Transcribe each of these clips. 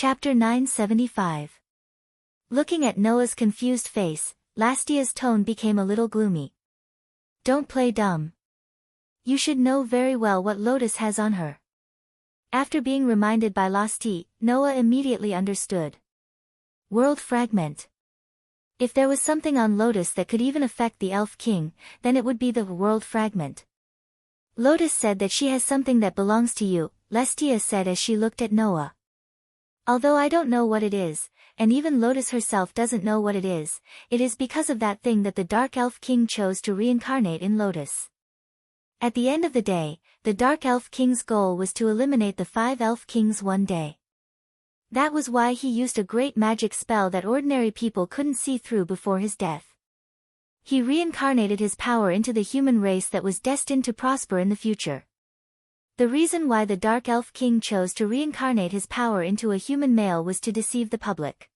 Chapter 975. Looking at Noah's confused face, Lastia's tone became a little gloomy. Don't play dumb. You should know very well what Lotus has on her. After being reminded by Lasti, Noah immediately understood. World fragment. If there was something on Lotus that could even affect the Elf King, then it would be the world fragment. Lotus said that she has something that belongs to you, Lastia said as she looked at Noah. Although I don't know what it is, and even Lotus herself doesn't know what it is because of that thing that the Dark Elf King chose to reincarnate in Lotus. At the end of the day, the Dark Elf King's goal was to eliminate the 5 Elf Kings one day. That was why he used a great magic spell that ordinary people couldn't see through before his death. He reincarnated his power into the human race that was destined to prosper in the future. The reason why the Dark Elf King chose to reincarnate his power into a human male was to deceive the public.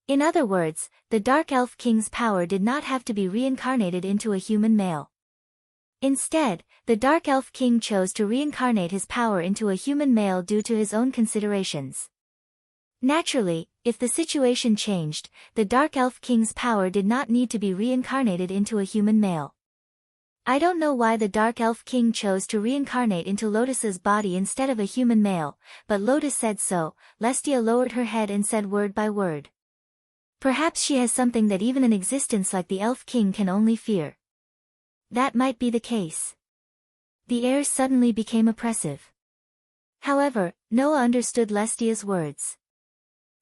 In other words, the Dark Elf King's power did not have to be reincarnated into a human male. Instead, the Dark Elf King chose to reincarnate his power into a human male due to his own considerations. Naturally, if the situation changed, the Dark Elf King's power did not need to be reincarnated into a human male. I don't know why the Dark Elf King chose to reincarnate into Lotus's body instead of a human male, but Lotus said so. Lestia lowered her head and said word by word. Perhaps she has something that even an existence like the Elf King can only fear. That might be the case. The air suddenly became oppressive. However, Noah understood Lestia's words.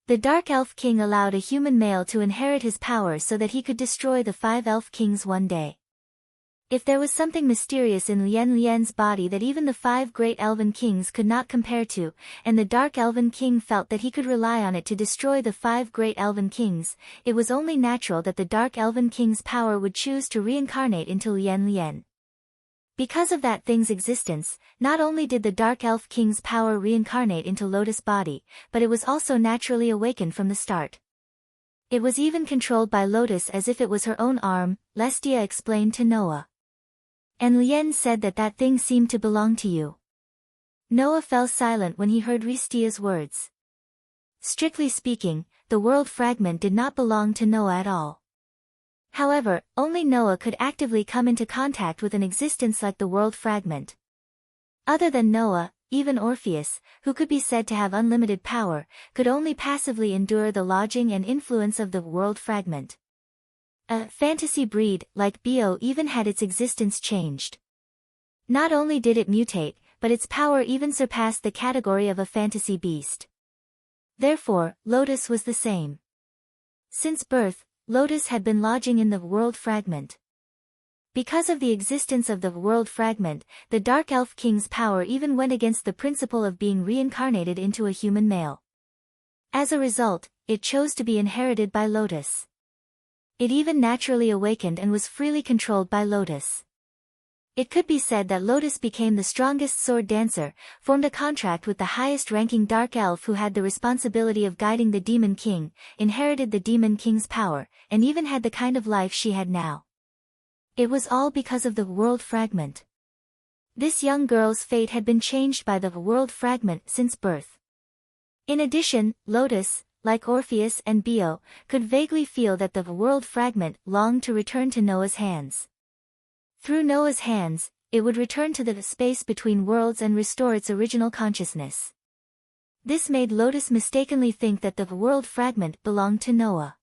The Dark Elf King allowed a human male to inherit his power so that he could destroy the 5 Elf Kings one day. If there was something mysterious in Lien's body that even the 5 great Elven Kings could not compare to, and the Dark Elven King felt that he could rely on it to destroy the 5 great Elven Kings, it was only natural that the Dark Elven King's power would choose to reincarnate into Lien. Because of that thing's existence, not only did the Dark Elf King's power reincarnate into Lotus' body, but it was also naturally awakened from the start. It was even controlled by Lotus as if it was her own arm, Lestia explained to Noah. And Lien said that thing seemed to belong to you. Noah fell silent when he heard Ristia's words. Strictly speaking, the world fragment did not belong to Noah at all. However, only Noah could actively come into contact with an existence like the world fragment. Other than Noah, even Orpheus, who could be said to have unlimited power, could only passively endure the lodging and influence of the world fragment. A fantasy breed, like Bio, even had its existence changed. Not only did it mutate, but its power even surpassed the category of a fantasy beast. Therefore, Lotus was the same. Since birth, Lotus had been lodging in the world fragment. Because of the existence of the world fragment, the Dark Elf King's power even went against the principle of being reincarnated into a human male. As a result, it chose to be inherited by Lotus. It even naturally awakened and was freely controlled by Lotus. It could be said that Lotus became the strongest sword dancer, formed a contract with the highest-ranking Dark Elf who had the responsibility of guiding the Demon King, inherited the Demon King's power, and even had the kind of life she had now. It was all because of the world fragment. This young girl's fate had been changed by the world fragment since birth. In addition, Lotus, like Orpheus and Bio, could vaguely feel that the world fragment longed to return to Noah's hands. Through Noah's hands, it would return to the space between worlds and restore its original consciousness. This made Lotus mistakenly think that the world fragment belonged to Noah.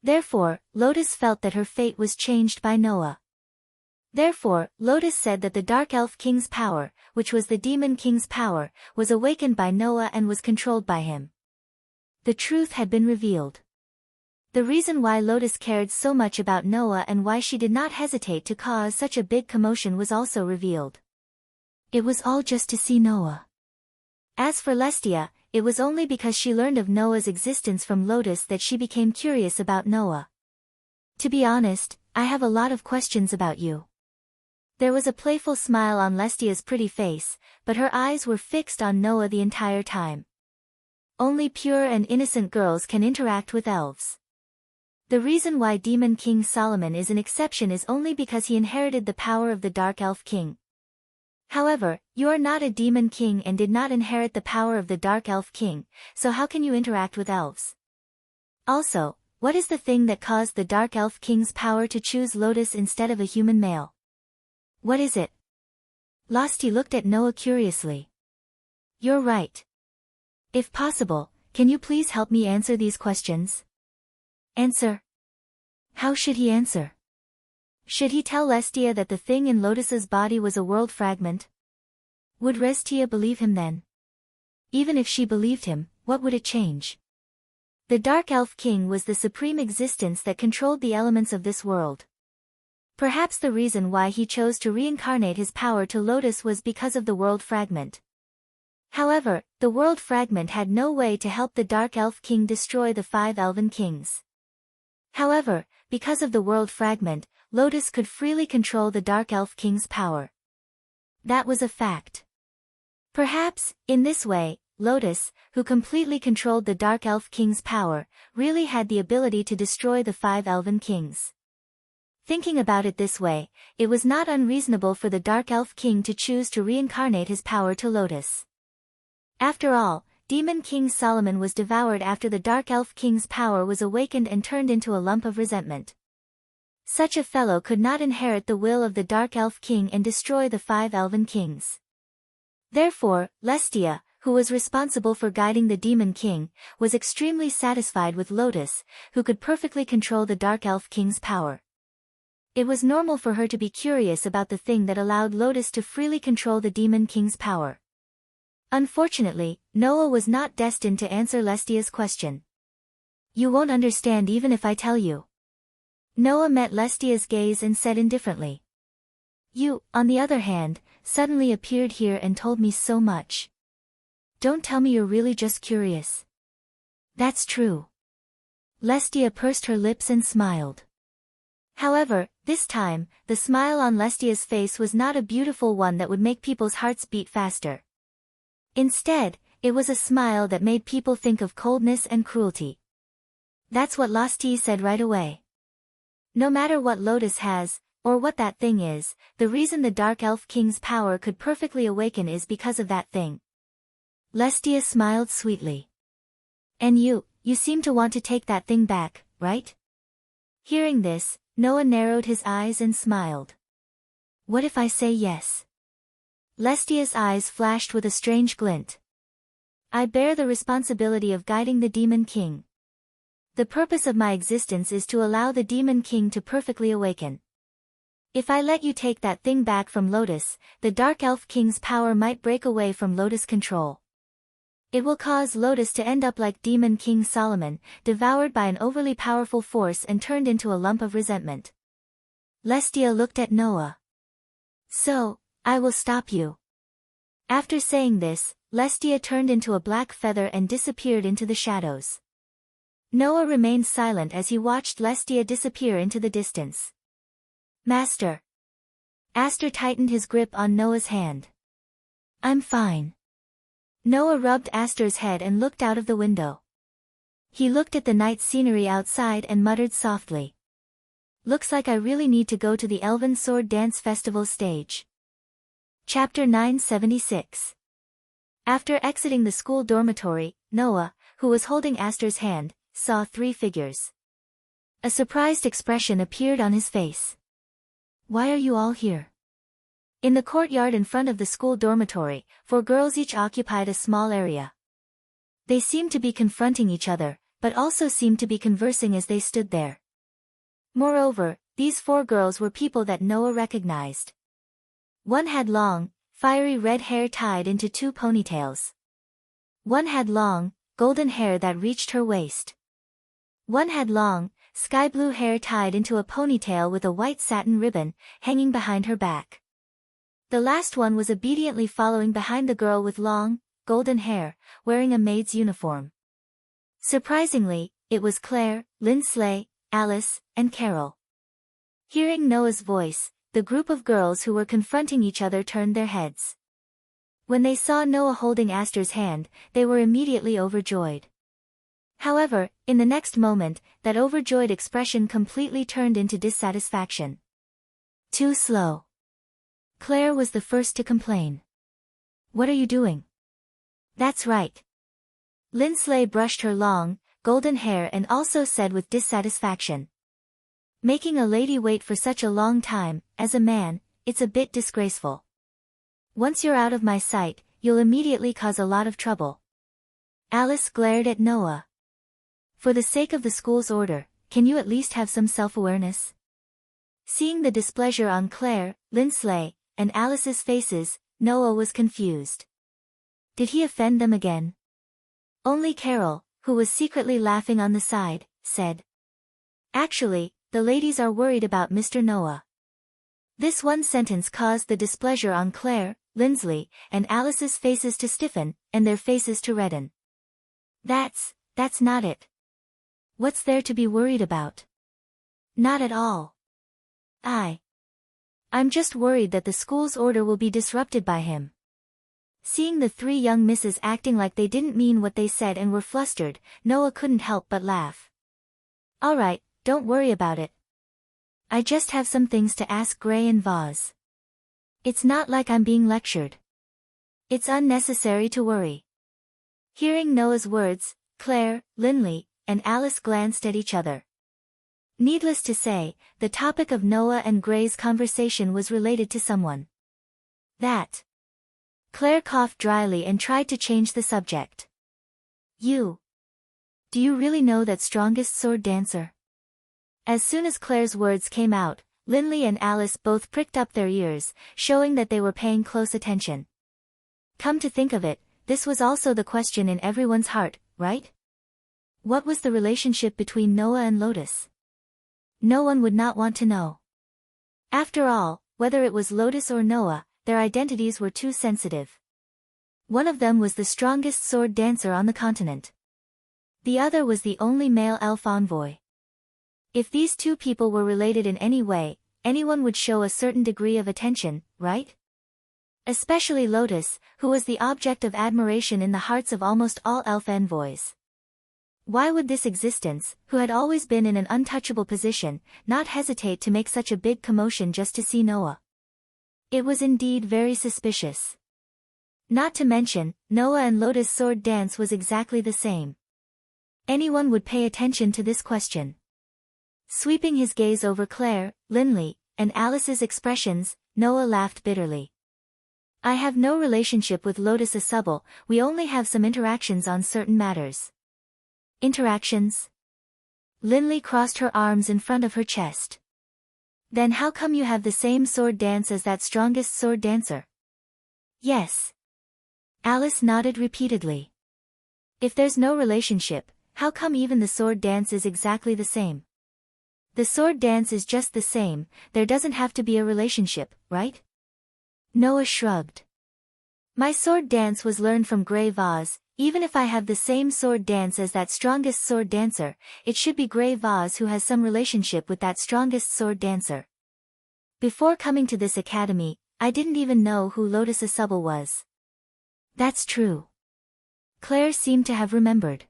Therefore, Lotus felt that her fate was changed by Noah. Therefore, Lotus said that the Dark Elf King's power, which was the Demon King's power, was awakened by Noah and was controlled by him. The truth had been revealed. The reason why Lotus cared so much about Noah and why she did not hesitate to cause such a big commotion was also revealed. It was all just to see Noah. As for Lestia, it was only because she learned of Noah's existence from Lotus that she became curious about Noah. To be honest, I have a lot of questions about you. There was a playful smile on Lestia's pretty face, but her eyes were fixed on Noah the entire time. Only pure and innocent girls can interact with elves. The reason why Demon King Solomon is an exception is only because he inherited the power of the Dark Elf King. However, you are not a demon king and did not inherit the power of the dark elf king, so how can you interact with elves? Also, what is the thing that caused the dark elf king's power to choose Lotus instead of a human male? What is it? Losty looked at Noah curiously. You're right. If possible, can you please help me answer these questions? Answer? How should he answer? Should he tell Lestia that the thing in Lotus's body was a world fragment? Would Restia believe him then? Even if she believed him, what would it change? The Dark Elf King was the supreme existence that controlled the elements of this world. Perhaps the reason why he chose to reincarnate his power to Lotus was because of the world fragment. However, the world fragment had no way to help the Dark Elf King destroy the 5 Elven Kings. However, because of the world fragment, Lotus could freely control the Dark Elf King's power. That was a fact. Perhaps, in this way, Lotus, who completely controlled the Dark Elf King's power, really had the ability to destroy the 5 Elven Kings. Thinking about it this way, it was not unreasonable for the Dark Elf King to choose to reincarnate his power to Lotus. After all, Demon King Solomon was devoured after the Dark Elf King's power was awakened and turned into a lump of resentment. Such a fellow could not inherit the will of the Dark Elf King and destroy the 5 Elven Kings. Therefore, Lestia, who was responsible for guiding the Demon King, was extremely satisfied with Lotus, who could perfectly control the Dark Elf King's power. It was normal for her to be curious about the thing that allowed Lotus to freely control the Demon King's power. Unfortunately, Noah was not destined to answer Lestia's question. You won't understand even if I tell you. Noah met Lestia's gaze and said indifferently. You, on the other hand, suddenly appeared here and told me so much. Don't tell me you're really just curious. That's true. Lestia pursed her lips and smiled. However, this time, the smile on Lestia's face was not a beautiful one that would make people's hearts beat faster. Instead, it was a smile that made people think of coldness and cruelty. That's what Losti said right away. No matter what Lotus has, or what that thing is, the reason the Dark Elf King's power could perfectly awaken is because of that thing. Lestia smiled sweetly. And you seem to want to take that thing back, right? Hearing this, Noah narrowed his eyes and smiled. What if I say yes? Lestia's eyes flashed with a strange glint. I bear the responsibility of guiding the Demon King. The purpose of my existence is to allow the Demon King to perfectly awaken. If I let you take that thing back from Lotus, the Dark Elf King's power might break away from Lotus control. It will cause Lotus to end up like Demon King Solomon, devoured by an overly powerful force and turned into a lump of resentment. Lestia looked at Noah. So, I will stop you. After saying this, Lestia turned into a black feather and disappeared into the shadows. Noah remained silent as he watched Lestia disappear into the distance. Master. Aster tightened his grip on Noah's hand. I'm fine. Noah rubbed Aster's head and looked out of the window. He looked at the night scenery outside and muttered softly. Looks like I really need to go to the Elven Sword Dance Festival stage. Chapter 976. After exiting the school dormitory, Noah, who was holding Aster's hand, saw 3 figures. A surprised expression appeared on his face. Why are you all here? In the courtyard in front of the school dormitory, 4 girls each occupied a small area. They seemed to be confronting each other, but also seemed to be conversing as they stood there. Moreover, these 4 girls were people that Noah recognized. One had long, fiery red hair tied into 2 ponytails. One had long, golden hair that reached her waist. One had long, sky blue hair tied into a ponytail with a white satin ribbon, hanging behind her back. The last one was obediently following behind the girl with long, golden hair, wearing a maid's uniform. Surprisingly, it was Claire, Lindsley, Alice, and Carol. Hearing Noah's voice, the group of girls who were confronting each other turned their heads. When they saw Noah holding Aster's hand, they were immediately overjoyed. However, in the next moment, that overjoyed expression completely turned into dissatisfaction. Too slow. Claire was the first to complain. What are you doing? That's right. Lindsley brushed her long, golden hair and also said with dissatisfaction. Making a lady wait for such a long time, as a man, it's a bit disgraceful. Once you're out of my sight, you'll immediately cause a lot of trouble. Alice glared at Noah. For the sake of the school's order, can you at least have some self-awareness? Seeing the displeasure on Claire, Lindsley, and Alice's faces, Noah was confused. Did he offend them again? Only Carol, who was secretly laughing on the side, said. Actually, the ladies are worried about Mr. Noah. This one sentence caused the displeasure on Claire, Lindsley, and Alice's faces to stiffen, and their faces to redden. That's not it. What's there to be worried about? Not at all. I'm just worried that the school's order will be disrupted by him. Seeing the three young misses acting like they didn't mean what they said and were flustered, Noah couldn't help but laugh. All right, don't worry about it. I just have some things to ask Gray and Vaz. It's not like I'm being lectured. It's unnecessary to worry. Hearing Noah's words, Claire, Lindley, and Alice glanced at each other. Needless to say, the topic of Noah and Gray's conversation was related to someone. That. Claire coughed dryly and tried to change the subject. Do you really know that strongest sword dancer? As soon as Claire's words came out, Lindley and Alice both pricked up their ears, showing that they were paying close attention. Come to think of it, this was also the question in everyone's heart, right? What was the relationship between Noah and Lotus? No one would not want to know. After all, whether it was Lotus or Noah, their identities were too sensitive. One of them was the strongest sword dancer on the continent. The other was the only male elf envoy. If these two people were related in any way, anyone would show a certain degree of attention, right? Especially Lotus, who was the object of admiration in the hearts of almost all elf envoys. Why would this existence, who had always been in an untouchable position, not hesitate to make such a big commotion just to see Noah? It was indeed very suspicious. Not to mention, Noah and Lotus' sword dance was exactly the same. Anyone would pay attention to this question. Sweeping his gaze over Claire, Lindley, and Alice's expressions, Noah laughed bitterly. I have no relationship with Lotus Asubble, we only have some interactions on certain matters. Interactions? Lindley crossed her arms in front of her chest. Then how come you have the same sword dance as that strongest sword dancer? Yes. Alice nodded repeatedly. If there's no relationship, how come even the sword dance is exactly the same? The sword dance is just the same, there doesn't have to be a relationship, right? Noah shrugged. My sword dance was learned from Grey Vaz. Even if I have the same sword dance as that strongest sword dancer, it should be Grey Vaz who has some relationship with that strongest sword dancer. Before coming to this academy, I didn't even know who Lotus Asubble was. That's true. Claire seemed to have remembered.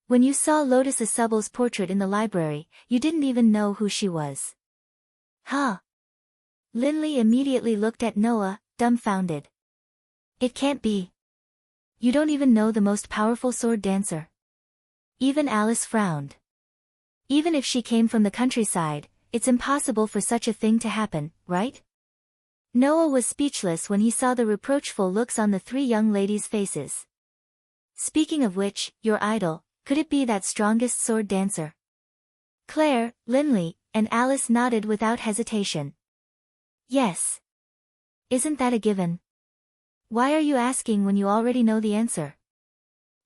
When you saw Lotus Asuble's portrait in the library, you didn't even know who she was. Huh? Lindley immediately looked at Noah, dumbfounded. It can't be. You don't even know the most powerful sword dancer. Even Alice frowned. Even if she came from the countryside, it's impossible for such a thing to happen, right? Noah was speechless when he saw the reproachful looks on the three young ladies' faces. Speaking of which, your idol, could it be that strongest sword dancer? Claire, Lindley, and Alice nodded without hesitation. Yes. Isn't that a given? Why are you asking when you already know the answer?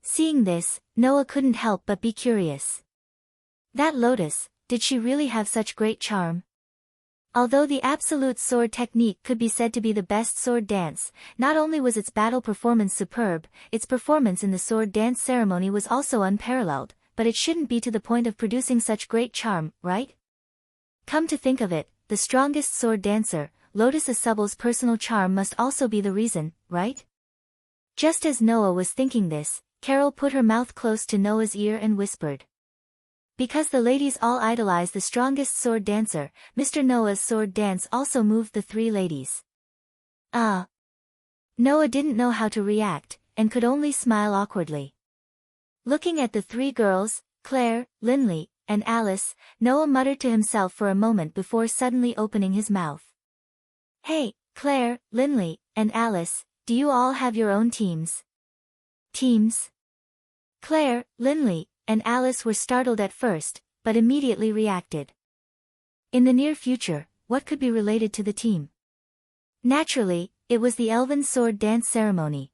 Seeing this, Noah couldn't help but be curious. That Lotus, did she really have such great charm? Although the absolute sword technique could be said to be the best sword dance, not only was its battle performance superb, its performance in the sword dance ceremony was also unparalleled, but it shouldn't be to the point of producing such great charm, right? Come to think of it, the strongest sword dancer, Lotus Asuble's personal charm must also be the reason, right? Just as Noah was thinking this, Carol put her mouth close to Noah's ear and whispered. Because the ladies all idolize the strongest sword dancer, Mr. Noah's sword dance also moved the three ladies. Ah. Noah didn't know how to react, and could only smile awkwardly. Looking at the three girls, Claire, Linley, and Alice, Noah muttered to himself for a moment before suddenly opening his mouth. Hey, Claire, Linley, and Alice, do you all have your own teams? Teams? Claire, Linley, and Alice were startled at first, but immediately reacted. In the near future, what could be related to the team? Naturally, it was the Elven Sword Dance Ceremony.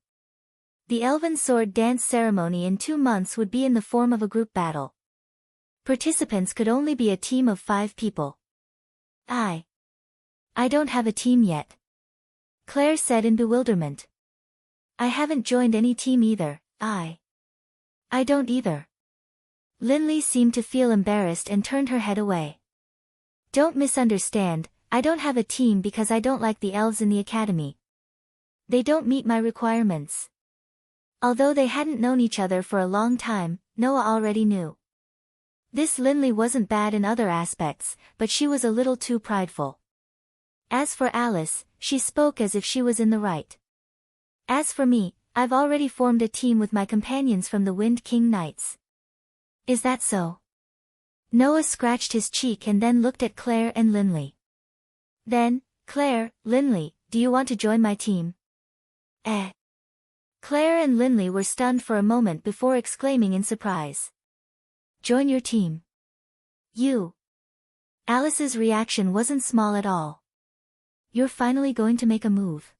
The Elven Sword Dance Ceremony in 2 months would be in the form of a group battle. Participants could only be a team of 5 people. I don't have a team yet. Claire said in bewilderment. I haven't joined any team either. I don't either. Linley seemed to feel embarrassed and turned her head away. Don't misunderstand, I don't have a team because I don't like the elves in the academy. They don't meet my requirements. Although they hadn't known each other for a long time, Noah already knew. This Linley wasn't bad in other aspects, but she was a little too prideful. As for Alice, she spoke as if she was in the right. As for me, I've already formed a team with my companions from the Wind King Knights. Is that so? Noah scratched his cheek and then looked at Claire and Linley. Then, Claire, Linley, do you want to join my team? Claire and Linley were stunned for a moment before exclaiming in surprise. Join your team. You. Alice's reaction wasn't small at all. You're finally going to make a move.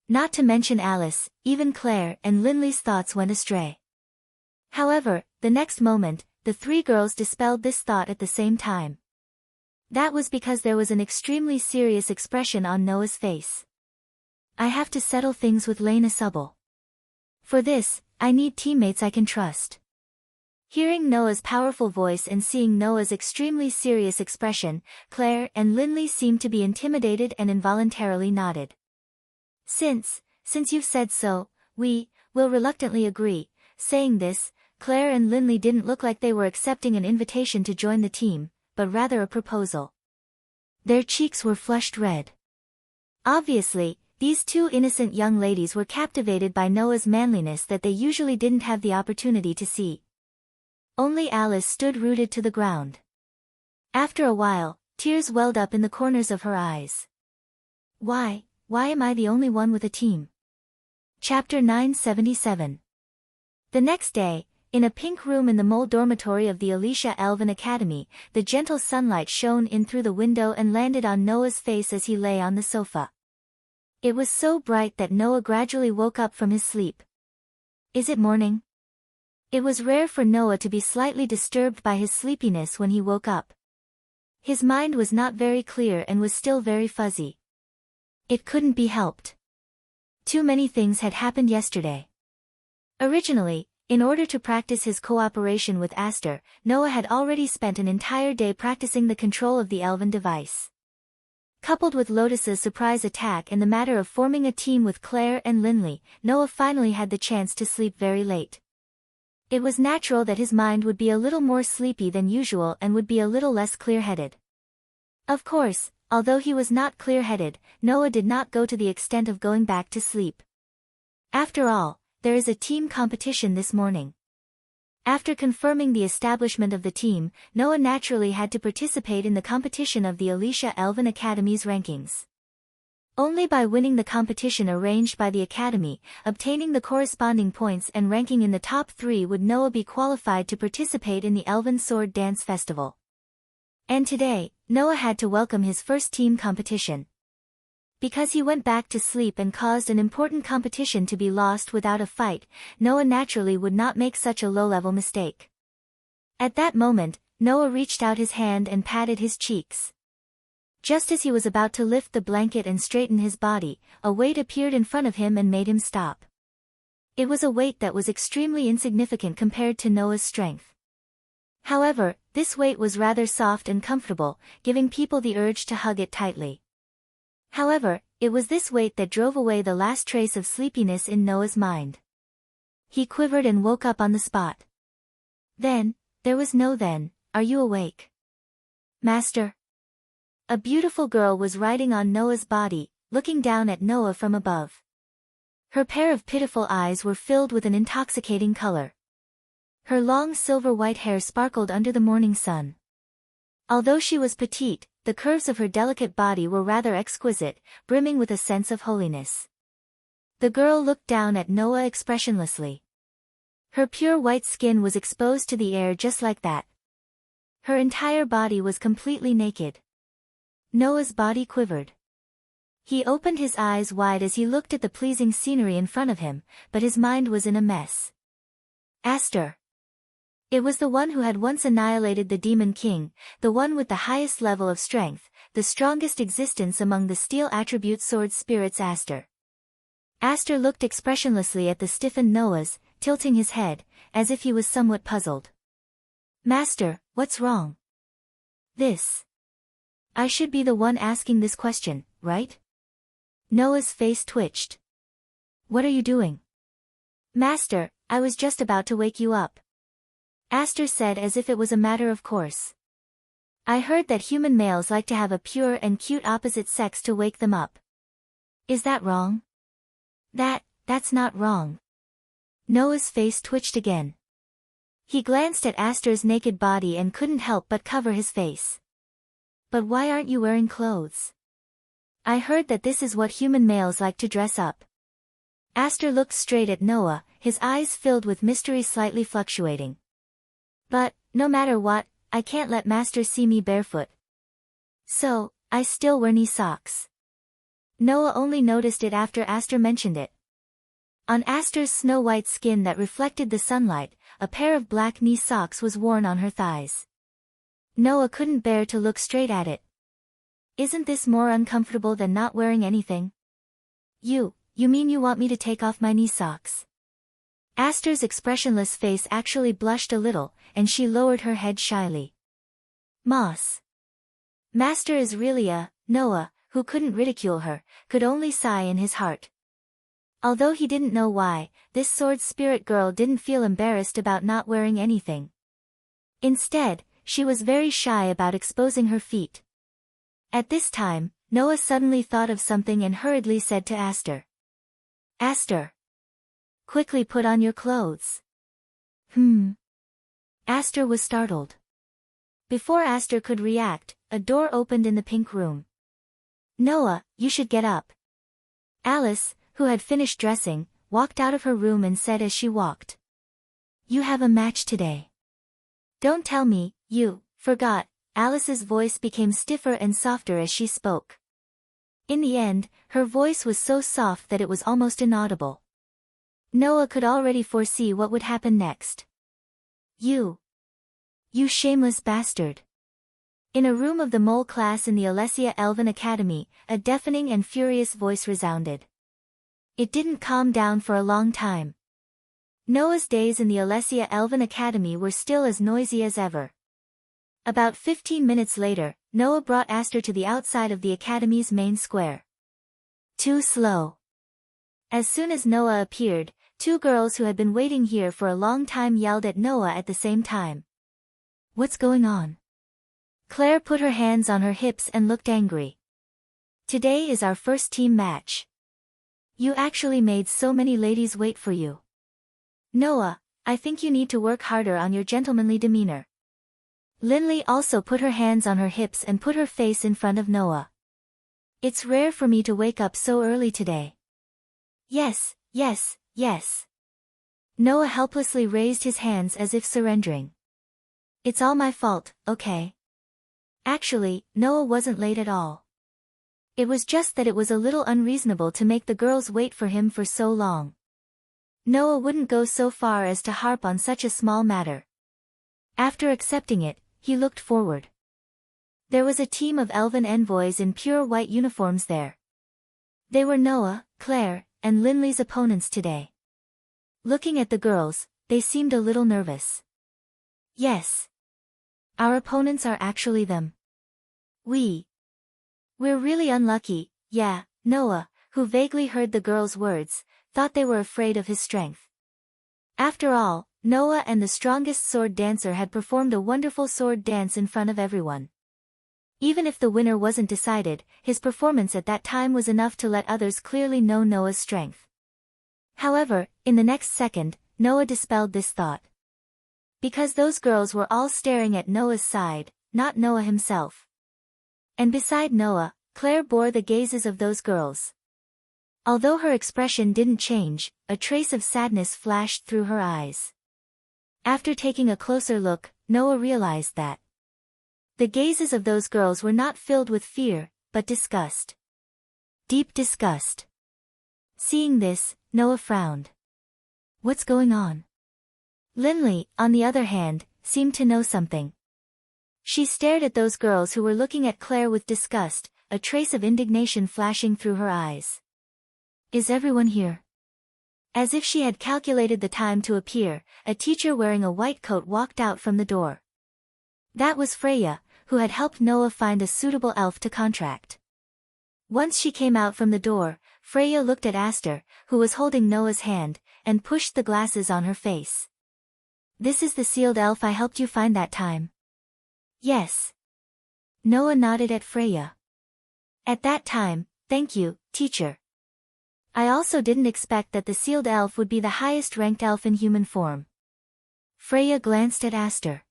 Not to mention Alice, even Claire and Linley's thoughts went astray. However, the next moment, the 3 girls dispelled this thought at the same time. That was because there was an extremely serious expression on Noah's face. I have to settle things with Lena Subble. For this, I need teammates I can trust. Hearing Noah's powerful voice and seeing Noah's extremely serious expression, Claire and Linley seemed to be intimidated and involuntarily nodded. Since you've said so, we will reluctantly agree. Saying this, Claire and Linley didn't look like they were accepting an invitation to join the team, but rather a proposal. Their cheeks were flushed red. Obviously, these 2 innocent young ladies were captivated by Noah's manliness that they usually didn't have the opportunity to see. Only Alice stood rooted to the ground. After a while, tears welled up in the corners of her eyes. Why am I the only one with a team? Chapter 977. The next day, in a pink room in the mole dormitory of the Alicia Elven Academy, the gentle sunlight shone in through the window and landed on Noah's face as he lay on the sofa. It was so bright that Noah gradually woke up from his sleep. Is it morning? It was rare for Noah to be slightly disturbed by his sleepiness when he woke up. His mind was not very clear and was still very fuzzy. It couldn't be helped. Too many things had happened yesterday. Originally, in order to practice his cooperation with Aster, Noah had already spent an entire day practicing the control of the elven device. Coupled with Lotus's surprise attack and the matter of forming a team with Claire and Linley, Noah finally had the chance to sleep very late. It was natural that his mind would be a little more sleepy than usual and would be a little less clear-headed. Of course, although he was not clear-headed, Noah did not go to the extent of going back to sleep. After all, there is a team competition this morning. After confirming the establishment of the team, Noah naturally had to participate in the competition of the Alicia Elven Academy's rankings. Only by winning the competition arranged by the Academy, obtaining the corresponding points and ranking in the top 3 would Noah be qualified to participate in the Elven Sword Dance Festival. And today, Noah had to welcome his first team competition. Because he went back to sleep and caused an important competition to be lost without a fight, Noah naturally would not make such a low-level mistake. At that moment, Noah reached out his hand and patted his cheeks. Just as he was about to lift the blanket and straighten his body, a weight appeared in front of him and made him stop. It was a weight that was extremely insignificant compared to Noah's strength. However, this weight was rather soft and comfortable, giving people the urge to hug it tightly. However, it was this weight that drove away the last trace of sleepiness in Noah's mind. He quivered and woke up on the spot. Then, there was no then, are you awake? Master? A beautiful girl was riding on Noah's body, looking down at Noah from above. Her pair of pitiful eyes were filled with an intoxicating color. Her long silver-white hair sparkled under the morning sun. Although she was petite, the curves of her delicate body were rather exquisite, brimming with a sense of holiness. The girl looked down at Noah expressionlessly. Her pure white skin was exposed to the air just like that. Her entire body was completely naked. Noah's body quivered. He opened his eyes wide as he looked at the pleasing scenery in front of him, but his mind was in a mess. Aster. It was the one who had once annihilated the Demon King, the one with the highest level of strength, the strongest existence among the steel attribute sword spirits. Aster. Aster looked expressionlessly at the stiffened Noahs, tilting his head, as if he was somewhat puzzled. Master, what's wrong? This. I should be the one asking this question, right? Noah's face twitched. What are you doing? Master, I was just about to wake you up. Aster said as if it was a matter of course. I heard that human males like to have a pure and cute opposite sex to wake them up. Is that wrong? That's not wrong. Noah's face twitched again. He glanced at Aster's naked body and couldn't help but cover his face. But why aren't you wearing clothes? I heard that this is what human males like to dress up. Aster looked straight at Noah, his eyes filled with mystery slightly fluctuating. But, no matter what, I can't let Master see me barefoot. So, I still wear knee socks. Noah only noticed it after Aster mentioned it. On Aster's snow-white skin that reflected the sunlight, a pair of black knee socks was worn on her thighs. Noah couldn't bear to look straight at it. Isn't this more uncomfortable than not wearing anything? You mean you want me to take off my knee socks? Aster's expressionless face actually blushed a little, and she lowered her head shyly. Moss. Master is really Noah, who couldn't ridicule her, could only sigh in his heart. Although he didn't know why, this sword spirit girl didn't feel embarrassed about not wearing anything. Instead, she was very shy about exposing her feet. At this time, Noah suddenly thought of something and hurriedly said to Aster. Aster. Quickly put on your clothes. Aster was startled. Before Aster could react, a door opened in the pink room. Noah, you should get up. Alice, who had finished dressing, walked out of her room and said as she walked. You have a match today. Don't tell me, you forgot. Alice's voice became stiffer and softer as she spoke. In the end, her voice was so soft that it was almost inaudible. Noah could already foresee what would happen next. You shameless bastard. In a room of the mole class in the Alessia Elven Academy, a deafening and furious voice resounded. It didn't calm down for a long time. Noah's days in the Alessia Elven Academy were still as noisy as ever. About 15 minutes later, Noah brought Aster to the outside of the Academy's main square. Too slow. As soon as Noah appeared, two girls who had been waiting here for a long time yelled at Noah at the same time. What's going on? Claire put her hands on her hips and looked angry. Today is our first team match. You actually made so many ladies wait for you. Noah, I think you need to work harder on your gentlemanly demeanor. Linley also put her hands on her hips and put her face in front of Noah. It's rare for me to wake up so early today. Yes. Noah helplessly raised his hands as if surrendering. It's all my fault, okay? Actually, Noah wasn't late at all. It was just that it was a little unreasonable to make the girls wait for him for so long. Noah wouldn't go so far as to harp on such a small matter. After accepting it, he looked forward. There was a team of elven envoys in pure white uniforms there. They were Noah, Claire, and Linley's opponents today. Looking at the girls, they seemed a little nervous. Yes. Our opponents are actually them. We're really unlucky, yeah. Noah, who vaguely heard the girls' words, thought they were afraid of his strength. After all, Noah and the strongest sword dancer had performed a wonderful sword dance in front of everyone. Even if the winner wasn't decided, his performance at that time was enough to let others clearly know Noah's strength. However, in the next second, Noah dispelled this thought. Because those girls were all staring at Noah's side, not Noah himself. And beside Noah, Claire bore the gazes of those girls. Although her expression didn't change, a trace of sadness flashed through her eyes. After taking a closer look, Noah realized that the gazes of those girls were not filled with fear, but disgust. Deep disgust. Seeing this, Noah frowned. What's going on? Linley, on the other hand, seemed to know something. She stared at those girls who were looking at Claire with disgust, a trace of indignation flashing through her eyes. Is everyone here? As if she had calculated the time to appear, a teacher wearing a white coat walked out from the door. That was Freya, who had helped Noah find a suitable elf to contract. Once she came out from the door, Freya looked at Aster, who was holding Noah's hand, and pushed the glasses on her face. This is the sealed elf I helped you find that time. Yes. Noah nodded at Freya. At that time, thank you, teacher. I also didn't expect that the sealed elf would be the highest-ranked elf in human form. Freya glanced at Aster.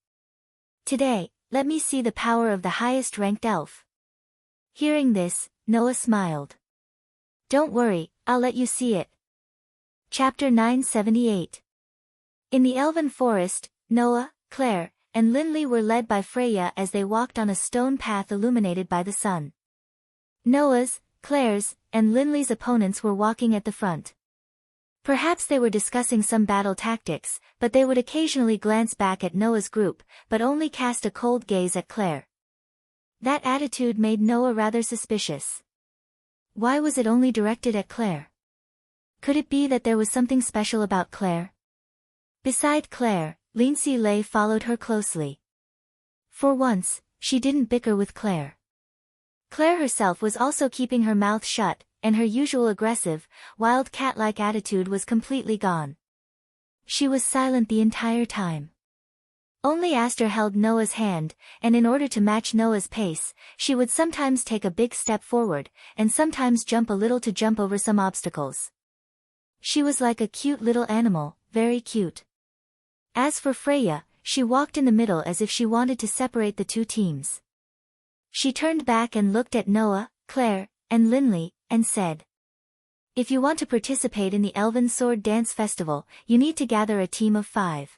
Today, let me see the power of the highest-ranked elf. Hearing this, Noah smiled. Don't worry, I'll let you see it. Chapter 978. In the elven forest, Noah, Claire, and Linley were led by Freya as they walked on a stone path illuminated by the sun. Noah's, Claire's, and Linley's opponents were walking at the front. Perhaps they were discussing some battle tactics, but they would occasionally glance back at Noah's group, but only cast a cold gaze at Claire. That attitude made Noah rather suspicious. Why was it only directed at Claire? Could it be that there was something special about Claire? Beside Claire, Lindsay Lay followed her closely. For once, she didn't bicker with Claire. Claire herself was also keeping her mouth shut, and her usual aggressive, wild cat-like attitude was completely gone. She was silent the entire time. Only Aster held Noah's hand, and in order to match Noah's pace, she would sometimes take a big step forward, and sometimes jump a little to jump over some obstacles. She was like a cute little animal, very cute. As for Freya, she walked in the middle as if she wanted to separate the two teams. She turned back and looked at Noah, Claire, and Linley, and said, If you want to participate in the Elven Sword Dance Festival, you need to gather a team of 5.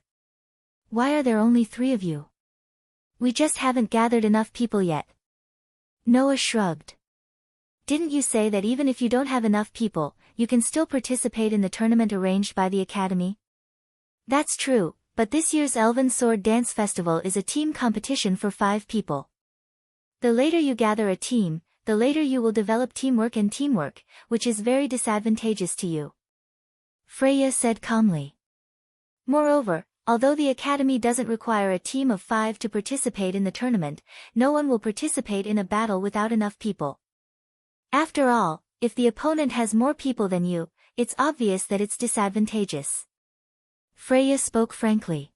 Why are there only 3 of you? We just haven't gathered enough people yet. Noah shrugged. Didn't you say that even if you don't have enough people, you can still participate in the tournament arranged by the Academy? That's true, but this year's Elven Sword Dance Festival is a team competition for 5 people. The later you gather a team, the later you will develop teamwork, which is very disadvantageous to you. Freya said calmly. Moreover, although the Academy doesn't require a team of 5 to participate in the tournament, no one will participate in a battle without enough people. After all, if the opponent has more people than you, it's obvious that it's disadvantageous. Freya spoke frankly.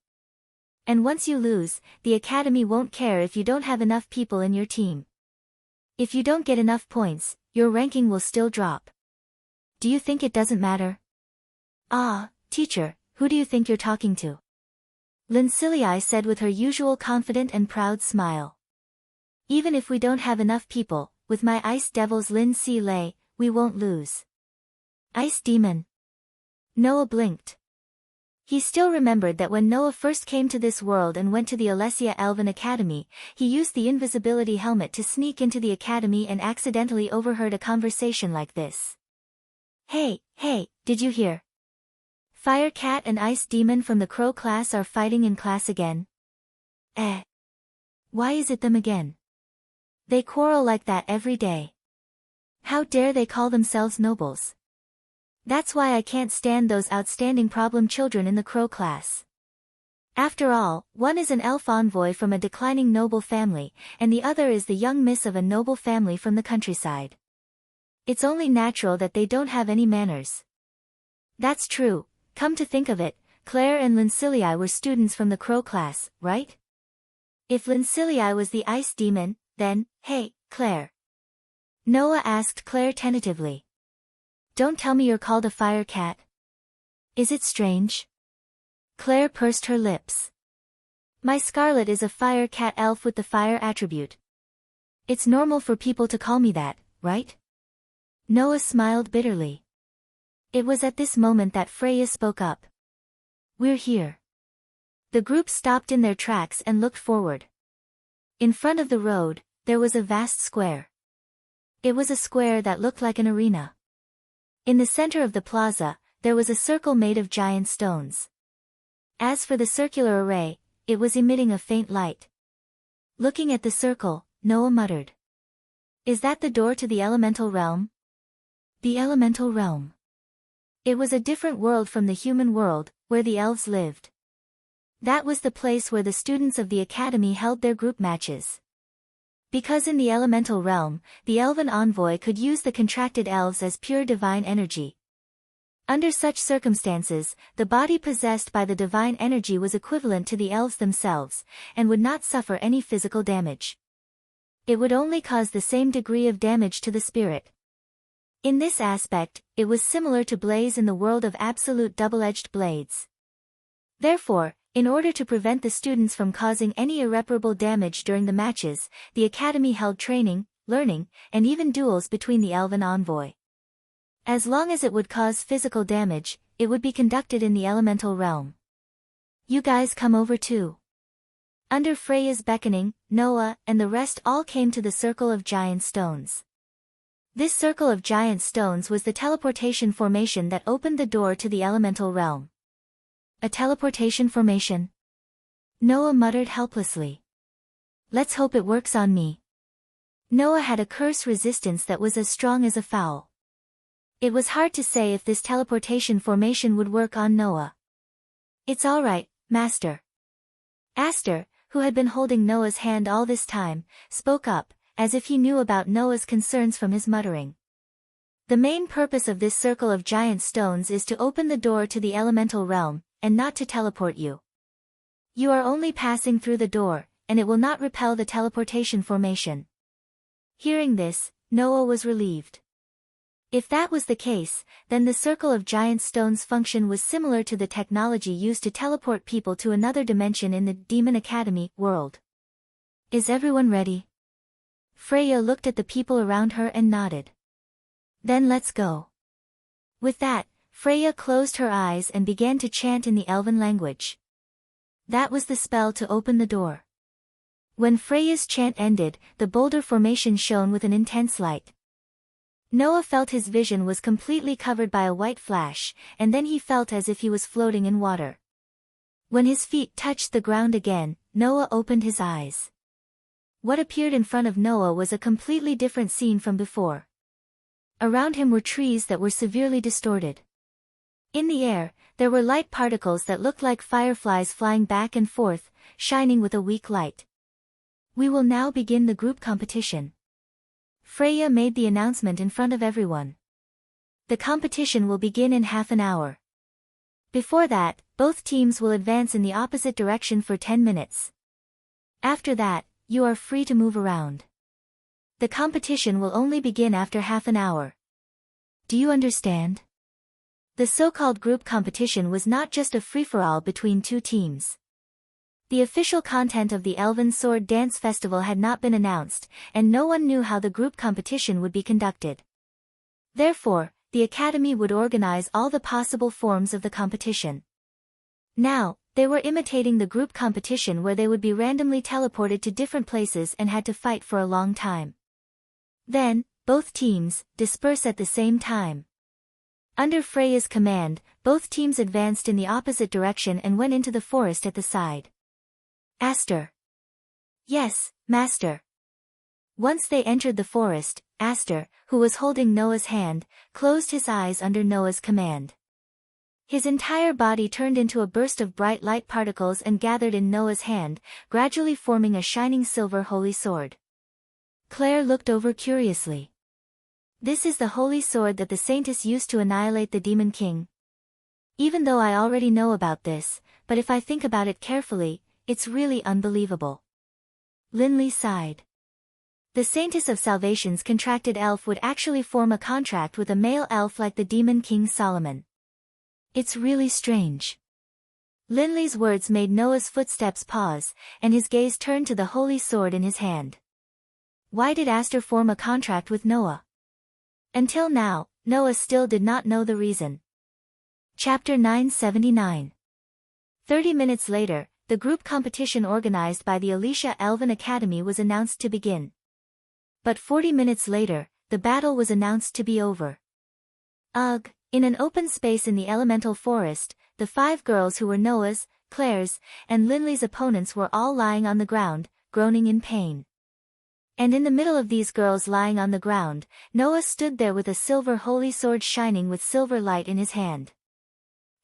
And once you lose, the Academy won't care if you don't have enough people in your team. If you don't get enough points, your ranking will still drop. Do you think it doesn't matter? Ah, teacher, who do you think you're talking to? Lincilii said with her usual confident and proud smile. Even if we don't have enough people, with my ice devils Lindsay Lay, we won't lose. Ice demon. Noah blinked. He still remembered that when Noah first came to this world and went to the Alessia Elven Academy, he used the invisibility helmet to sneak into the academy and accidentally overheard a conversation like this. Hey, did you hear? Fire Cat and Ice Demon from the Crow class are fighting in class again. Why is it them again? They quarrel like that every day. How dare they call themselves nobles? That's why I can't stand those outstanding problem children in the Crow class. After all, one is an elf envoy from a declining noble family, and the other is the young miss of a noble family from the countryside. It's only natural that they don't have any manners. That's true, come to think of it, Claire and Lincilii were students from the Crow class, right? If Lincilii was the Ice Demon, Then, "Hey, Claire." Noah asked Claire tentatively. "Don't tell me you're called a fire cat. Is it strange?" Claire pursed her lips. "My Scarlet is a fire cat elf with the fire attribute. It's normal for people to call me that, right?" Noah smiled bitterly. It was at this moment that Freya spoke up. "We're here." The group stopped in their tracks and looked forward. In front of the road, there was a vast square. It was a square that looked like an arena. In the center of the plaza, there was a circle made of giant stones. As for the circular array, it was emitting a faint light. Looking at the circle, Noah muttered. "Is that the door to the elemental realm?" The elemental realm. It was a different world from the human world, where the elves lived. That was the place where the students of the academy held their group matches. Because in the elemental realm, the elven envoy could use the contracted elves as pure divine energy. Under such circumstances, the body possessed by the divine energy was equivalent to the elves themselves, and would not suffer any physical damage. It would only cause the same degree of damage to the spirit. In this aspect, it was similar to Blaze in the world of absolute double-edged blades. Therefore, in order to prevent the students from causing any irreparable damage during the matches, the academy held training, learning, and even duels between the elven envoy. As long as it would cause physical damage, it would be conducted in the elemental realm. "You guys come over too." Under Freya's beckoning, Noah and the rest all came to the circle of giant stones. This circle of giant stones was the teleportation formation that opened the door to the elemental realm. "A teleportation formation?" Noah muttered helplessly. "Let's hope it works on me." Noah had a curse resistance that was as strong as a fowl. It was hard to say if this teleportation formation would work on Noah. "It's all right, Master." Aster, who had been holding Noah's hand all this time, spoke up, as if he knew about Noah's concerns from his muttering. "The main purpose of this circle of giant stones is to open the door to the elemental realm, and not to teleport you. You are only passing through the door, and it will not repel the teleportation formation." Hearing this, Noah was relieved. If that was the case, then the circle of giant stones function was similar to the technology used to teleport people to another dimension in the Demon Academy world. "Is everyone ready?" Freya looked at the people around her and nodded. "Then let's go." With that, Freya closed her eyes and began to chant in the elven language. That was the spell to open the door. When Freya's chant ended, the boulder formation shone with an intense light. Noah felt his vision was completely covered by a white flash, and then he felt as if he was floating in water. When his feet touched the ground again, Noah opened his eyes. What appeared in front of Noah was a completely different scene from before. Around him were trees that were severely distorted. In the air, there were light particles that looked like fireflies flying back and forth, shining with a weak light. "We will now begin the group competition." Freya made the announcement in front of everyone. "The competition will begin in half an hour. Before that, both teams will advance in the opposite direction for 10 minutes. After that, you are free to move around. The competition will only begin after half an hour. Do you understand?" The so-called group competition was not just a free-for-all between two teams. The official content of the Elven Sword Dance Festival had not been announced, and no one knew how the group competition would be conducted. Therefore, the Academy would organize all the possible forms of the competition. Now, they were imitating the group competition where they would be randomly teleported to different places and had to fight for a long time. Then, both teams disperse at the same time. Under Freya's command, both teams advanced in the opposite direction and went into the forest at the side. "Aster." "Yes, Master." Once they entered the forest, Aster, who was holding Noah's hand, closed his eyes under Noah's command. His entire body turned into a burst of bright light particles and gathered in Noah's hand, gradually forming a shining silver holy sword. Claire looked over curiously. "This is the holy sword that the Saintess used to annihilate the Demon King. Even though I already know about this, but if I think about it carefully, it's really unbelievable." Linley sighed. The Saintess of Salvation's contracted elf would actually form a contract with a male elf like the demon King Solomon. It's really strange. Linley's words made Noah's footsteps pause, and his gaze turned to the holy sword in his hand. Why did Aster form a contract with Noah? Until now, Noah still did not know the reason. Chapter 979. 30 minutes later, the group competition organized by the Alicia Elven Academy was announced to begin. But 40 minutes later, the battle was announced to be over. Ugh! In an open space in the elemental forest, the 5 girls who were Noah's, Claire's, and Linley's opponents were all lying on the ground, groaning in pain. And in the middle of these girls lying on the ground, Noah stood there with a silver holy sword shining with silver light in his hand.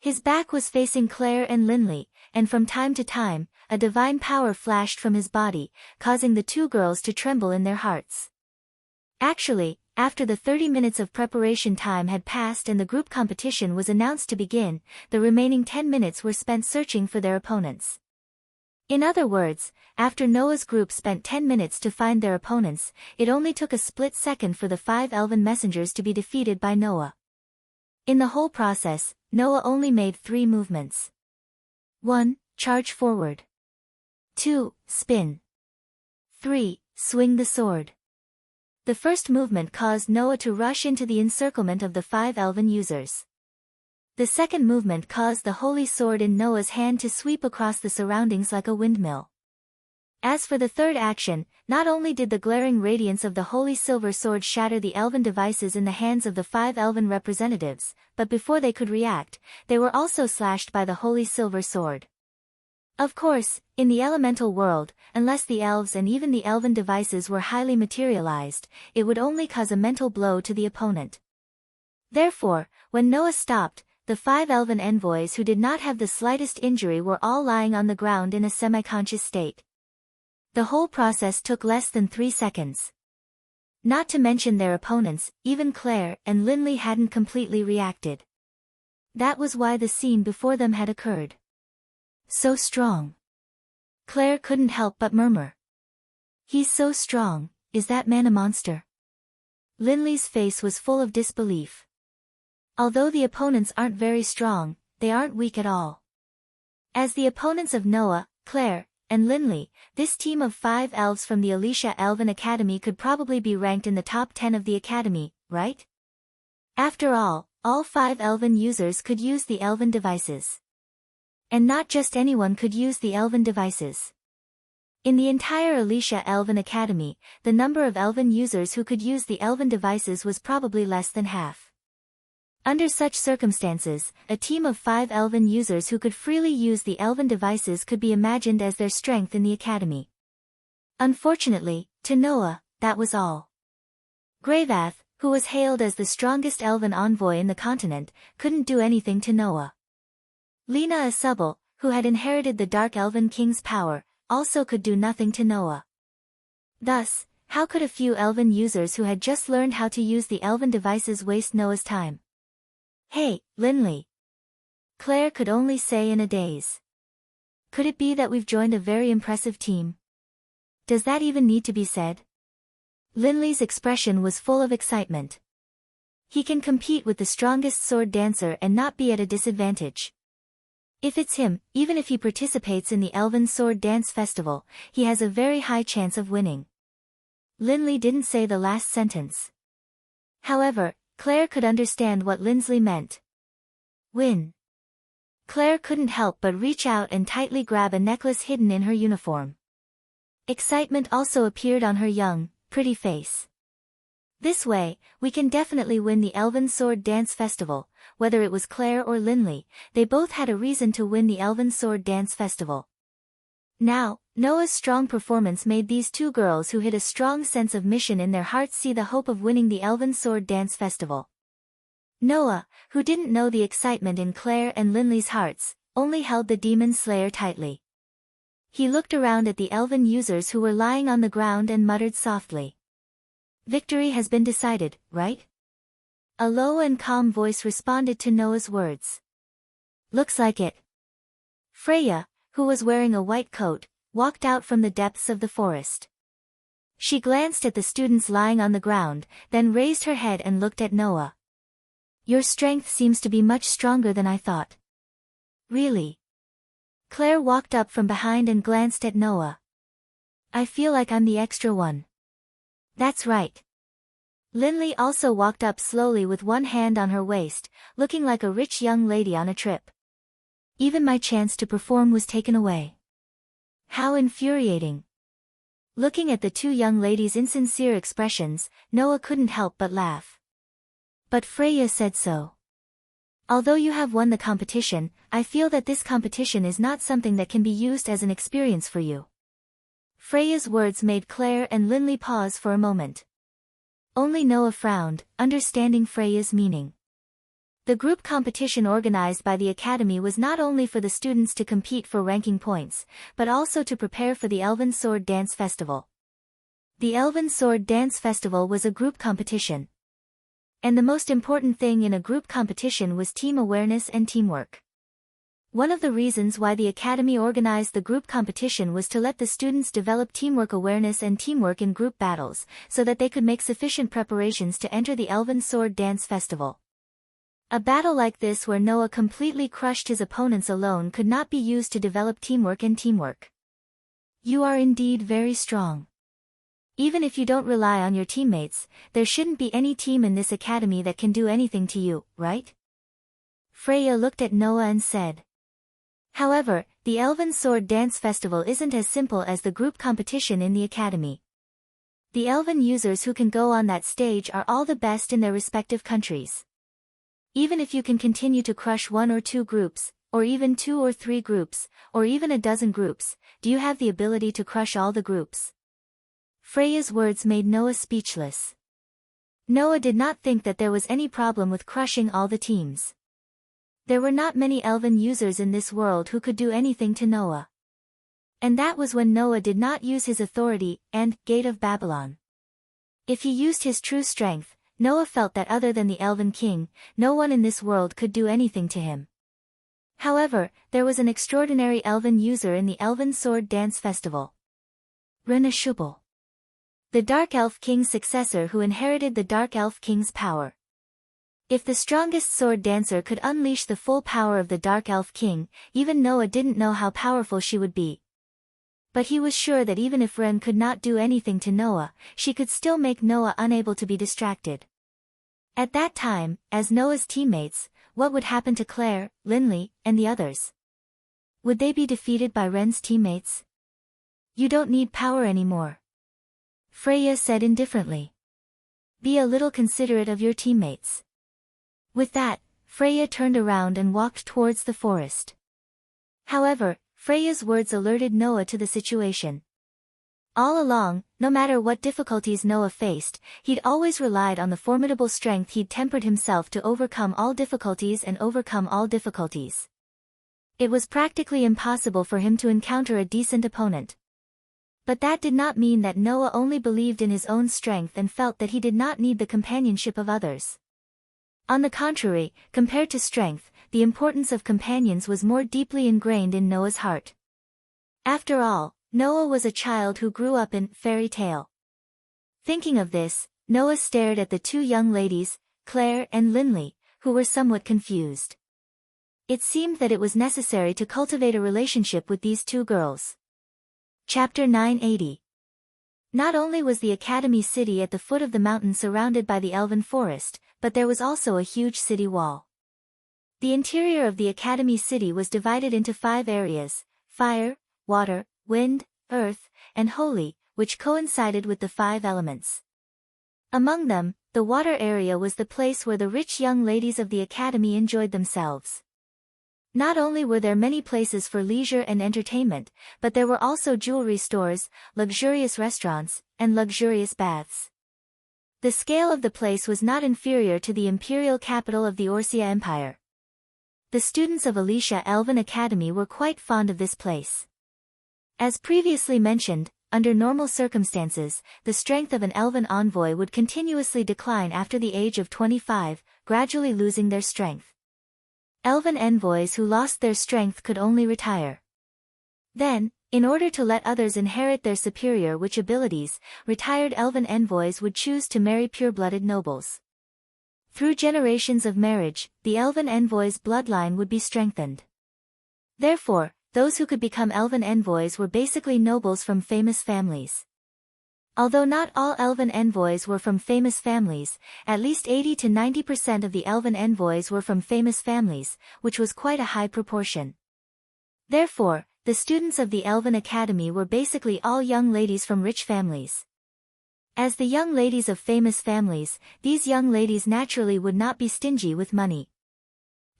His back was facing Claire and Linley, and from time to time, a divine power flashed from his body, causing the 2 girls to tremble in their hearts. Actually, after the 30 minutes of preparation time had passed and the group competition was announced to begin, the remaining 10 minutes were spent searching for their opponents. In other words, after Noah's group spent 10 minutes to find their opponents, it only took a split second for the 5 elven messengers to be defeated by Noah. In the whole process, Noah only made 3 movements. 1. Charge forward. 2. Spin. 3. Swing the sword. The first movement caused Noah to rush into the encirclement of the 5 elven users. The second movement caused the holy sword in Noah's hand to sweep across the surroundings like a windmill. As for the third action, not only did the glaring radiance of the holy silver sword shatter the elven devices in the hands of the 5 elven representatives, but before they could react, they were also slashed by the holy silver sword. Of course, in the elemental world, unless the elves and even the elven devices were highly materialized, it would only cause a mental blow to the opponent. Therefore, when Noah stopped, the 5 elven envoys who did not have the slightest injury were all lying on the ground in a semi-conscious state. The whole process took less than 3 seconds. Not to mention their opponents, even Claire and Linley hadn't completely reacted. That was why the scene before them had occurred. So strong. Claire couldn't help but murmur. He's so strong, is that man a monster? Linley's face was full of disbelief. Although the opponents aren't very strong, they aren't weak at all. As the opponents of Noah, Claire, and Linley, this team of 5 elves from the Alicia Elven Academy could probably be ranked in the top 10 of the academy, right? After all 5 elven users could use the elven devices. And not just anyone could use the elven devices. In the entire Alicia Elven Academy, the number of elven users who could use the elven devices was probably less than half. Under such circumstances, a team of 5 elven users who could freely use the elven devices could be imagined as their strength in the academy. Unfortunately, to Noah, that was all. Gravath, who was hailed as the strongest elven envoy in the continent, couldn't do anything to Noah. Lena Asubel, who had inherited the Dark Elven King's power, also could do nothing to Noah. Thus, how could a few elven users who had just learned how to use the elven devices waste Noah's time? Hey, Linley. Claire could only say in a daze. Could it be that we've joined a very impressive team? Does that even need to be said? Linley's expression was full of excitement. He can compete with the strongest sword dancer and not be at a disadvantage. If it's him, even if he participates in the Elven Sword Dance Festival, he has a very high chance of winning. Linley didn't say the last sentence. However, Claire could understand what Linsley meant. Win. Claire couldn't help but reach out and tightly grab a necklace hidden in her uniform. Excitement also appeared on her young, pretty face. This way, we can definitely win the Elven Sword Dance Festival. Whether it was Claire or Linley, they both had a reason to win the Elven Sword Dance Festival. Now, Noah's strong performance made these 2 girls who had a strong sense of mission in their hearts see the hope of winning the Elven Sword Dance Festival. Noah, who didn't know the excitement in Claire and Linley's hearts, only held the Demon Slayer tightly. He looked around at the elven users who were lying on the ground and muttered softly. Victory has been decided, right? A low and calm voice responded to Noah's words. Looks like it. Freya, who was wearing a white coat, walked out from the depths of the forest. She glanced at the students lying on the ground, then raised her head and looked at Noah. Your strength seems to be much stronger than I thought. Really? Claire walked up from behind and glanced at Noah. I feel like I'm the extra one. That's right. Linley also walked up slowly with one hand on her waist, looking like a rich young lady on a trip. Even my chance to perform was taken away. How infuriating. Looking at the two young ladies' insincere expressions, Noah couldn't help but laugh. But Freya said so. Although you have won the competition, I feel that this competition is not something that can be used as an experience for you. Freya's words made Claire and Linley pause for a moment. Only Noah frowned, understanding Freya's meaning. The group competition organized by the Academy was not only for the students to compete for ranking points, but also to prepare for the Elven Sword Dance Festival. The Elven Sword Dance Festival was a group competition. And the most important thing in a group competition was team awareness and teamwork. One of the reasons why the Academy organized the group competition was to let the students develop teamwork awareness and teamwork in group battles, so that they could make sufficient preparations to enter the Elven Sword Dance Festival. A battle like this where Noah completely crushed his opponents alone could not be used to develop teamwork and teamwork. You are indeed very strong. Even if you don't rely on your teammates, there shouldn't be any team in this academy that can do anything to you, right? Freya looked at Noah and said. However, the Elven Sword Dance Festival isn't as simple as the group competition in the academy. The Elven users who can go on that stage are all the best in their respective countries. Even if you can continue to crush 1 or 2 groups, or even 2 or 3 groups, or even a dozen groups, do you have the ability to crush all the groups? Freya's words made Noah speechless. Noah did not think that there was any problem with crushing all the teams. There were not many Elven users in this world who could do anything to Noah. And that was when Noah did not use his authority and Gate of Babylon. If he used his true strength, Noah felt that other than the Elven King, no one in this world could do anything to him. However, there was an extraordinary Elven user in the Elven Sword Dance Festival. Rena Shubal. The Dark Elf King's successor who inherited the Dark Elf King's power. If the strongest sword dancer could unleash the full power of the Dark Elf King, even Noah didn't know how powerful she would be. But he was sure that even if Ren could not do anything to Noah, she could still make Noah unable to be distracted. At that time, as Noah's teammates, what would happen to Claire, Linley, and the others? Would they be defeated by Ren's teammates? You don't need power anymore. Freya said indifferently. Be a little considerate of your teammates. With that, Freya turned around and walked towards the forest. However, Freya's words alerted Noah to the situation. All along, no matter what difficulties Noah faced, he'd always relied on the formidable strength he'd tempered himself to overcome all difficulties and overcome all difficulties. It was practically impossible for him to encounter a decent opponent. But that did not mean that Noah only believed in his own strength and felt that he did not need the companionship of others. On the contrary, compared to strength, the importance of companions was more deeply ingrained in Noah's heart. After all, Noah was a child who grew up in fairy tale. Thinking of this, Noah stared at the two young ladies, Claire and Linley, who were somewhat confused. It seemed that it was necessary to cultivate a relationship with these two girls. Chapter 980. Not only was the Academy City at the foot of the mountain surrounded by the Elven Forest, but there was also a huge city wall. The interior of the Academy City was divided into 5 areas: fire, water, wind, earth, and holy, which coincided with the 5 elements. Among them, the water area was the place where the rich young ladies of the Academy enjoyed themselves. Not only were there many places for leisure and entertainment, but there were also jewelry stores, luxurious restaurants, and luxurious baths. The scale of the place was not inferior to the imperial capital of the Orsia Empire. The students of Alicia Elven Academy were quite fond of this place. As previously mentioned, under normal circumstances, the strength of an Elven envoy would continuously decline after the age of 25, gradually losing their strength. Elven envoys who lost their strength could only retire. Then, In order to let others inherit their superior witch abilities, retired elven envoys would choose to marry pure-blooded nobles. Through generations of marriage, the elven envoy's bloodline would be strengthened. Therefore, those who could become elven envoys were basically nobles from famous families. Although not all elven envoys were from famous families, at least 80 to 90% of the elven envoys were from famous families, which was quite a high proportion. Therefore, the students of the Elven Academy were basically all young ladies from rich families. As the young ladies of famous families, these young ladies naturally would not be stingy with money.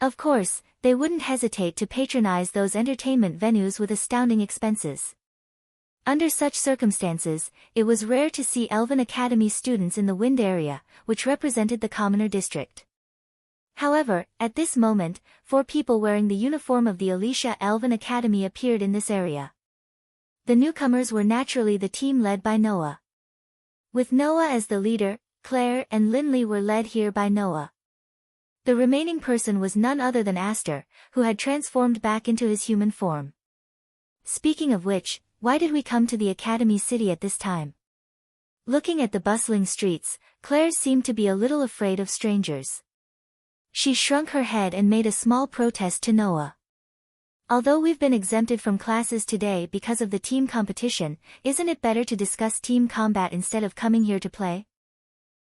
Of course, they wouldn't hesitate to patronize those entertainment venues with astounding expenses. Under such circumstances, it was rare to see Elven Academy students in the Wind area, which represented the commoner district. However, at this moment, 4 people wearing the uniform of the Alicia Elven Academy appeared in this area. The newcomers were naturally the team led by Noah. With Noah as the leader, Claire and Linley were led here by Noah. The remaining person was none other than Aster, who had transformed back into his human form. Speaking of which, why did we come to the Academy City at this time? Looking at the bustling streets, Claire seemed to be a little afraid of strangers. She shrunk her head and made a small protest to Noah. Although we've been exempted from classes today because of the team competition, isn't it better to discuss team combat instead of coming here to play?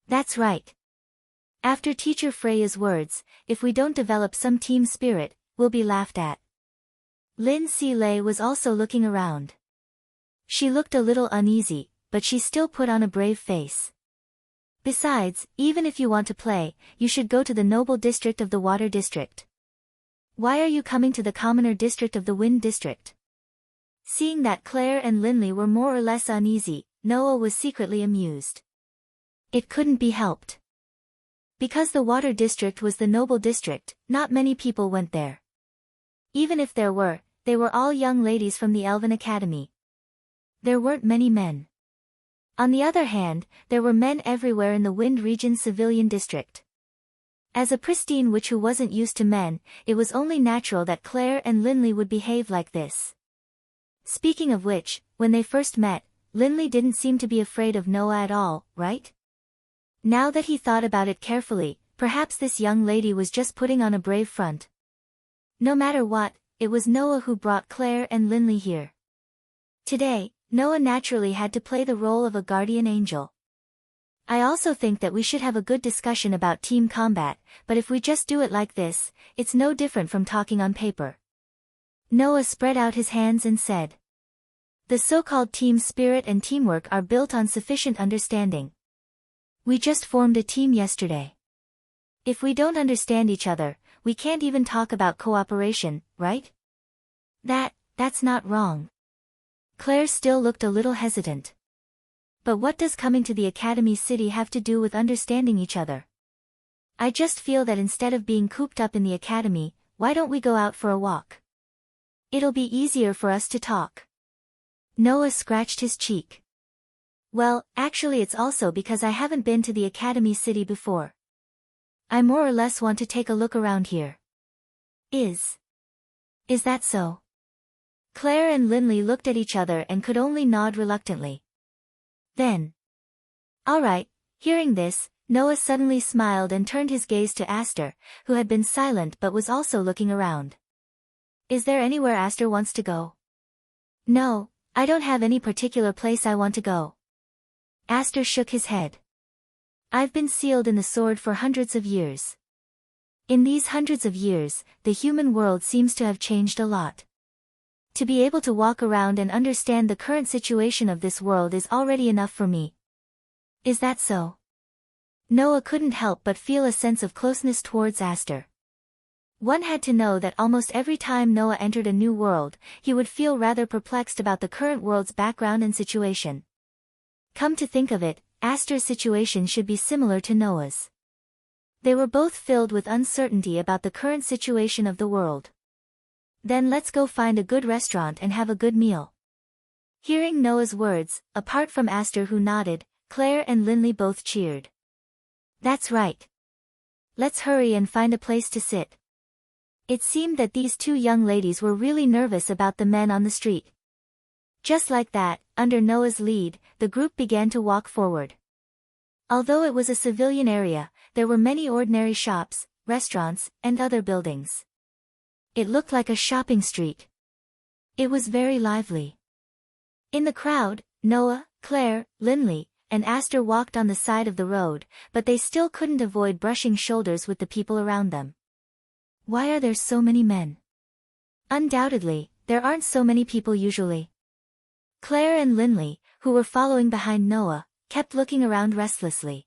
That's right. After Teacher Freya's words, if we don't develop some team spirit, we'll be laughed at. Lin Si Lei was also looking around. She looked a little uneasy, but she still put on a brave face. Besides, even if you want to play, you should go to the noble district of the Water District. Why are you coming to the commoner district of the Wind District? Seeing that Claire and Linley were more or less uneasy, Noah was secretly amused. It couldn't be helped. Because the Water District was the noble district, not many people went there. Even if there were, they were all young ladies from the Elven Academy. There weren't many men. On the other hand, there were men everywhere in the Wind Region Civilian District. As a pristine witch who wasn't used to men, it was only natural that Claire and Linley would behave like this. Speaking of which, when they first met, Linley didn't seem to be afraid of Noah at all, right? Now that he thought about it carefully, perhaps this young lady was just putting on a brave front. No matter what, it was Noah who brought Claire and Linley here. Today, Noah naturally had to play the role of a guardian angel. I also think that we should have a good discussion about team combat, but if we just do it like this, it's no different from talking on paper. Noah spread out his hands and said, "The so-called team spirit and teamwork are built on sufficient understanding. We just formed a team yesterday. If we don't understand each other, we can't even talk about cooperation, right? That's not wrong." Claire still looked a little hesitant. But what does coming to the Academy City have to do with understanding each other? I just feel that instead of being cooped up in the Academy, why don't we go out for a walk? It'll be easier for us to talk. Noah scratched his cheek. Well, actually it's also because I haven't been to the Academy City before. I more or less want to take a look around here. Is that so? Claire and Linley looked at each other and could only nod reluctantly. Then. All right. Hearing this, Noah suddenly smiled and turned his gaze to Aster, who had been silent but was also looking around. Is there anywhere Aster wants to go? No, I don't have any particular place I want to go. Aster shook his head. I've been sealed in the sword for hundreds of years. In these hundreds of years, the human world seems to have changed a lot. To be able to walk around and understand the current situation of this world is already enough for me. Is that so? Noah couldn't help but feel a sense of closeness towards Aster. One had to know that almost every time Noah entered a new world, he would feel rather perplexed about the current world's background and situation. Come to think of it, Aster's situation should be similar to Noah's. They were both filled with uncertainty about the current situation of the world. Then let's go find a good restaurant and have a good meal. Hearing Noah's words, apart from Aster who nodded, Claire and Linley both cheered. That's right. Let's hurry and find a place to sit. It seemed that these two young ladies were really nervous about the men on the street. Just like that, under Noah's lead, the group began to walk forward. Although it was a civilian area, there were many ordinary shops, restaurants, and other buildings. It looked like a shopping street. It was very lively. In the crowd, Noah, Claire, Lindley, and Aster walked on the side of the road, but they still couldn't avoid brushing shoulders with the people around them. Why are there so many men? Undoubtedly, there aren't so many people usually. Claire and Lindley, who were following behind Noah, kept looking around restlessly.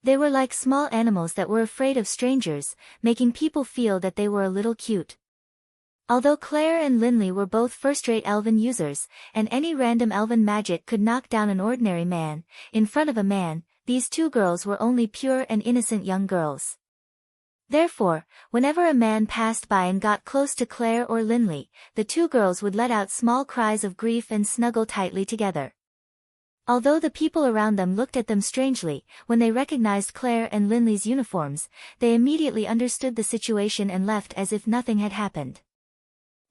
They were like small animals that were afraid of strangers, making people feel that they were a little cute. Although Claire and Lindley were both first-rate elven users, and any random elven magic could knock down an ordinary man, in front of a man, these two girls were only pure and innocent young girls. Therefore, whenever a man passed by and got close to Claire or Lindley, the two girls would let out small cries of grief and snuggle tightly together. Although the people around them looked at them strangely, when they recognized Claire and Lindley's uniforms, they immediately understood the situation and left as if nothing had happened.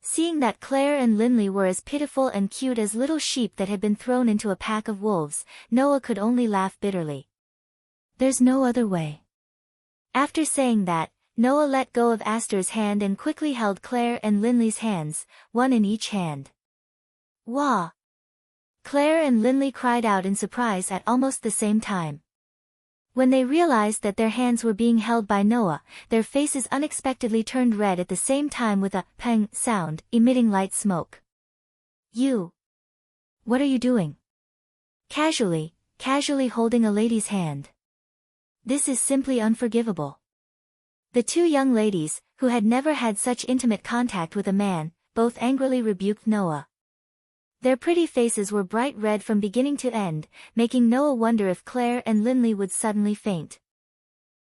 Seeing that Claire and Lindley were as pitiful and cute as little sheep that had been thrown into a pack of wolves, Noah could only laugh bitterly. There's no other way. After saying that, Noah let go of Aster's hand and quickly held Claire and Lindley's hands, one in each hand. Wah! Claire and Lindley cried out in surprise at almost the same time. When they realized that their hands were being held by Noah, their faces unexpectedly turned red at the same time with a pang sound, emitting light smoke. You! What are you doing? Casually holding a lady's hand. This is simply unforgivable. The two young ladies, who had never had such intimate contact with a man, both angrily rebuked Noah. Their pretty faces were bright red from beginning to end, making Noah wonder if Claire and Lindley would suddenly faint.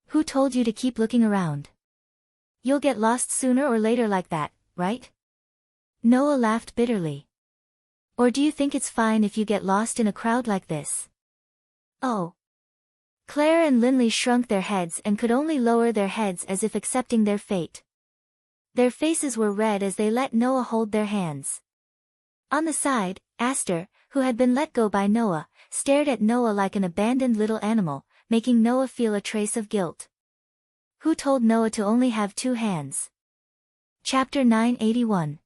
Who told you to keep looking around? You'll get lost sooner or later like that, right? Noah laughed bitterly. Or do you think it's fine if you get lost in a crowd like this? Oh. Claire and Lindley shrunk their heads and could only lower their heads as if accepting their fate. Their faces were red as they let Noah hold their hands. On the side, Aster, who had been let go by Noah, stared at Noah like an abandoned little animal, making Noah feel a trace of guilt. Who told Noah to only have two hands? Chapter 981.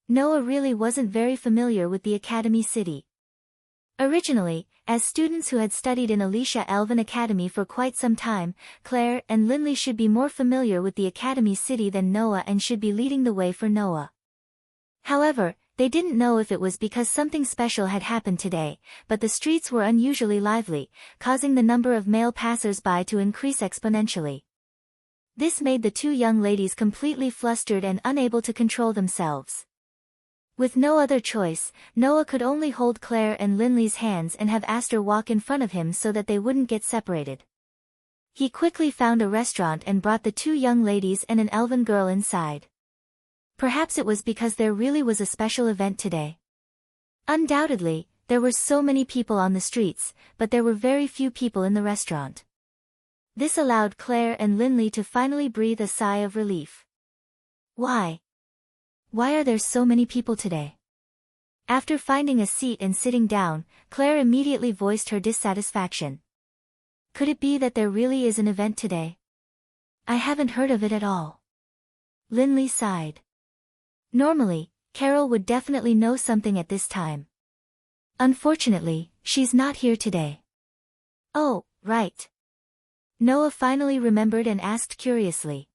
Noah really wasn't very familiar with the Academy City. Originally, as students who had studied in Alicia Elven Academy for quite some time, Claire and Lindley should be more familiar with the Academy City than Noah and should be leading the way for Noah. However, they didn't know if it was because something special had happened today, but the streets were unusually lively, causing the number of male passers-by to increase exponentially. This made the two young ladies completely flustered and unable to control themselves. With no other choice, Noah could only hold Claire and Lindley's hands and have Aster walk in front of him so that they wouldn't get separated. He quickly found a restaurant and brought the two young ladies and an elven girl inside. Perhaps it was because there really was a special event today. Undoubtedly, there were so many people on the streets, but there were very few people in the restaurant. This allowed Claire and Lindley to finally breathe a sigh of relief. Why? Why are there so many people today? After finding a seat and sitting down, Claire immediately voiced her dissatisfaction. Could it be that there really is an event today? I haven't heard of it at all. Lindley sighed. Normally, Carol would definitely know something at this time. Unfortunately, she's not here today. Oh, right. Noah finally remembered and asked curiously.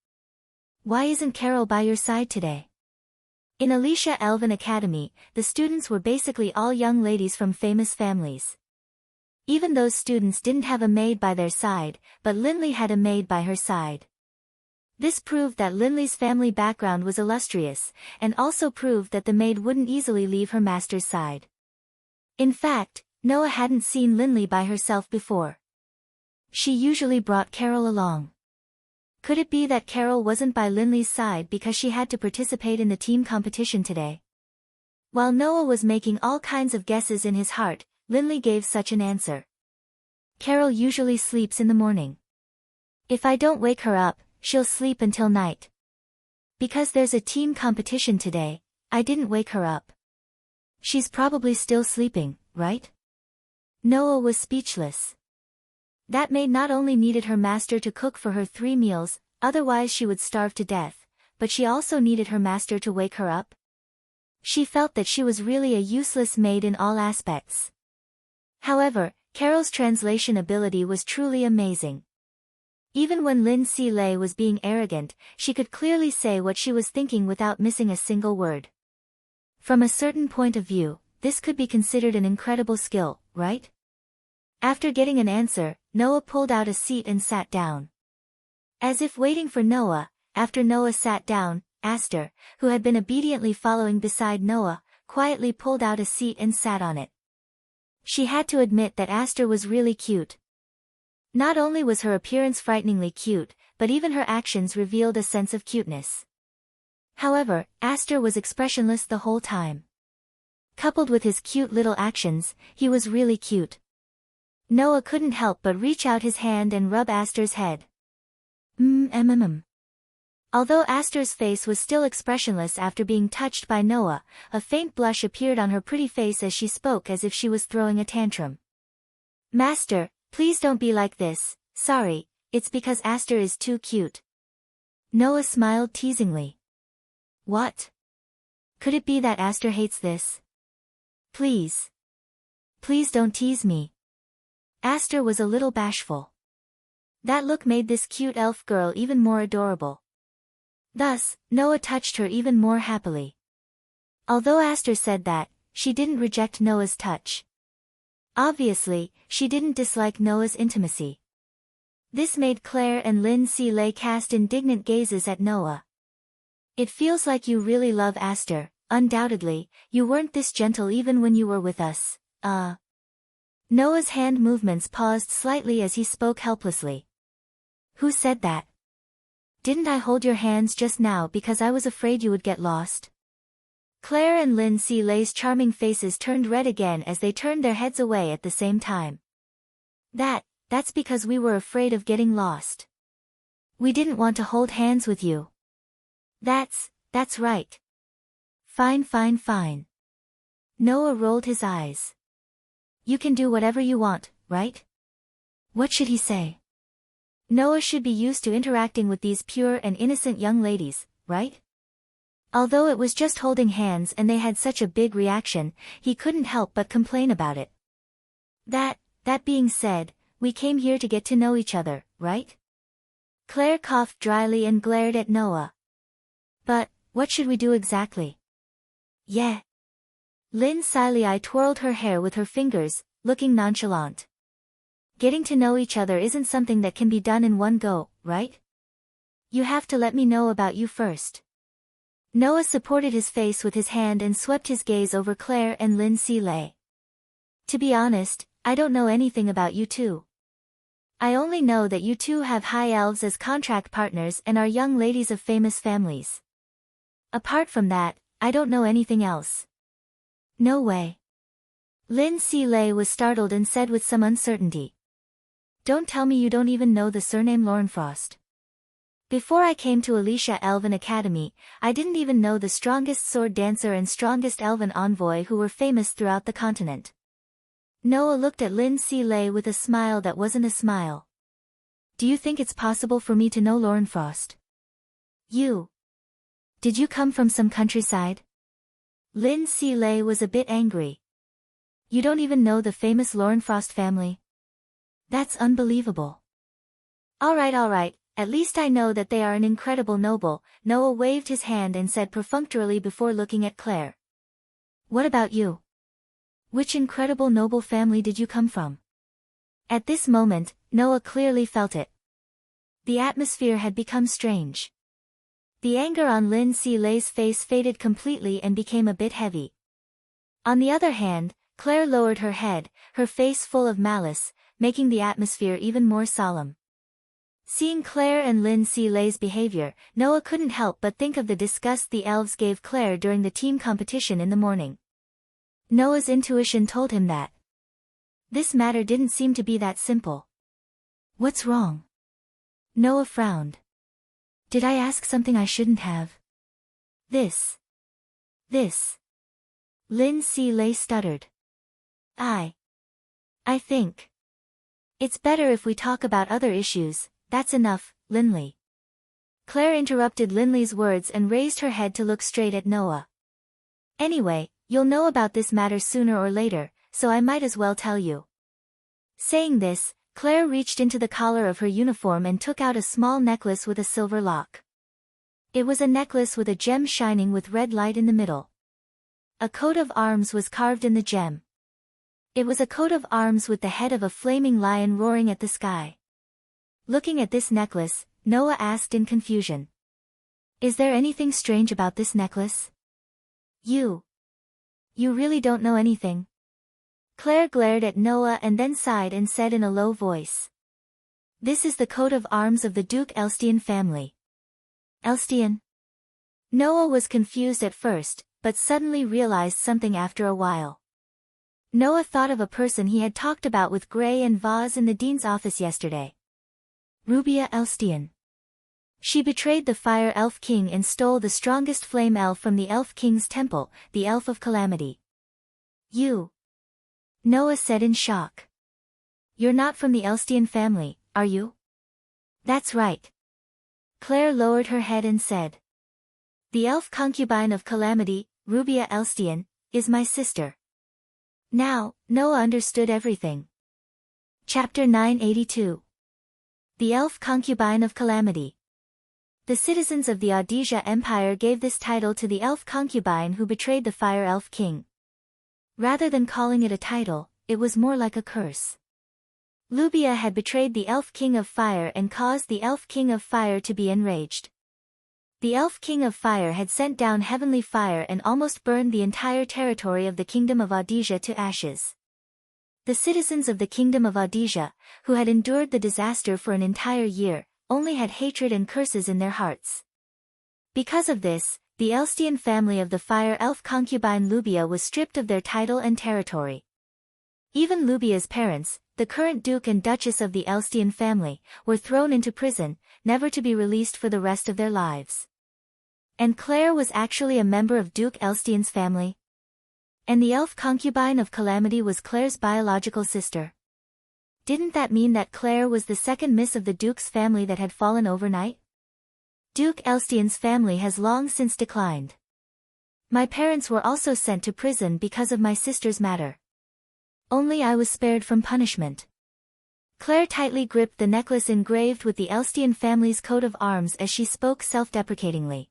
Why isn't Carol by your side today? In Alicia Elven Academy, the students were basically all young ladies from famous families. Even those students didn't have a maid by their side, but Lindley had a maid by her side. This proved that Lindley's family background was illustrious, and also proved that the maid wouldn't easily leave her master's side. In fact, Noah hadn't seen Lindley by herself before. She usually brought Carol along. Could it be that Carol wasn't by Lindley's side because she had to participate in the team competition today? While Noah was making all kinds of guesses in his heart, Lindley gave such an answer. Carol usually sleeps in the morning. If I don't wake her up, she'll sleep until night. Because there's a team competition today, I didn't wake her up. She's probably still sleeping, right? Noah was speechless. That maid not only needed her master to cook for her 3 meals, otherwise she would starve to death, but she also needed her master to wake her up. She felt that she was really a useless maid in all aspects. However, Carol's translation ability was truly amazing. Even when Lin Si Lei was being arrogant, she could clearly say what she was thinking without missing a single word. From a certain point of view, this could be considered an incredible skill, right? After getting an answer, Noah pulled out a seat and sat down. As if waiting for Noah, after Noah sat down, Aster, who had been obediently following beside Noah, quietly pulled out a seat and sat on it. She had to admit that Aster was really cute. Not only was her appearance frighteningly cute, but even her actions revealed a sense of cuteness. However, Aster was expressionless the whole time. Coupled with his cute little actions, he was really cute. Noah couldn't help but reach out his hand and rub Aster's head. Although Aster's face was still expressionless after being touched by Noah, a faint blush appeared on her pretty face as she spoke as if she was throwing a tantrum. Master, please don't be like this, sorry, it's because Aster is too cute. Noah smiled teasingly. What? Could it be that Aster hates this? Please. Please don't tease me. Aster was a little bashful. That look made this cute elf girl even more adorable. Thus, Noah touched her even more happily. Although Aster said that, she didn't reject Noah's touch. Obviously, she didn't dislike Noah's intimacy. This made Claire and Lin Si Lei cast indignant gazes at Noah. It feels like you really love Aster, undoubtedly, you weren't this gentle even when you were with us, Noah's hand movements paused slightly as he spoke helplessly. Who said that? Didn't I hold your hands just now because I was afraid you would get lost? Claire and Lin Si Lei's charming faces turned red again as they turned their heads away at the same time. That's because we were afraid of getting lost. We didn't want to hold hands with you. That's right. Fine. Noah rolled his eyes. You can do whatever you want, right? What should he say? Noah should be used to interacting with these pure and innocent young ladies, right? Although it was just holding hands and they had such a big reaction, he couldn't help but complain about it. That being said, we came here to get to know each other, right? Claire coughed dryly and glared at Noah. But, what should we do exactly? Yeah. Lin Si Lei twirled her hair with her fingers, looking nonchalant. Getting to know each other isn't something that can be done in one go, right? You have to let me know about you first. Noah supported his face with his hand and swept his gaze over Claire and Lin Si Lei. To be honest, I don't know anything about you two. I only know that you two have high elves as contract partners and are young ladies of famous families. Apart from that, I don't know anything else. No way. Lin Si Lei was startled and said with some uncertainty. Don't tell me you don't even know the surname Lorenfrost. Before I came to Alicia Elven Academy, I didn't even know the strongest sword dancer and strongest elven envoy who were famous throughout the continent. Noah looked at Lin Si Lei with a smile that wasn't a smile. Do you think it's possible for me to know Lorenfrost? Did you come from some countryside? Lin Si Lei was a bit angry. You don't even know the famous Lorenfrost family? That's unbelievable. Alright, at least I know that they are an incredible noble. Noah waved his hand and said perfunctorily before looking at Claire. What about you? Which incredible noble family did you come from? At this moment, Noah clearly felt it. The atmosphere had become strange. The anger on Lin Si Lei's face faded completely and became a bit heavy. On the other hand, Claire lowered her head, her face full of malice, making the atmosphere even more solemn. Seeing Claire and Lin Si Lei's behavior, Noah couldn't help but think of the disgust the elves gave Claire during the team competition in the morning. Noah's intuition told him that this matter didn't seem to be that simple. What's wrong? Noah frowned. Did I ask something I shouldn't have? This. Lay stuttered. I think it's better if we talk about other issues. That's enough, Linley. Claire interrupted Linley's words and raised her head to look straight at Noah. Anyway, you'll know about this matter sooner or later, so I might as well tell you. Saying this, Claire reached into the collar of her uniform and took out a small necklace with a silver lock. It was a necklace with a gem shining with red light in the middle. A coat of arms was carved in the gem. It was a coat of arms with the head of a flaming lion roaring at the sky. Looking at this necklace, Noah asked in confusion. Is there anything strange about this necklace? You really don't know anything? Claire glared at Noah and then sighed and said in a low voice. This is the coat of arms of the Duke Elstian family. Elstian? Noah was confused at first, but suddenly realized something after a while. Noah thought of a person he had talked about with Gray and Vaz in the dean's office yesterday. Rubia Elstian. She betrayed the Fire Elf King and stole the strongest flame elf from the Elf King's temple, the Elf of Calamity. You? Noah said in shock. You're not from the Elstian family, are you? That's right. Claire lowered her head and said. The elf concubine of Calamity, Rubia Elstian, is my sister. Now, Noah understood everything. Chapter 982. The Elf Concubine of Calamity. The citizens of the Audisia Empire gave this title to the elf concubine who betrayed the Fire Elf King. Rather than calling it a title, it was more like a curse. Rubia had betrayed the Elf King of Fire and caused the Elf King of Fire to be enraged. The Elf King of Fire had sent down heavenly fire and almost burned the entire territory of the Kingdom of Audisia to ashes. The citizens of the Kingdom of Audisia, who had endured the disaster for an entire year, only had hatred and curses in their hearts. Because of this, the Elstian family of the Fire Elf concubine Rubia was stripped of their title and territory. Even Rubia's parents, the current Duke and Duchess of the Elstian family, were thrown into prison, never to be released for the rest of their lives. And Claire was actually a member of Duke Elstian's family. And the elf concubine of Calamity was Claire's biological sister. Didn't that mean that Claire was the second miss of the Duke's family that had fallen overnight? Duke Elstian's family has long since declined. My parents were also sent to prison because of my sister's matter. Only I was spared from punishment. Claire tightly gripped the necklace engraved with the Elstian family's coat of arms as she spoke self-deprecatingly.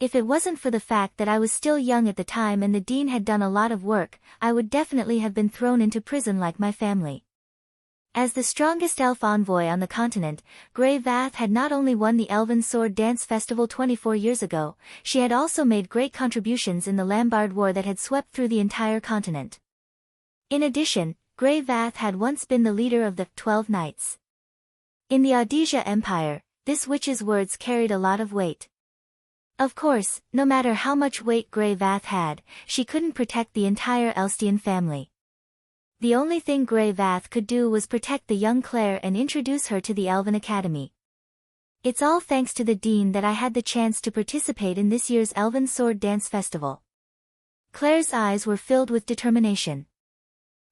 If it wasn't for the fact that I was still young at the time and the dean had done a lot of work, I would definitely have been thrown into prison like my family. As the strongest elf envoy on the continent, Grey Vath had not only won the Elven Sword Dance Festival 24 years ago, she had also made great contributions in the Lambard War that had swept through the entire continent. In addition, Grey Vath had once been the leader of the 12 Knights. In the Audisia Empire, this witch's words carried a lot of weight. Of course, no matter how much weight Grey Vath had, she couldn't protect the entire Elstian family. The only thing Grey Vath could do was protect the young Claire and introduce her to the Elven Academy. It's all thanks to the Dean that I had the chance to participate in this year's Elven Sword Dance Festival. Claire's eyes were filled with determination.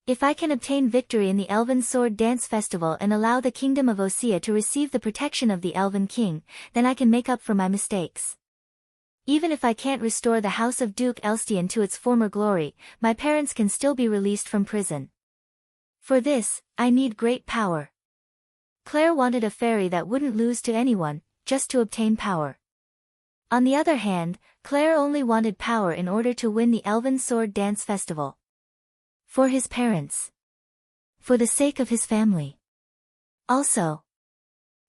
If I can obtain victory in the Elven Sword Dance Festival and allow the Kingdom of Osea to receive the protection of the Elven King, then I can make up for my mistakes. Even if I can't restore the House of Duke Elstian to its former glory, my parents can still be released from prison. For this, I need great power. Claire wanted a fairy that wouldn't lose to anyone, just to obtain power. On the other hand, Claire only wanted power in order to win the Elven Sword Dance Festival. For his parents. For the sake of his family. Also.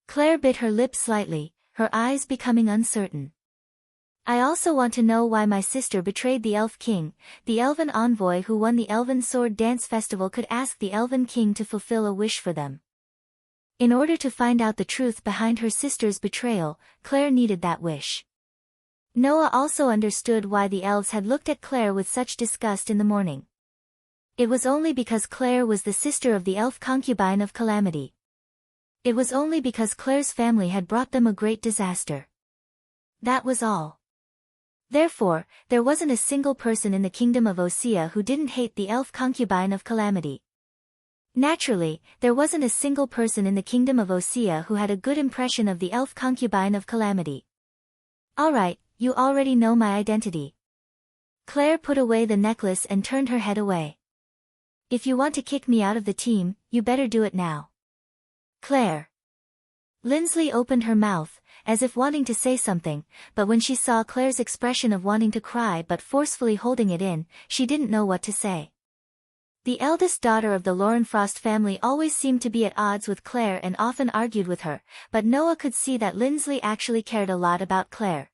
Claire bit her lip slightly, her eyes becoming uncertain. I also want to know why my sister betrayed the Elf King. The Elven envoy who won the Elven Sword Dance Festival could ask the Elven King to fulfill a wish for them. In order to find out the truth behind her sister's betrayal, Claire needed that wish. Noah also understood why the elves had looked at Claire with such disgust in the morning. It was only because Claire was the sister of the elf concubine of Calamity. It was only because Claire's family had brought them a great disaster. That was all. Therefore, there wasn't a single person in the kingdom of Osea who didn't hate the elf concubine of Calamity. Naturally, there wasn't a single person in the kingdom of Osea who had a good impression of the elf concubine of Calamity. Alright, you already know my identity. Claire put away the necklace and turned her head away. If you want to kick me out of the team, you better do it now. Claire. Lindsley opened her mouth, as if wanting to say something, but when she saw Claire's expression of wanting to cry but forcefully holding it in, she didn't know what to say. The eldest daughter of the Laurenfrost family always seemed to be at odds with Claire and often argued with her, but Noah could see that Lindsley actually cared a lot about Claire.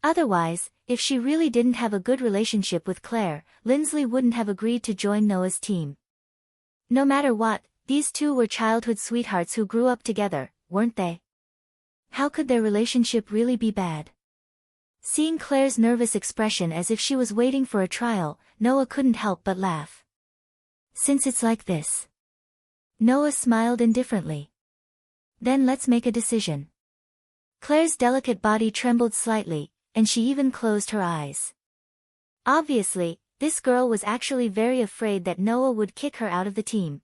Otherwise, if she really didn't have a good relationship with Claire, Lindsley wouldn't have agreed to join Noah's team. No matter what, these two were childhood sweethearts who grew up together, weren't they? How could their relationship really be bad? Seeing Claire's nervous expression as if she was waiting for a trial, Noah couldn't help but laugh. Since it's like this. Noah smiled indifferently. Then let's make a decision. Claire's delicate body trembled slightly, and she even closed her eyes. Obviously, this girl was actually very afraid that Noah would kick her out of the team.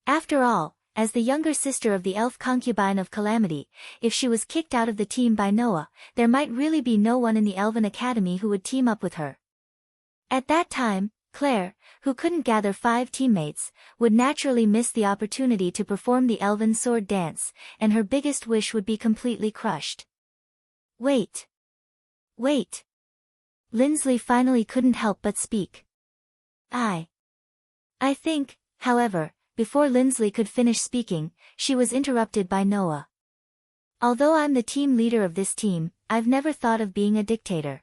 After all, as the younger sister of the elf concubine of Calamity, if she was kicked out of the team by Noah, there might really be no one in the Elven Academy who would team up with her. At that time, Claire, who couldn't gather 5 teammates, would naturally miss the opportunity to perform the Elven sword dance, and her biggest wish would be completely crushed. Wait. Wait. Lindsley finally couldn't help but speak. I think, however, before Lindsley could finish speaking, she was interrupted by Noah. Although I'm the team leader of this team, I've never thought of being a dictator.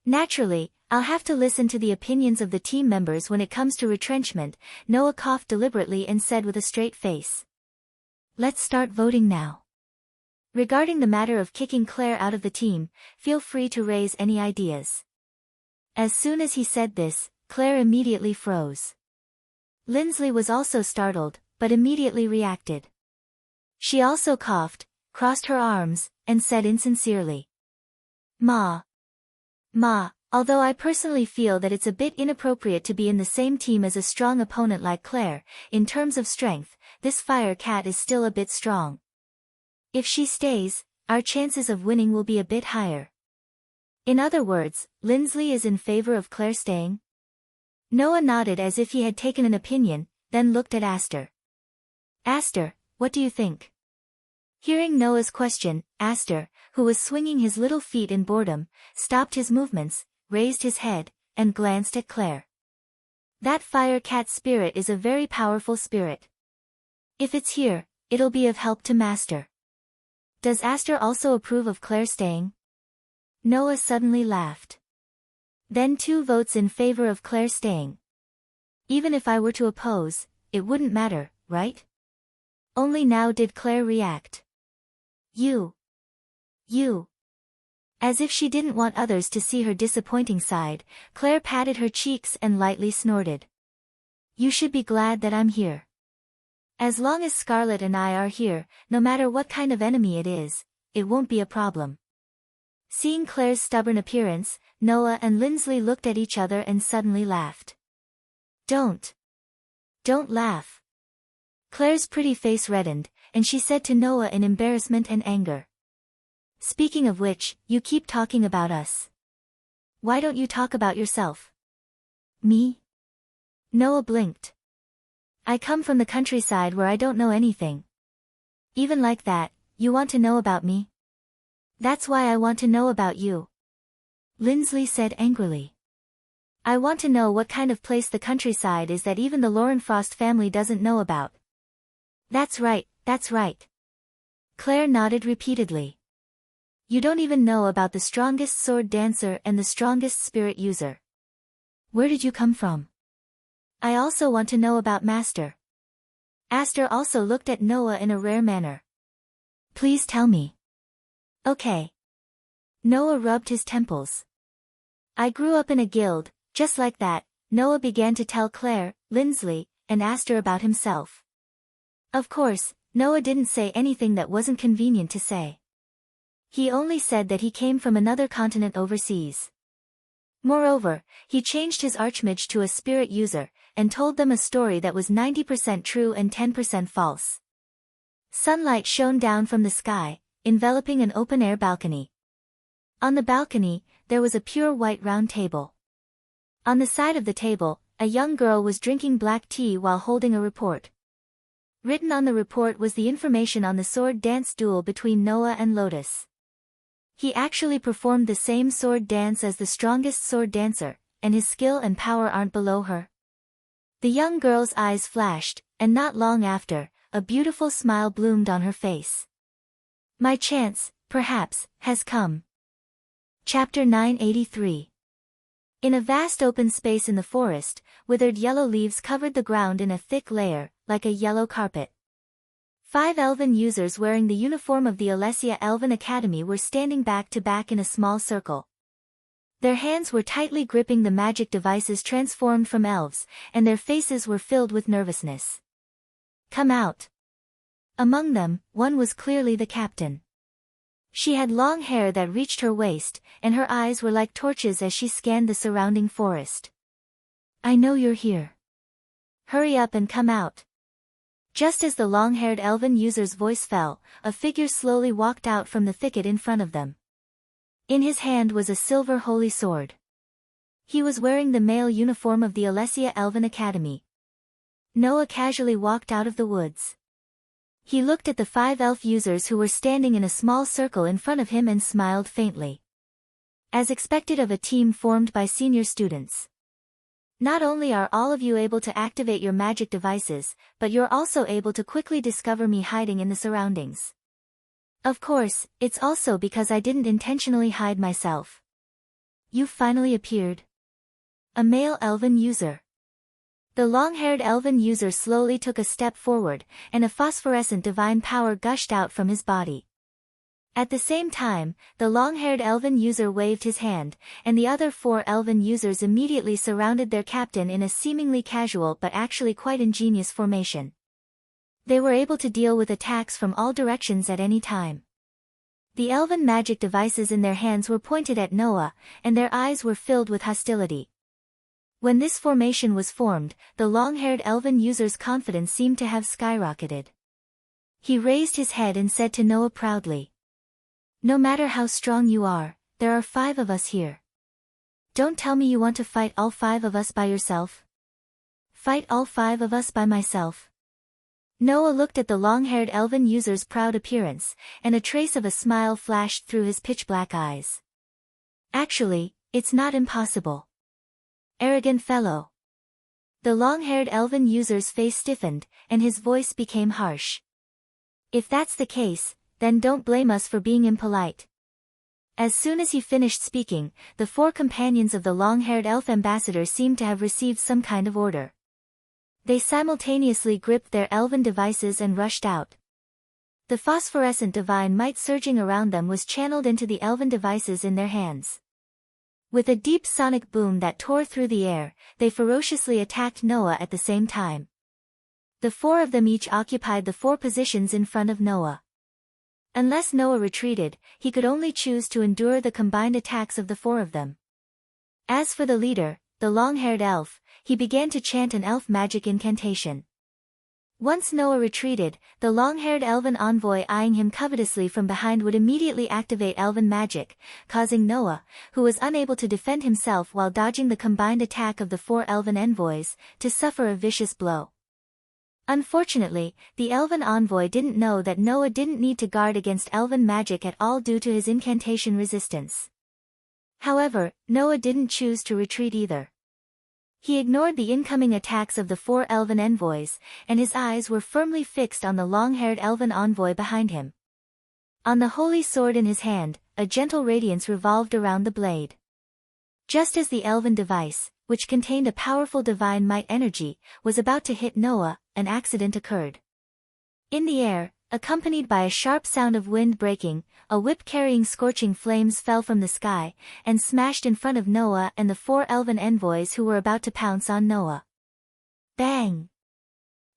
Naturally, I'll have to listen to the opinions of the team members when it comes to retrenchment. Noah coughed deliberately and said with a straight face. Let's start voting now. Regarding the matter of kicking Claire out of the team, feel free to raise any ideas. As soon as he said this, Claire immediately froze. Lindsley was also startled, but immediately reacted. She also coughed, crossed her arms, and said insincerely. Ma, although I personally feel that it's a bit inappropriate to be in the same team as a strong opponent like Claire, in terms of strength, this fire cat is still a bit strong. If she stays, our chances of winning will be a bit higher. In other words, Lindsley is in favor of Claire staying? Noah nodded as if he had taken an opinion, then looked at Aster. Aster, what do you think? Hearing Noah's question, Aster, who was swinging his little feet in boredom, stopped his movements, raised his head, and glanced at Claire. That fire cat spirit is a very powerful spirit. If it's here, it'll be of help to Master. Does Aster also approve of Claire staying? Noah suddenly laughed. Then 2 votes in favor of Claire staying. Even if I were to oppose, it wouldn't matter, right? Only now did Claire react. You. As if she didn't want others to see her disappointing side, Claire patted her cheeks and lightly snorted. You should be glad that I'm here. As long as Scarlet and I are here, no matter what kind of enemy it is, it won't be a problem. Seeing Claire's stubborn appearance, Noah and Lindsley looked at each other and suddenly laughed. Don't laugh. Claire's pretty face reddened, and she said to Noah in embarrassment and anger. Speaking of which, you keep talking about us. Why don't you talk about yourself? Me? Noah blinked. I come from the countryside where I don't know anything. Even like that, you want to know about me? That's why I want to know about you. Lindsley said angrily. I want to know what kind of place the countryside is that even the Laurenfrost family doesn't know about. That's right. Claire nodded repeatedly. You don't even know about the strongest sword dancer and the strongest spirit user. Where did you come from? I also want to know about Master. Aster also looked at Noah in a rare manner. Please tell me. Okay. Noah rubbed his temples. I grew up in a guild, just like that. Noah began to tell Claire, Lindsley, and Aster about himself. Of course, Noah didn't say anything that wasn't convenient to say. He only said that he came from another continent overseas. Moreover, he changed his archmage to a spirit user, and told them a story that was 90% true and 10% false. Sunlight shone down from the sky, enveloping an open-air balcony. On the balcony, there was a pure white round table. On the side of the table, a young girl was drinking black tea while holding a report. Written on the report was the information on the sword dance duel between Noah and Lotus. He actually performed the same sword dance as the strongest sword dancer, and his skill and power aren't below her. The young girl's eyes flashed, and not long after, a beautiful smile bloomed on her face. My chance, perhaps, has come. Chapter 983. In a vast open space in the forest, withered yellow leaves covered the ground in a thick layer, like a yellow carpet. 5 elven users wearing the uniform of the Alessia Elven Academy were standing back to back in a small circle. Their hands were tightly gripping the magic devices transformed from elves, and their faces were filled with nervousness. Come out. Among them, one was clearly the captain. She had long hair that reached her waist, and her eyes were like torches as she scanned the surrounding forest. I know you're here. Hurry up and come out. Just as the long-haired elven user's voice fell, a figure slowly walked out from the thicket in front of them. In his hand was a silver holy sword. He was wearing the male uniform of the Alessia Elven Academy. Noah casually walked out of the woods. He looked at the 5 elf users who were standing in a small circle in front of him and smiled faintly. As expected of a team formed by senior students. Not only are all of you able to activate your magic devices, but you're also able to quickly discover me hiding in the surroundings. Of course, it's also because I didn't intentionally hide myself. You've finally appeared. A male elven user. The long-haired elven user slowly took a step forward, and a phosphorescent divine power gushed out from his body. At the same time, the long-haired elven user waved his hand, and the other 4 elven users immediately surrounded their captain in a seemingly casual but actually quite ingenious formation. They were able to deal with attacks from all directions at any time. The elven magic devices in their hands were pointed at Noah, and their eyes were filled with hostility. When this formation was formed, the long-haired elven user's confidence seemed to have skyrocketed. He raised his head and said to Noah proudly, "No matter how strong you are, there are 5 of us here. Don't tell me you want to fight all 5 of us by yourself." "Fight all 5 of us by myself?" Noah looked at the long-haired elven user's proud appearance, and a trace of a smile flashed through his pitch-black eyes. "Actually, it's not impossible. Arrogant fellow." The long-haired elven user's face stiffened, and his voice became harsh. "If that's the case, then don't blame us for being impolite." As soon as he finished speaking, the 4 companions of the long-haired elf ambassador seemed to have received some kind of order. They simultaneously gripped their elven devices and rushed out. The phosphorescent divine might surging around them was channeled into the elven devices in their hands. With a deep sonic boom that tore through the air, they ferociously attacked Noah at the same time. The 4 of them each occupied the 4 positions in front of Noah. Unless Noah retreated, he could only choose to endure the combined attacks of the 4 of them. As for the leader, the long-haired elf, he began to chant an elf magic incantation. Once Noah retreated, the long-haired elven envoy eyeing him covetously from behind would immediately activate elven magic, causing Noah, who was unable to defend himself while dodging the combined attack of the 4 elven envoys, to suffer a vicious blow. Unfortunately, the elven envoy didn't know that Noah didn't need to guard against elven magic at all due to his incantation resistance. However, Noah didn't choose to retreat either. He ignored the incoming attacks of the 4 elven envoys, and his eyes were firmly fixed on the long-haired elven envoy behind him. On the holy sword in his hand, a gentle radiance revolved around the blade. Just as the elven device, which contained a powerful divine might energy, was about to hit Noah, an accident occurred. In the air, accompanied by a sharp sound of wind breaking, a whip carrying scorching flames fell from the sky, and smashed in front of Noah and the 4 elven envoys who were about to pounce on Noah. Bang!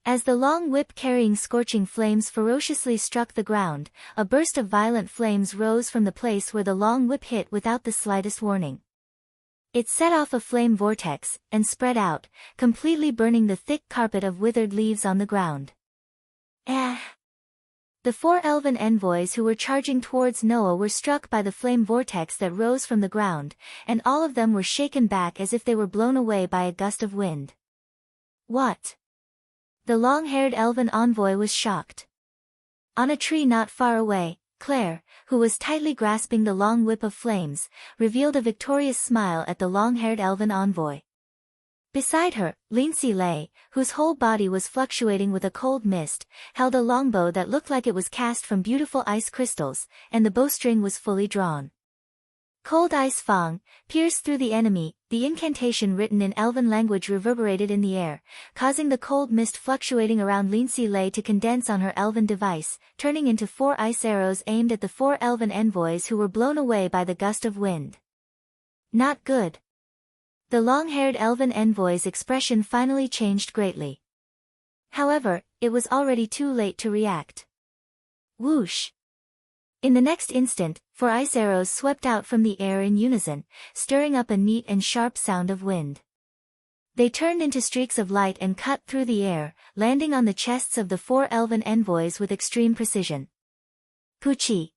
As the long whip carrying scorching flames ferociously struck the ground, a burst of violent flames rose from the place where the long whip hit without the slightest warning. It set off a flame vortex, and spread out, completely burning the thick carpet of withered leaves on the ground. The 4 elven envoys who were charging towards Noah were struck by the flame vortex that rose from the ground, and all of them were shaken back as if they were blown away by a gust of wind. What? The long-haired elven envoy was shocked. On a tree not far away, Claire, who was tightly grasping the long whip of flames, revealed a victorious smile at the long-haired elven envoy. Beside her, Lindsay lay, whose whole body was fluctuating with a cold mist, held a longbow that looked like it was cast from beautiful ice crystals, and the bowstring was fully drawn. Cold ice fang, pierce through the enemy, the incantation written in elven language reverberated in the air, causing the cold mist fluctuating around Lindsay lay to condense on her elven device, turning into 4 ice arrows aimed at the 4 elven envoys who were blown away by the gust of wind. Not good. The long-haired elven envoy's expression finally changed greatly. However, it was already too late to react. Whoosh! In the next instant, 4 ice arrows swept out from the air in unison, stirring up a neat and sharp sound of wind. They turned into streaks of light and cut through the air, landing on the chests of the 4 elven envoys with extreme precision. Poochie!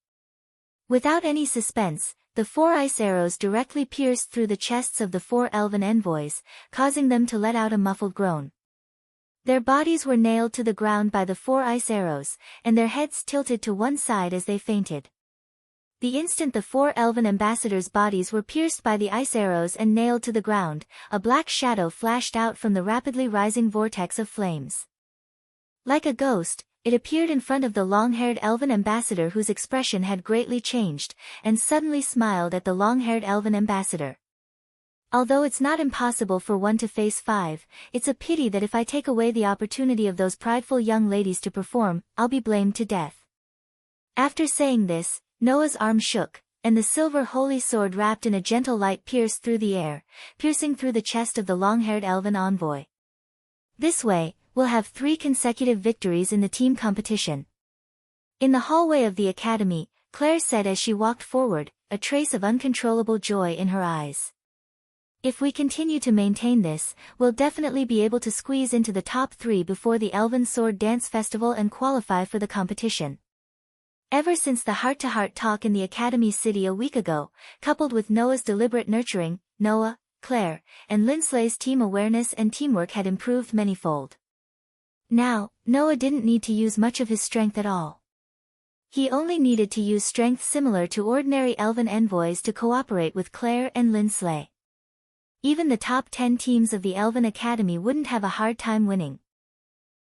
Without any suspense, the 4 ice arrows directly pierced through the chests of the 4 elven envoys, causing them to let out a muffled groan. Their bodies were nailed to the ground by the 4 ice arrows, and their heads tilted to one side as they fainted. The instant the 4 elven ambassadors' bodies were pierced by the ice arrows and nailed to the ground, a black shadow flashed out from the rapidly rising vortex of flames. Like a ghost, it appeared in front of the long-haired elven ambassador whose expression had greatly changed, and suddenly smiled at the long-haired elven ambassador. Although it's not impossible for one to face 5, it's a pity that if I take away the opportunity of those prideful young ladies to perform, I'll be blamed to death. After saying this, Noah's arm shook, and the silver holy sword wrapped in a gentle light pierced through the air, piercing through the chest of the long-haired elven envoy. This way, we'll have 3 consecutive victories in the team competition. In the hallway of the academy, Claire said as she walked forward, a trace of uncontrollable joy in her eyes. If we continue to maintain this, we'll definitely be able to squeeze into the top 3 before the Elven Sword Dance Festival and qualify for the competition. Ever since the heart-to-heart talk in the Academy City a week ago, coupled with Noah's deliberate nurturing, Noah, Claire, and Lindsay's team awareness and teamwork had improved manyfold. Now, Noah didn't need to use much of his strength at all. He only needed to use strength similar to ordinary elven envoys to cooperate with Claire and Lindsay. Even the top 10 teams of the Elven Academy wouldn't have a hard time winning.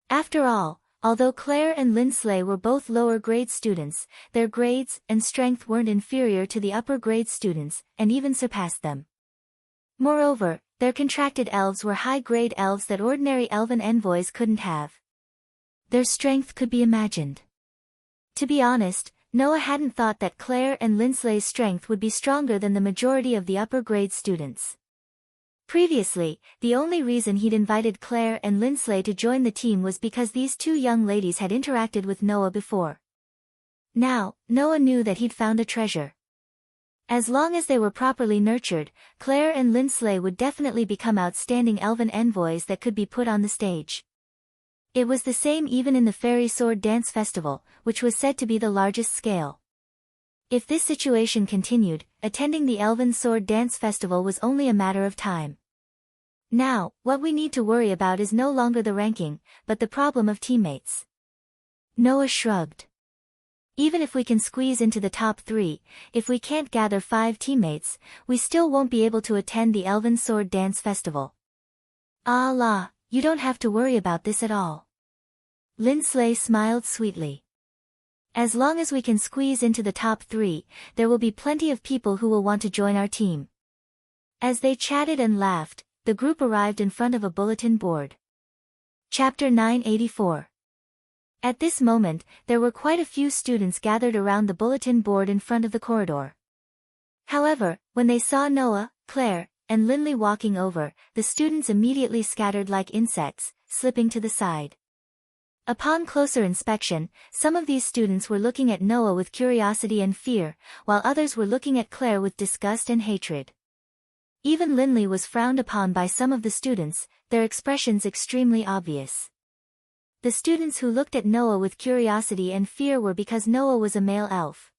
After all, although Claire and Lindsay were both lower-grade students, their grades and strength weren't inferior to the upper-grade students, and even surpassed them. Moreover, their contracted elves were high-grade elves that ordinary elven envoys couldn't have. Their strength could be imagined. To be honest, Noah hadn't thought that Claire and Lindsay's strength would be stronger than the majority of the upper-grade students. Previously, the only reason he'd invited Claire and Lindsay to join the team was because these 2 young ladies had interacted with Noah before. Now, Noah knew that he'd found a treasure. As long as they were properly nurtured, Claire and Lindsay would definitely become outstanding elven envoys that could be put on the stage. It was the same even in the Fairy Sword Dance Festival, which was said to be the largest scale. If this situation continued, attending the Elven Sword Dance Festival was only a matter of time. Now, what we need to worry about is no longer the ranking, but the problem of teammates. Noah shrugged. Even if we can squeeze into the top 3, if we can't gather 5 teammates, we still won't be able to attend the Elven Sword Dance Festival. Ah la, you don't have to worry about this at all. Lindsay smiled sweetly. As long as we can squeeze into the top 3, there will be plenty of people who will want to join our team. As they chatted and laughed, the group arrived in front of a bulletin board. Chapter 984. At this moment, there were quite a few students gathered around the bulletin board in front of the corridor. However, when they saw Noah, Claire, and Lindsay walking over, the students immediately scattered like insects, slipping to the side. Upon closer inspection, some of these students were looking at Noah with curiosity and fear, while others were looking at Claire with disgust and hatred. Even Linley was frowned upon by some of the students, their expressions extremely obvious. The students who looked at Noah with curiosity and fear were because Noah was a male elf.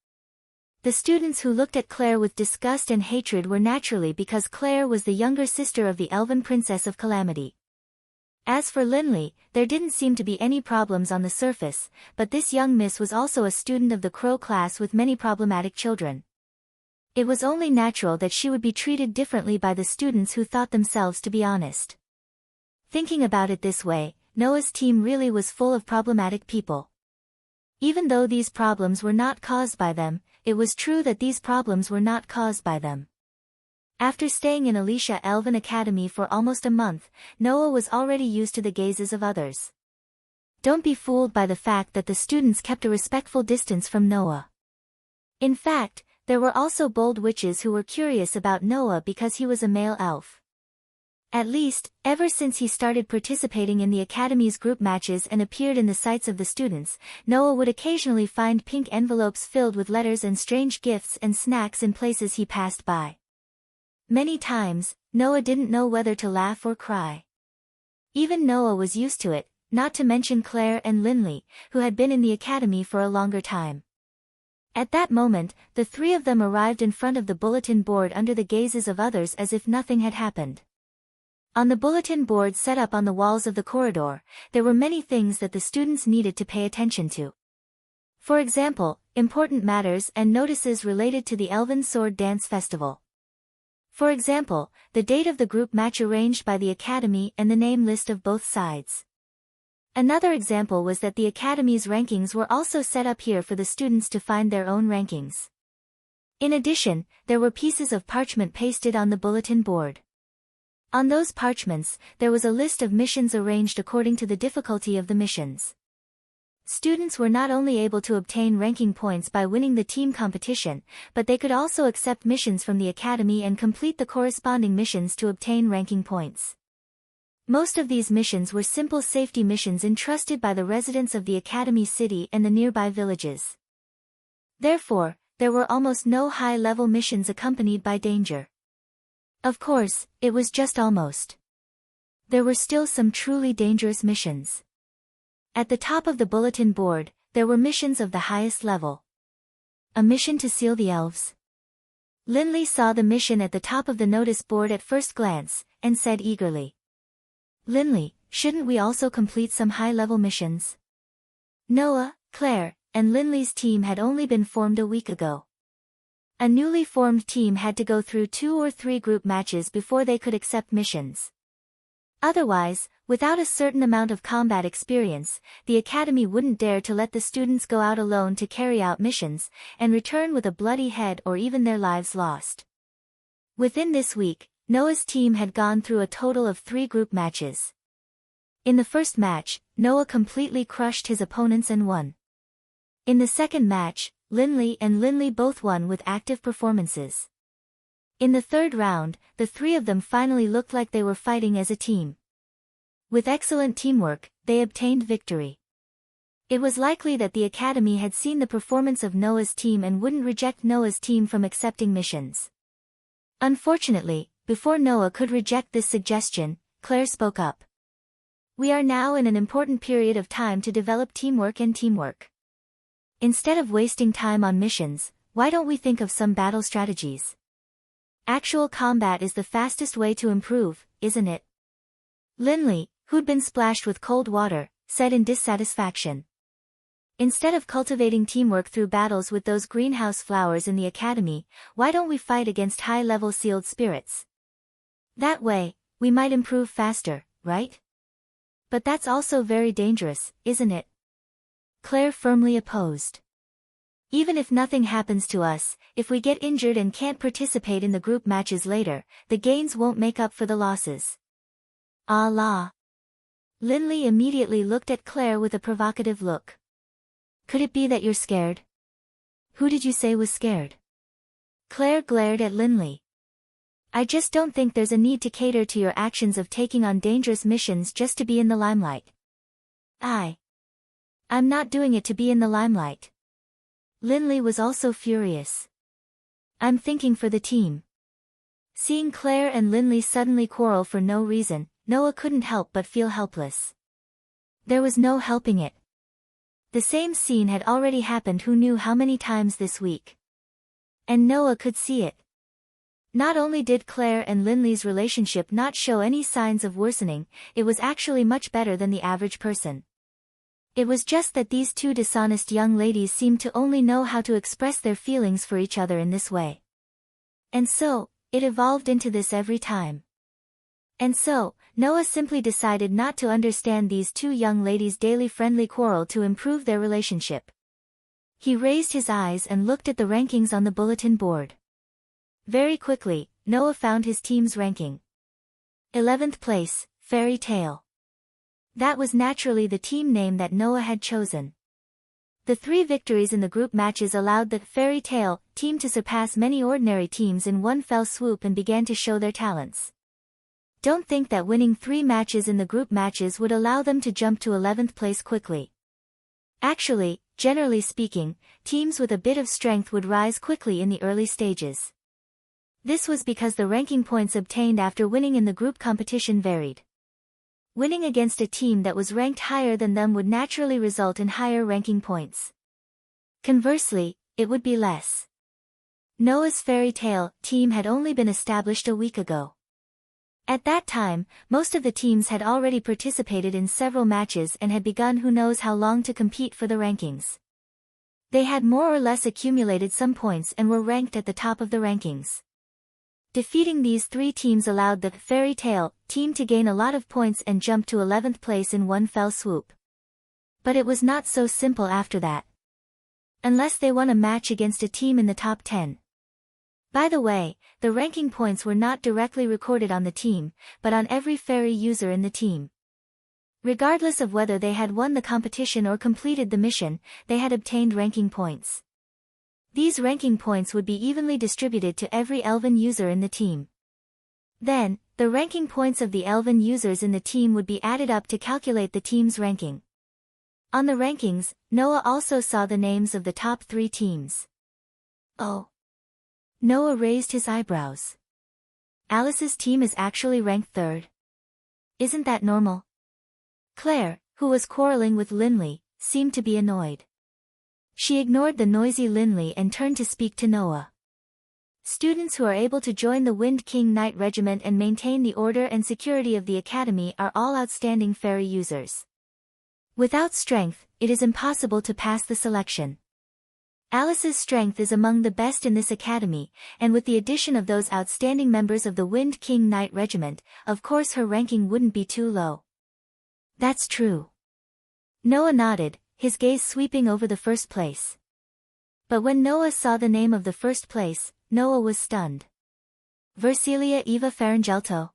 The students who looked at Claire with disgust and hatred were naturally because Claire was the younger sister of the elven princess of Calamity. As for Linley, there didn't seem to be any problems on the surface, but this young miss was also a student of the Crow class with many problematic children. It was only natural that she would be treated differently by the students who thought themselves to be honest. Thinking about it this way, Noah's team really was full of problematic people. Even though these problems were not caused by them, it was true that these problems were not caused by them. After staying in Alicia Elven Academy for almost a month, Noah was already used to the gazes of others. Don't be fooled by the fact that the students kept a respectful distance from Noah. In fact, there were also bold witches who were curious about Noah because he was a male elf. At least, ever since he started participating in the Academy's group matches and appeared in the sights of the students, Noah would occasionally find pink envelopes filled with letters and strange gifts and snacks in places he passed by. Many times, Noah didn't know whether to laugh or cry. Even Noah was used to it, not to mention Claire and Linley, who had been in the academy for a longer time. At that moment, the three of them arrived in front of the bulletin board under the gazes of others as if nothing had happened. On the bulletin board set up on the walls of the corridor, there were many things that the students needed to pay attention to. For example, important matters and notices related to the Elven Sword Dance Festival. For example, the date of the group match arranged by the Academy and the name list of both sides. Another example was that the Academy's rankings were also set up here for the students to find their own rankings. In addition, there were pieces of parchment pasted on the bulletin board. On those parchments, there was a list of missions arranged according to the difficulty of the missions. Students were not only able to obtain ranking points by winning the team competition, but they could also accept missions from the Academy and complete the corresponding missions to obtain ranking points. Most of these missions were simple safety missions entrusted by the residents of the Academy City and the nearby villages. Therefore, there were almost no high-level missions accompanied by danger. Of course, it was just almost. There were still some truly dangerous missions. At the top of the bulletin board, there were missions of the highest level. A mission to seal the elves. Linley saw the mission at the top of the notice board at first glance, and said eagerly, "Linley, shouldn't we also complete some high-level missions?" Noah, Claire, and Linley's team had only been formed a week ago. A newly formed team had to go through 2 or 3 group matches before they could accept missions. Otherwise, without a certain amount of combat experience, the Academy wouldn't dare to let the students go out alone to carry out missions, and return with a bloody head or even their lives lost. Within this week, Noah's team had gone through a total of 3 group matches. In the first match, Noah completely crushed his opponents and won. In the second match, Linley and Linley both won with active performances. In the third round, the 3 of them finally looked like they were fighting as a team. With excellent teamwork, they obtained victory. It was likely that the Academy had seen the performance of Noah's team and wouldn't reject Noah's team from accepting missions. Unfortunately, before Noah could reject this suggestion, Claire spoke up. "We are now in an important period of time to develop teamwork and teamwork. Instead of wasting time on missions, why don't we think of some battle strategies? Actual combat is the fastest way to improve, isn't it?" Linley, who'd been splashed with cold water, said in dissatisfaction. "Instead of cultivating teamwork through battles with those greenhouse flowers in the Academy, why don't we fight against high-level sealed spirits? That way, we might improve faster, right? But that's also very dangerous, isn't it?" Claire firmly opposed. "Even if nothing happens to us, if we get injured and can't participate in the group matches later, the gains won't make up for the losses." "Ah la." Linley immediately looked at Claire with a provocative look. "Could it be that you're scared? Who did you say was scared?" Claire glared at Linley. "I just don't think there's a need to cater to your actions of taking on dangerous missions just to be in the limelight." I'm not doing it to be in the limelight. Linley was also furious. I'm thinking for the team. Seeing Claire and Linley suddenly quarrel for no reason, Noah couldn't help but feel helpless. There was no helping it. The same scene had already happened who knew how many times this week. And Noah could see it. Not only did Claire and Linley's relationship not show any signs of worsening, it was actually much better than the average person. It was just that these two dishonest young ladies seemed to only know how to express their feelings for each other in this way. And so, it evolved into this every time. And so, Noah simply decided not to understand these two young ladies' daily friendly quarrel to improve their relationship. He raised his eyes and looked at the rankings on the bulletin board. Very quickly, Noah found his team's ranking. 11th place, Fairy Tale. That was naturally the team name that Noah had chosen. The 3 victories in the group matches allowed the Fairy Tale team to surpass many ordinary teams in one fell swoop and began to show their talents. Don't think that winning 3 matches in the group matches would allow them to jump to 11th place quickly. Actually, generally speaking, teams with a bit of strength would rise quickly in the early stages. This was because the ranking points obtained after winning in the group competition varied. Winning against a team that was ranked higher than them would naturally result in higher ranking points. Conversely, it would be less. Noah's Fairy Tale team had only been established a week ago. At that time, most of the teams had already participated in several matches and had begun who knows how long to compete for the rankings. They had more or less accumulated some points and were ranked at the top of the rankings. Defeating these 3 teams allowed the Fairy Tale team to gain a lot of points and jump to 11th place in one fell swoop. But it was not so simple after that. Unless they won a match against a team in the top 10. By the way, the ranking points were not directly recorded on the team, but on every fairy user in the team. Regardless of whether they had won the competition or completed the mission, they had obtained ranking points. These ranking points would be evenly distributed to every elven user in the team. Then, the ranking points of the elven users in the team would be added up to calculate the team's ranking. On the rankings, Noah also saw the names of the top 3 teams. Oh. Noah raised his eyebrows. Alice's team is actually ranked 3rd. Isn't that normal? Claire, who was quarreling with Linley, seemed to be annoyed. She ignored the noisy Linley and turned to speak to Noah. Students who are able to join the Wind King Knight Regiment and maintain the order and security of the academy are all outstanding fairy users. Without strength, it is impossible to pass the selection. Alice's strength is among the best in this academy, and with the addition of those outstanding members of the Wind King Knight Regiment, of course her ranking wouldn't be too low. That's true. Noah nodded, his gaze sweeping over the first place. But when Noah saw the name of the first place, Noah was stunned. Versilia Eva Faringelto.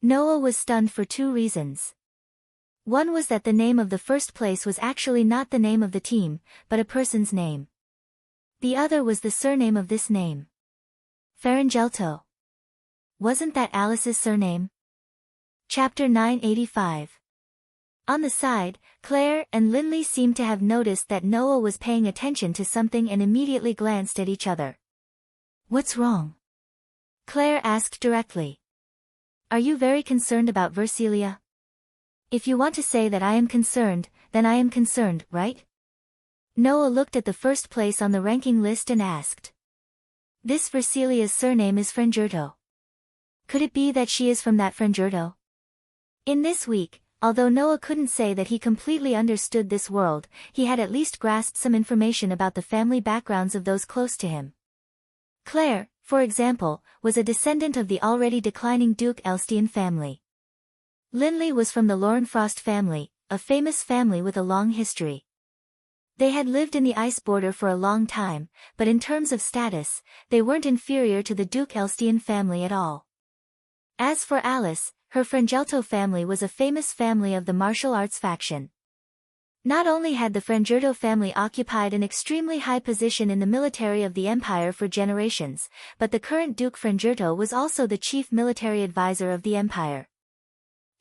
Noah was stunned for 2 reasons. One was that the name of the first place was actually not the name of the team, but a person's name. The other was the surname of this name. Faringelto. Wasn't that Alice's surname? Chapter 985. On the side, Claire and Linley seemed to have noticed that Noah was paying attention to something and immediately glanced at each other. What's wrong? Claire asked directly. Are you very concerned about Versilia? If you want to say that I am concerned, then I am concerned, right? Noah looked at the first place on the ranking list and asked. This Versilia's surname is Frangerto. Could it be that she is from that Frangerto? In this week, although Noah couldn't say that he completely understood this world, he had at least grasped some information about the family backgrounds of those close to him. Claire, for example, was a descendant of the already declining Duke Elstian family. Linley was from the Lorenfrost family, a famous family with a long history. They had lived in the ice border for a long time, but in terms of status, they weren't inferior to the Duke Elstian family at all. As for Alice, her Frangelto family was a famous family of the martial arts faction. Not only had the Frangerto family occupied an extremely high position in the military of the empire for generations, but the current Duke Frangerto was also the chief military advisor of the empire.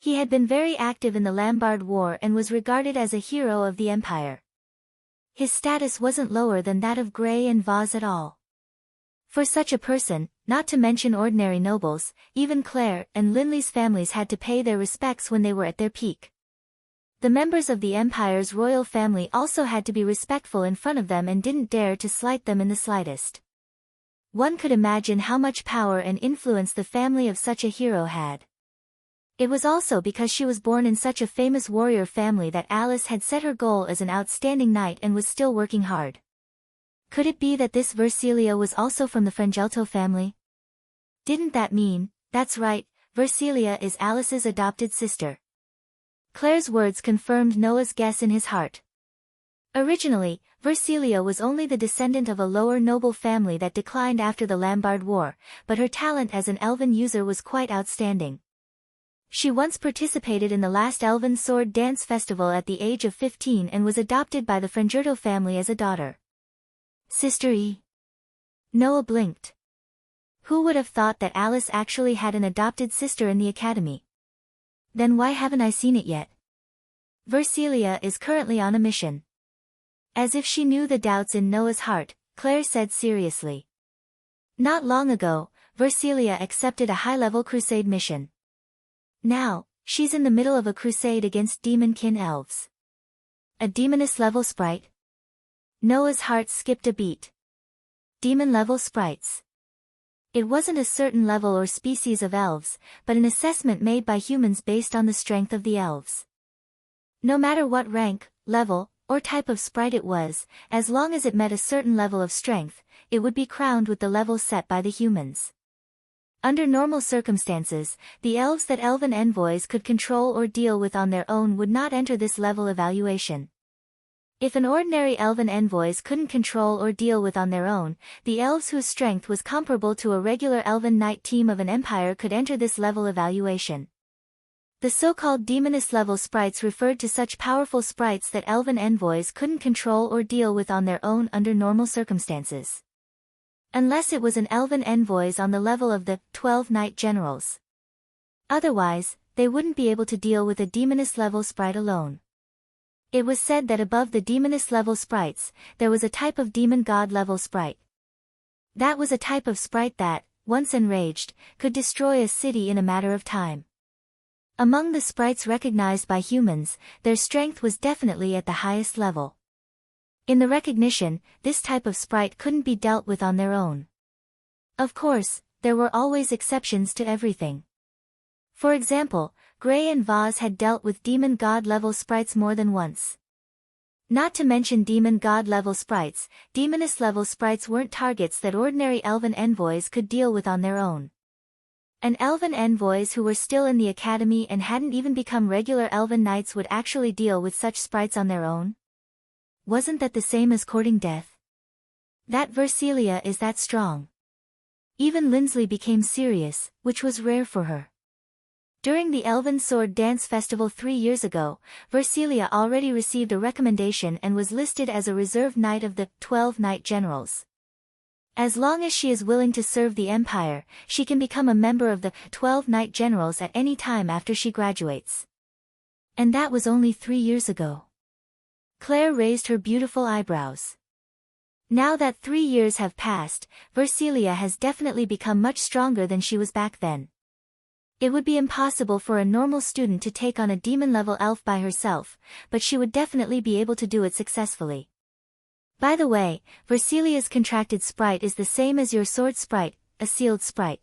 He had been very active in the Lombard War and was regarded as a hero of the empire. His status wasn't lower than that of Gray and Vaz at all. For such a person, not to mention ordinary nobles, even Claire and Linley's families had to pay their respects when they were at their peak. The members of the empire's royal family also had to be respectful in front of them and didn't dare to slight them in the slightest. One could imagine how much power and influence the family of such a hero had. It was also because she was born in such a famous warrior family that Alice had set her goal as an outstanding knight and was still working hard. Could it be that this Versilia was also from the Frangelto family? Didn't that mean, that's right, Versilia is Alice's adopted sister. Claire's words confirmed Noah's guess in his heart. Originally, Versilia was only the descendant of a lower noble family that declined after the Lombard War, but her talent as an elven user was quite outstanding. She once participated in the last Elven Sword Dance Festival at the age of 15 and was adopted by the Frangerto family as a daughter. Sister E. Noah blinked. Who would have thought that Alice actually had an adopted sister in the academy? Then why haven't I seen it yet? Versilia is currently on a mission. As if she knew the doubts in Noah's heart, Claire said seriously. Not long ago, Versilia accepted a high-level crusade mission. Now, she's in the middle of a crusade against demonkin elves. A demoness-level sprite? Noah's heart skipped a beat. Demon-level sprites. It wasn't a certain level or species of elves, but an assessment made by humans based on the strength of the elves. No matter what rank, level, or type of sprite it was, as long as it met a certain level of strength, it would be crowned with the level set by the humans. Under normal circumstances, the elves that elven envoys could control or deal with on their own would not enter this level evaluation. If an ordinary elven envoys couldn't control or deal with on their own, the elves whose strength was comparable to a regular elven knight team of an empire could enter this level evaluation. The so-called demoness-level sprites referred to such powerful sprites that elven envoys couldn't control or deal with on their own under normal circumstances. Unless it was an elven envoys on the level of the 12 knight generals. Otherwise, they wouldn't be able to deal with a demoness-level sprite alone. It was said that above the demoness-level sprites, there was a type of demon god-level sprite. That was a type of sprite that, once enraged, could destroy a city in a matter of time. Among the sprites recognized by humans, their strength was definitely at the highest level. In the recognition, this type of sprite couldn't be dealt with on their own. Of course, there were always exceptions to everything. For example, Gray and Vaz had dealt with demon god-level sprites more than once. Not to mention demon god-level sprites, demoness-level sprites weren't targets that ordinary elven envoys could deal with on their own. And elven envoys who were still in the academy and hadn't even become regular elven knights would actually deal with such sprites on their own? Wasn't that the same as courting death? That Versilia is that strong. Even Lindsley became serious, which was rare for her. During the Elven Sword Dance Festival 3 years ago, Versilia already received a recommendation and was listed as a reserve knight of the 12 Knight Generals. As long as she is willing to serve the Empire, she can become a member of the 12 Knight Generals at any time after she graduates. And that was only 3 years ago. Claire raised her beautiful eyebrows. Now that 3 years have passed, Versilia has definitely become much stronger than she was back then. It would be impossible for a normal student to take on a demon-level elf by herself, but she would definitely be able to do it successfully. By the way, Versilia's contracted sprite is the same as your sword sprite, a sealed sprite.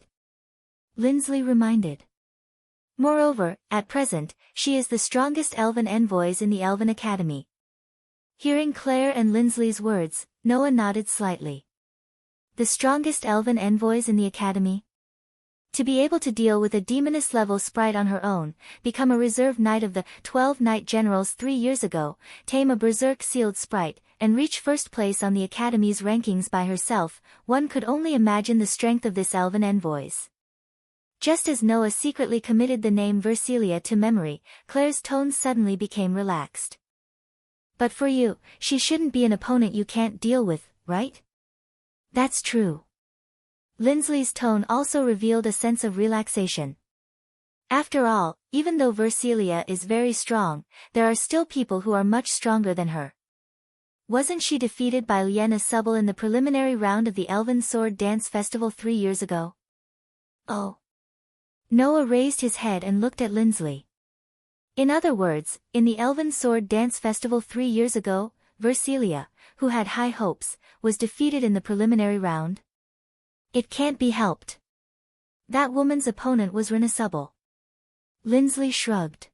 Lindsley reminded. Moreover, at present, she is the strongest elven envoys in the Elven Academy. Hearing Claire and Lindsley's words, Noah nodded slightly. The strongest elven envoys in the Academy? To be able to deal with a demoness-level sprite on her own, become a reserve knight of the 12 Knight Generals 3 years ago, tame a berserk sealed sprite, and reach first place on the Academy's rankings by herself, one could only imagine the strength of this elven envoys. Just as Noah secretly committed the name Versilia to memory, Claire's tone suddenly became relaxed. But for you, she shouldn't be an opponent you can't deal with, right? That's true. Lindsley's tone also revealed a sense of relaxation. After all, even though Versilia is very strong, there are still people who are much stronger than her. Wasn't she defeated by Lena Subble in the preliminary round of the Elven Sword Dance Festival 3 years ago? Oh. Noah raised his head and looked at Lindsley. In other words, in the Elven Sword Dance Festival 3 years ago, Versilia, who had high hopes, was defeated in the preliminary round? It can't be helped. That woman's opponent was Lena Subble. Lindsley shrugged.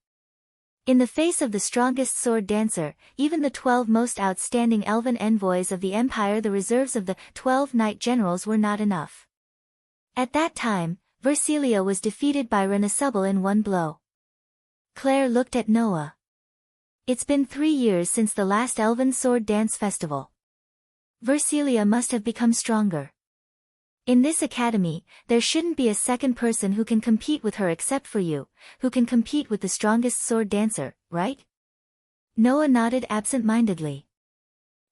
In the face of the strongest sword dancer, even the 12 most outstanding elven envoys of the Empire, the reserves of the 12 knight generals were not enough. At that time, Versilia was defeated by Lena Subble in one blow. Claire looked at Noah. It's been 3 years since the last Elven Sword Dance Festival. Versilia must have become stronger. In this academy, there shouldn't be a second person who can compete with her except for you, who can compete with the strongest sword dancer, right? Noah nodded absent-mindedly.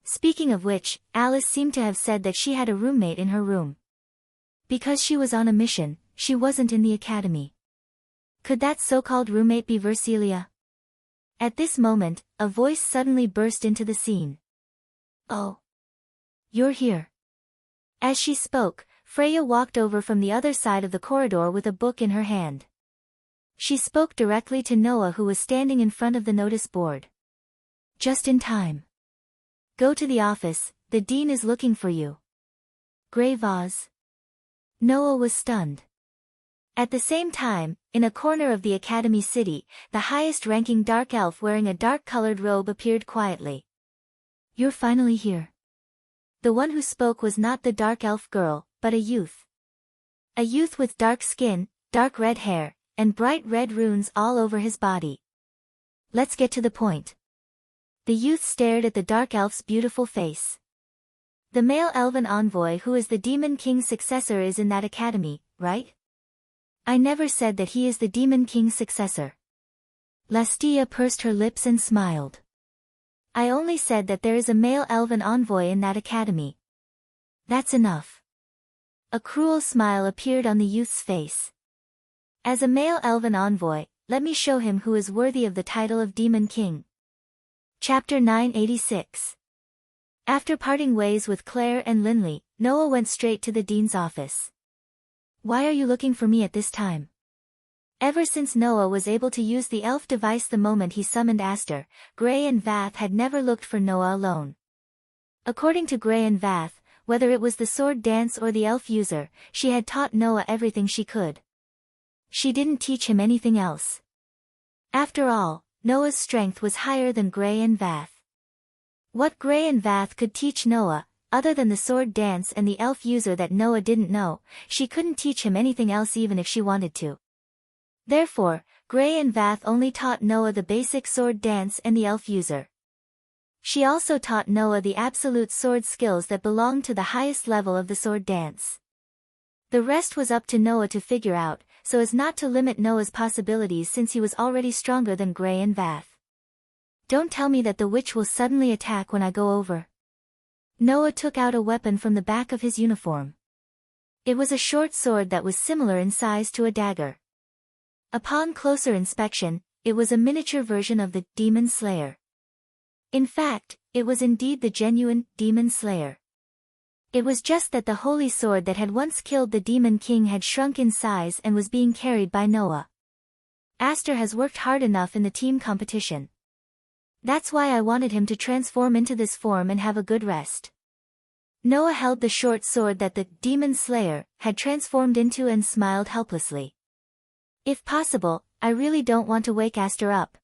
Speaking of which, Alice seemed to have said that she had a roommate in her room. Because she was on a mission, she wasn't in the academy. Could that so-called roommate be Versilia? At this moment, a voice suddenly burst into the scene. Oh. You're here. As she spoke, Freya walked over from the other side of the corridor with a book in her hand. She spoke directly to Noah, who was standing in front of the notice board. Just in time. Go to the office, the dean is looking for you. Grey vase. Noah was stunned. At the same time, in a corner of the academy city, the highest-ranking dark elf wearing a dark-colored robe appeared quietly. You're finally here. The one who spoke was not the dark elf girl, but a youth. A youth with dark skin, dark red hair, and bright red runes all over his body. Let's get to the point. The youth stared at the dark elf's beautiful face. The male elven envoy who is the Demon King's successor is in that academy, right? I never said that he is the Demon King's successor. Lastia pursed her lips and smiled. I only said that there is a male elven envoy in that academy. That's enough. A cruel smile appeared on the youth's face. As a male elven envoy, let me show him who is worthy of the title of Demon King. Chapter 986. After parting ways with Claire and Lindley, Noah went straight to the dean's office. Why are you looking for me at this time? Ever since Noah was able to use the elf device the moment he summoned Aster, Gray and Vath had never looked for Noah alone. According to Gray and Vath, whether it was the sword dance or the elf user, she had taught Noah everything she could. She didn't teach him anything else. After all, Noah's strength was higher than Gray and Vath. What Gray and Vath could teach Noah, other than the sword dance and the elf user that Noah didn't know, she couldn't teach him anything else even if she wanted to. Therefore, Gray and Vath only taught Noah the basic sword dance and the elf user. She also taught Noah the absolute sword skills that belonged to the highest level of the sword dance. The rest was up to Noah to figure out, so as not to limit Noah's possibilities since he was already stronger than Gray and Vath. Don't tell me that the witch will suddenly attack when I go over. Noah took out a weapon from the back of his uniform. It was a short sword that was similar in size to a dagger. Upon closer inspection, it was a miniature version of the Demon Slayer. In fact, it was indeed the genuine Demon Slayer. It was just that the holy sword that had once killed the Demon King had shrunk in size and was being carried by Noah. Aster has worked hard enough in the team competition. That's why I wanted him to transform into this form and have a good rest. Noah held the short sword that the Demon Slayer had transformed into and smiled helplessly. If possible, I really don't want to wake Aster up.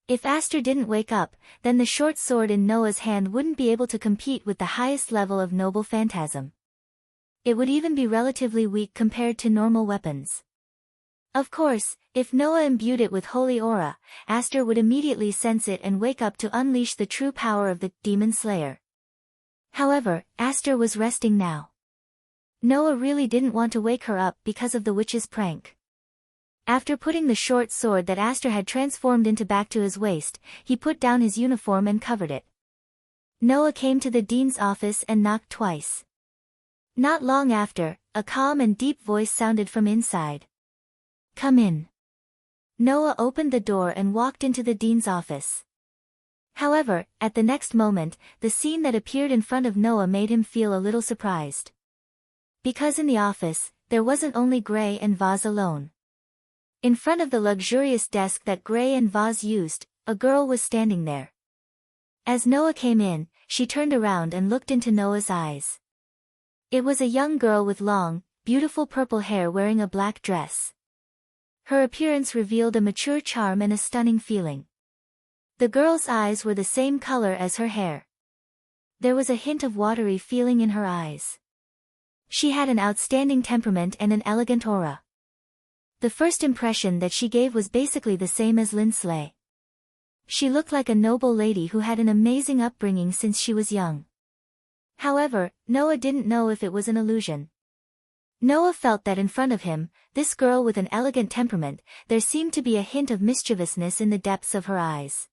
If Aster didn't wake up, then the short sword in Noah's hand wouldn't be able to compete with the highest level of noble phantasm. It would even be relatively weak compared to normal weapons. Of course, if Noah imbued it with holy aura, Aster would immediately sense it and wake up to unleash the true power of the Demon Slayer. However, Aster was resting now. Noah really didn't want to wake her up because of the witch's prank. After putting the short sword that Aster had transformed into back to his waist, he put down his uniform and covered it. Noah came to the dean's office and knocked twice. Not long after, a calm and deep voice sounded from inside. Come in. Noah opened the door and walked into the dean's office. However, at the next moment, the scene that appeared in front of Noah made him feel a little surprised. Because in the office, there wasn't only Gray and Vaz alone. In front of the luxurious desk that Gray and Vaz used, a girl was standing there. As Noah came in, she turned around and looked into Noah's eyes. It was a young girl with long, beautiful purple hair wearing a black dress. Her appearance revealed a mature charm and a stunning feeling. The girl's eyes were the same color as her hair. There was a hint of watery feeling in her eyes. She had an outstanding temperament and an elegant aura. The first impression that she gave was basically the same as Lynn Slay. She looked like a noble lady who had an amazing upbringing since she was young. However, Noah didn't know if it was an illusion. Noah felt that in front of him, this girl with an elegant temperament, there seemed to be a hint of mischievousness in the depths of her eyes.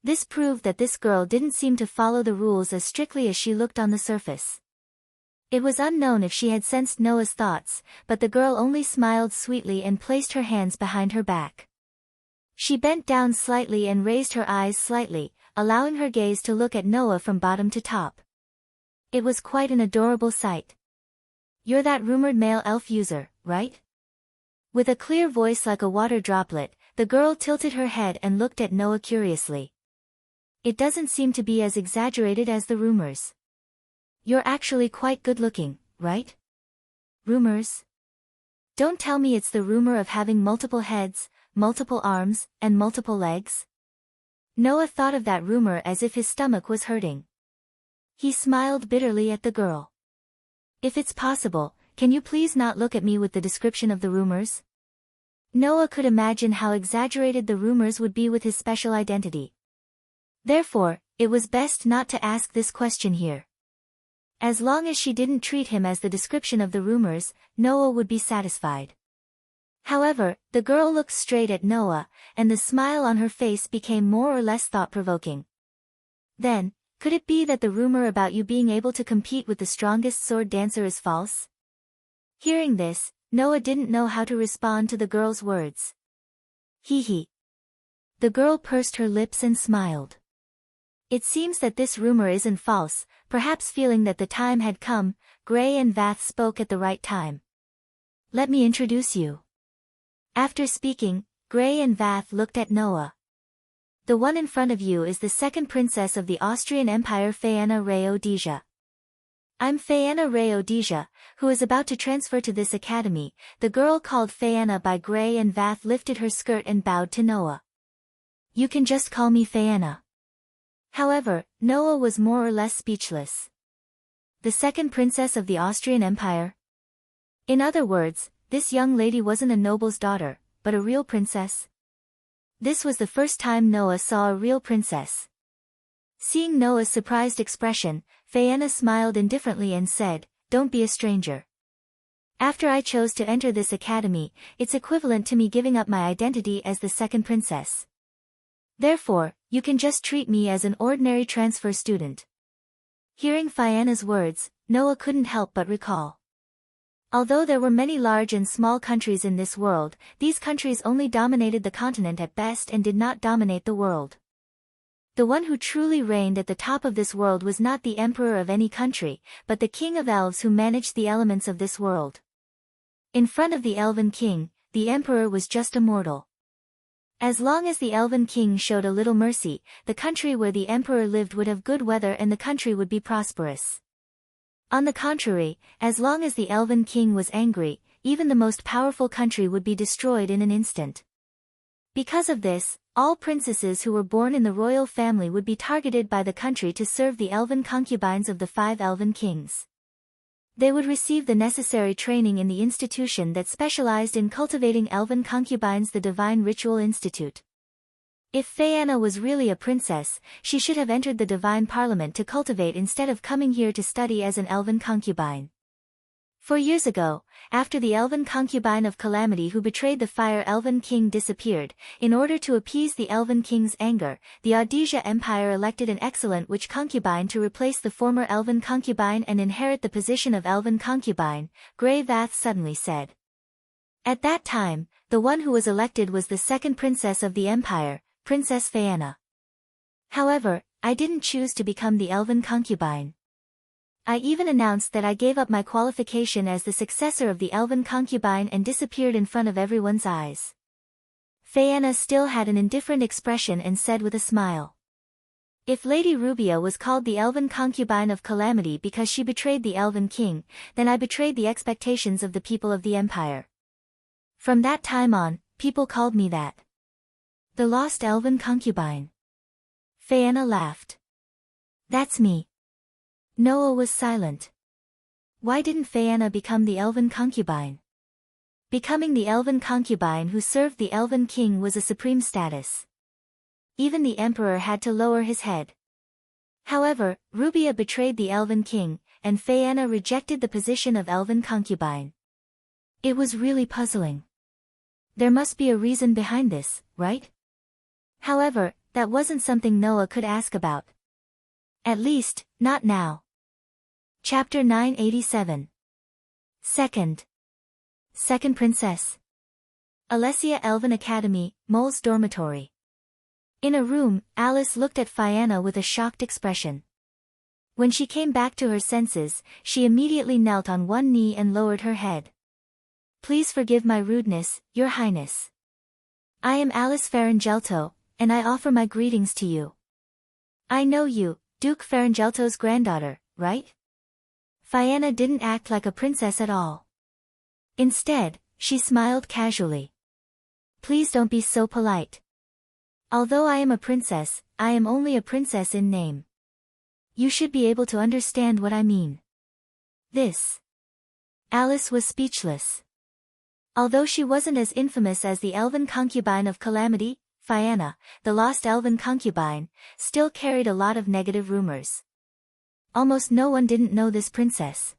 This proved that this girl didn't seem to follow the rules as strictly as she looked on the surface. It was unknown if she had sensed Noah's thoughts, but the girl only smiled sweetly and placed her hands behind her back. She bent down slightly and raised her eyes slightly, allowing her gaze to look at Noah from bottom to top. It was quite an adorable sight. "You're that rumored male elf user, right?" With a clear voice like a water droplet, the girl tilted her head and looked at Noah curiously. "It doesn't seem to be as exaggerated as the rumors. You're actually quite good-looking, right?" "Rumors? Don't tell me it's the rumor of having multiple heads, multiple arms, and multiple legs?" Noah thought of that rumor as if his stomach was hurting. He smiled bitterly at the girl. "If it's possible, can you please not look at me with the description of the rumors?" Noah could imagine how exaggerated the rumors would be with his special identity. Therefore, it was best not to ask this question here. As long as she didn't treat him as the description of the rumors, Noah would be satisfied. However, the girl looked straight at Noah, and the smile on her face became more or less thought-provoking. "Then, could it be that the rumor about you being able to compete with the strongest sword dancer is false?" Hearing this, Noah didn't know how to respond to the girl's words. Hee hee. The girl pursed her lips and smiled. "It seems that this rumor isn't false." Perhaps feeling that the time had come, Gray and Vath spoke at the right time. "Let me introduce you." After speaking, Gray and Vath looked at Noah. "The one in front of you is the second princess of the Austrian Empire, Faena Rao-Deja. I'm Faena Rao-Deja, who is about to transfer to this academy." The girl called Faena by Gray and Vath lifted her skirt and bowed to Noah. "You can just call me Faena." However, Noah was more or less speechless. The second princess of the Austrian Empire? In other words, this young lady wasn't a noble's daughter, but a real princess? This was the first time Noah saw a real princess. Seeing Noah's surprised expression, Faena smiled indifferently and said, "Don't be a stranger. After I chose to enter this academy, it's equivalent to me giving up my identity as the second princess. Therefore, you can just treat me as an ordinary transfer student." Hearing Faena's words, Noah couldn't help but recall. Although there were many large and small countries in this world, these countries only dominated the continent at best and did not dominate the world. The one who truly reigned at the top of this world was not the emperor of any country, but the king of elves who managed the elements of this world. In front of the elven king, the emperor was just a mortal. As long as the elven king showed a little mercy, the country where the emperor lived would have good weather and the country would be prosperous. On the contrary, as long as the elven king was angry, even the most powerful country would be destroyed in an instant. Because of this, all princesses who were born in the royal family would be targeted by the country to serve the elven concubines of the 5 elven kings. They would receive the necessary training in the institution that specialized in cultivating elven concubines, the Divine Ritual Institute. If Faena was really a princess, she should have entered the Divine Parliament to cultivate instead of coming here to study as an elven concubine. 4 years ago, after the elven concubine of Calamity who betrayed the Fire Elven King disappeared, in order to appease the Elven King's anger, the Audesia Empire elected an excellent witch concubine to replace the former elven concubine and inherit the position of elven concubine, Grey Vath suddenly said. At that time, the one who was elected was the second princess of the empire, Princess Phaeana. However, I didn't choose to become the elven concubine. I even announced that I gave up my qualification as the successor of the elven concubine and disappeared in front of everyone's eyes. Phaeana still had an indifferent expression and said with a smile. If Lady Rubia was called the elven concubine of calamity because she betrayed the elven king, then I betrayed the expectations of the people of the empire. From that time on, people called me that. The lost elven concubine. Phaeana laughed. That's me. Noah was silent. Why didn't Phaeana become the elven concubine? Becoming the elven concubine who served the elven king was a supreme status. Even the emperor had to lower his head. However, Rubia betrayed the elven king, and Phaeana rejected the position of elven concubine. It was really puzzling. There must be a reason behind this, right? However, that wasn't something Noah could ask about. At least, not now. Chapter 987. Second Princess. Alessia Elven Academy, Mole's dormitory. In a room, Alice looked at Phaeana with a shocked expression. When she came back to her senses, she immediately knelt on one knee and lowered her head. Please forgive my rudeness, Your Highness. I am Alice Faringelto, and I offer my greetings to you. I know you, Duke Faringelto's granddaughter, right? Phaeana didn't act like a princess at all. Instead, she smiled casually. Please don't be so polite. Although I am a princess, I am only a princess in name. You should be able to understand what I mean. This. Alice was speechless. Although she wasn't as infamous as the elven concubine of calamity, Phaeana, the lost elven concubine, still carried a lot of negative rumors. Almost no one didn't know this princess.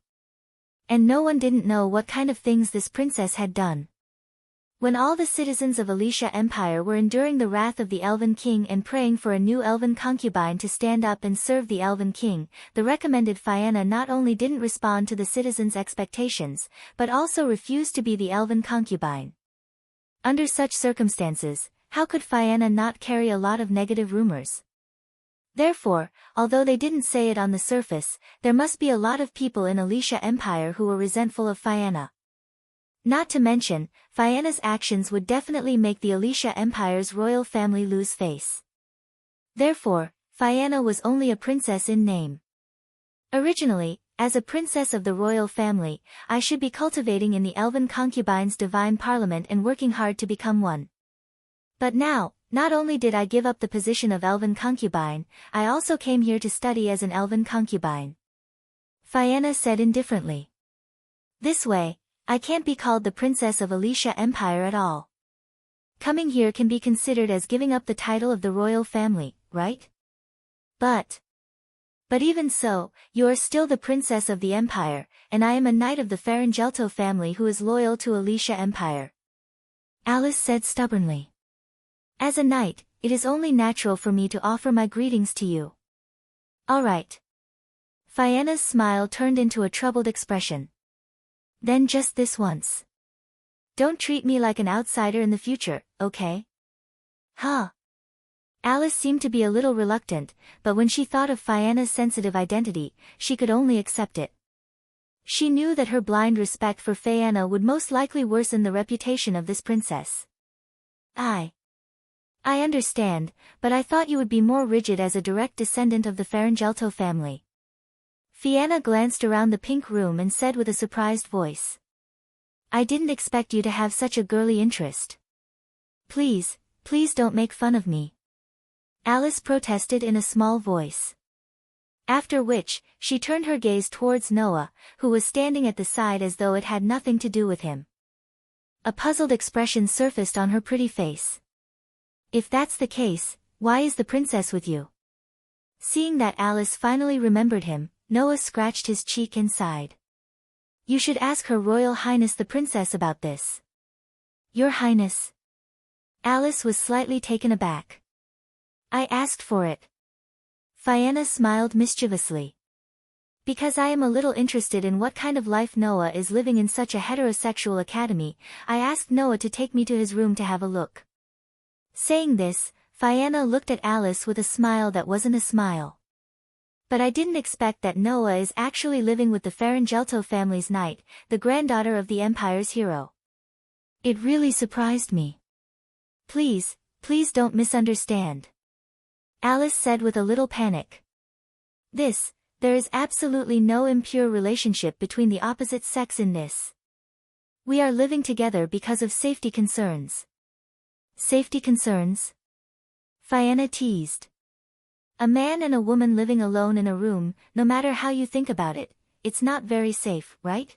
And no one didn't know what kind of things this princess had done. When all the citizens of Alicia Empire were enduring the wrath of the Elven King and praying for a new Elven concubine to stand up and serve the Elven King, the recommended Phaeana not only didn't respond to the citizens' expectations, but also refused to be the Elven concubine. Under such circumstances, how could Phaeana not carry a lot of negative rumors? Therefore, although they didn't say it on the surface, there must be a lot of people in Alicia Empire who were resentful of Phaeana. Not to mention, Phaeana's actions would definitely make the Alicia Empire's royal family lose face. Therefore, Phaeana was only a princess in name. Originally, as a princess of the royal family, I should be cultivating in the Elven Concubine's divine parliament and working hard to become one. But now, not only did I give up the position of Elven concubine, I also came here to study as an Elven concubine. Phaeana said indifferently. This way, I can't be called the princess of Alicia Empire at all. Coming here can be considered as giving up the title of the royal family, right? But even so, you are still the princess of the empire, and I am a knight of the Faringelto family who is loyal to Alicia Empire. Alice said stubbornly. As a knight, it is only natural for me to offer my greetings to you. All right. Phaeana's smile turned into a troubled expression. Then just this once. Don't treat me like an outsider in the future, okay? Huh? Alice seemed to be a little reluctant, but when she thought of Phaeana's sensitive identity, she could only accept it. She knew that her blind respect for Phaeana would most likely worsen the reputation of this princess. I understand, but I thought you would be more rigid as a direct descendant of the Faringelto family. Phaeana glanced around the pink room and said with a surprised voice. I didn't expect you to have such a girly interest. Please don't make fun of me. Alice protested in a small voice. After which, she turned her gaze towards Noah, who was standing at the side as though it had nothing to do with him. A puzzled expression surfaced on her pretty face. If that's the case, why is the princess with you? Seeing that Alice finally remembered him, Noah scratched his cheek and sighed. You should ask Her Royal Highness the Princess about this. Your Highness. Alice was slightly taken aback. I asked for it. Phaeana smiled mischievously. Because I am a little interested in what kind of life Noah is living in such a heterosexual academy, I asked Noah to take me to his room to have a look. Saying this, Fianna looked at Alice with a smile that wasn't a smile. But I didn't expect that Noah is actually living with the Faringelto family's knight, the granddaughter of the Empire's hero. It really surprised me. Please don't misunderstand," Alice said with a little panic. There is absolutely no impure relationship between the opposite sex in this. We are living together because of safety concerns." "Safety concerns?" Fianna teased. "A man and a woman living alone in a room, no matter how you think about it, it's not very safe, right?"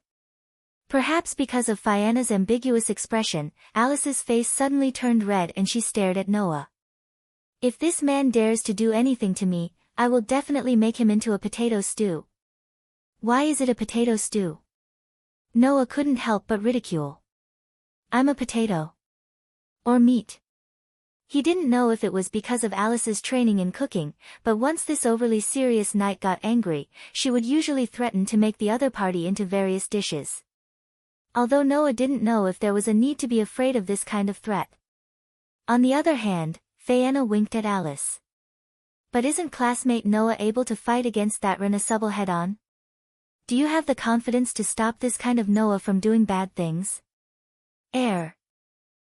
Perhaps because of Fianna's ambiguous expression, Alice's face suddenly turned red and she stared at Noah. "If this man dares to do anything to me, I will definitely make him into a potato stew." "Why is it a potato stew?" Noah couldn't help but ridicule. "I'm a potato. Or meat." He didn't know if it was because of Alice's training in cooking, but once this overly serious knight got angry, she would usually threaten to make the other party into various dishes. Although Noah didn't know if there was a need to be afraid of this kind of threat. On the other hand, Fianna winked at Alice. "But isn't classmate Noah able to fight against that Renesubble head-on? Do you have the confidence to stop this kind of Noah from doing bad things?"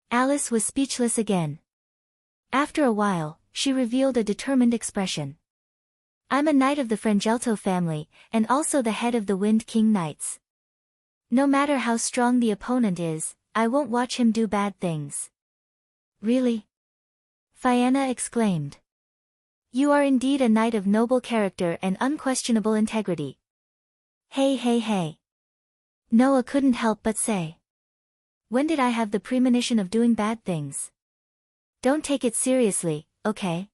Alice was speechless again. After a while, she revealed a determined expression. "I'm a knight of the Frangelto family, and also the head of the Wind King Knights. No matter how strong the opponent is, I won't watch him do bad things." "Really?" Fianna exclaimed. "You are indeed a knight of noble character and unquestionable integrity." Hey. Noah couldn't help but say. "When did I have the premonition of doing bad things? Don't take it seriously, okay?"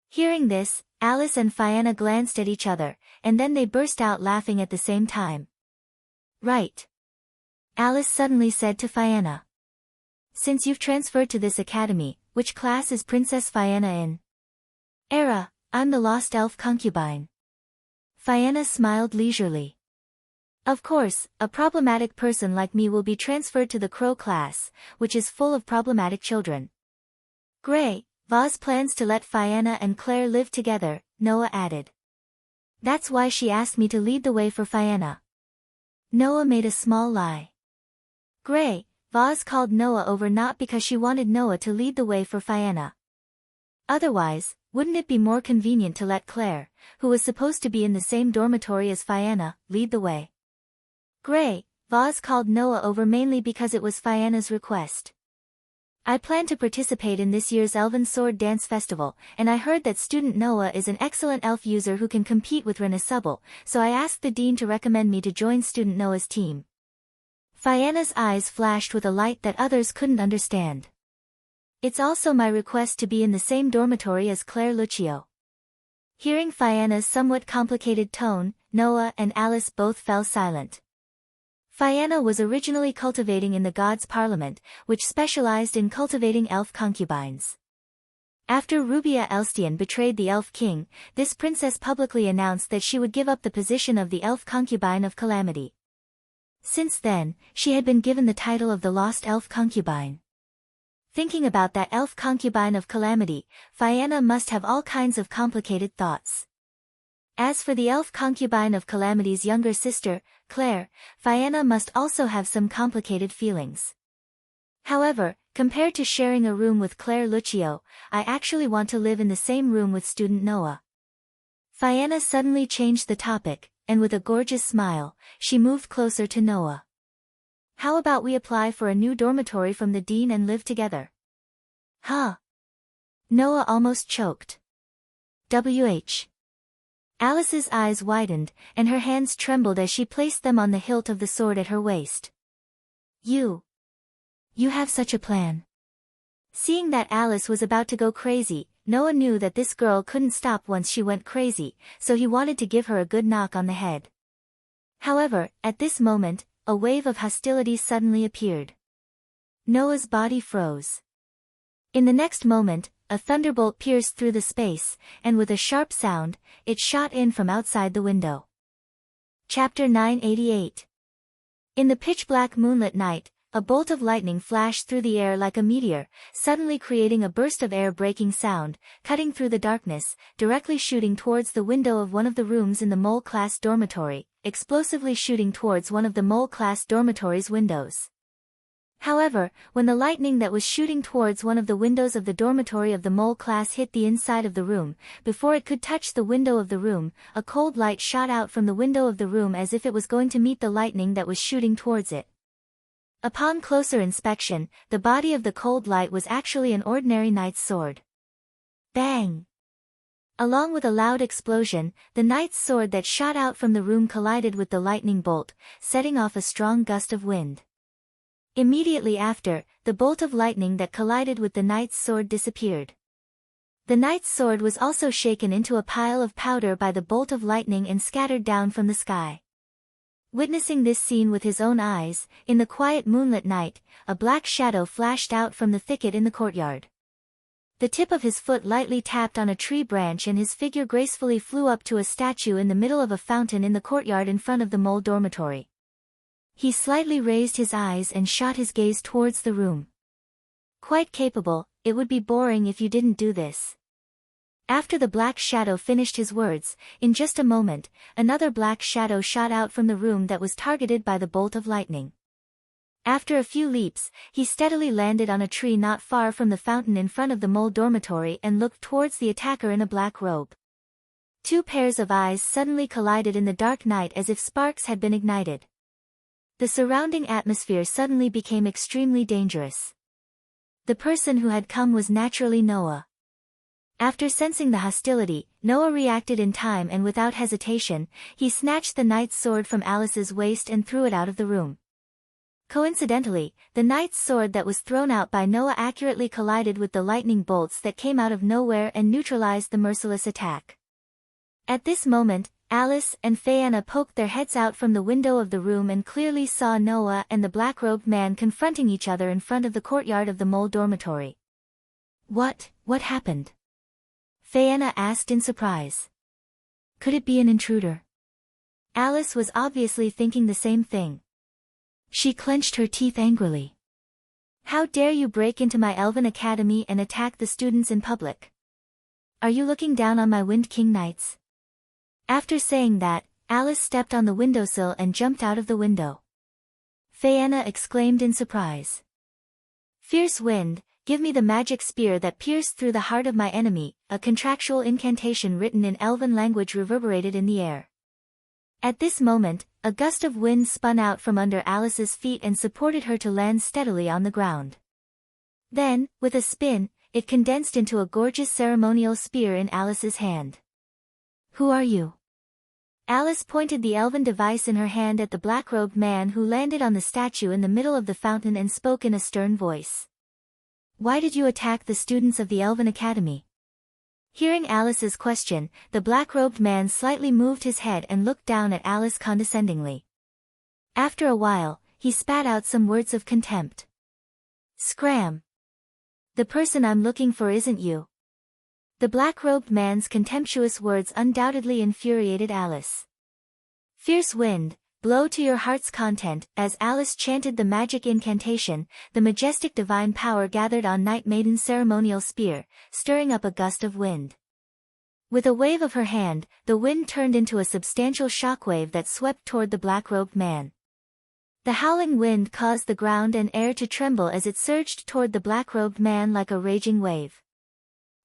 Hearing this, Alice and Fianna glanced at each other, and then they burst out laughing at the same time. "Right," Alice suddenly said to Fianna. "Since you've transferred to this academy, which class is Princess Fianna in?" I'm the lost elf concubine." Fianna smiled leisurely. "Of course, a problematic person like me will be transferred to the Crow class, which is full of problematic children." Vaz plans to let Fianna and Claire live together," Noah added. "That's why she asked me to lead the way for Fianna." Noah made a small lie. Vaz called Noah over not because she wanted Noah to lead the way for Fianna. Otherwise, wouldn't it be more convenient to let Claire, who was supposed to be in the same dormitory as Fianna, lead the way? Vaz called Noah over mainly because it was Fianna's request. "I plan to participate in this year's Elven Sword Dance Festival, and I heard that student Noah is an excellent elf user who can compete with Renesubble, so I asked the dean to recommend me to join student Noah's team." Fianna's eyes flashed with a light that others couldn't understand. "It's also my request to be in the same dormitory as Claire Lucio." Hearing Fianna's somewhat complicated tone, Noah and Alice both fell silent. Fianna was originally cultivating in the Gods' Parliament, which specialized in cultivating elf concubines. After Rubia Elstian betrayed the Elf King, this princess publicly announced that she would give up the position of the elf concubine of Calamity. Since then, she had been given the title of the Lost Elf Concubine. Thinking about that elf concubine of Calamity, Fianna must have all kinds of complicated thoughts. As for the elf concubine of Calamity's younger sister, Claire, Fianna must also have some complicated feelings. However, compared to sharing a room with Claire Lucio, I actually want to live in the same room with student Noah. Fianna suddenly changed the topic, and with a gorgeous smile, she moved closer to Noah. "How about we apply for a new dormitory from the dean and live together?" "Huh?" Noah almost choked. Alice's eyes widened, and her hands trembled as she placed them on the hilt of the sword at her waist. You have such a plan." Seeing that Alice was about to go crazy, Noah knew that this girl couldn't stop once she went crazy, so he wanted to give her a good knock on the head. However, at this moment, a wave of hostility suddenly appeared. Noah's body froze. In the next moment, a thunderbolt pierced through the space, and with a sharp sound, it shot in from outside the window. Chapter 988. In the pitch-black moonlit night, a bolt of lightning flashed through the air like a meteor, suddenly creating a burst of air-breaking sound, cutting through the darkness, directly shooting towards the window of one of the rooms in the mole class dormitory, explosively shooting towards one of the mole class dormitory's windows. However, when the lightning that was shooting towards one of the windows of the dormitory of the mole class hit the inside of the room, before it could touch the window of the room, a cold light shot out from the window of the room as if it was going to meet the lightning that was shooting towards it. Upon closer inspection, the body of the cold light was actually an ordinary knight's sword. Bang! Along with a loud explosion, the knight's sword that shot out from the room collided with the lightning bolt, setting off a strong gust of wind. Immediately after, the bolt of lightning that collided with the knight's sword disappeared. The knight's sword was also shaken into a pile of powder by the bolt of lightning and scattered down from the sky. Witnessing this scene with his own eyes, in the quiet moonlit night, a black shadow flashed out from the thicket in the courtyard. The tip of his foot lightly tapped on a tree branch and his figure gracefully flew up to a statue in the middle of a fountain in the courtyard in front of the mole dormitory. He slightly raised his eyes and shot his gaze towards the room. Quite capable, it would be boring if you didn't do this. After the black shadow finished his words, in just a moment, another black shadow shot out from the room that was targeted by the bolt of lightning. After a few leaps, he steadily landed on a tree not far from the fountain in front of the mole dormitory and looked towards the attacker in a black robe. Two pairs of eyes suddenly collided in the dark night as if sparks had been ignited. The surrounding atmosphere suddenly became extremely dangerous. The person who had come was naturally Noah. After sensing the hostility, Noah reacted in time and without hesitation, he snatched the knight's sword from Alice's waist and threw it out of the room. Coincidentally, the knight's sword that was thrown out by Noah accurately collided with the lightning bolts that came out of nowhere and neutralized the merciless attack. At this moment, Alice and Fayanna poked their heads out from the window of the room and clearly saw Noah and the black-robed man confronting each other in front of the courtyard of the mole dormitory. What happened? Fayanna asked in surprise. Could it be an intruder? Alice was obviously thinking the same thing. She clenched her teeth angrily. How dare you break into my elven academy and attack the students in public? Are you looking down on my Wind King knights? After saying that, Alice stepped on the windowsill and jumped out of the window. Fayanna exclaimed in surprise. Fierce wind, give me the magic spear that pierced through the heart of my enemy, a contractual incantation written in elven language reverberated in the air. At this moment, a gust of wind spun out from under Alice's feet and supported her to land steadily on the ground. Then, with a spin, it condensed into a gorgeous ceremonial spear in Alice's hand. Who are you? Alice pointed the elven device in her hand at the black-robed man who landed on the statue in the middle of the fountain and spoke in a stern voice. Why did you attack the students of the Elven Academy? Hearing Alice's question, the black-robed man slightly moved his head and looked down at Alice condescendingly. After a while, he spat out some words of contempt. Scram! The person I'm looking for isn't you. The black-robed man's contemptuous words undoubtedly infuriated Alice. Fierce wind, blow to your heart's content. As Alice chanted the magic incantation, the majestic divine power gathered on Night Maiden's ceremonial spear, stirring up a gust of wind. With a wave of her hand, the wind turned into a substantial shockwave that swept toward the black-robed man. The howling wind caused the ground and air to tremble as it surged toward the black-robed man like a raging wave.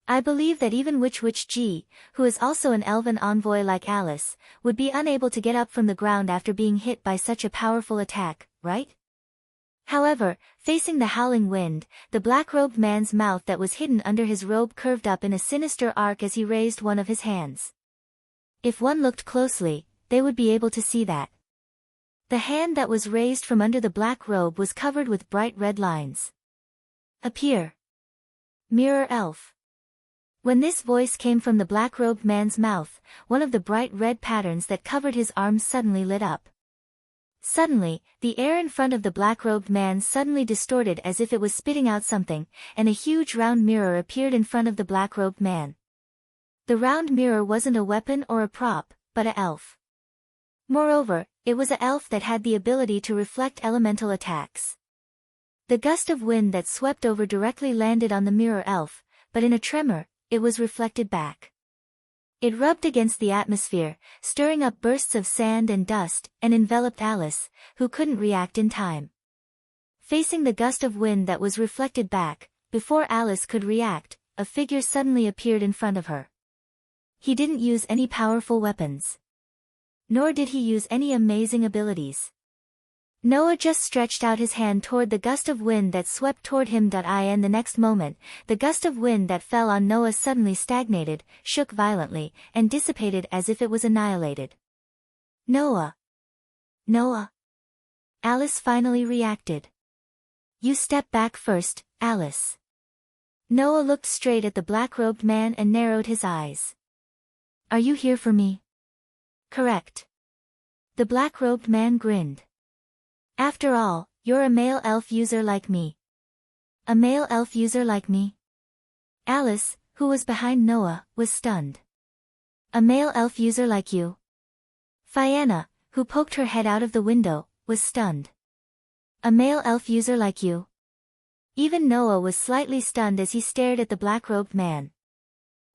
I believe that even Witch G, who is also an elven envoy like Alice, would be unable to get up from the ground after being hit by such a powerful attack, right? However, facing the howling wind, the black-robed man's mouth that was hidden under his robe curved up in a sinister arc as he raised one of his hands. If one looked closely, they would be able to see that. The hand that was raised from under the black robe was covered with bright red lines. Appear. Mirror elf. When this voice came from the black-robed man's mouth, one of the bright red patterns that covered his arms suddenly lit up. Suddenly, the air in front of the black-robed man suddenly distorted as if it was spitting out something, and a huge round mirror appeared in front of the black-robed man. The round mirror wasn't a weapon or a prop, but a elf. Moreover, it was an elf that had the ability to reflect elemental attacks. The gust of wind that swept over directly landed on the mirror elf, but in a tremor, it was reflected back. It rubbed against the atmosphere, stirring up bursts of sand and dust, and enveloped Alice, who couldn't react in time. Facing the gust of wind that was reflected back, before Alice could react, a figure suddenly appeared in front of her. He didn't use any powerful weapons. Nor did he use any amazing abilities. Noah just stretched out his hand toward the gust of wind that swept toward him. And the next moment, the gust of wind that fell on Noah suddenly stagnated, shook violently, and dissipated as if it was annihilated. Noah! Noah! Alice finally reacted. You step back first, Alice. Noah looked straight at the black-robed man and narrowed his eyes. Are you here for me? Correct. The black-robed man grinned. After all, you're a male elf user like me. A male elf user like me? Alice, who was behind Noah, was stunned. A male elf user like you? Fianna, who poked her head out of the window, was stunned. A male elf user like you? Even Noah was slightly stunned as he stared at the black-robed man.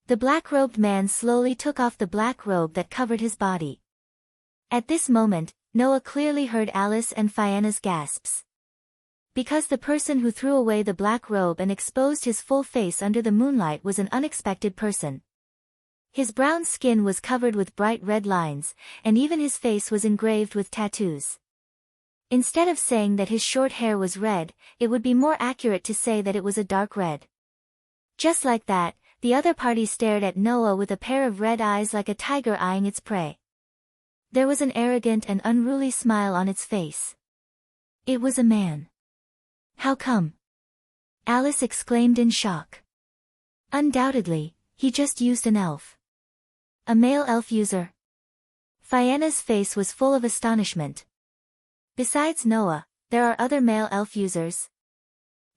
The black-robed man slowly took off the black robe that covered his body. At this moment, Noah clearly heard Alice and Fianna's gasps. Because the person who threw away the black robe and exposed his full face under the moonlight was an unexpected person. His brown skin was covered with bright red lines, and even his face was engraved with tattoos. Instead of saying that his short hair was red, it would be more accurate to say that it was a dark red. Just like that, the other party stared at Noah with a pair of red eyes like a tiger eyeing its prey. There was an arrogant and unruly smile on its face. It was a man. How come? Alice exclaimed in shock. Undoubtedly, he just used an elf. A male elf user. Fianna's face was full of astonishment. Besides Noah, there are other male elf users.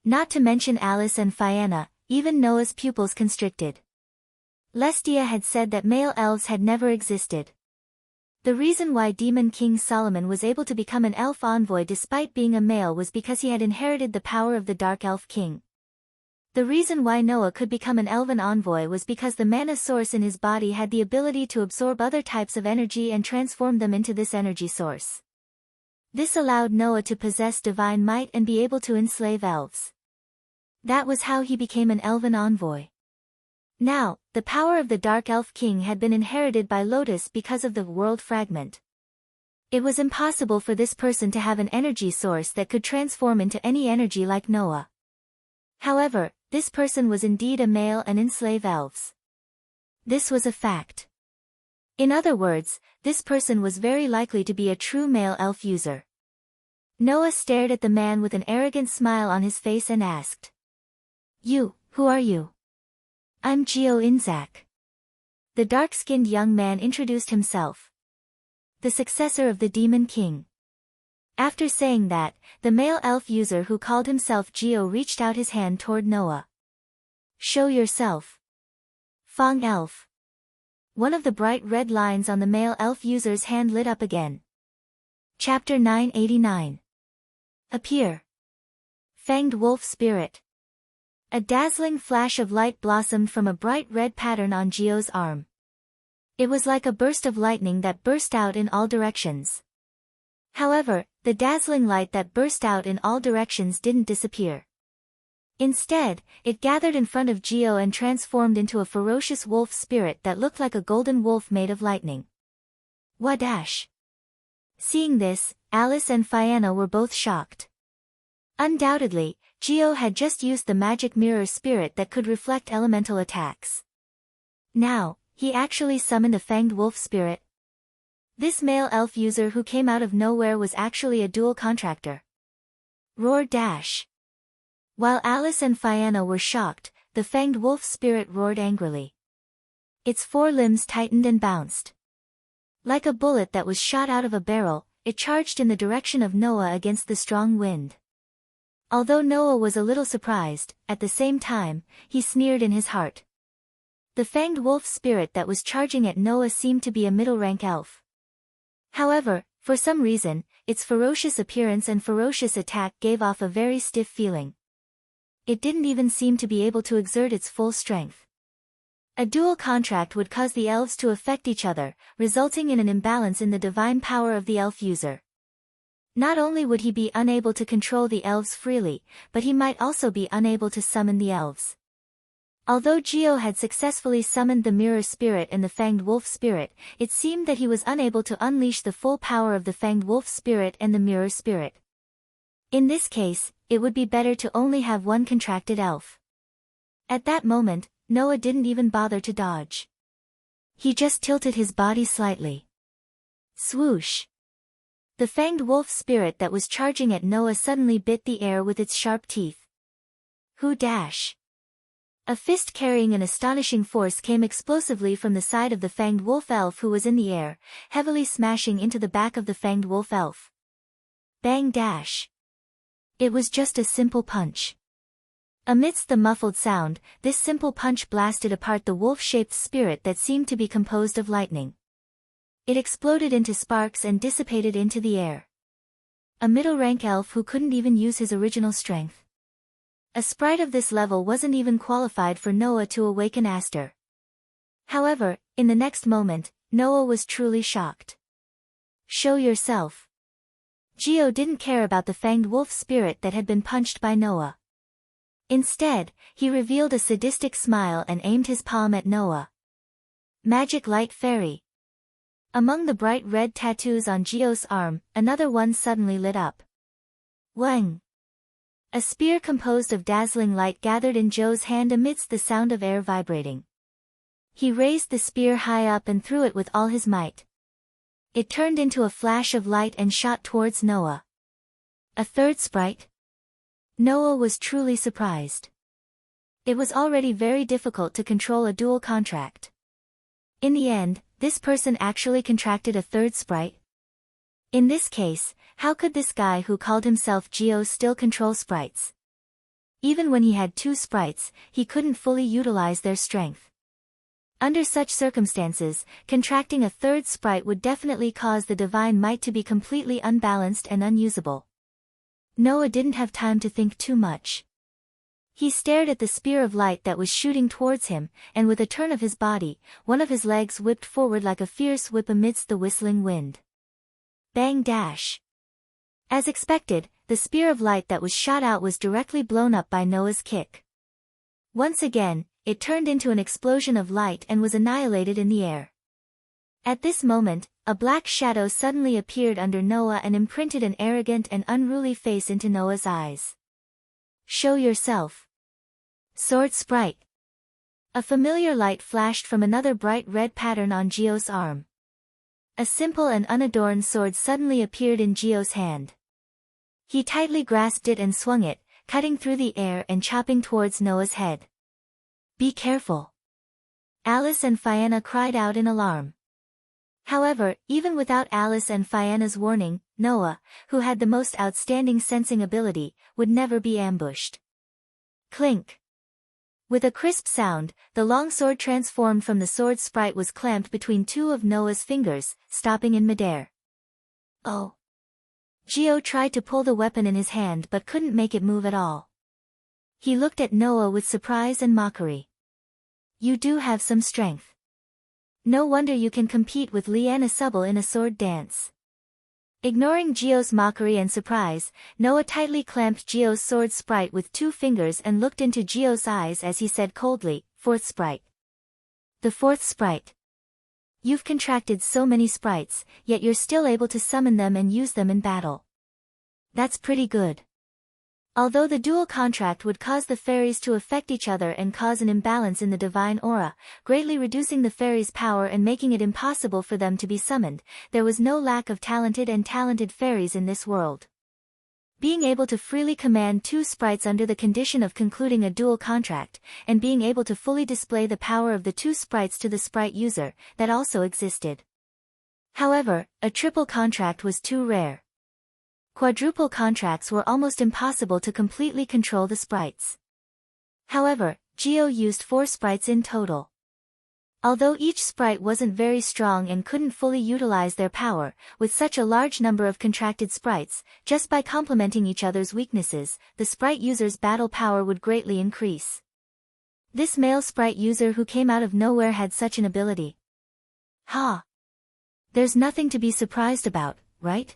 Not to mention Alice and Fianna, even Noah's pupils constricted. Lestia had said that male elves had never existed. The reason why Demon King Solomon was able to become an elf envoy despite being a male was because he had inherited the power of the Dark Elf King. The reason why Noah could become an elven envoy was because the mana source in his body had the ability to absorb other types of energy and transform them into this energy source. This allowed Noah to possess divine might and be able to enslave elves. That was how he became an elven envoy. Now, the power of the Dark Elf King had been inherited by Lotus because of the world fragment. It was impossible for this person to have an energy source that could transform into any energy like Noah. However, this person was indeed a male and enslave elves. This was a fact. In other words, this person was very likely to be a true male elf user. Noah stared at the man with an arrogant smile on his face and asked. You, who are you? I'm Geo Inzak. The dark-skinned young man introduced himself. The successor of the Demon King. After saying that, the male elf user who called himself Geo reached out his hand toward Noah. Show yourself. Fong Elf. One of the bright red lines on the male elf user's hand lit up again. Chapter 989. Appear. Fanged Wolf Spirit. A dazzling flash of light blossomed from a bright red pattern on Geo's arm. It was like a burst of lightning that burst out in all directions. However, the dazzling light that burst out in all directions didn't disappear. Instead, it gathered in front of Geo and transformed into a ferocious wolf spirit that looked like a golden wolf made of lightning. Wadash! Seeing this, Alice and Fianna were both shocked. Undoubtedly, Geo had just used the magic mirror spirit that could reflect elemental attacks. Now, he actually summoned a fanged wolf spirit. This male elf user who came out of nowhere was actually a dual contractor. Roar dash! While Alice and Fianna were shocked, the fanged wolf spirit roared angrily. Its four limbs tightened and bounced. Like a bullet that was shot out of a barrel, it charged in the direction of Noah against the strong wind. Although Noah was a little surprised, at the same time, he sneered in his heart. The fanged wolf spirit that was charging at Noah seemed to be a middle-rank elf. However, for some reason, its ferocious appearance and ferocious attack gave off a very stiff feeling. It didn't even seem to be able to exert its full strength. A dual contract would cause the elves to affect each other, resulting in an imbalance in the divine power of the elf user. Not only would he be unable to control the elves freely, but he might also be unable to summon the elves. Although Geo had successfully summoned the Mirror Spirit and the Fanged Wolf Spirit, it seemed that he was unable to unleash the full power of the Fanged Wolf Spirit and the Mirror Spirit. In this case, it would be better to only have one contracted elf. At that moment, Noah didn't even bother to dodge. He just tilted his body slightly. Swoosh! The Fanged Wolf Spirit that was charging at Noah suddenly bit the air with its sharp teeth. Who dash! A fist carrying an astonishing force came explosively from the side of the Fanged Wolf Elf who was in the air, heavily smashing into the back of the Fanged Wolf Elf. Bang dash! It was just a simple punch. Amidst the muffled sound, this simple punch blasted apart the wolf-shaped spirit that seemed to be composed of lightning. It exploded into sparks and dissipated into the air. A middle-rank elf who couldn't even use his original strength. A sprite of this level wasn't even qualified for Noah to awaken Aster. However, in the next moment, Noah was truly shocked. Show yourself. Geo didn't care about the Fanged Wolf Spirit that had been punched by Noah. Instead, he revealed a sadistic smile and aimed his palm at Noah. Magic Light Fairy. Among the bright red tattoos on Geo's arm, another one suddenly lit up. Wang! A spear composed of dazzling light gathered in Joe's hand amidst the sound of air vibrating. He raised the spear high up and threw it with all his might. It turned into a flash of light and shot towards Noah. A third sprite? Noah was truly surprised. It was already very difficult to control a dual contract. In the end, this person actually contracted a third sprite? In this case, how could this guy who called himself Geo still control sprites? Even when he had two sprites, he couldn't fully utilize their strength. Under such circumstances, contracting a third sprite would definitely cause the divine might to be completely unbalanced and unusable. Noah didn't have time to think too much. He stared at the spear of light that was shooting towards him, and with a turn of his body, one of his legs whipped forward like a fierce whip amidst the whistling wind. Bang dash! As expected, the spear of light that was shot out was directly blown up by Noah's kick. Once again, it turned into an explosion of light and was annihilated in the air. At this moment, a black shadow suddenly appeared under Noah and imprinted an arrogant and unruly face into Noah's eyes. Show yourself. Sword Sprite. A familiar light flashed from another bright red pattern on Geo's arm. A simple and unadorned sword suddenly appeared in Geo's hand. He tightly grasped it and swung it, cutting through the air and chopping towards Noah's head. Be careful! Alice and Fianna cried out in alarm. However, even without Alice and Fianna's warning, Noah, who had the most outstanding sensing ability, would never be ambushed. Clink! With a crisp sound, the long sword transformed from the sword sprite was clamped between two of Noah's fingers, stopping in midair. Oh! Geo tried to pull the weapon in his hand but couldn't make it move at all. He looked at Noah with surprise and mockery. You do have some strength. No wonder you can compete with Liana Subble in a sword dance. Ignoring Geo's mockery and surprise, Noah tightly clamped Geo's sword sprite with two fingers and looked into Geo's eyes as he said coldly, "Fourth sprite." The fourth sprite. You've contracted so many sprites, yet you're still able to summon them and use them in battle. That's pretty good. Although the dual contract would cause the fairies to affect each other and cause an imbalance in the divine aura, greatly reducing the fairies' power and making it impossible for them to be summoned, there was no lack of talented fairies in this world. Being able to freely command two sprites under the condition of concluding a dual contract, and being able to fully display the power of the two sprites to the sprite user, that also existed. However, a triple contract was too rare. Quadruple contracts were almost impossible to completely control the sprites. However, Geo used 4 sprites in total. Although each sprite wasn't very strong and couldn't fully utilize their power, with such a large number of contracted sprites, just by complementing each other's weaknesses, the sprite user's battle power would greatly increase. This male sprite user who came out of nowhere had such an ability. Ha! There's nothing to be surprised about, right?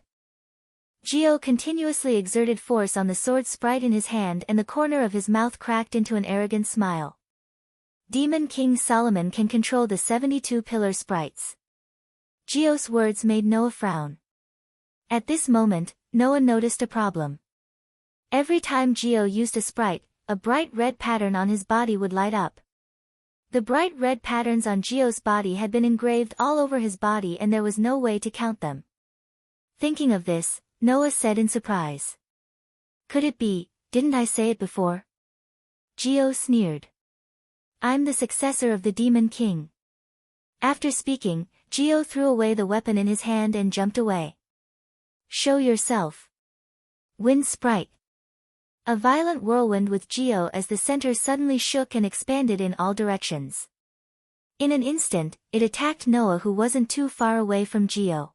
Geo continuously exerted force on the sword sprite in his hand and the corner of his mouth cracked into an arrogant smile. Demon King Solomon can control the 72 pillar sprites. Geo's words made Noah frown. At this moment, Noah noticed a problem. Every time Geo used a sprite, a bright red pattern on his body would light up. The bright red patterns on Geo's body had been engraved all over his body and there was no way to count them. Thinking of this, Noah said in surprise. Could it be, didn't I say it before? Geo sneered. I'm the successor of the Demon King. After speaking, Geo threw away the weapon in his hand and jumped away. Show yourself. Wind Sprite. A violent whirlwind with Geo as the center suddenly shook and expanded in all directions. In an instant, it attacked Noah who wasn't too far away from Geo.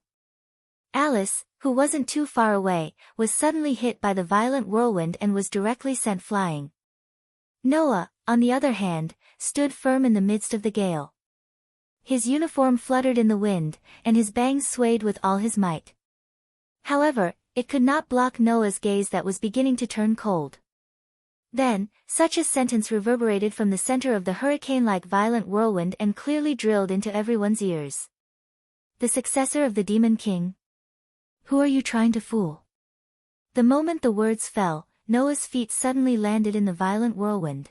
Alice, who wasn't too far away, was suddenly hit by the violent whirlwind and was directly sent flying. Noah, on the other hand, stood firm in the midst of the gale. His uniform fluttered in the wind, and his bangs swayed with all his might. However, it could not block Noah's gaze that was beginning to turn cold. Then, such a sentence reverberated from the center of the hurricane-like violent whirlwind and clearly drilled into everyone's ears. The successor of the Demon King? Who are you trying to fool? The moment the words fell, Noah's feet suddenly landed in the violent whirlwind.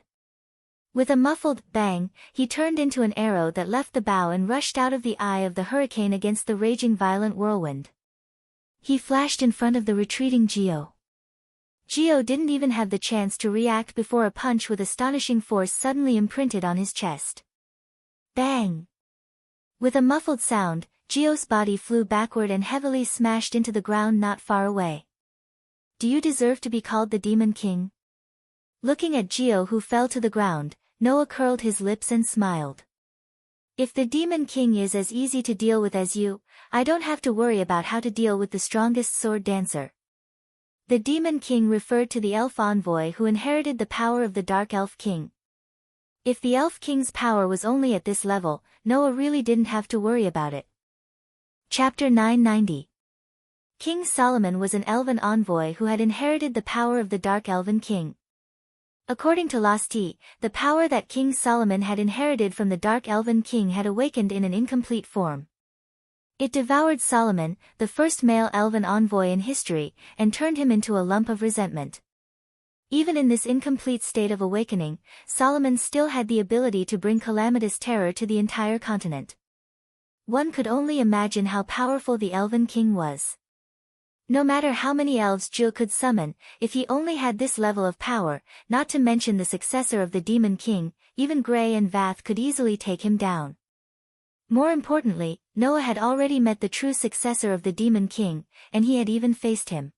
With a muffled bang, he turned into an arrow that left the bow and rushed out of the eye of the hurricane against the raging violent whirlwind. He flashed in front of the retreating Geo. Geo didn't even have the chance to react before a punch with astonishing force suddenly imprinted on his chest. Bang! With a muffled sound, Geo's body flew backward and heavily smashed into the ground not far away. Do you deserve to be called the Demon King? Looking at Geo who fell to the ground, Noah curled his lips and smiled. If the Demon King is as easy to deal with as you, I don't have to worry about how to deal with the strongest sword dancer. The Demon King referred to the elf envoy who inherited the power of the Dark Elf King. If the Elf King's power was only at this level, Noah really didn't have to worry about it. Chapter 990. King Solomon was an elven envoy who had inherited the power of the Dark Elven King. According to Losti, the power that King Solomon had inherited from the Dark Elven King had awakened in an incomplete form. It devoured Solomon, the first male elven envoy in history, and turned him into a lump of resentment. Even in this incomplete state of awakening, Solomon still had the ability to bring calamitous terror to the entire continent. One could only imagine how powerful the Elven King was. No matter how many elves Jul could summon, if he only had this level of power, not to mention the successor of the Demon King, even Grey and Vath could easily take him down. More importantly, Noah had already met the true successor of the Demon King, and he had even faced him.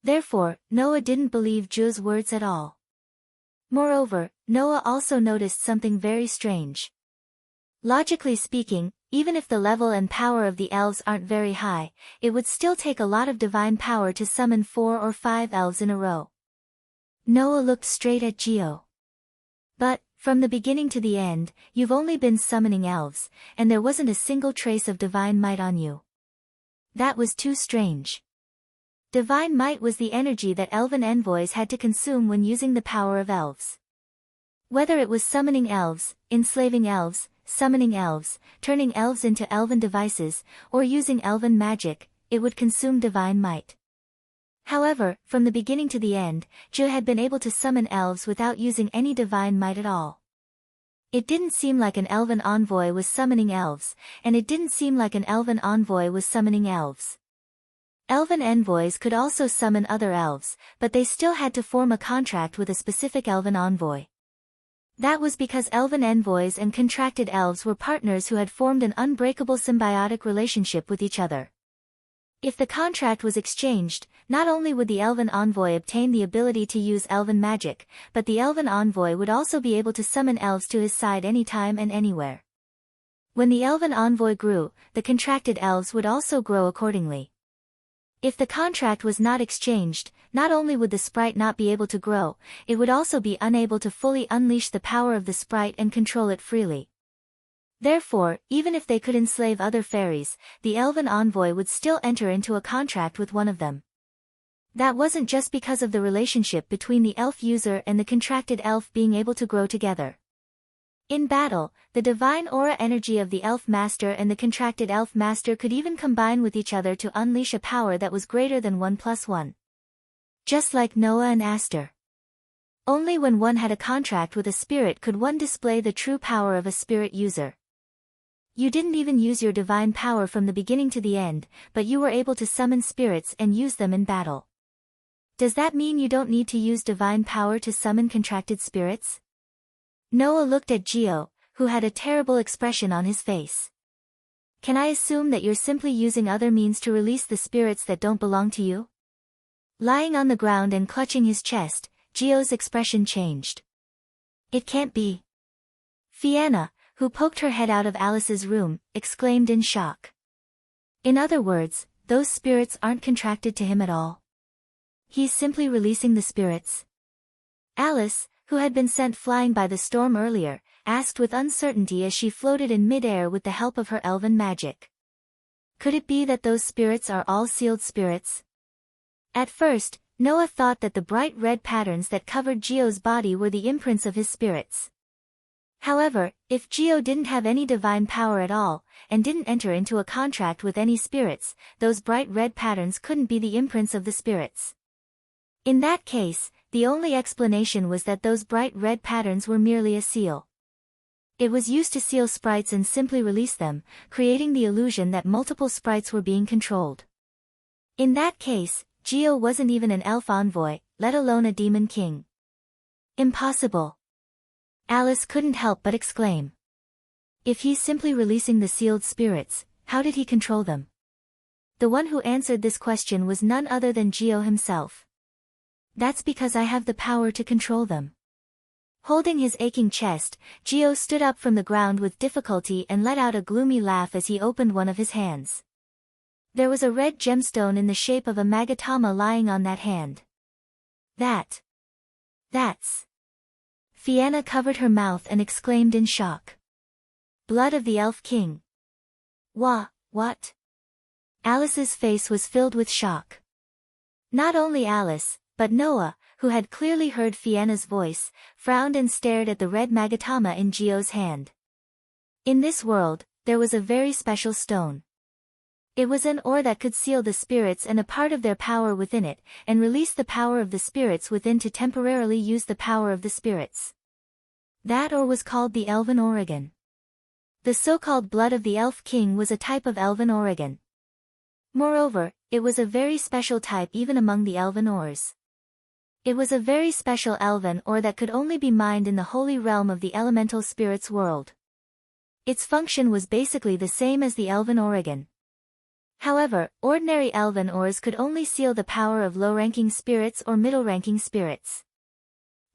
Therefore, Noah didn't believe Jul's words at all. Moreover, Noah also noticed something very strange. Logically speaking, even if the level and power of the elves aren't very high, it would still take a lot of divine power to summon 4 or 5 elves in a row. Noah looked straight at Geo. But, from the beginning to the end, you've only been summoning elves, and there wasn't a single trace of divine might on you. That was too strange. Divine might was the energy that elven envoys had to consume when using the power of elves. Whether it was summoning elves, enslaving elves, summoning elves, turning elves into elven devices, or using elven magic, it would consume divine might. However, from the beginning to the end, Ju had been able to summon elves without using any divine might at all. It didn't seem like an elven envoy was summoning elves, and it didn't seem like an elven envoy was summoning elves. Elven envoys could also summon other elves, but they still had to form a contract with a specific elven envoy. That was because elven envoys and contracted elves were partners who had formed an unbreakable symbiotic relationship with each other. If the contract was exchanged, not only would the elven envoy obtain the ability to use elven magic, but the elven envoy would also be able to summon elves to his side anytime and anywhere. When the elven envoy grew, the contracted elves would also grow accordingly. If the contract was not exchanged, not only would the sprite not be able to grow, it would also be unable to fully unleash the power of the sprite and control it freely. Therefore, even if they could enslave other fairies, the elven envoy would still enter into a contract with one of them. That wasn't just because of the relationship between the elf user and the contracted elf being able to grow together. In battle, the divine aura energy of the elf master and the contracted elf master could even combine with each other to unleash a power that was greater than 1+1. Just like Noah and Aster. Only when one had a contract with a spirit could one display the true power of a spirit user. You didn't even use your divine power from the beginning to the end, but you were able to summon spirits and use them in battle. Does that mean you don't need to use divine power to summon contracted spirits? Noah looked at Geo, who had a terrible expression on his face. Can I assume that you're simply using other means to release the spirits that don't belong to you? Lying on the ground and clutching his chest, Geo's expression changed. It can't be. Fianna, who poked her head out of Alice's room, exclaimed in shock. In other words, those spirits aren't contracted to him at all. He's simply releasing the spirits. Alice, who had been sent flying by the storm earlier, asked with uncertainty as she floated in mid-air with the help of her elven magic. Could it be that those spirits are all sealed spirits? At first, Noah thought that the bright red patterns that covered Geo's body were the imprints of his spirits. However, if Geo didn't have any divine power at all, and didn't enter into a contract with any spirits, those bright red patterns couldn't be the imprints of the spirits. In that case, the only explanation was that those bright red patterns were merely a seal. It was used to seal sprites and simply release them, creating the illusion that multiple sprites were being controlled. In that case, Geo wasn't even an elf envoy, let alone a demon king. Impossible. Alice couldn't help but exclaim. If he's simply releasing the sealed spirits, how did he control them? The one who answered this question was none other than Geo himself. That's because I have the power to control them. Holding his aching chest, Geo stood up from the ground with difficulty and let out a gloomy laugh as he opened one of his hands. There was a red gemstone in the shape of a magatama lying on that hand. That's... Fianna covered her mouth and exclaimed in shock. Blood of the Elf King. What? Alice's face was filled with shock. Not only Alice, but Noah, who had clearly heard Fianna's voice, frowned and stared at the red magatama in Geo's hand. In this world, there was a very special stone. It was an ore that could seal the spirits and a part of their power within it, and release the power of the spirits within to temporarily use the power of the spirits. That ore was called the Elven Organ. The so-called blood of the Elf King was a type of Elven Organ. Moreover, it was a very special type even among the Elven ores. It was a very special Elven ore that could only be mined in the holy realm of the elemental spirits world. Its function was basically the same as the Elven Organ. However, ordinary elven ores could only seal the power of low-ranking spirits or middle-ranking spirits.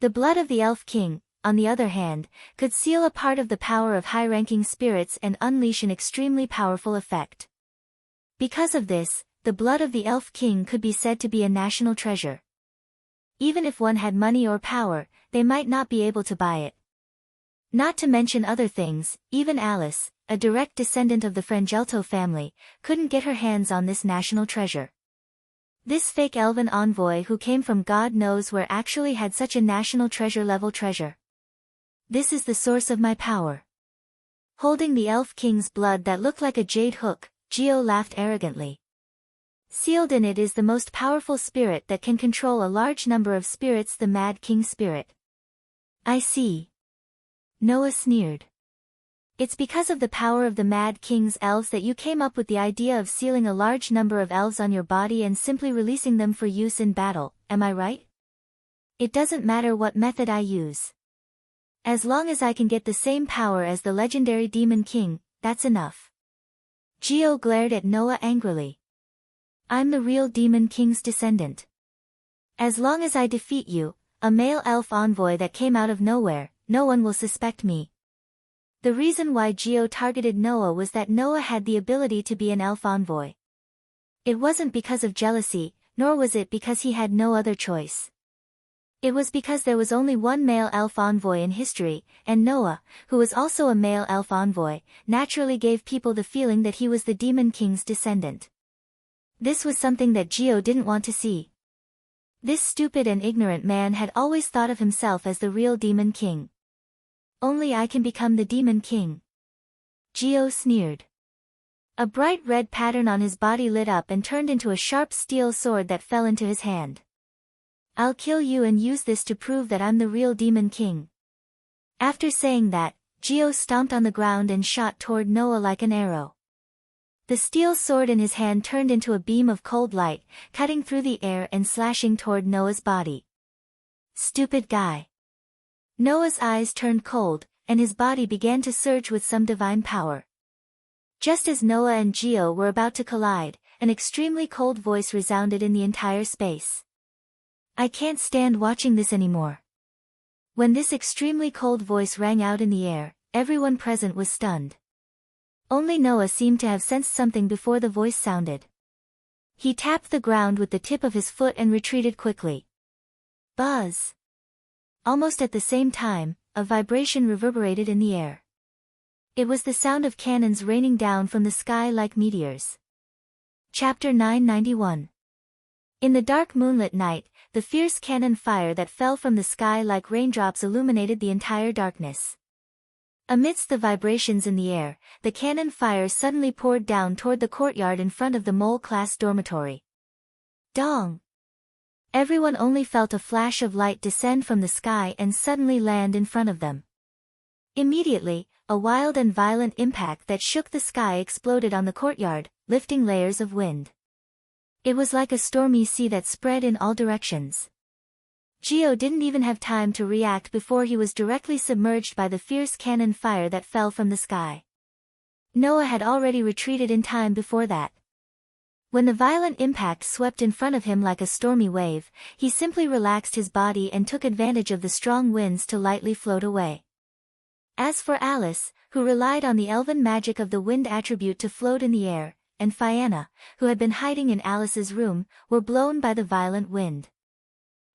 The blood of the Elf King, on the other hand, could seal a part of the power of high-ranking spirits and unleash an extremely powerful effect. Because of this, the blood of the Elf King could be said to be a national treasure. Even if one had money or power, they might not be able to buy it. Not to mention other things, even Alice, a direct descendant of the Frangelto family, couldn't get her hands on this national treasure. This fake elven envoy who came from God knows where actually had such a national treasure-level treasure. This is the source of my power. Holding the Elf King's blood that looked like a jade hook, Geo laughed arrogantly. Sealed in it is the most powerful spirit that can control a large number of spirits, the Mad King spirit. I see. Noah sneered. It's because of the power of the Mad King's elves that you came up with the idea of sealing a large number of elves on your body and simply releasing them for use in battle, am I right? It doesn't matter what method I use. As long as I can get the same power as the legendary Demon King, that's enough. Geo glared at Noah angrily. I'm the real Demon King's descendant. As long as I defeat you, a male elf envoy that came out of nowhere, no one will suspect me. The reason why Geo targeted Noah was that Noah had the ability to be an elf envoy. It wasn't because of jealousy, nor was it because he had no other choice. It was because there was only one male elf envoy in history, and Noah, who was also a male elf envoy, naturally gave people the feeling that he was the Demon King's descendant. This was something that Geo didn't want to see. This stupid and ignorant man had always thought of himself as the real Demon King. Only I can become the Demon King. Geo sneered. A bright red pattern on his body lit up and turned into a sharp steel sword that fell into his hand. I'll kill you and use this to prove that I'm the real Demon King. After saying that, Geo stomped on the ground and shot toward Noah like an arrow. The steel sword in his hand turned into a beam of cold light, cutting through the air and slashing toward Noah's body. Stupid guy. Noah's eyes turned cold, and his body began to surge with some divine power. Just as Noah and Geo were about to collide, an extremely cold voice resounded in the entire space. I can't stand watching this anymore. When this extremely cold voice rang out in the air, everyone present was stunned. Only Noah seemed to have sensed something before the voice sounded. He tapped the ground with the tip of his foot and retreated quickly. Buzz! Almost at the same time, a vibration reverberated in the air. It was the sound of cannons raining down from the sky like meteors. Chapter 991. In the dark moonlit night, the fierce cannon fire that fell from the sky like raindrops illuminated the entire darkness. Amidst the vibrations in the air, the cannon fire suddenly poured down toward the courtyard in front of the mole-class dormitory. Dong! Everyone only felt a flash of light descend from the sky and suddenly land in front of them. Immediately, a wild and violent impact that shook the sky exploded on the courtyard, lifting layers of wind. It was like a stormy sea that spread in all directions. Geo didn't even have time to react before he was directly submerged by the fierce cannon fire that fell from the sky. Noah had already retreated in time before that. When the violent impact swept in front of him like a stormy wave, he simply relaxed his body and took advantage of the strong winds to lightly float away. As for Alice, who relied on the elven magic of the wind attribute to float in the air, and Fianna, who had been hiding in Alice's room, were blown by the violent wind.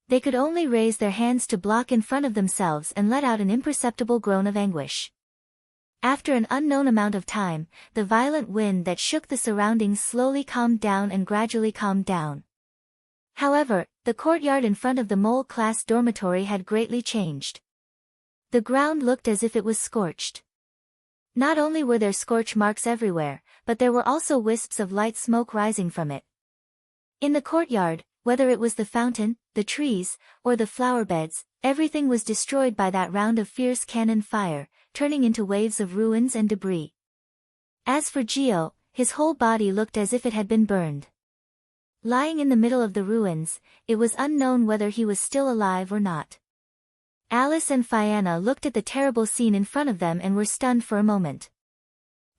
They could only raise their hands to block in front of themselves and let out an imperceptible groan of anguish. After an unknown amount of time, the violent wind that shook the surroundings slowly calmed down and gradually calmed down. However, the courtyard in front of the mole-class dormitory had greatly changed. The ground looked as if it was scorched. Not only were there scorch marks everywhere, but there were also wisps of light smoke rising from it. In the courtyard, whether it was the fountain, the trees, or the flower beds, everything was destroyed by that round of fierce cannon fire, turning into waves of ruins and debris. As for Geo, his whole body looked as if it had been burned. Lying in the middle of the ruins, it was unknown whether he was still alive or not. Alice and Fianna looked at the terrible scene in front of them and were stunned for a moment.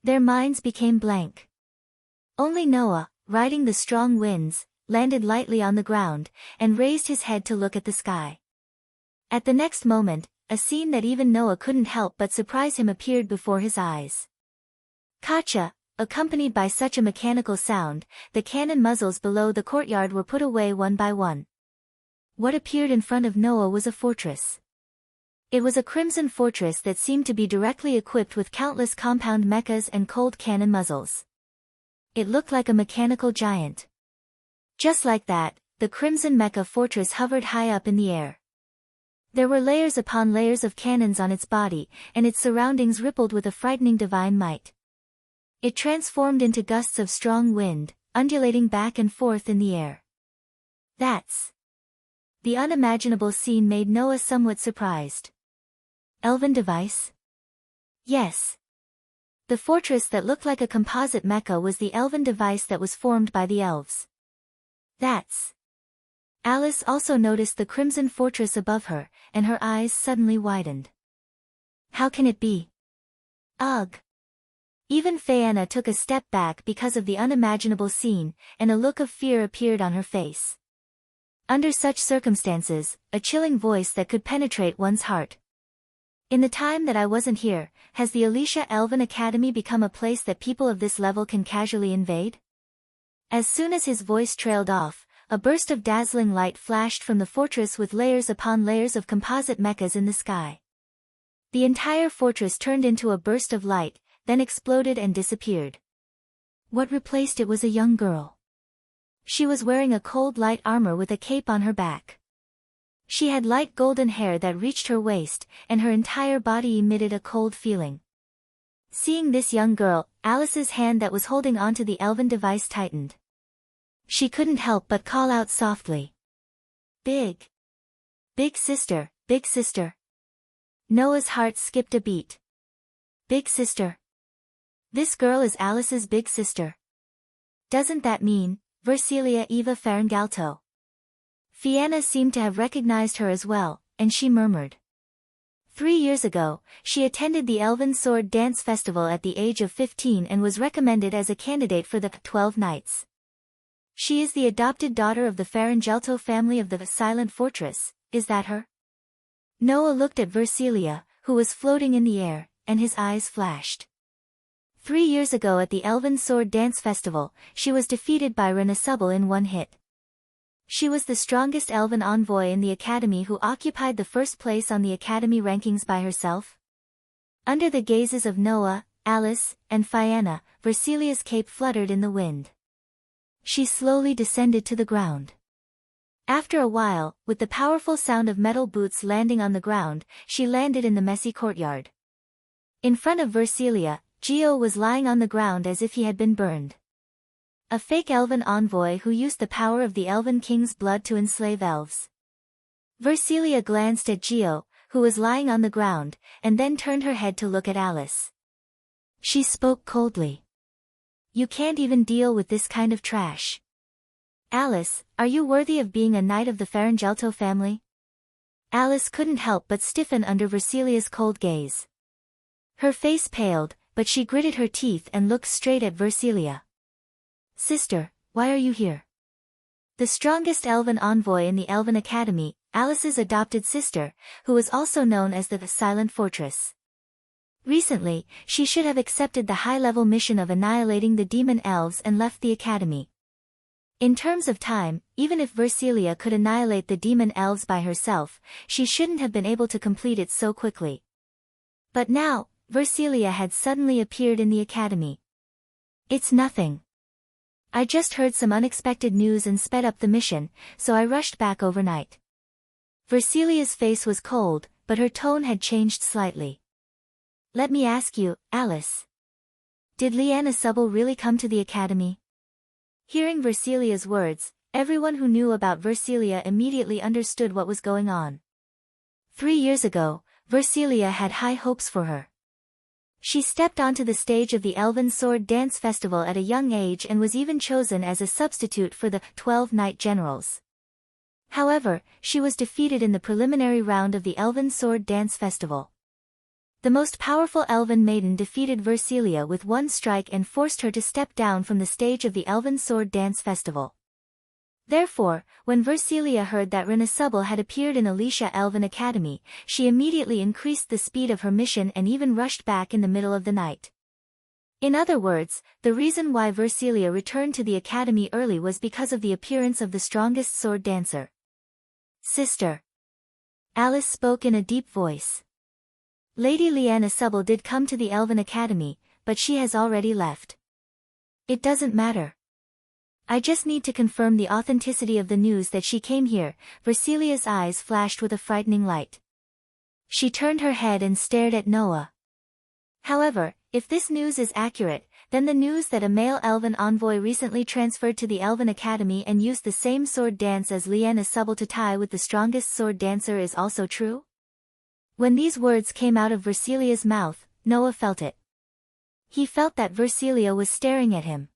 Their minds became blank. Only Noah, riding the strong winds, landed lightly on the ground, and raised his head to look at the sky. At the next moment, a scene that even Noah couldn't help but surprise him appeared before his eyes. Kacha, accompanied by such a mechanical sound, the cannon muzzles below the courtyard were put away one by one. What appeared in front of Noah was a fortress. It was a crimson fortress that seemed to be directly equipped with countless compound mechas and cold cannon muzzles. It looked like a mechanical giant. Just like that, the crimson mecha fortress hovered high up in the air. There were layers upon layers of cannons on its body, and its surroundings rippled with a frightening divine might. It transformed into gusts of strong wind, undulating back and forth in the air. That's... The unimaginable scene made Noah somewhat surprised. Elven device? Yes. The fortress that looked like a composite mecha was the elven device that was formed by the elves. That's... Alice also noticed the crimson fortress above her, and her eyes suddenly widened. How can it be? Ugh! Even Fianna took a step back because of the unimaginable scene, and a look of fear appeared on her face. Under such circumstances, a chilling voice that could penetrate one's heart. In the time that I wasn't here, has the Alicia Elven Academy become a place that people of this level can casually invade? As soon as his voice trailed off, a burst of dazzling light flashed from the fortress with layers upon layers of composite mechas in the sky. The entire fortress turned into a burst of light, then exploded and disappeared. What replaced it was a young girl. She was wearing a cold light armor with a cape on her back. She had light golden hair that reached her waist, and her entire body emitted a cold feeling. Seeing this young girl, Alice's hand that was holding onto the elven device tightened. She couldn't help but call out softly. Big. Big sister, big sister. Noah's heart skipped a beat. Big sister. This girl is Alice's big sister. Doesn't that mean, Versilia Eva Farengalto? Fianna seemed to have recognized her as well, and she murmured. 3 years ago, she attended the Elven Sword Dance Festival at the age of 15 and was recommended as a candidate for the 12 Knights. She is the adopted daughter of the Farengelto family of the Silent Fortress, is that her? Noah looked at Versilia, who was floating in the air, and his eyes flashed. 3 years ago at the Elven Sword Dance Festival, she was defeated by Renasubble in one hit. She was the strongest elven envoy in the academy who occupied the first place on the academy rankings by herself. Under the gazes of Noah, Alice, and Fianna, Versilia's cape fluttered in the wind. She slowly descended to the ground. After a while, with the powerful sound of metal boots landing on the ground, she landed in the messy courtyard. In front of Versilia, Geo was lying on the ground as if he had been burned. A fake elven envoy who used the power of the Elven King's blood to enslave elves. Versilia glanced at Geo, who was lying on the ground, and then turned her head to look at Alice. She spoke coldly. You can't even deal with this kind of trash. Alice, are you worthy of being a knight of the Farengelto family? Alice couldn't help but stiffen under Versilia's cold gaze. Her face paled, but she gritted her teeth and looked straight at Versilia. Sister, why are you here? The strongest elven envoy in the Elven Academy, Alice's adopted sister, who was also known as the Silent Fortress. Recently, she should have accepted the high-level mission of annihilating the demon elves and left the academy. In terms of time, even if Versilia could annihilate the demon elves by herself, she shouldn't have been able to complete it so quickly. But now, Versilia had suddenly appeared in the academy. It's nothing. I just heard some unexpected news and sped up the mission, so I rushed back overnight. Versilia's face was cold, but her tone had changed slightly. Let me ask you, Alice. Did Leanna Subble really come to the academy? Hearing Versilia's words, everyone who knew about Versilia immediately understood what was going on. 3 years ago, Versilia had high hopes for her. She stepped onto the stage of the Elven Sword Dance Festival at a young age and was even chosen as a substitute for the 12 Knight Generals. However, she was defeated in the preliminary round of the Elven Sword Dance Festival. The most powerful elven maiden defeated Versilia with one strike and forced her to step down from the stage of the Elven Sword Dance Festival. Therefore, when Versilia heard that Renasubble had appeared in Alicia Elven Academy, she immediately increased the speed of her mission and even rushed back in the middle of the night. In other words, the reason why Versilia returned to the academy early was because of the appearance of the strongest sword dancer. Sister. Alice spoke in a deep voice. Lady Leanna Subble did come to the Elven Academy, but she has already left. It doesn't matter. I just need to confirm the authenticity of the news that she came here. Versilia's eyes flashed with a frightening light. She turned her head and stared at Noah. However, if this news is accurate, then the news that a male elven envoy recently transferred to the Elven Academy and used the same sword dance as Leanna Subble to tie with the strongest sword dancer is also true? When these words came out of Versilia's mouth, Noah felt it. He felt that Versilia was staring at him.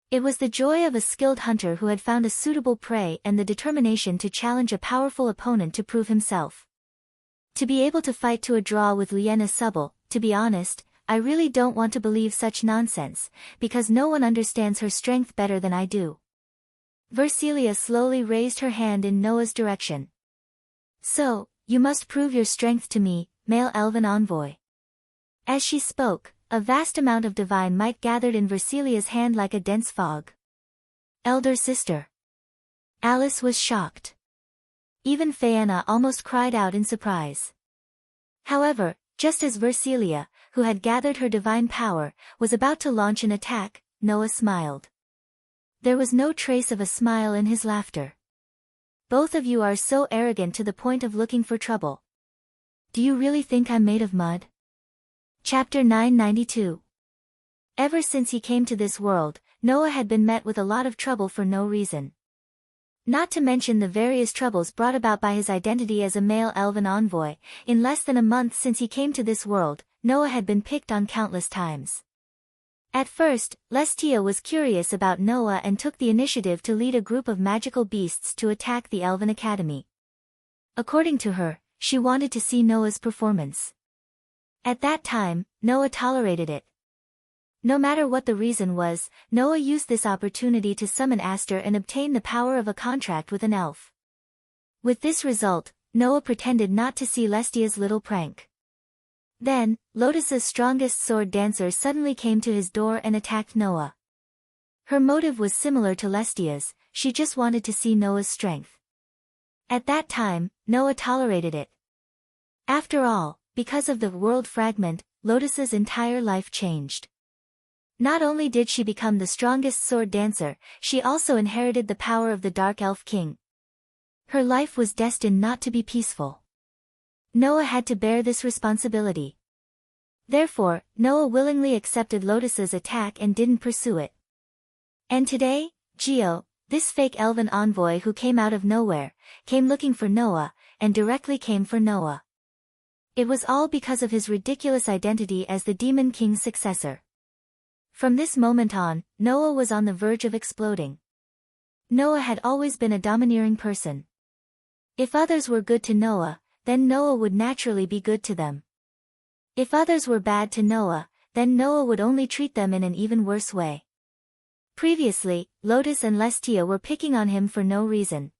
It was the joy of a skilled hunter who had found a suitable prey and the determination to challenge a powerful opponent to prove himself. To be able to fight to a draw with Leanna Subble, to be honest, I really don't want to believe such nonsense, because no one understands her strength better than I do. Versilia slowly raised her hand in Noah's direction. So, you must prove your strength to me, male elven envoy. As she spoke, a vast amount of divine might gathered in Versilia's hand like a dense fog. Elder sister. Alice was shocked. Even Faena almost cried out in surprise. However, just as Versilia, who had gathered her divine power, was about to launch an attack, Noah smiled. There was no trace of a smile in his laughter. Both of you are so arrogant to the point of looking for trouble. Do you really think I'm made of mud? Chapter 992. Ever since he came to this world, Noah had been met with a lot of trouble for no reason. Not to mention the various troubles brought about by his identity as a male elven envoy. In less than a month since he came to this world, Noah had been picked on countless times. At first, Lestia was curious about Noah and took the initiative to lead a group of magical beasts to attack the Elven Academy. According to her, she wanted to see Noah's performance. At that time, Noah tolerated it. No matter what the reason was, Noah used this opportunity to summon Aster and obtain the power of a contract with an elf. With this result, Noah pretended not to see Lestia's little prank. Then, Lotus's strongest sword dancer suddenly came to his door and attacked Noah. Her motive was similar to Lestia's, she just wanted to see Noah's strength. At that time, Noah tolerated it. After all, because of the world fragment, Lotus's entire life changed. Not only did she become the strongest sword dancer, she also inherited the power of the Dark Elf King. Her life was destined not to be peaceful. Noah had to bear this responsibility. Therefore, Noah willingly accepted Lotus's attack and didn't pursue it. And today, Geo, this fake elven envoy who came out of nowhere, came looking for Noah, and directly came for Noah. It was all because of his ridiculous identity as the Demon King's successor. From this moment on, Noah was on the verge of exploding. Noah had always been a domineering person. If others were good to Noah, then Noah would naturally be good to them. If others were bad to Noah, then Noah would only treat them in an even worse way. Previously, Lotus and Lestia were picking on him for no reason.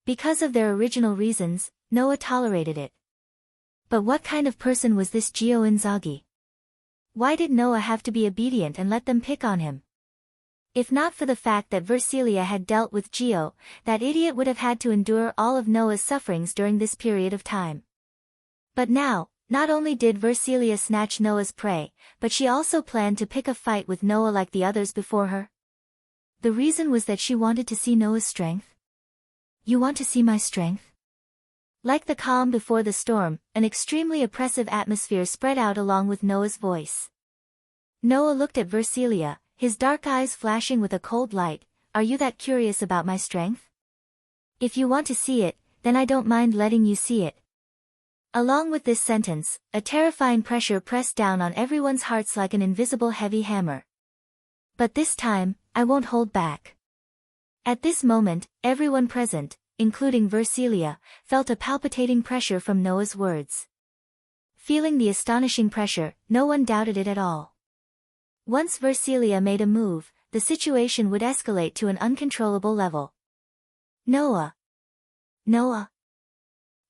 Because of their original reasons, Noah tolerated it. But what kind of person was this Geo Inzaghi? Why did Noah have to be obedient and let them pick on him? If not for the fact that Versilia had dealt with Geo, that idiot would have had to endure all of Noah's sufferings during this period of time. But now, not only did Versilia snatch Noah's prey, but she also planned to pick a fight with Noah like the others before her. The reason was that she wanted to see Noah's strength. You want to see my strength? Like the calm before the storm, an extremely oppressive atmosphere spread out along with Noah's voice. Noah looked at Versilia, his dark eyes flashing with a cold light. Are you that curious about my strength? If you want to see it, then I don't mind letting you see it. Along with this sentence, a terrifying pressure pressed down on everyone's hearts like an invisible heavy hammer. But this time, I won't hold back. At this moment, everyone present, including Versilia, felt a palpitating pressure from Noah's words. Feeling the astonishing pressure, no one doubted it at all. Once Versilia made a move, the situation would escalate to an uncontrollable level. Noah! Noah!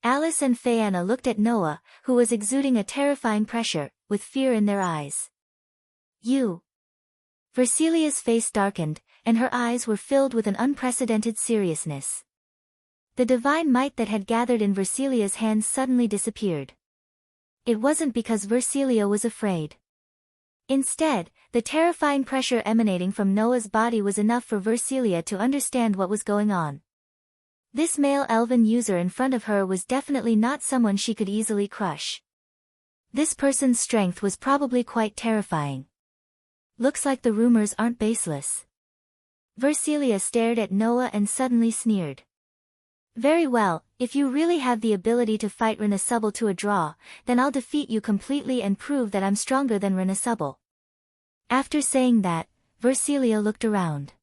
Alice and Faena looked at Noah, who was exuding a terrifying pressure, with fear in their eyes. You! Versilia's face darkened, and her eyes were filled with an unprecedented seriousness. The divine might that had gathered in Versilia's hands suddenly disappeared. It wasn't because Versilia was afraid. Instead, the terrifying pressure emanating from Noah's body was enough for Versilia to understand what was going on. This male elven user in front of her was definitely not someone she could easily crush. This person's strength was probably quite terrifying. Looks like the rumors aren't baseless. Versilia stared at Noah and suddenly sneered. Very well, if you really have the ability to fight Renasubble to a draw, then I'll defeat you completely and prove that I'm stronger than Renasubble. After saying that, Versilia looked around.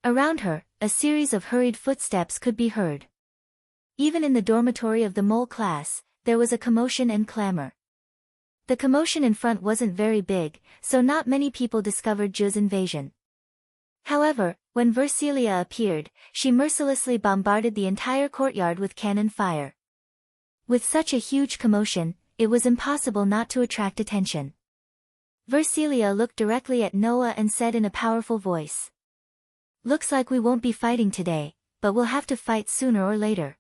Around her, a series of hurried footsteps could be heard. Even in the dormitory of the mole class, there was a commotion and clamor. The commotion in front wasn't very big, so not many people discovered Ju's invasion. However, when Versilia appeared, she mercilessly bombarded the entire courtyard with cannon fire. With such a huge commotion, it was impossible not to attract attention. Versilia looked directly at Noah and said in a powerful voice. Looks like we won't be fighting today, but we'll have to fight sooner or later.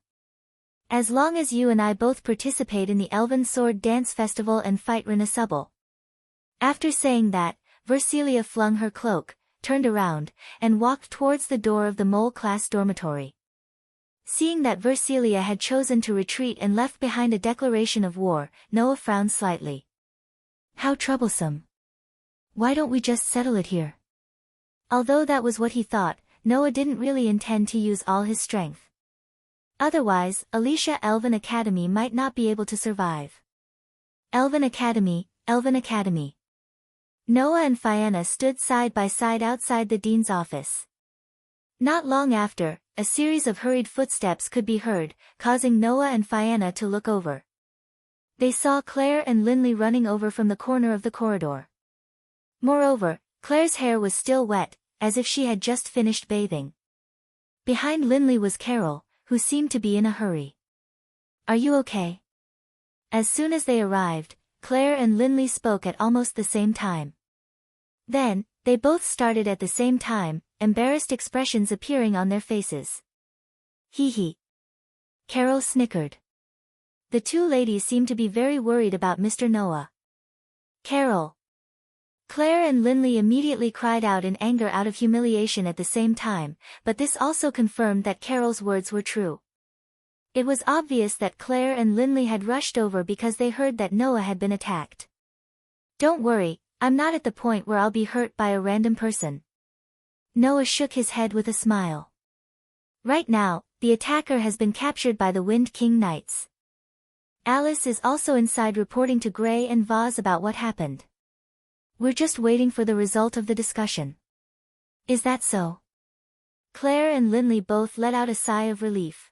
As long as you and I both participate in the Elven Sword Dance Festival and fight Renasubble. After saying that, Versilia flung her cloak, turned around, and walked towards the door of the mole class dormitory. Seeing that Versilia had chosen to retreat and left behind a declaration of war, Noah frowned slightly. How troublesome. Why don't we just settle it here? Although that was what he thought, Noah didn't really intend to use all his strength. Otherwise, Alicia Elven Academy might not be able to survive. Elven Academy, Elven Academy. Noah and Fianna stood side by side outside the dean's office. Not long after, a series of hurried footsteps could be heard, causing Noah and Fianna to look over. They saw Claire and Linley running over from the corner of the corridor. Moreover, Claire's hair was still wet, as if she had just finished bathing. Behind Linley was Carol, who seemed to be in a hurry. Are you okay? As soon as they arrived, Claire and Linley spoke at almost the same time. Then, they both started at the same time, embarrassed expressions appearing on their faces. Hee hee. Carol snickered. The two ladies seemed to be very worried about Mr. Noah. Carol. Claire and Linley immediately cried out in anger out of humiliation at the same time, but this also confirmed that Carol's words were true. It was obvious that Claire and Linley had rushed over because they heard that Noah had been attacked. Don't worry, I'm not at the point where I'll be hurt by a random person. Noah shook his head with a smile. Right now, the attacker has been captured by the Wind King Knights. Alice is also inside reporting to Gray and Vaz about what happened. We're just waiting for the result of the discussion. Is that so? Claire and Linley both let out a sigh of relief.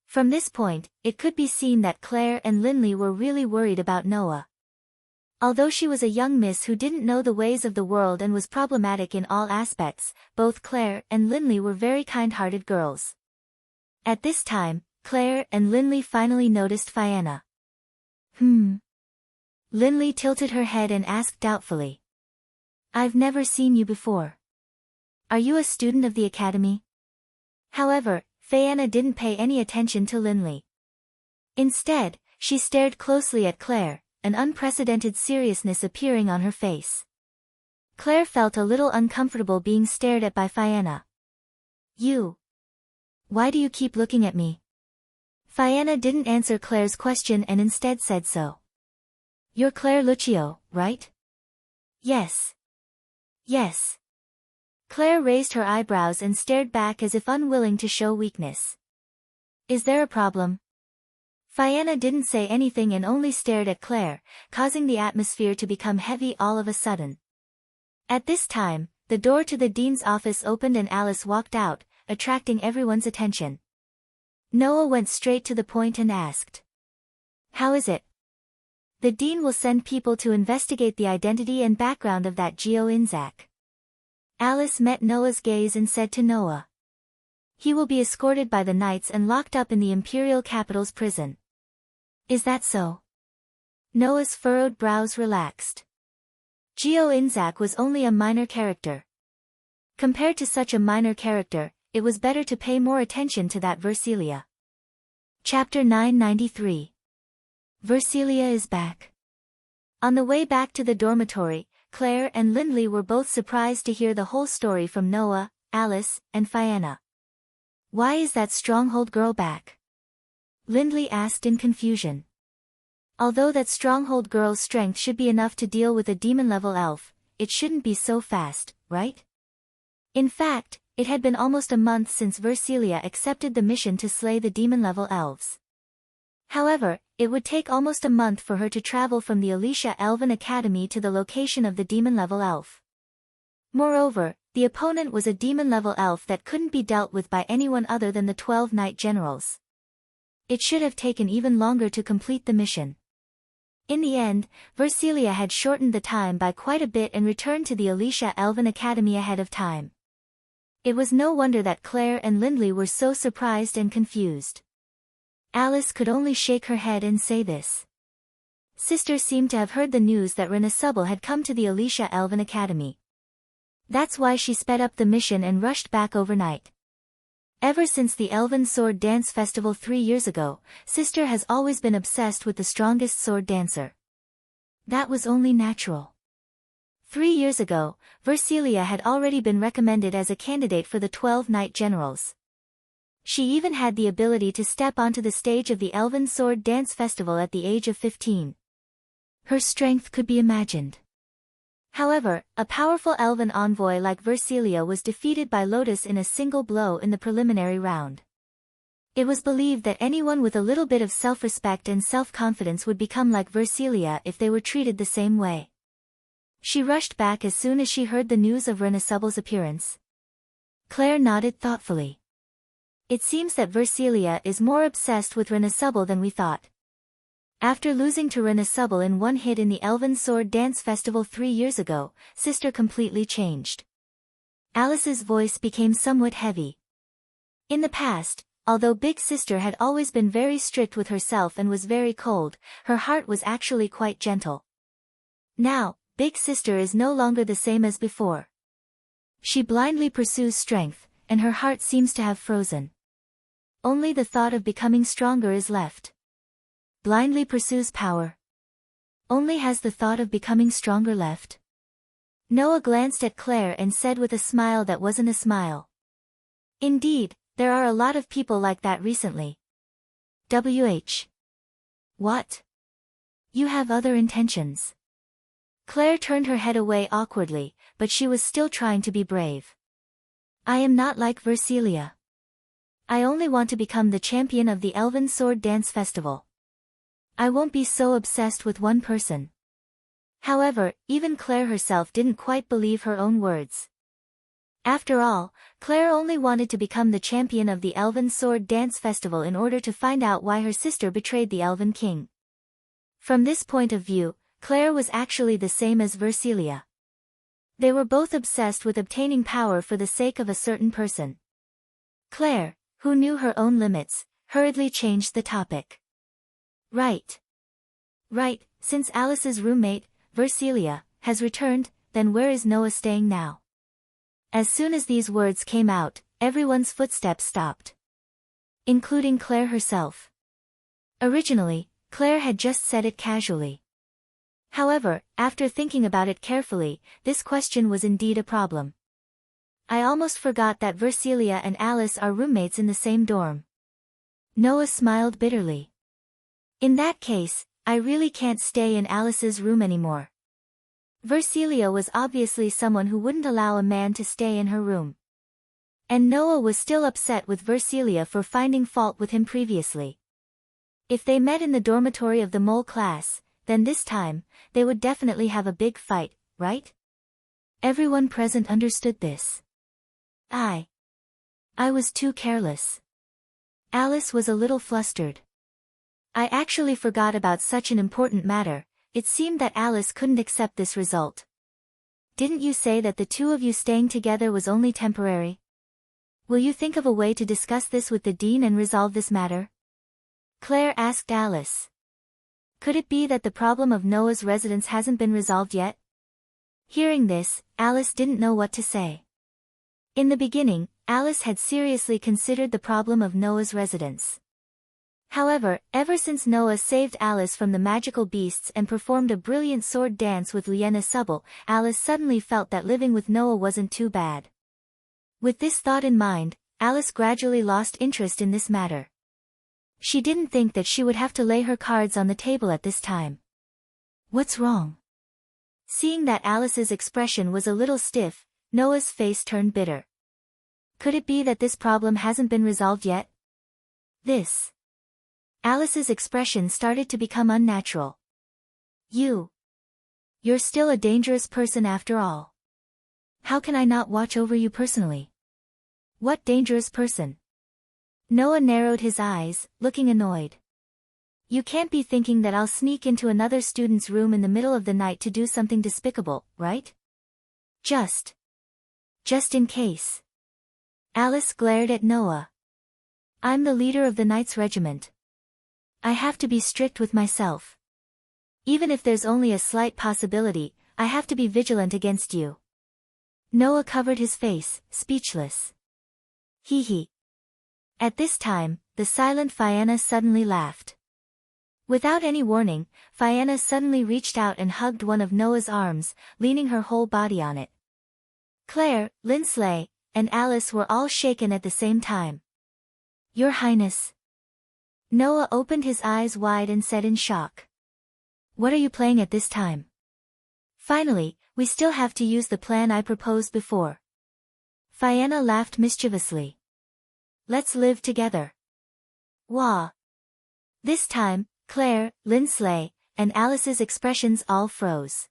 From this point, it could be seen that Claire and Linley were really worried about Noah. Although she was a young miss who didn't know the ways of the world and was problematic in all aspects, both Claire and Linley were very kind-hearted girls. At this time, Claire and Linley finally noticed Fianna. Linley tilted her head and asked doubtfully. I've never seen you before. Are you a student of the academy? However, Fianna didn't pay any attention to Linley. Instead, she stared closely at Claire, an unprecedented seriousness appearing on her face. Claire felt a little uncomfortable being stared at by Fianna. You. Why do you keep looking at me? Fianna didn't answer Claire's question and instead said so. You're Claire Lucio, right? Yes. Yes. Claire raised her eyebrows and stared back as if unwilling to show weakness. Is there a problem? Fianna didn't say anything and only stared at Claire, causing the atmosphere to become heavy all of a sudden. At this time, the door to the dean's office opened and Alice walked out, attracting everyone's attention. Noah went straight to the point and asked. How is it? The dean will send people to investigate the identity and background of that Geo Inzak. Alice met Noah's gaze and said to Noah. He will be escorted by the knights and locked up in the Imperial Capital's prison. Is that so? Noah's furrowed brows relaxed. Geo Inzak was only a minor character. Compared to such a minor character, it was better to pay more attention to that Versilia. Chapter 993. Versilia is back. On the way back to the dormitory, Claire and Linley were both surprised to hear the whole story from Noah, Alice, and Fianna. Why is that stronghold girl back? Linley asked in confusion. Although that stronghold girl's strength should be enough to deal with a demon-level elf, it shouldn't be so fast, right? In fact, it had been almost a month since Versilia accepted the mission to slay the demon-level elves. However, it would take almost a month for her to travel from the Alicia Elven Academy to the location of the demon-level elf. Moreover, the opponent was a demon-level elf that couldn't be dealt with by anyone other than the 12 Knight Generals. It should have taken even longer to complete the mission. In the end, Versilia had shortened the time by quite a bit and returned to the Alicia Elven Academy ahead of time. It was no wonder that Claire and Linley were so surprised and confused. Alice could only shake her head and say this. Sister seemed to have heard the news that Renasubble had come to the Alicia Elven Academy. That's why she sped up the mission and rushed back overnight. Ever since the Elven Sword Dance Festival 3 years ago, Sister has always been obsessed with the strongest sword dancer. That was only natural. 3 years ago, Versilia had already been recommended as a candidate for the 12 Knight Generals. She even had the ability to step onto the stage of the Elven Sword Dance Festival at the age of 15. Her strength could be imagined. However, a powerful elven envoy like Versilia was defeated by Lotus in a single blow in the preliminary round. It was believed that anyone with a little bit of self-respect and self-confidence would become like Versilia if they were treated the same way. She rushed back as soon as she heard the news of Renasuble's appearance. Claire nodded thoughtfully. It seems that Versilia is more obsessed with Renasubble than we thought. After losing to Renasubble in one hit in the Elven Sword Dance Festival 3 years ago, Sister completely changed. Alice's voice became somewhat heavy. In the past, although Big Sister had always been very strict with herself and was very cold, her heart was actually quite gentle. Now, Big Sister is no longer the same as before. She blindly pursues strength, and her heart seems to have frozen. Only the thought of becoming stronger is left. Blindly pursues power. Only has the thought of becoming stronger left. Noah glanced at Claire and said with a smile that wasn't a smile. Indeed, there are a lot of people like that recently. What? You have other intentions. Claire turned her head away awkwardly, but she was still trying to be brave. I am not like Versilia. I only want to become the champion of the Elven Sword Dance Festival. I won't be so obsessed with one person. However, even Claire herself didn't quite believe her own words. After all, Claire only wanted to become the champion of the Elven Sword Dance Festival in order to find out why her sister betrayed the Elven King. From this point of view, Claire was actually the same as Versilia. They were both obsessed with obtaining power for the sake of a certain person. Claire, who knew her own limits, hurriedly changed the topic. Right, since Alice's roommate, Versilia, has returned, then where is Noah staying now? As soon as these words came out, everyone's footsteps stopped. Including Claire herself. Originally, Claire had just said it casually. However, after thinking about it carefully, this question was indeed a problem. I almost forgot that Versilia and Alice are roommates in the same dorm. Noah smiled bitterly. In that case, I really can't stay in Alice's room anymore. Versilia was obviously someone who wouldn't allow a man to stay in her room. And Noah was still upset with Versilia for finding fault with him previously. If they met in the dormitory of the mole class, then this time, they would definitely have a big fight, right? Everyone present understood this. I was too careless. Alice was a little flustered. I actually forgot about such an important matter. It seemed that Alice couldn't accept this result. Didn't you say that the two of you staying together was only temporary? Will you think of a way to discuss this with the dean and resolve this matter? Claire asked Alice. Could it be that the problem of Noah's residence hasn't been resolved yet? Hearing this, Alice didn't know what to say. In the beginning, Alice had seriously considered the problem of Noah's residence. However, ever since Noah saved Alice from the magical beasts and performed a brilliant sword dance with Renasubble, Alice suddenly felt that living with Noah wasn't too bad. With this thought in mind, Alice gradually lost interest in this matter. She didn't think that she would have to lay her cards on the table at this time. What's wrong? Seeing that Alice's expression was a little stiff, Noah's face turned bitter. Could it be that this problem hasn't been resolved yet? Alice's expression started to become unnatural. You're still a dangerous person after all. How can I not watch over you personally? What dangerous person? Noah narrowed his eyes, looking annoyed. You can't be thinking that I'll sneak into another student's room in the middle of the night to do something despicable, right? Just in case. Alice glared at Noah. I'm the leader of the Knights Regiment. I have to be strict with myself. Even if there's only a slight possibility, I have to be vigilant against you. Noah covered his face, speechless. Hee hee. At this time, the silent Fianna suddenly laughed. Without any warning, Fianna suddenly reached out and hugged one of Noah's arms, leaning her whole body on it. Claire, Lindsley, and Alice were all shaken at the same time. Your Highness. Noah opened his eyes wide and said in shock. What are you playing at this time? Finally, we still have to use the plan I proposed before. Fianna laughed mischievously. Let's live together. Wah. This time, Claire, Lindsley, and Alice's expressions all froze.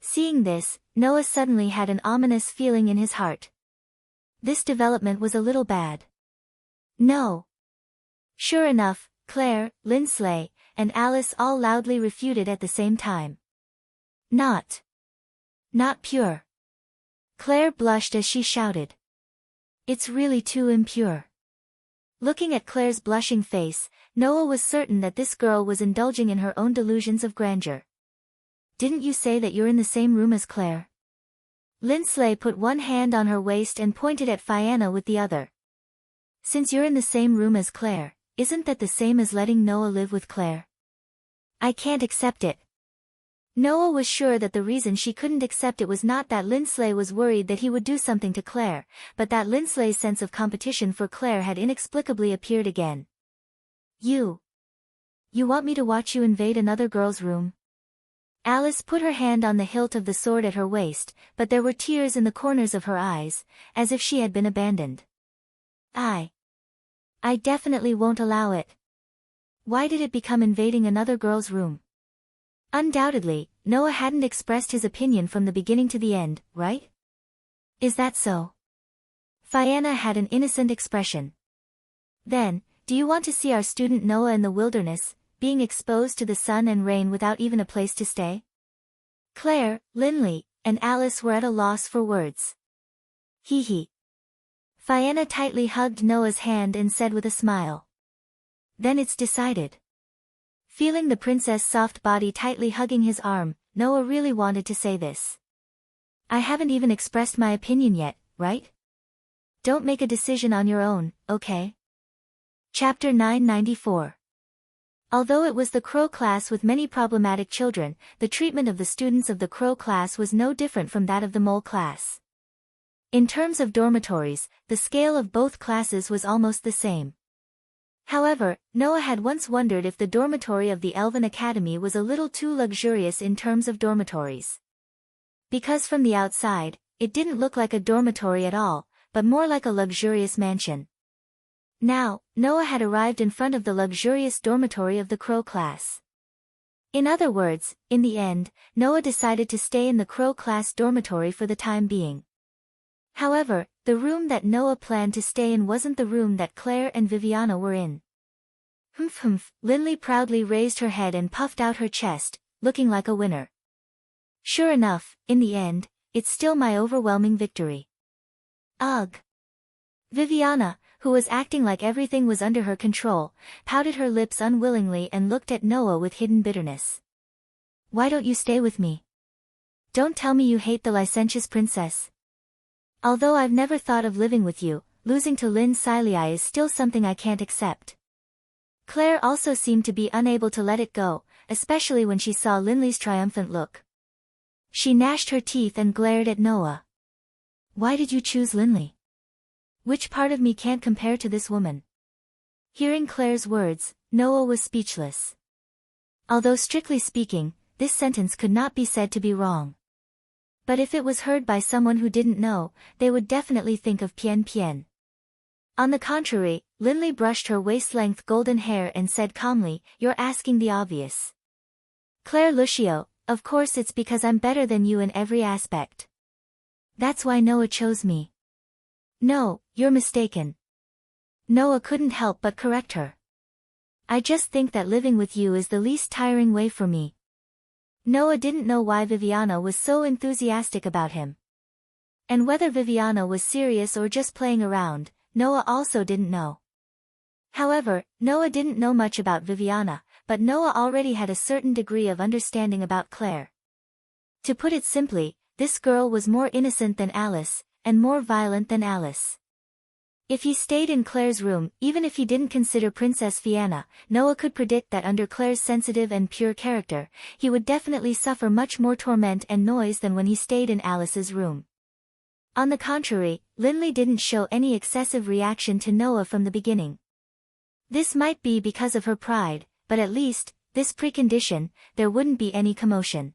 Seeing this, Noah suddenly had an ominous feeling in his heart. This development was a little bad. No. Sure enough, Claire, Lindsley, and Alice all loudly refuted at the same time. Not pure. Claire blushed as she shouted. It's really too impure. Looking at Claire's blushing face, Noah was certain that this girl was indulging in her own delusions of grandeur. Didn't you say that you're in the same room as Claire? Lindsley put one hand on her waist and pointed at Fianna with the other. Since you're in the same room as Claire, isn't that the same as letting Noah live with Claire? I can't accept it. Noah was sure that the reason she couldn't accept it was not that Lindsley was worried that he would do something to Claire, but that Lindsley's sense of competition for Claire had inexplicably appeared again. You want me to watch you invade another girl's room? Alice put her hand on the hilt of the sword at her waist, but there were tears in the corners of her eyes, as if she had been abandoned. I definitely won't allow it. Why did it become invading another girl's room? Undoubtedly, Noah hadn't expressed his opinion from the beginning to the end, right? Is that so? Fianna had an innocent expression. Then, do you want to see our student Noah in the wilderness, being exposed to the sun and rain without even a place to stay? Claire, Lindley, and Alice were at a loss for words. Hee hee. Fianna tightly hugged Noah's hand and said with a smile. Then it's decided. Feeling the princess' soft body tightly hugging his arm, Noah really wanted to say this. I haven't even expressed my opinion yet, right? Don't make a decision on your own, okay? Chapter 994. Although it was the Crow class with many problematic children, the treatment of the students of the Crow class was no different from that of the Mole class. In terms of dormitories, the scale of both classes was almost the same. However, Noah had once wondered if the dormitory of the Elven Academy was a little too luxurious in terms of dormitories. Because from the outside, it didn't look like a dormitory at all, but more like a luxurious mansion. Now, Noah had arrived in front of the luxurious dormitory of the Crow class. In other words, in the end, Noah decided to stay in the Crow class dormitory for the time being. However, the room that Noah planned to stay in wasn't the room that Claire and Viviana were in. Humph. Lindley proudly raised her head and puffed out her chest, looking like a winner. Sure enough, in the end, it's still my overwhelming victory. Ugh. Viviana, who was acting like everything was under her control, pouted her lips unwillingly and looked at Noah with hidden bitterness. Why don't you stay with me? Don't tell me you hate the licentious princess. Although I've never thought of living with you, losing to Lynn Silei is still something I can't accept. Claire also seemed to be unable to let it go, especially when she saw Lindley's triumphant look. She gnashed her teeth and glared at Noah. Why did you choose Lindley? Which part of me can't compare to this woman? Hearing Claire's words, Noah was speechless. Although strictly speaking, this sentence could not be said to be wrong. But if it was heard by someone who didn't know, they would definitely think of Pian Pian. On the contrary, Lindley brushed her waist-length golden hair and said calmly, You're asking the obvious. Claire Lucio, of course it's because I'm better than you in every aspect. That's why Noah chose me. No, you're mistaken. Noah couldn't help but correct her. I just think that living with you is the least tiring way for me. Noah didn't know why Viviana was so enthusiastic about him. And whether Viviana was serious or just playing around, Noah also didn't know. However, Noah didn't know much about Viviana, but Noah already had a certain degree of understanding about Claire. To put it simply, this girl was more innocent than Alice, and more violent than Alice. If he stayed in Claire's room, even if he didn't consider Princess Fianna, Noah could predict that under Claire's sensitive and pure character, he would definitely suffer much more torment and noise than when he stayed in Alice's room. On the contrary, Linley didn't show any excessive reaction to Noah from the beginning. This might be because of her pride, but at least, this precondition, there wouldn't be any commotion.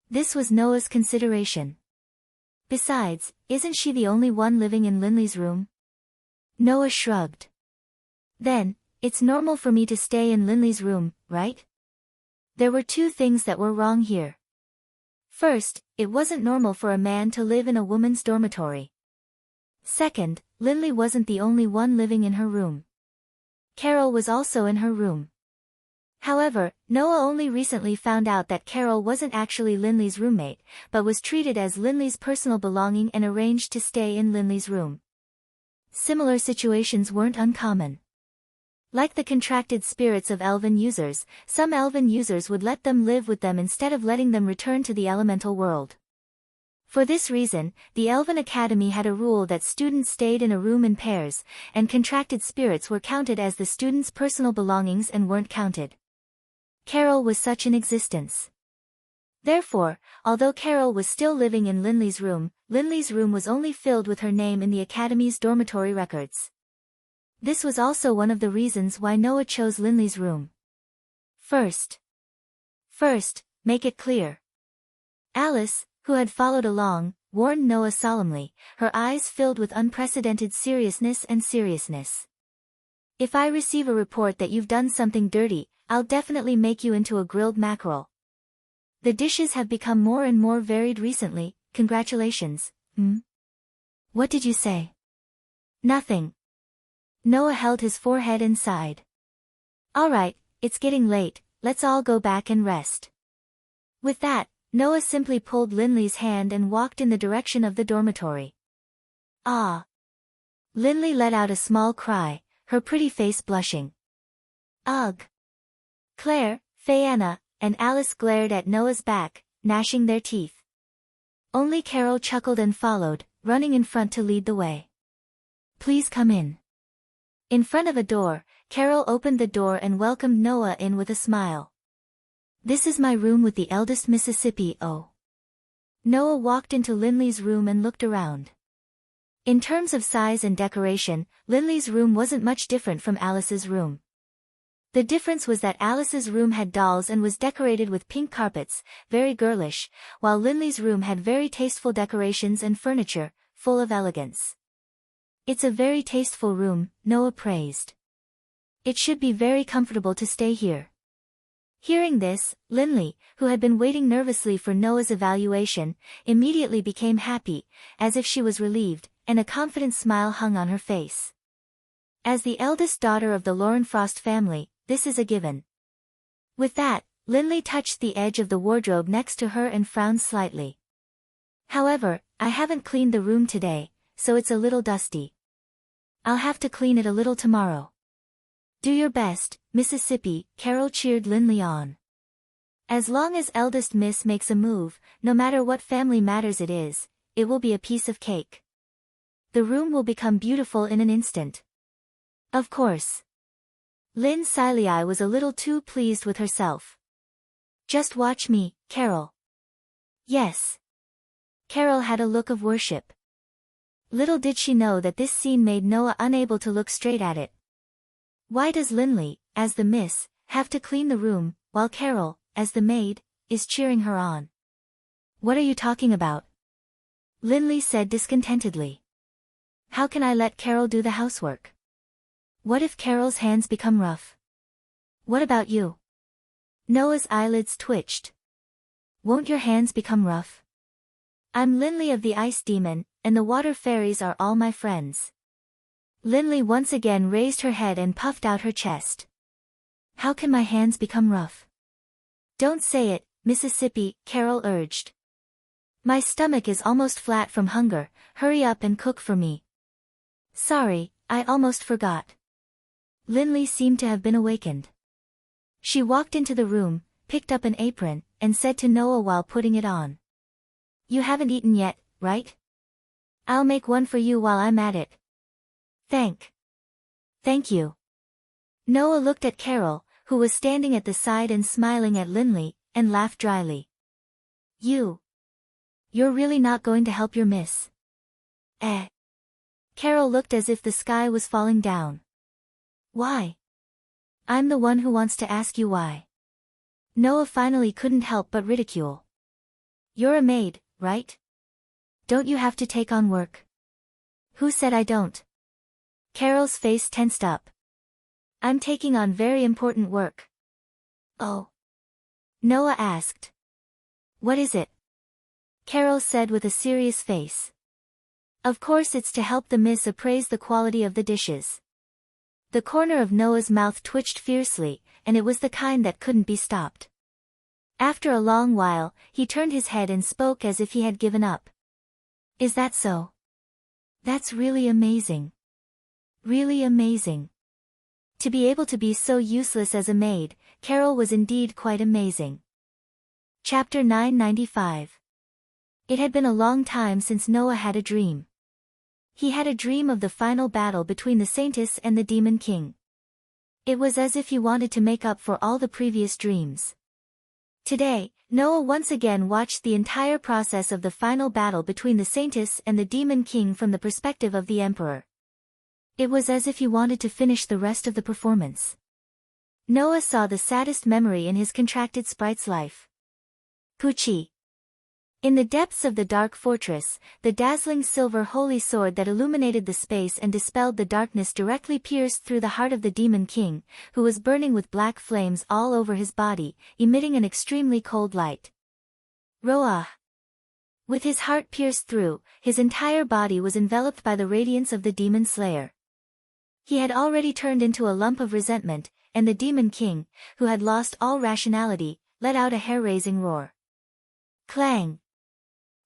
This was Noah's consideration. Besides, isn't she the only one living in Linley's room? Noah shrugged. Then, it's normal for me to stay in Linley's room, right? There were two things that were wrong here. First, it wasn't normal for a man to live in a woman's dormitory. Second, Linley wasn't the only one living in her room. Carol was also in her room. However, Noah only recently found out that Carol wasn't actually Linley's roommate, but was treated as Linley's personal belonging and arranged to stay in Linley's room. Similar situations weren't uncommon. Like the contracted spirits of elven users, some elven users would let them live with them instead of letting them return to the elemental world. For this reason, the Elven Academy had a rule that students stayed in a room in pairs, and contracted spirits were counted as the students' personal belongings and weren't counted. Carol was such in existence. Therefore, although Carol was still living in Linley's room was only filled with her name in the Academy's dormitory records. This was also one of the reasons why Noah chose Linley's room. First, make it clear. Alice, who had followed along, warned Noah solemnly, her eyes filled with unprecedented seriousness. If I receive a report that you've done something dirty, I'll definitely make you into a grilled mackerel. The dishes have become more and more varied recently, congratulations. What did you say? Nothing. Noah held his forehead and sighed. All right, it's getting late, let's all go back and rest. With that, Noah simply pulled Linley's hand and walked in the direction of the dormitory. Ah! Linley let out a small cry, her pretty face blushing. Ugh! Claire, Fianna, and Alice glared at Noah's back, gnashing their teeth. Only Carol chuckled and followed, running in front to lead the way. Please come in. In front of a door, Carol opened the door and welcomed Noah in with a smile. This is my room with the eldest Mississippi. Oh. Noah walked into Linley's room and looked around. In terms of size and decoration, Linley's room wasn't much different from Alice's room. The difference was that Alice's room had dolls and was decorated with pink carpets, very girlish, while Linley's room had very tasteful decorations and furniture, full of elegance. It's a very tasteful room, Noah praised. It should be very comfortable to stay here. Hearing this, Linley, who had been waiting nervously for Noah's evaluation, immediately became happy, as if she was relieved, and a confident smile hung on her face. As the eldest daughter of the Lorenfrost family, this is a given. With that, Linley touched the edge of the wardrobe next to her and frowned slightly. However, I haven't cleaned the room today, so it's a little dusty. I'll have to clean it a little tomorrow. Do your best, Mississippi, Carol cheered Linley on. As long as eldest Miss makes a move, no matter what family matters it is, it will be a piece of cake. The room will become beautiful in an instant. Of course. Lynn Siley was a little too pleased with herself. Just watch me, Carol. Yes. Carol had a look of worship. Little did she know that this scene made Noah unable to look straight at it. Why does Linley, as the miss, have to clean the room, while Carol, as the maid, is cheering her on? What are you talking about? Linley said discontentedly. How can I let Carol do the housework? What if Carol's hands become rough? What about you? Noah's eyelids twitched. Won't your hands become rough? I'm Linley of the Ice Demon, and the Water Fairies are all my friends. Linley once again raised her head and puffed out her chest. How can my hands become rough? Don't say it, Mississippi, Carol urged. My stomach is almost flat from hunger, hurry up and cook for me. Sorry, I almost forgot. Linley seemed to have been awakened. She walked into the room, picked up an apron, and said to Noah while putting it on. You haven't eaten yet, right? I'll make one for you while I'm at it. Thank you. Noah looked at Carol, who was standing at the side and smiling at Linley, and laughed dryly. You're really not going to help your miss? Carol looked as if the sky was falling down. Why? I'm the one who wants to ask you why. Noah finally couldn't help but ridicule. You're a maid, right? Don't you have to take on work? Who said I don't? Carol's face tensed up. I'm taking on very important work. Oh? Noah asked. What is it? Carol said with a serious face. Of course it's to help the miss appraise the quality of the dishes. The corner of Noah's mouth twitched fiercely, and it was the kind that couldn't be stopped. After a long while, he turned his head and spoke as if he had given up. Is that so? That's really amazing. Really amazing. To be able to be so useless as a maid, Carol was indeed quite amazing. Chapter 995. It had been a long time since Noah had a dream. He had a dream of the final battle between the Saintess and the Demon King. It was as if he wanted to make up for all the previous dreams. Today, Noah once again watched the entire process of the final battle between the Saintess and the Demon King from the perspective of the Emperor. It was as if he wanted to finish the rest of the performance. Noah saw the saddest memory in his contracted sprite's life. Pucci. In the depths of the dark fortress, the dazzling silver holy sword that illuminated the space and dispelled the darkness directly pierced through the heart of the Demon King, who was burning with black flames all over his body, emitting an extremely cold light. Roah. With his heart pierced through, his entire body was enveloped by the radiance of the Demon Slayer. He had already turned into a lump of resentment, and the Demon King, who had lost all rationality, let out a hair-raising roar. Clang!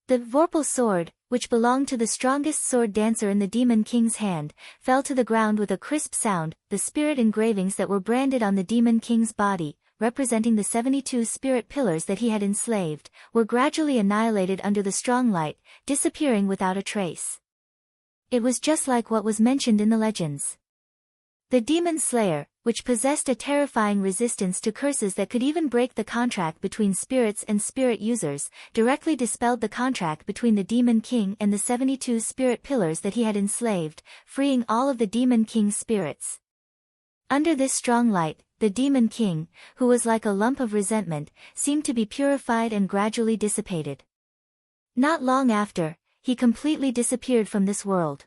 The Vorpal sword, which belonged to the strongest sword dancer in the Demon King's hand, fell to the ground with a crisp sound. The spirit engravings that were branded on the Demon King's body, representing the 72 spirit pillars that he had enslaved, were gradually annihilated under the strong light, disappearing without a trace. It was just like what was mentioned in the legends. The Demon Slayer, which possessed a terrifying resistance to curses that could even break the contract between spirits and spirit users, directly dispelled the contract between the Demon King and the 72 spirit pillars that he had enslaved, freeing all of the Demon King's spirits. Under this strong light, the Demon King, who was like a lump of resentment, seemed to be purified and gradually dissipated. Not long after, he completely disappeared from this world.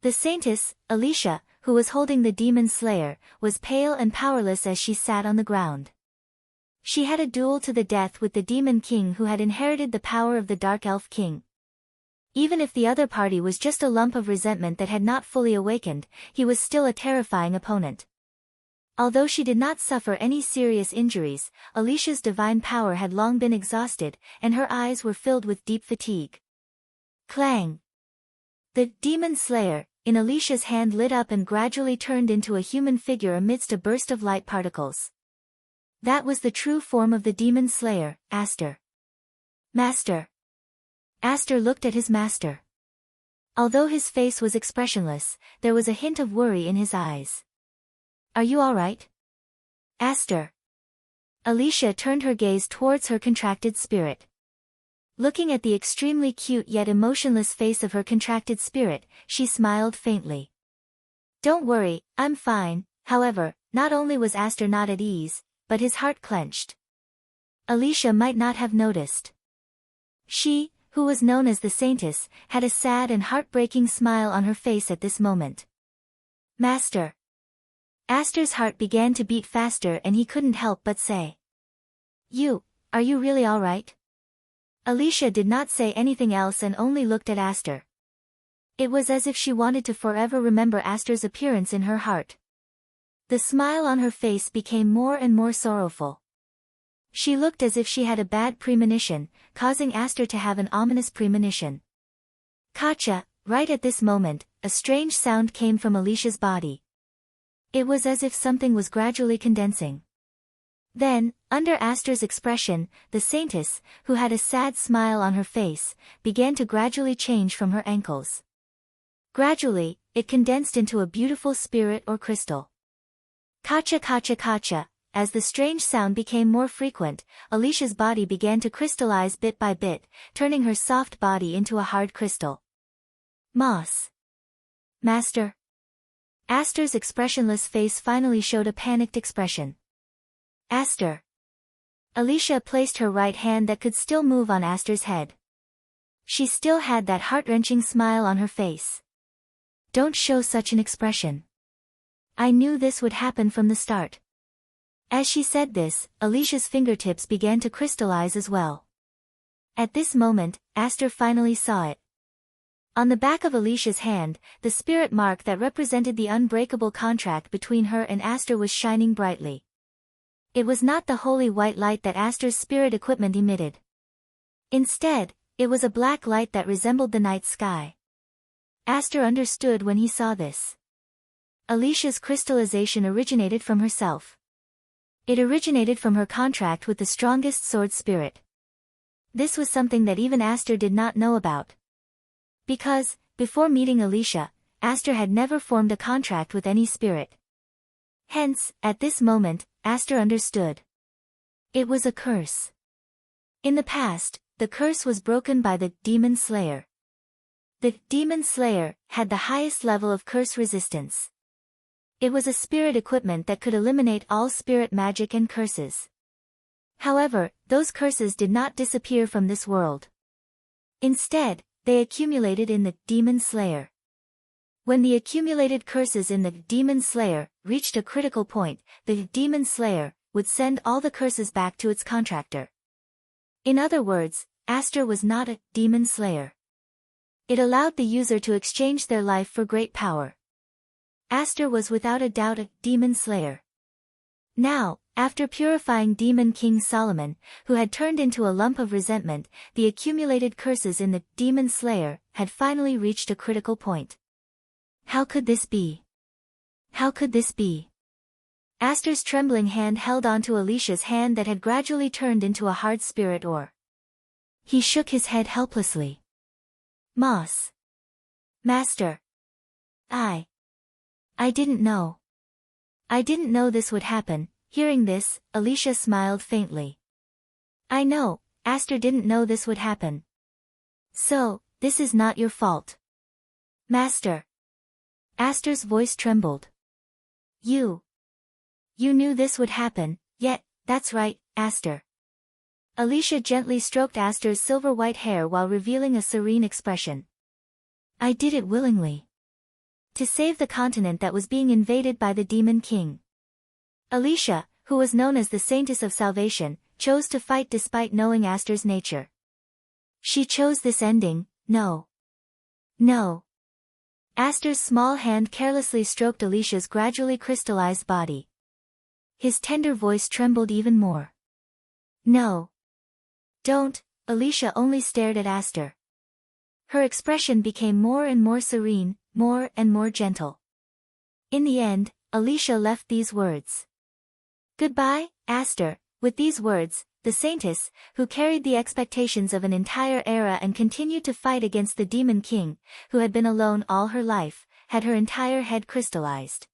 The Saintess, Alicia, who was holding the Demon Slayer, was pale and powerless as she sat on the ground. She had a duel to the death with the Demon King, who had inherited the power of the Dark Elf King. Even if the other party was just a lump of resentment that had not fully awakened, he was still a terrifying opponent. Although she did not suffer any serious injuries, Alicia's divine power had long been exhausted, and her eyes were filled with deep fatigue. Clang! The Demon Slayer, in Alicia's hand, lit up and gradually turned into a human figure amidst a burst of light particles. That was the true form of the Demon Slayer, Aster. Master. Aster looked at his master. Although his face was expressionless, there was a hint of worry in his eyes. Are you all right? Aster. Alicia turned her gaze towards her contracted spirit. Looking at the extremely cute yet emotionless face of her contracted spirit, she smiled faintly. Don't worry, I'm fine. However, not only was Aster not at ease, but his heart clenched. Alicia might not have noticed. She, who was known as the Saintess, had a sad and heartbreaking smile on her face at this moment. Master. Aster's heart began to beat faster and he couldn't help but say. Are you really all right? Alicia did not say anything else and only looked at Aster. It was as if she wanted to forever remember Aster's appearance in her heart. The smile on her face became more and more sorrowful. She looked as if she had a bad premonition, causing Aster to have an ominous premonition. Katja, right at this moment, a strange sound came from Alicia's body. It was as if something was gradually condensing. Then, under Aster's expression, the saintess, who had a sad smile on her face, began to gradually change from her ankles. Gradually, it condensed into a beautiful spirit or crystal. Kacha kacha kacha. As the strange sound became more frequent, Alicia's body began to crystallize bit by bit, turning her soft body into a hard crystal. Moss. Master. Aster's expressionless face finally showed a panicked expression. Aster. Alicia placed her right hand that could still move on Aster's head. She still had that heart-wrenching smile on her face. Don't show such an expression. I knew this would happen from the start. As she said this, Alicia's fingertips began to crystallize as well. At this moment, Aster finally saw it. On the back of Alicia's hand, the spirit mark that represented the unbreakable contract between her and Aster was shining brightly. It was not the holy white light that Aster's spirit equipment emitted. Instead, it was a black light that resembled the night sky. Aster understood when he saw this. Alicia's crystallization originated from herself. It originated from her contract with the strongest sword spirit. This was something that even Aster did not know about. Because, before meeting Alicia, Aster had never formed a contract with any spirit. Hence, at this moment, Aster understood. It was a curse. In the past, the curse was broken by the Demon Slayer. The Demon Slayer had the highest level of curse resistance. It was a spirit equipment that could eliminate all spirit magic and curses. However, those curses did not disappear from this world. Instead, they accumulated in the Demon Slayer. When the accumulated curses in the Demon Slayer reached a critical point, the Demon Slayer would send all the curses back to its contractor. In other words, Aster was not a Demon Slayer. It allowed the user to exchange their life for great power. Aster was without a doubt a Demon Slayer. Now, after purifying Demon King Solomon, who had turned into a lump of resentment, the accumulated curses in the Demon Slayer had finally reached a critical point. How could this be? How could this be? Aster's trembling hand held onto Alicia's hand that had gradually turned into a hard spirit ore. He shook his head helplessly. Moss. Master. I didn't know. I didn't know this would happen. Hearing this, Alicia smiled faintly. I know, Aster didn't know this would happen. So, this is not your fault. Master. Aster's voice trembled. You knew this would happen, yet, that's right, Aster. Alicia gently stroked Aster's silver white hair while revealing a serene expression. I did it willingly. To save the continent that was being invaded by the Demon King. Alicia, who was known as the Saintess of Salvation, chose to fight despite knowing Aster's nature. She chose this ending. No. Aster's small hand carelessly stroked Alicia's gradually crystallized body. His tender voice trembled even more. No. Don't. Alicia only stared at Aster. Her expression became more and more serene, more and more gentle. In the end, Alicia left these words. Goodbye, Aster. With these words, the Saintess, who carried the expectations of an entire era and continued to fight against the Demon King, who had been alone all her life, had her entire head crystallized.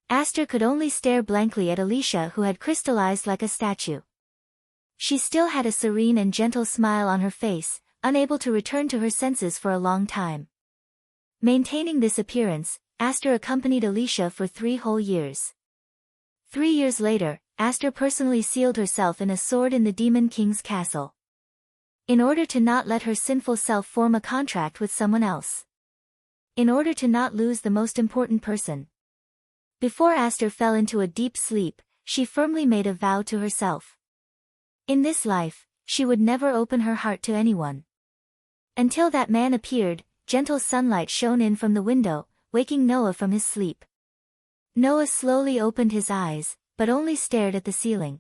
Aster could only stare blankly at Alicia, who had crystallized like a statue. She still had a serene and gentle smile on her face, unable to return to her senses for a long time. Maintaining this appearance, Aster accompanied Alicia for 3 whole years. 3 years later, Aster personally sealed herself in a sword in the Demon King's castle. In order to not let her sinful self form a contract with someone else. In order to not lose the most important person. Before Aster fell into a deep sleep, she firmly made a vow to herself. In this life, she would never open her heart to anyone. Until that man appeared, gentle sunlight shone in from the window, waking Noah from his sleep. Noah slowly opened his eyes, but only stared at the ceiling.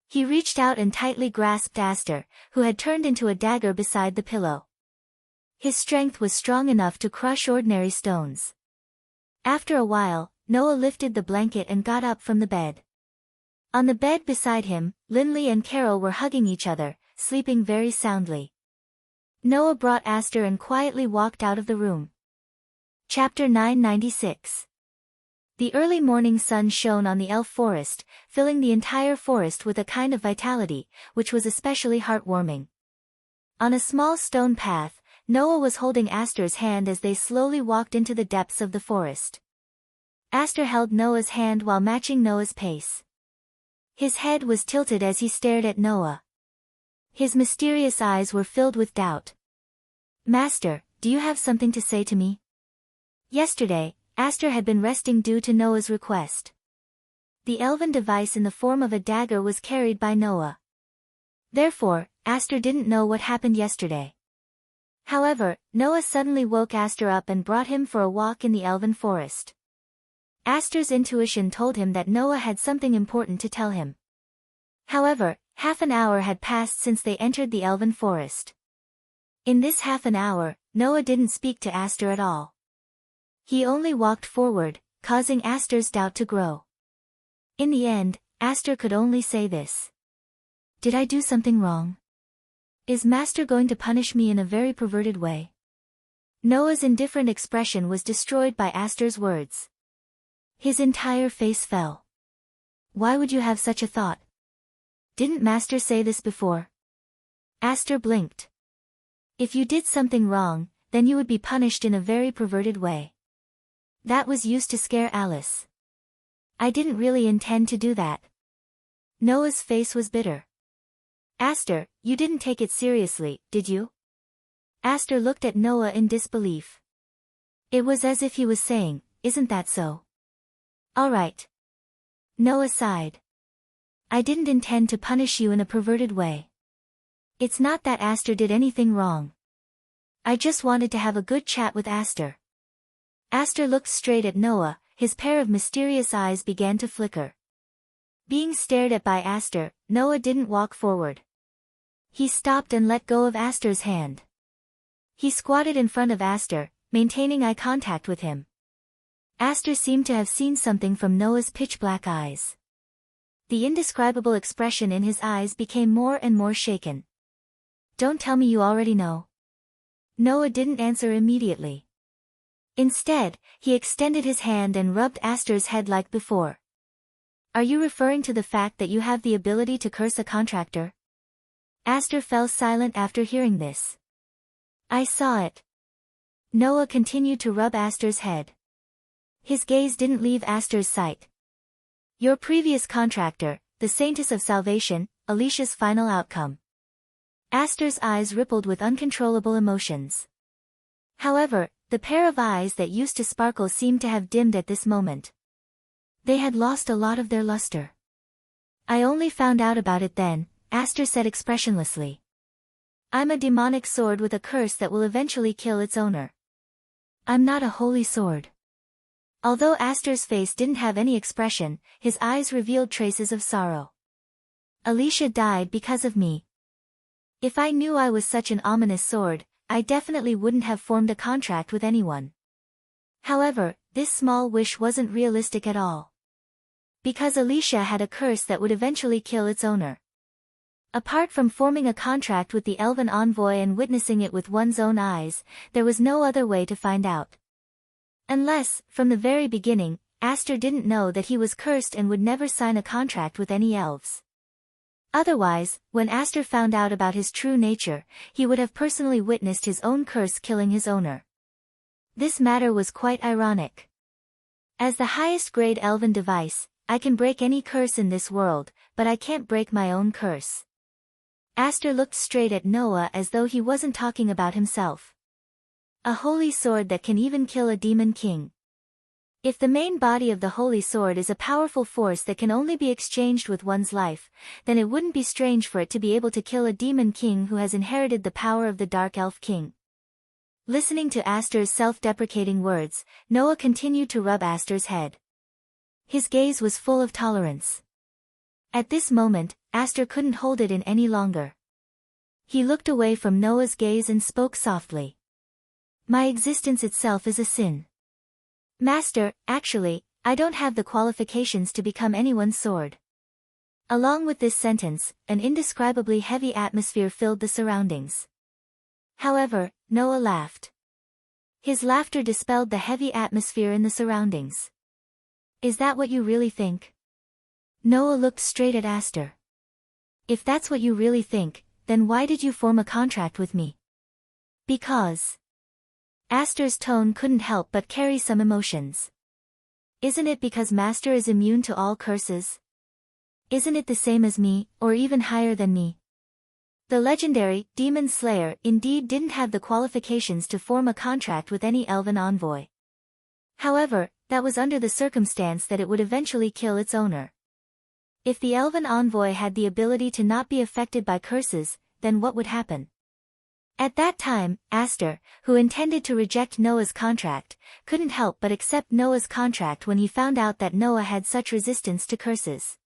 He reached out and tightly grasped Aster, who had turned into a dagger beside the pillow. His strength was strong enough to crush ordinary stones. After a while, Noah lifted the blanket and got up from the bed. On the bed beside him, Linley and Carol were hugging each other, sleeping very soundly. Noah brought Aster and quietly walked out of the room. Chapter 996. The early morning sun shone on the elf forest, filling the entire forest with a kind of vitality, which was especially heartwarming. On a small stone path, Noah was holding Aster's hand as they slowly walked into the depths of the forest. Aster held Noah's hand while matching Noah's pace. His head was tilted as he stared at Noah. His mysterious eyes were filled with doubt. "Master, do you have something to say to me?" Yesterday, Aster had been resting due to Noah's request. The elven device in the form of a dagger was carried by Noah. Therefore, Aster didn't know what happened yesterday. However, Noah suddenly woke Aster up and brought him for a walk in the elven forest. Aster's intuition told him that Noah had something important to tell him. However, half an hour had passed since they entered the elven forest. In this half an hour, Noah didn't speak to Aster at all. He only walked forward, causing Aster's doubt to grow. In the end, Aster could only say this. "Did I do something wrong? Is Master going to punish me in a very perverted way?" Noah's indifferent expression was destroyed by Aster's words. His entire face fell. "Why would you have such a thought? Didn't Master say this before?" Aster blinked. "If you did something wrong, then you would be punished in a very perverted way. That was used to scare Alice. I didn't really intend to do that." Noah's face was bitter. "Aster, you didn't take it seriously, did you?" Aster looked at Noah in disbelief. It was as if he was saying, "Isn't that so?" "All right." Noah sighed. "I didn't intend to punish you in a perverted way. It's not that Aster did anything wrong. I just wanted to have a good chat with Aster." Aster looked straight at Noah, his pair of mysterious eyes began to flicker. Being stared at by Aster, Noah didn't walk forward. He stopped and let go of Aster's hand. He squatted in front of Aster, maintaining eye contact with him. Aster seemed to have seen something from Noah's pitch-black eyes. The indescribable expression in his eyes became more and more shaken. "Don't tell me you already know." Noah didn't answer immediately. Instead, he extended his hand and rubbed Aster's head like before. "Are you referring to the fact that you have the ability to curse a contractor?" Aster fell silent after hearing this. "I saw it." Noah continued to rub Aster's head. His gaze didn't leave Aster's sight. "Your previous contractor, the Saintess of Salvation, Alicia's final outcome." Aster's eyes rippled with uncontrollable emotions. However, the pair of eyes that used to sparkle seemed to have dimmed at this moment. They had lost a lot of their luster. "I only found out about it then," Aster said expressionlessly. "I'm a demonic sword with a curse that will eventually kill its owner. I'm not a holy sword." Although Aster's face didn't have any expression, his eyes revealed traces of sorrow. "Alicia died because of me. If I knew I was such an ominous sword, I definitely wouldn't have formed a contract with anyone." However, this small wish wasn't realistic at all. Because Alicia had a curse that would eventually kill its owner. Apart from forming a contract with the elven envoy and witnessing it with one's own eyes, there was no other way to find out. Unless, from the very beginning, Aster didn't know that he was cursed and would never sign a contract with any elves. Otherwise, when Aster found out about his true nature, he would have personally witnessed his own curse killing his owner. This matter was quite ironic. As the highest grade elven device, I can break any curse in this world, but I can't break my own curse. Aster looked straight at Noah as though he wasn't talking about himself. A holy sword that can even kill a demon king. If the main body of the holy sword is a powerful force that can only be exchanged with one's life, then it wouldn't be strange for it to be able to kill a demon king who has inherited the power of the Dark Elf King. Listening to Aster's self-deprecating words, Noah continued to rub Aster's head. His gaze was full of tolerance. At this moment, Aster couldn't hold it in any longer. He looked away from Noah's gaze and spoke softly. "My existence itself is a sin. Master, actually, I don't have the qualifications to become anyone's sword. Along with this sentence, an indescribably heavy atmosphere filled the surroundings. However, Noah laughed. His laughter dispelled the heavy atmosphere in the surroundings. Is that what you really think? Noah looked straight at Aster. If that's what you really think, then why did you form a contract with me? Because. Aster's tone couldn't help but carry some emotions. Isn't it because Master is immune to all curses? Isn't it the same as me, or even higher than me? The legendary Demon Slayer indeed didn't have the qualifications to form a contract with any elven envoy. However, that was under the circumstance that it would eventually kill its owner. If the elven envoy had the ability to not be affected by curses, then what would happen? At that time, Aster, who intended to reject Noah's contract, couldn't help but accept Noah's contract when he found out that Noah had such resistance to curses.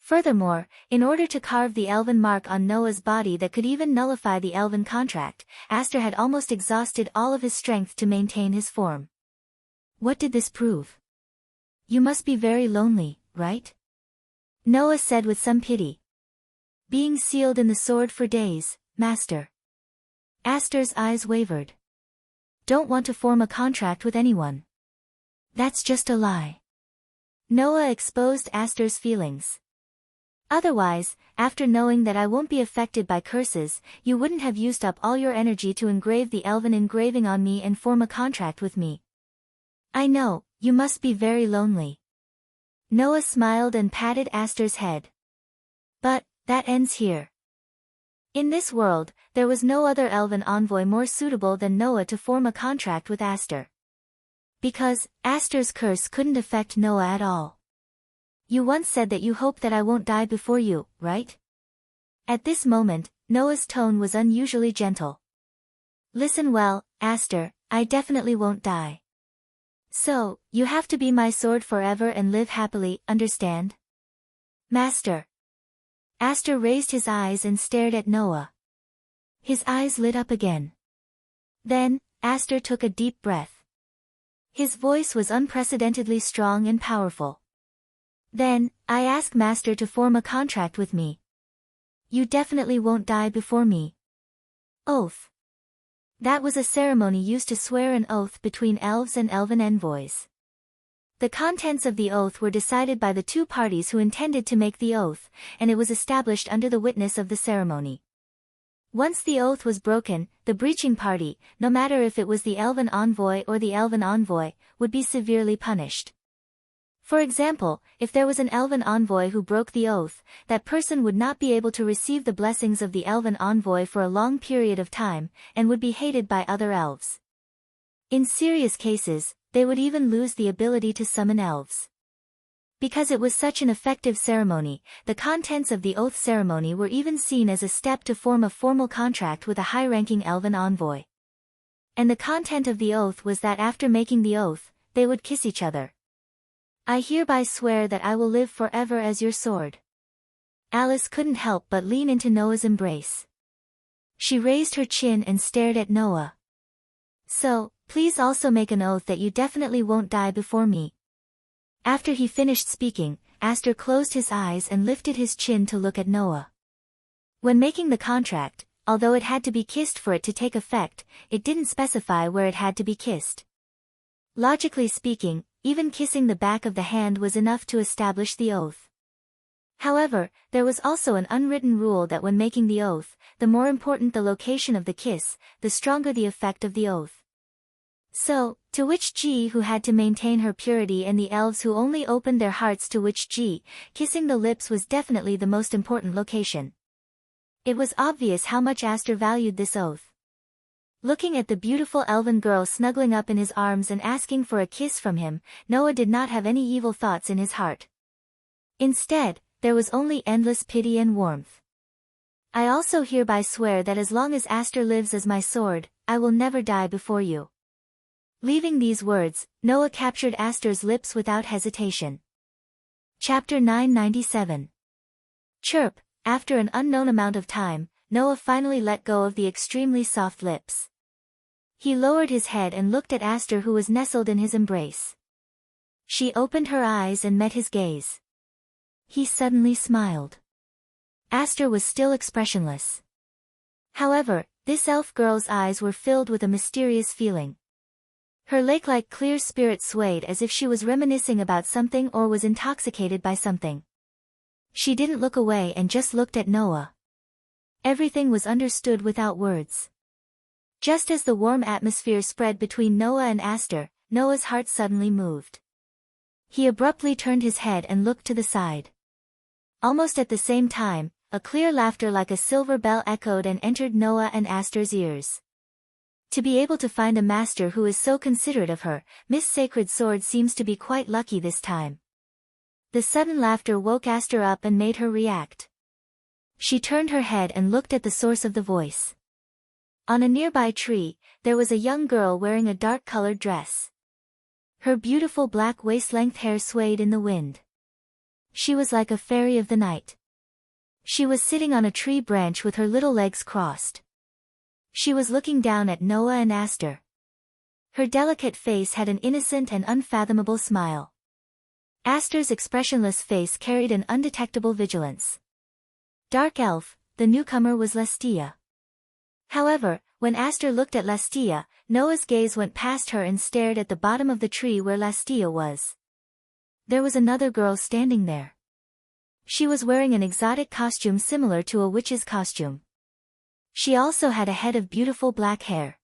Furthermore, in order to carve the elven mark on Noah's body that could even nullify the elven contract, Aster had almost exhausted all of his strength to maintain his form. What did this prove? You must be very lonely, right? Noah said with some pity. Being sealed in the sword for days, Master. Aster's eyes wavered. Don't want to form a contract with anyone. That's just a lie. Noah exposed Aster's feelings. Otherwise, after knowing that I won't be affected by curses, you wouldn't have used up all your energy to engrave the elven engraving on me and form a contract with me. I know, you must be very lonely. Noah smiled and patted Aster's head. But, that ends here. In this world, there was no other elven envoy more suitable than Noah to form a contract with Aster. Because, Aster's curse couldn't affect Noah at all. You once said that you hope that I won't die before you, right? At this moment, Noah's tone was unusually gentle. Listen well, Aster, I definitely won't die. So, you have to be my sword forever and live happily, understand? Master. Aster raised his eyes and stared at Noah. His eyes lit up again. Then, Aster took a deep breath. His voice was unprecedentedly strong and powerful. Then, I ask Master to form a contract with me. You definitely won't die before me. Oath. That was a ceremony used to swear an oath between elves and elven envoys. The contents of the oath were decided by the two parties who intended to make the oath, and it was established under the witness of the ceremony. Once the oath was broken, the breaching party, no matter if it was the elven envoy or the elven envoy, would be severely punished. For example, if there was an elven envoy who broke the oath, that person would not be able to receive the blessings of the elven envoy for a long period of time, and would be hated by other elves. In serious cases, they would even lose the ability to summon elves. Because it was such an effective ceremony, the contents of the oath ceremony were even seen as a step to form a formal contract with a high-ranking elven envoy. And the content of the oath was that after making the oath, they would kiss each other. I hereby swear that I will live forever as your sword. Alice couldn't help but lean into Noah's embrace. She raised her chin and stared at Noah. So, please also make an oath that you definitely won't die before me. After he finished speaking, Aster closed his eyes and lifted his chin to look at Noah. When making the contract, although it had to be kissed for it to take effect, it didn't specify where it had to be kissed. Logically speaking, even kissing the back of the hand was enough to establish the oath. However, there was also an unwritten rule that when making the oath, the more important the location of the kiss, the stronger the effect of the oath. So, to Witch Ji who had to maintain her purity and the elves who only opened their hearts to Witch Ji, kissing the lips was definitely the most important location. It was obvious how much Aster valued this oath. Looking at the beautiful elven girl snuggling up in his arms and asking for a kiss from him, Noah did not have any evil thoughts in his heart. Instead, there was only endless pity and warmth. I also hereby swear that as long as Aster lives as my sword, I will never die before you. Leaving these words, Noah captured Aster's lips without hesitation. Chapter 997. Chirp. After an unknown amount of time, Noah finally let go of the extremely soft lips. He lowered his head and looked at Aster who was nestled in his embrace. She opened her eyes and met his gaze. He suddenly smiled. Aster was still expressionless. However, this elf girl's eyes were filled with a mysterious feeling. Her lake-like clear spirit swayed as if she was reminiscing about something or was intoxicated by something. She didn't look away and just looked at Noah. Everything was understood without words. Just as the warm atmosphere spread between Noah and Aster, Noah's heart suddenly moved. He abruptly turned his head and looked to the side. Almost at the same time, a clear laughter like a silver bell echoed and entered Noah and Aster's ears. To be able to find a master who is so considerate of her, Miss Sacred Sword seems to be quite lucky this time. The sudden laughter woke Aster up and made her react. She turned her head and looked at the source of the voice. On a nearby tree, there was a young girl wearing a dark-colored dress. Her beautiful black waist-length hair swayed in the wind. She was like a fairy of the night. She was sitting on a tree branch with her little legs crossed. She was looking down at Noah and Aster. Her delicate face had an innocent and unfathomable smile. Aster's expressionless face carried an undetectable vigilance. Dark elf, the newcomer was Lestia. However, when Aster looked at Lestia, Noah's gaze went past her and stared at the bottom of the tree where Lestia was. There was another girl standing there. She was wearing an exotic costume similar to a witch's costume. She also had a head of beautiful black hair.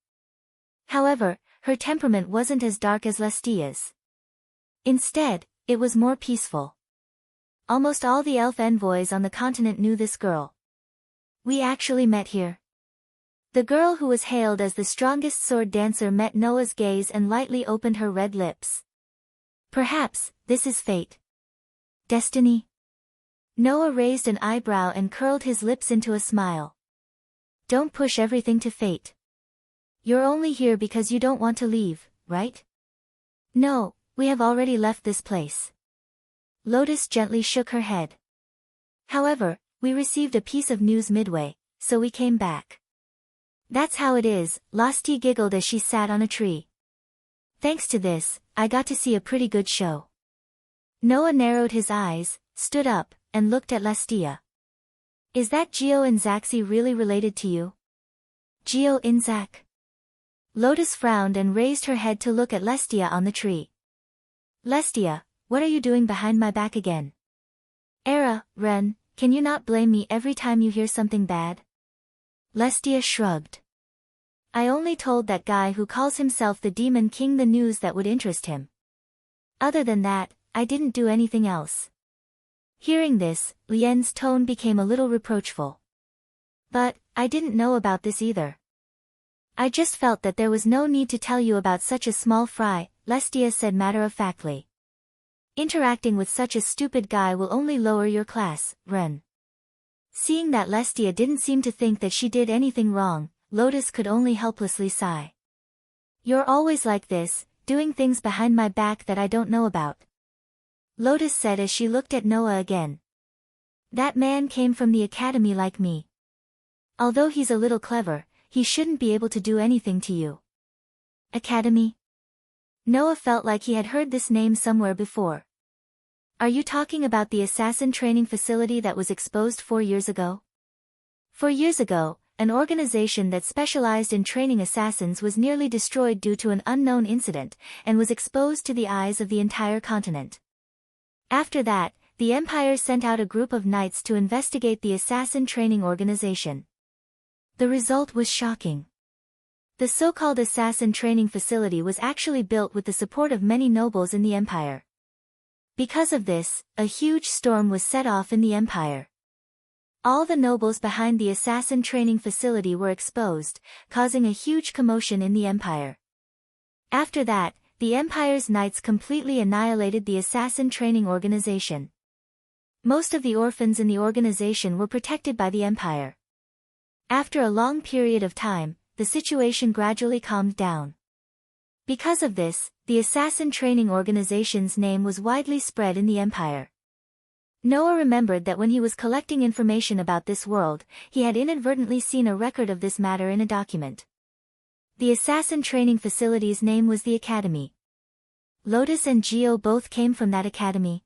However, her temperament wasn't as dark as Lestia's. Instead, it was more peaceful. Almost all the elf envoys on the continent knew this girl. We actually met here. The girl who was hailed as the strongest sword dancer met Noah's gaze and lightly opened her red lips. Perhaps, this is fate. Destiny? Noah raised an eyebrow and curled his lips into a smile. Don't push everything to fate. You're only here because you don't want to leave, right? No, we have already left this place. Lotus gently shook her head. However, we received a piece of news midway, so we came back. That's how it is, Losty giggled as she sat on a tree. Thanks to this, I got to see a pretty good show. Noah narrowed his eyes, stood up, and looked at Lestia. Is that Geo and Zaxi really related to you? Geo and Zac? Lotus frowned and raised her head to look at Lestia on the tree. Lestia, what are you doing behind my back again? Era, Ren, can you not blame me every time you hear something bad? Lestia shrugged. I only told that guy who calls himself the Demon King the news that would interest him. Other than that, I didn't do anything else. Hearing this, Lien's tone became a little reproachful. But, I didn't know about this either. I just felt that there was no need to tell you about such a small fry, Lestia said matter-of-factly. Interacting with such a stupid guy will only lower your class, Ren. Seeing that Lestia didn't seem to think that she did anything wrong, Lotus could only helplessly sigh. You're always like this, doing things behind my back that I don't know about. Lotus said as she looked at Noah again. That man came from the academy like me. Although he's a little clever, he shouldn't be able to do anything to you. Academy? Noah felt like he had heard this name somewhere before. Are you talking about the assassin training facility that was exposed 4 years ago? 4 years ago, an organization that specialized in training assassins was nearly destroyed due to an unknown incident, and was exposed to the eyes of the entire continent. After that, the Empire sent out a group of knights to investigate the assassin training organization. The result was shocking. The so-called assassin training facility was actually built with the support of many nobles in the Empire. Because of this, a huge storm was set off in the Empire. All the nobles behind the assassin training facility were exposed, causing a huge commotion in the Empire. After that, the Empire's knights completely annihilated the assassin training organization. Most of the orphans in the organization were protected by the Empire. After a long period of time, the situation gradually calmed down. Because of this, the assassin training organization's name was widely spread in the Empire. Noah remembered that when he was collecting information about this world, he had inadvertently seen a record of this matter in a document. The assassin training facility's name was the Academy. Lotus and Geo both came from that academy.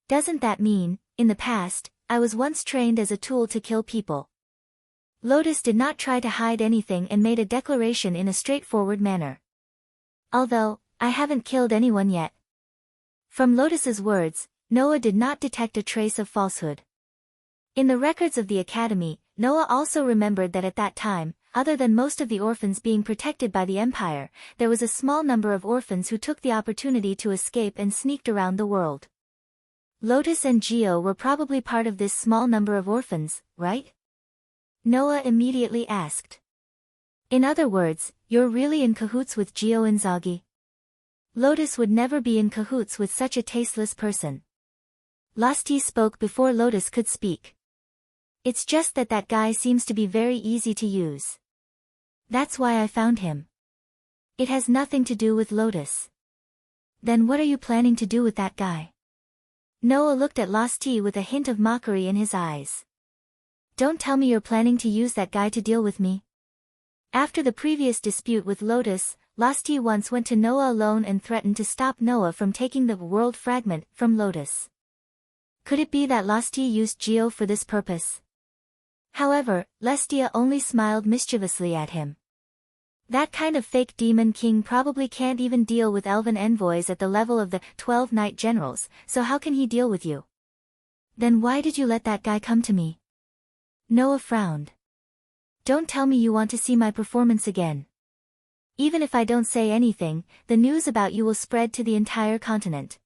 Doesn't that mean, in the past, I was once trained as a tool to kill people. Lotus did not try to hide anything and made a declaration in a straightforward manner. Although, I haven't killed anyone yet. From Lotus's words, Noah did not detect a trace of falsehood. In the records of the academy, Noah also remembered that at that time, other than most of the orphans being protected by the empire, there was a small number of orphans who took the opportunity to escape and sneaked around the world. Lotus and Geo were probably part of this small number of orphans, right? Noah immediately asked. In other words, you're really in cahoots with Geo Inzaghi? Lotus would never be in cahoots with such a tasteless person. Lasti spoke before Lotus could speak. It's just that guy seems to be very easy to use. That's why I found him. It has nothing to do with Lotus. Then what are you planning to do with that guy? Noah looked at Lasti with a hint of mockery in his eyes. Don't tell me you're planning to use that guy to deal with me. After the previous dispute with Lotus, Lasti once went to Noah alone and threatened to stop Noah from taking the world fragment from Lotus. Could it be that Lasti used Geo for this purpose? However, Lestia only smiled mischievously at him. That kind of fake demon king probably can't even deal with elven envoys at the level of the 12 Knight Generals, so how can he deal with you? Then why did you let that guy come to me? Noah frowned. Don't tell me you want to see my performance again. Even if I don't say anything, the news about you will spread to the entire continent.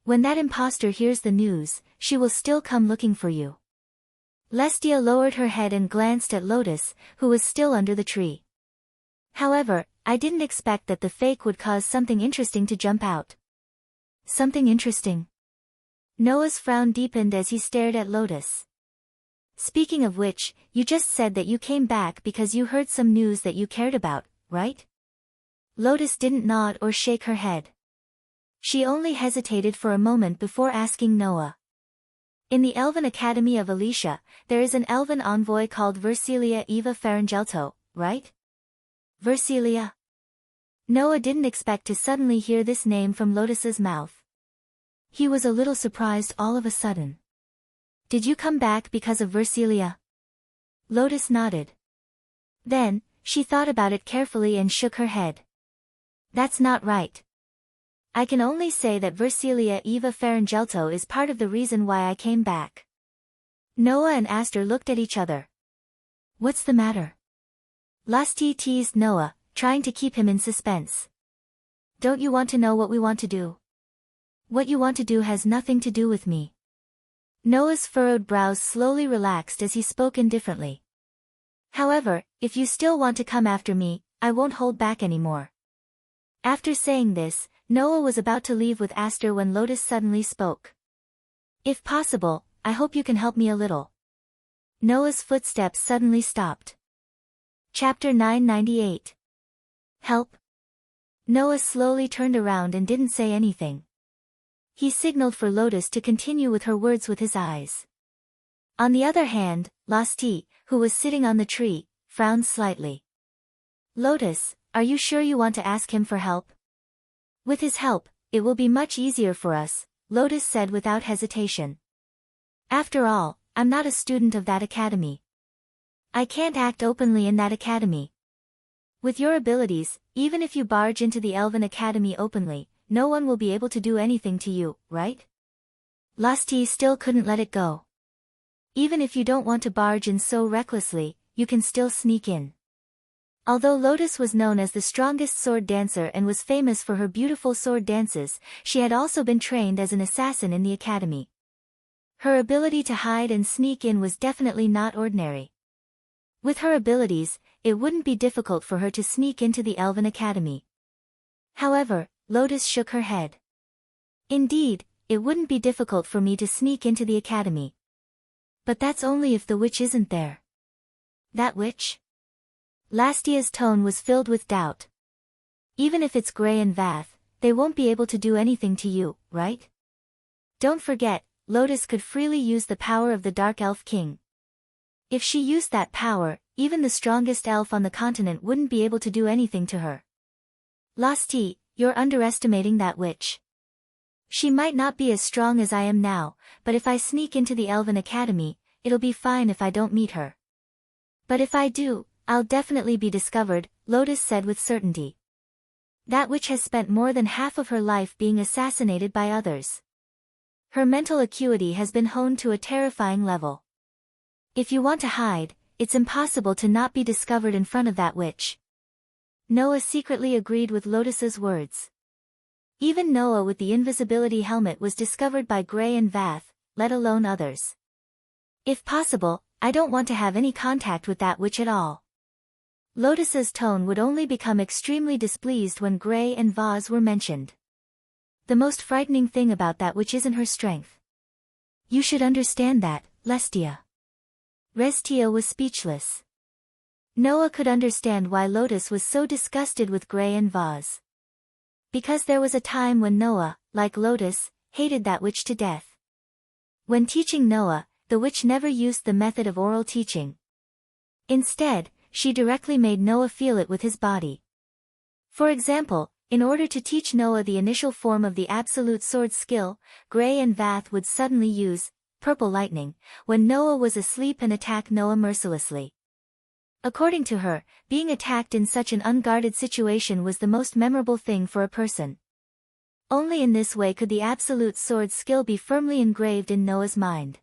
When that imposter hears the news, she will still come looking for you. Lestia lowered her head and glanced at Lotus, who was still under the tree. However, I didn't expect that the fake would cause something interesting to jump out. Something interesting? Noah's frown deepened as he stared at Lotus. Speaking of which, you just said that you came back because you heard some news that you cared about, right? Lotus didn't nod or shake her head. She only hesitated for a moment before asking Noah. In the Elven Academy of Alicia, there is an elven envoy called Versilia Eva Farangelto, right? Versilia? Noah didn't expect to suddenly hear this name from Lotus's mouth. He was a little surprised all of a sudden. Did you come back because of Versilia? Lotus nodded. Then, she thought about it carefully and shook her head. That's not right. I can only say that Versilia Eva Farangelto is part of the reason why I came back. Noah and Aster looked at each other. What's the matter? Lasti teased Noah, trying to keep him in suspense. Don't you want to know what we want to do? What you want to do has nothing to do with me. Noah's furrowed brows slowly relaxed as he spoke indifferently. However, if you still want to come after me, I won't hold back anymore. After saying this, Noah was about to leave with Aster when Lotus suddenly spoke. If possible, I hope you can help me a little. Noah's footsteps suddenly stopped. Chapter 998. Help? Noah slowly turned around and didn't say anything. He signaled for Lotus to continue with her words with his eyes. On the other hand, Lasti, who was sitting on the tree, frowned slightly. Lotus, are you sure you want to ask him for help? With his help, it will be much easier for us, Lotus said without hesitation. After all, I'm not a student of that academy. I can't act openly in that academy. With your abilities, even if you barge into the Elven Academy openly, no one will be able to do anything to you, right? Lasti still couldn't let it go. Even if you don't want to barge in so recklessly, you can still sneak in. Although Lotus was known as the strongest sword dancer and was famous for her beautiful sword dances, she had also been trained as an assassin in the academy. Her ability to hide and sneak in was definitely not ordinary. With her abilities, it wouldn't be difficult for her to sneak into the Elven Academy. However, Lotus shook her head. Indeed, it wouldn't be difficult for me to sneak into the academy. But that's only if the witch isn't there. That witch? Lastia's tone was filled with doubt. Even if it's Grey and Vath, they won't be able to do anything to you, right? Don't forget, Lotus could freely use the power of the Dark Elf King. If she used that power, even the strongest elf on the continent wouldn't be able to do anything to her. Lasti, you're underestimating that witch. She might not be as strong as I am now, but if I sneak into the Elven Academy, it'll be fine if I don't meet her. But if I do, I'll definitely be discovered, Lotus said with certainty. That witch has spent more than half of her life being assassinated by others. Her mental acuity has been honed to a terrifying level. If you want to hide, it's impossible to not be discovered in front of that witch. Noah secretly agreed with Lotus's words. Even Noah with the invisibility helmet was discovered by Gray and Vath, let alone others. If possible, I don't want to have any contact with that witch at all. Lotus's tone would only become extremely displeased when Gray and Vaz were mentioned. The most frightening thing about that witch isn't her strength. You should understand that, Lestia. Restia was speechless. Noah could understand why Lotus was so disgusted with Gray and Vaz. Because there was a time when Noah, like Lotus, hated that witch to death. When teaching Noah, the witch never used the method of oral teaching. Instead, she directly made Noah feel it with his body. For example, in order to teach Noah the initial form of the absolute sword skill, Gray and Vath would suddenly use purple lightning when Noah was asleep and attack Noah mercilessly. According to her, being attacked in such an unguarded situation was the most memorable thing for a person. Only in this way could the absolute sword skill be firmly engraved in Noah's mind.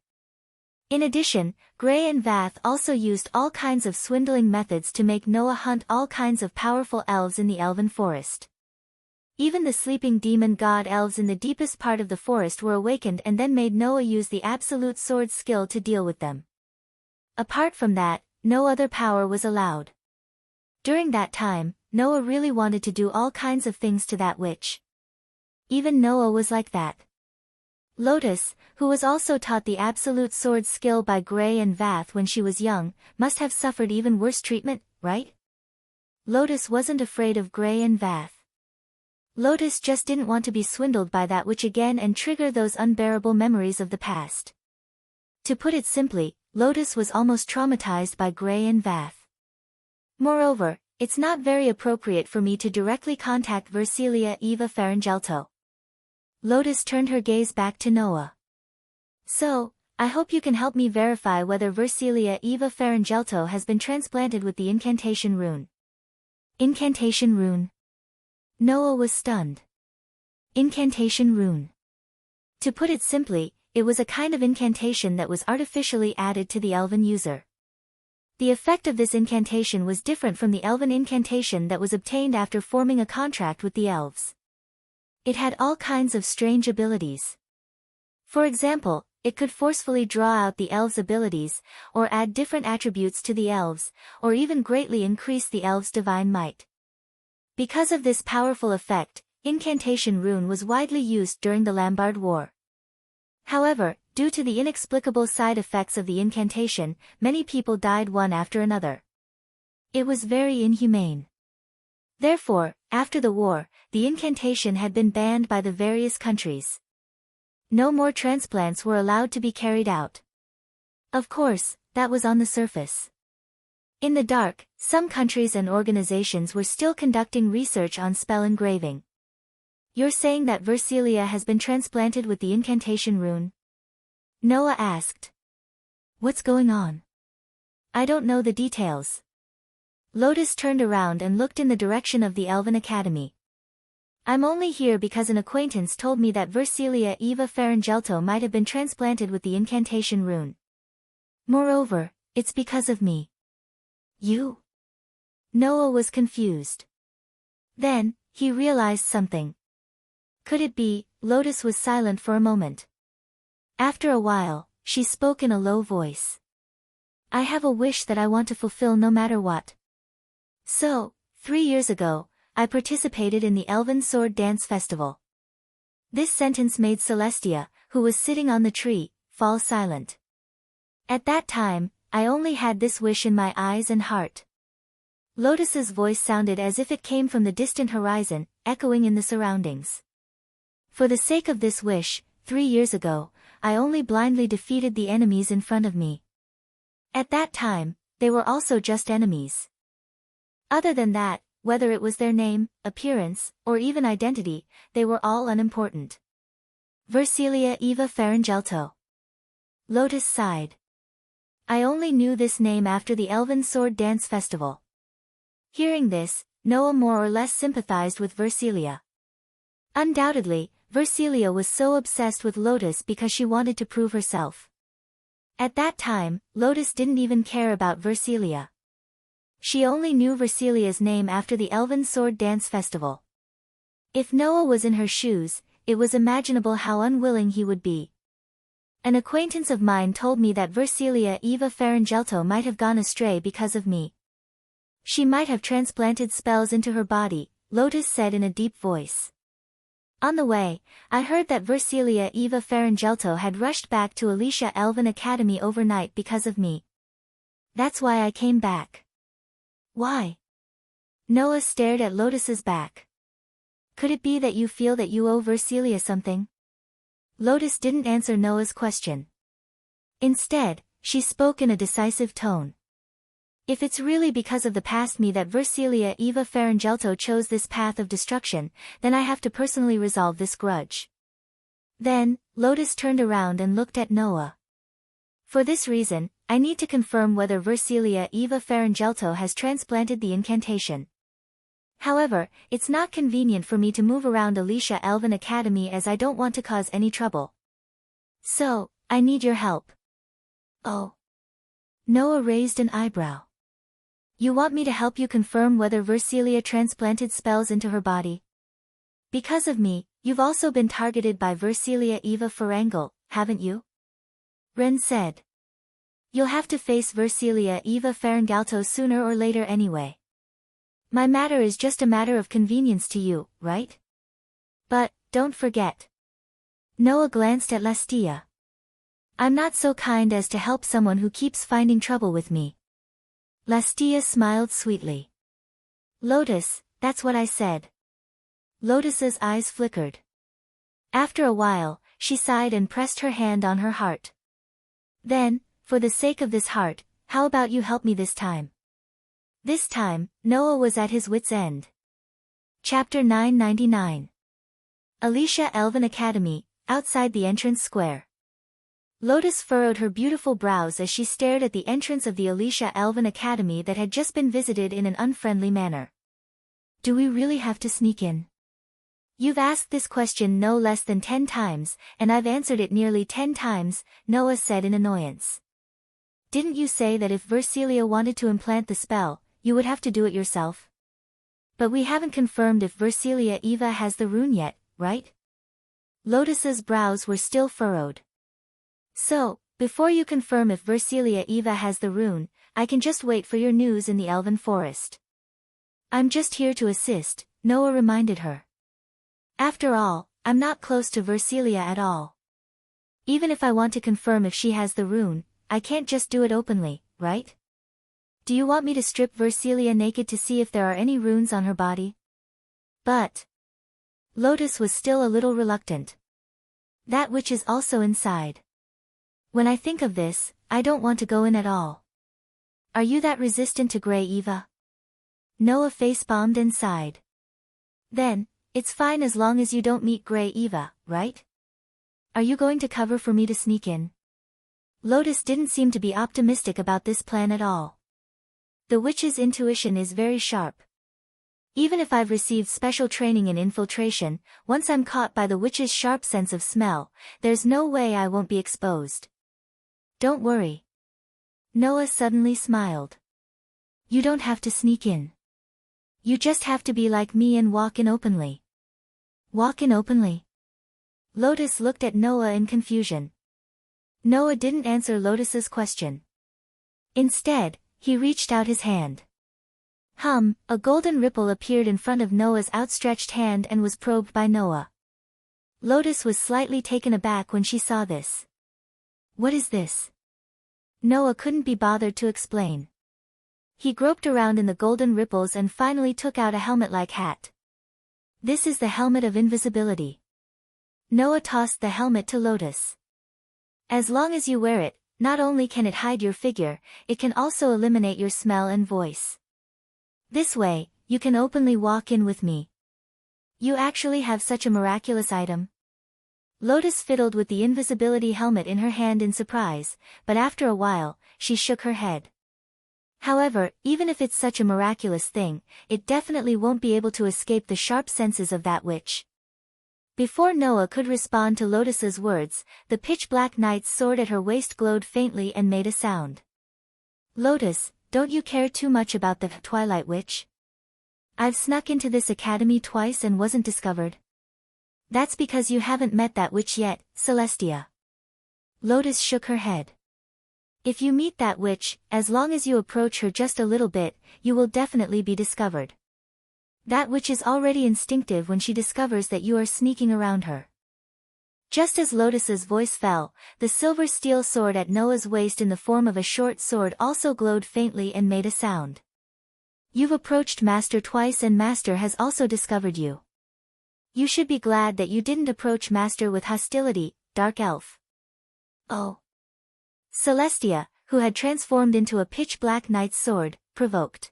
In addition, Gray and Vath also used all kinds of swindling methods to make Noah hunt all kinds of powerful elves in the elven forest. Even the sleeping demon god elves in the deepest part of the forest were awakened and then made Noah use the absolute sword skill to deal with them. Apart from that, no other power was allowed. During that time, Noah really wanted to do all kinds of things to that witch. Even Noah was like that. Lotus, who was also taught the absolute sword skill by Gray and Vath when she was young, must have suffered even worse treatment, right? Lotus wasn't afraid of Gray and Vath. Lotus just didn't want to be swindled by that witch again and trigger those unbearable memories of the past. To put it simply, Lotus was almost traumatized by Gray and Vath. Moreover, it's not very appropriate for me to directly contact Versilia Eva Farangelto. Lotus turned her gaze back to Noah. So, I hope you can help me verify whether Versilia Eva Farangelto has been transplanted with the incantation rune. Incantation rune? Noah was stunned. Incantation rune. To put it simply, it was a kind of incantation that was artificially added to the elven user. The effect of this incantation was different from the elven incantation that was obtained after forming a contract with the elves. It had all kinds of strange abilities. For example, it could forcefully draw out the elves' abilities, or add different attributes to the elves, or even greatly increase the elves' divine might. Because of this powerful effect, incantation rune was widely used during the Lambard War. However, due to the inexplicable side effects of the incantation, many people died one after another. It was very inhumane. Therefore, after the war, the incantation had been banned by the various countries. No more transplants were allowed to be carried out. Of course, that was on the surface. In the dark, some countries and organizations were still conducting research on spell engraving. You're saying that Versilia has been transplanted with the incantation rune? Noah asked. What's going on? I don't know the details. Lotus turned around and looked in the direction of the Elven Academy. I'm only here because an acquaintance told me that Versilia Eva Farangelto might have been transplanted with the incantation rune. Moreover, it's because of me. You? Noah was confused. Then, he realized something. Could it be? Lotus was silent for a moment. After a while, she spoke in a low voice. I have a wish that I want to fulfill no matter what. So, 3 years ago, I participated in the Elven Sword Dance Festival. This sentence made Celestia, who was sitting on the tree, fall silent. At that time, I only had this wish in my eyes and heart. Lotus's voice sounded as if it came from the distant horizon, echoing in the surroundings. For the sake of this wish, 3 years ago, I only blindly defeated the enemies in front of me. At that time, they were also just enemies. Other than that, whether it was their name, appearance, or even identity, they were all unimportant. Versilia Eva Faringelto. Lotus sighed. I only knew this name after the Elven Sword Dance Festival. Hearing this, Noah more or less sympathized with Versilia. Undoubtedly, Versilia was so obsessed with Lotus because she wanted to prove herself. At that time, Lotus didn't even care about Versilia. She only knew Versilia's name after the Elven Sword Dance Festival. If Noah was in her shoes, it was imaginable how unwilling he would be. An acquaintance of mine told me that Versilia Eva Faringelto might have gone astray because of me. She might have transplanted spells into her body, Lotus said in a deep voice. On the way, I heard that Versilia Eva Faringelto had rushed back to Alicia Elven Academy overnight because of me. That's why I came back. Why? Noah stared at Lotus's back. Could it be that you feel that you owe Versilia something? Lotus didn't answer Noah's question. Instead, she spoke in a decisive tone. If it's really because of the past me that Versilia Eva Faringelto chose this path of destruction, then I have to personally resolve this grudge. Then, Lotus turned around and looked at Noah. For this reason, I need to confirm whether Versilia Eva Faringelto has transplanted the incantation. However, it's not convenient for me to move around Alicia Elven Academy as I don't want to cause any trouble. So, I need your help. Oh. Noah raised an eyebrow. You want me to help you confirm whether Versilia transplanted spells into her body? Because of me, you've also been targeted by Versilia Eva Farangel, haven't you? Ren said. You'll have to face Versilia Eva Faringelto sooner or later anyway. My matter is just a matter of convenience to you, right? But, don't forget. Noah glanced at Lastia. I'm not so kind as to help someone who keeps finding trouble with me. Lastia smiled sweetly. Lotus, that's what I said. Lotus's eyes flickered. After a while, she sighed and pressed her hand on her heart. Then, for the sake of this heart, how about you help me this time? This time, Noah was at his wit's end. Chapter 999. Alicia Elven Academy, outside the entrance square. Lotus furrowed her beautiful brows as she stared at the entrance of the Alicia Elven Academy that had just been visited in an unfriendly manner. Do we really have to sneak in? You've asked this question no less than 10 times, and I've answered it nearly 10 times, Noah said in annoyance. Didn't you say that if Versilia wanted to implant the spell, you would have to do it yourself? But we haven't confirmed if Versilia Eva has the rune yet, right? Lotus's brows were still furrowed. So, before you confirm if Versilia Eva has the rune, I can just wait for your news in the Elven Forest. I'm just here to assist, Noah reminded her. After all, I'm not close to Versilia at all. Even if I want to confirm if she has the rune, I can't just do it openly, right? Do you want me to strip Versilia naked to see if there are any runes on her body? But Lotus was still a little reluctant. That witch is also inside. When I think of this, I don't want to go in at all. Are you that resistant to Grey Eva? Noah facepalmed and sighed. Then, it's fine as long as you don't meet Grey Eva, right? Are you going to cover for me to sneak in? Lotus didn't seem to be optimistic about this plan at all. The witch's intuition is very sharp. Even if I've received special training in infiltration, once I'm caught by the witch's sharp sense of smell, there's no way I won't be exposed. Don't worry. Noah suddenly smiled. You don't have to sneak in. You just have to be like me and walk in openly. Walk in openly? Lotus looked at Noah in confusion. Noah didn't answer Lotus's question. Instead, he reached out his hand. A golden ripple appeared in front of Noah's outstretched hand and was probed by Noah. Lotus was slightly taken aback when she saw this. What is this? Noah couldn't be bothered to explain. He groped around in the golden ripples and finally took out a helmet-like hat. This is the helmet of invisibility. Noah tossed the helmet to Lotus. As long as you wear it, not only can it hide your figure, it can also eliminate your smell and voice. This way, you can openly walk in with me. You actually have such a miraculous item? Lotus fiddled with the invisibility helmet in her hand in surprise, but after a while, she shook her head. However, even if it's such a miraculous thing, it definitely won't be able to escape the sharp senses of that witch. Before Noah could respond to Lotus's words, the pitch-black knight's sword at her waist glowed faintly and made a sound. Lotus, don't you care too much about the Twilight Witch? I've snuck into this academy twice and wasn't discovered. That's because you haven't met that witch yet, Celestia. Lotus shook her head. If you meet that witch, as long as you approach her just a little bit, you will definitely be discovered. That witch is already instinctive when she discovers that you are sneaking around her. Just as Lotus's voice fell, the silver steel sword at Noah's waist in the form of a short sword also glowed faintly and made a sound. You've approached Master twice and Master has also discovered you. You should be glad that you didn't approach Master with hostility, Dark Elf. Oh. Celestia, who had transformed into a pitch-black knight's sword, provoked.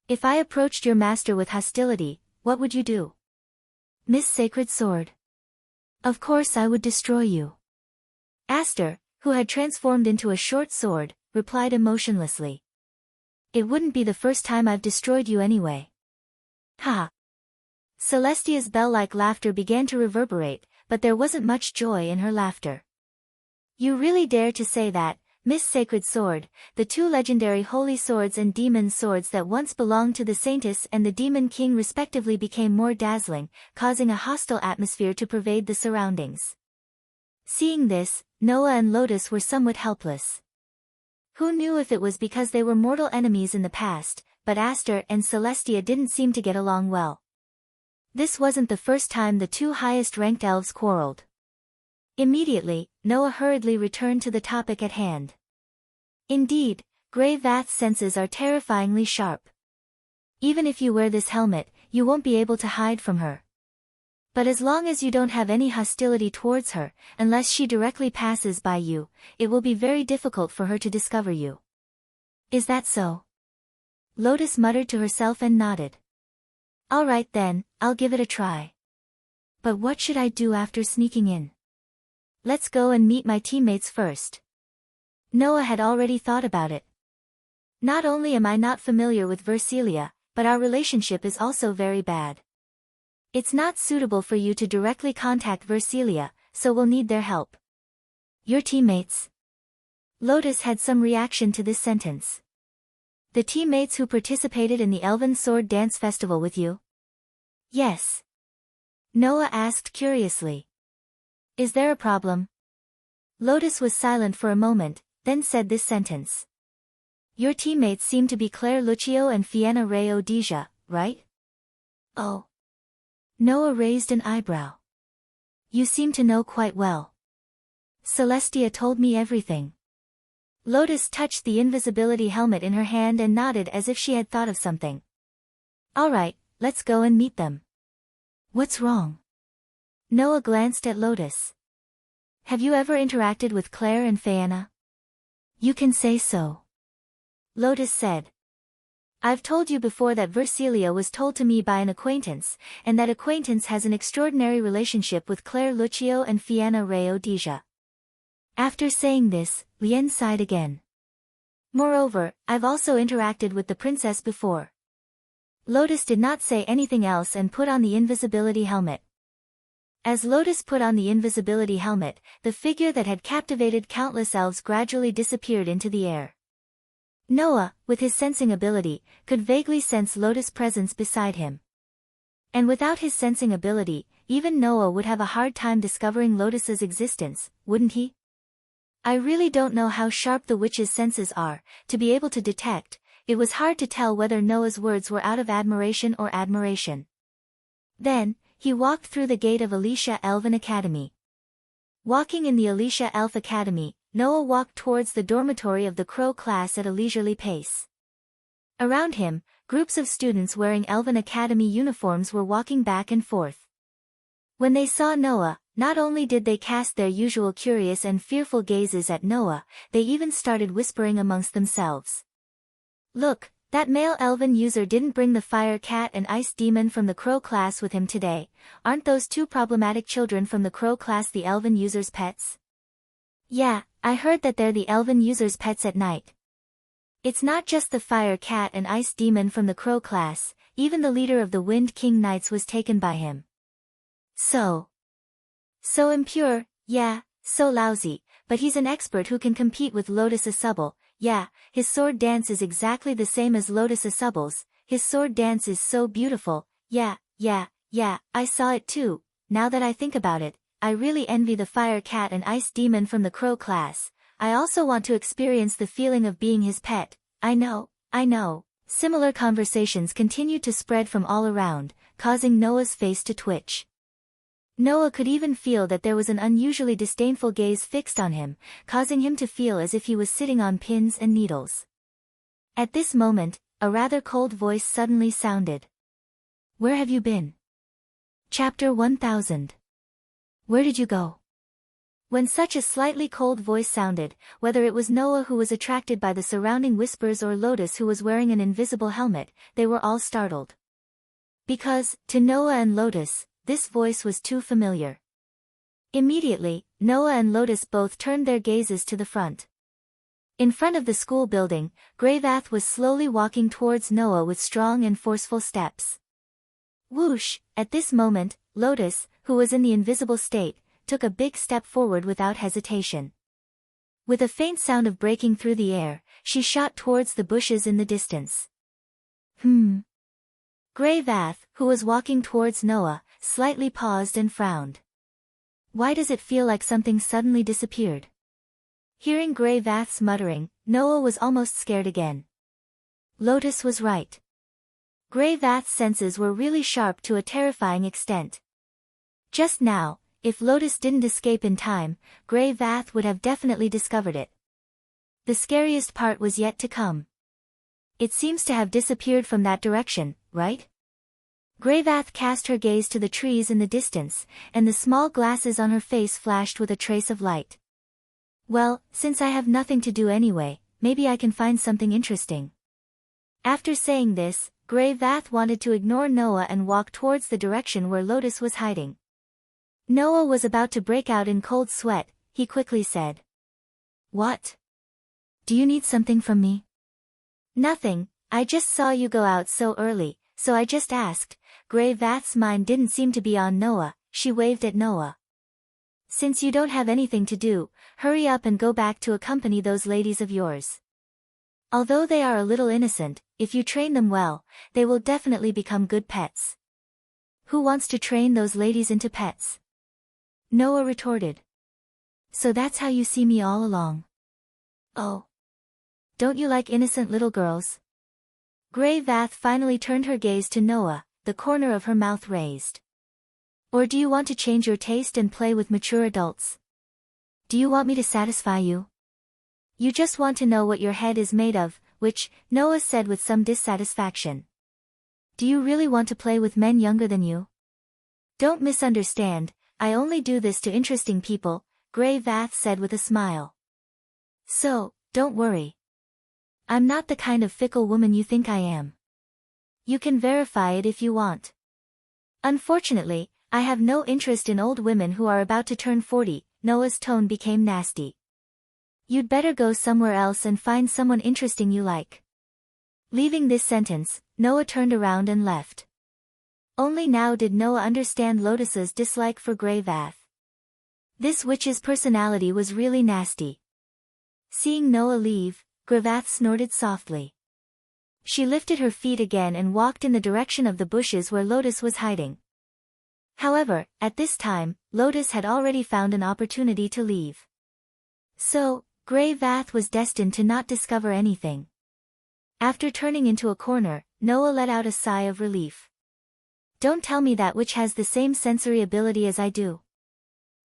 If I approached your master with hostility, what would you do? Miss Sacred Sword. Of course I would destroy you. Aster, who had transformed into a short sword, replied emotionlessly. It wouldn't be the first time I've destroyed you anyway. Ha! Celestia's bell-like laughter began to reverberate, but there wasn't much joy in her laughter. You really dare to say that, Miss Sacred Sword, the two legendary holy swords and demon swords that once belonged to the Saintess and the Demon King respectively became more dazzling, causing a hostile atmosphere to pervade the surroundings. Seeing this, Noah and Lotus were somewhat helpless. Who knew if it was because they were mortal enemies in the past, but Aster and Celestia didn't seem to get along well. This wasn't the first time the two highest-ranked elves quarreled. Immediately, Noah hurriedly returned to the topic at hand. Indeed, Grey Vath's senses are terrifyingly sharp. Even if you wear this helmet, you won't be able to hide from her. But as long as you don't have any hostility towards her, unless she directly passes by you, it will be very difficult for her to discover you. Is that so? Lotus muttered to herself and nodded. All right then, I'll give it a try. But what should I do after sneaking in? Let's go and meet my teammates first. Noah had already thought about it. Not only am I not familiar with Versilia, but our relationship is also very bad. It's not suitable for you to directly contact Versilia, so we'll need their help. Your teammates? Lotus had some reaction to this sentence. The teammates who participated in the Elven Sword Dance Festival with you? Yes. Noah asked curiously. Is there a problem? Lotus was silent for a moment, then said this sentence. Your teammates seem to be Claire Lucio and Fiena Rayo Deja, right? Oh. Noah raised an eyebrow. You seem to know quite well. Celestia told me everything. Lotus touched the invisibility helmet in her hand and nodded as if she had thought of something. All right, let's go and meet them. What's wrong? Noah glanced at Lotus. Have you ever interacted with Claire and Fiena? You can say so. Lotus said. I've told you before that Versilia was told to me by an acquaintance, and that acquaintance has an extraordinary relationship with Claire Lucio and Fiena Rayo Deja. After saying this, Lien sighed again. Moreover, I've also interacted with the princess before. Lotus did not say anything else and put on the invisibility helmet. As Lotus put on the invisibility helmet, the figure that had captivated countless elves gradually disappeared into the air. Noah, with his sensing ability, could vaguely sense Lotus' presence beside him. And without his sensing ability, even Noah would have a hard time discovering Lotus's existence, wouldn't he? I really don't know how sharp the witch's senses are, to be able to detect. It was hard to tell whether Noah's words were out of admiration or admiration. Then, he walked through the gate of Alicia Elven Academy. Walking in the Alicia Elf Academy, Noah walked towards the dormitory of the Crow class at a leisurely pace. Around him, groups of students wearing Elven Academy uniforms were walking back and forth. When they saw Noah, not only did they cast their usual curious and fearful gazes at Noah, they even started whispering amongst themselves. Look, That male elven user didn't bring the fire cat and ice demon from the crow class with him today. Aren't those two problematic children from the crow class the elven user's pets? Yeah, I heard that they're the elven user's pets at night. It's not just the fire cat and ice demon from the crow class, even the leader of the Wind King Knights was taken by him. So impure, yeah, so lousy, but he's an expert who can compete with Lotus Asubble. Yeah, his sword dance is exactly the same as Lotus Asubble's. His sword dance is so beautiful. Yeah, I saw it too. Now that I think about it, I really envy the fire cat and ice demon from the crow class. I also want to experience the feeling of being his pet. I know. Similar conversations continued to spread from all around, causing Noah's face to twitch. Noah could even feel that there was an unusually disdainful gaze fixed on him, causing him to feel as if he was sitting on pins and needles. At this moment, a rather cold voice suddenly sounded. Where have you been? Chapter 1000. Where did you go? When such a slightly cold voice sounded, whether it was Noah who was attracted by the surrounding whispers or Lotus who was wearing an invisible helmet, they were all startled. Because, to Noah and Lotus, this voice was too familiar. Immediately, Noah and Lotus both turned their gazes to the front. In front of the school building, Greyvath was slowly walking towards Noah with strong and forceful steps. Whoosh! At this moment, Lotus, who was in the invisible state, took a big step forward without hesitation. With a faint sound of breaking through the air, she shot towards the bushes in the distance. Greyvath, who was walking towards Noah, slightly paused and frowned. Why does it feel like something suddenly disappeared? Hearing Greyvath's muttering, Noah was almost scared again. Lotus was right. Greyvath's senses were really sharp to a terrifying extent. Just now, if Lotus didn't escape in time, Greyvath would have definitely discovered it. The scariest part was yet to come. It seems to have disappeared from that direction, right? Greyvath cast her gaze to the trees in the distance, and the small glasses on her face flashed with a trace of light. Well, since I have nothing to do anyway, maybe I can find something interesting. After saying this, Greyvath wanted to ignore Noah and walk towards the direction where Lotus was hiding. Noah was about to break out in cold sweat. He quickly said. What? Do you need something from me? Nothing, I just saw you go out so early, so I just asked. Greyvath's mind didn't seem to be on Noah. She waved at Noah. Since you don't have anything to do, hurry up and go back to accompany those ladies of yours. Although they are a little innocent, if you train them well, they will definitely become good pets. Who wants to train those ladies into pets? Noah retorted. So that's how you see me all along. Oh. Don't you like innocent little girls? Greyvath finally turned her gaze to Noah, the corner of her mouth raised. Or do you want to change your taste and play with mature adults? Do you want me to satisfy you? You just want to know what your head is made of, which, Noah said with some dissatisfaction. Do you really want to play with men younger than you? Don't misunderstand, I only do this to interesting people, Greyvath said with a smile. So, don't worry. I'm not the kind of fickle woman you think I am. You can verify it if you want. Unfortunately, I have no interest in old women who are about to turn 40, Noah's tone became nasty. You'd better go somewhere else and find someone interesting you like. Leaving this sentence, Noah turned around and left. Only now did Noah understand Lotus's dislike for Greyvath. This witch's personality was really nasty. Seeing Noah leave, Greyvath snorted softly. She lifted her feet again and walked in the direction of the bushes where Lotus was hiding. However, at this time, Lotus had already found an opportunity to leave. So, Greyvath was destined to not discover anything. After turning into a corner, Noah let out a sigh of relief. Don't tell me that witch has the same sensory ability as I do.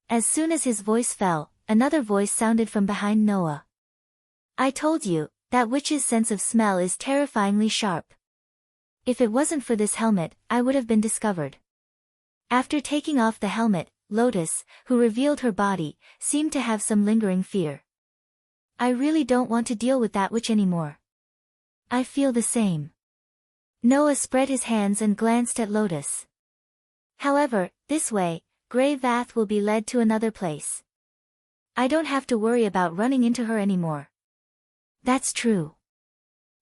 As soon as his voice fell, another voice sounded from behind Noah. I told you, that witch's sense of smell is terrifyingly sharp. If it wasn't for this helmet, I would have been discovered. After taking off the helmet, Lotus, who revealed her body, seemed to have some lingering fear. I really don't want to deal with that witch anymore. I feel the same. Noah spread his hands and glanced at Lotus. However, this way, Grey Vath will be led to another place. I don't have to worry about running into her anymore. That's true.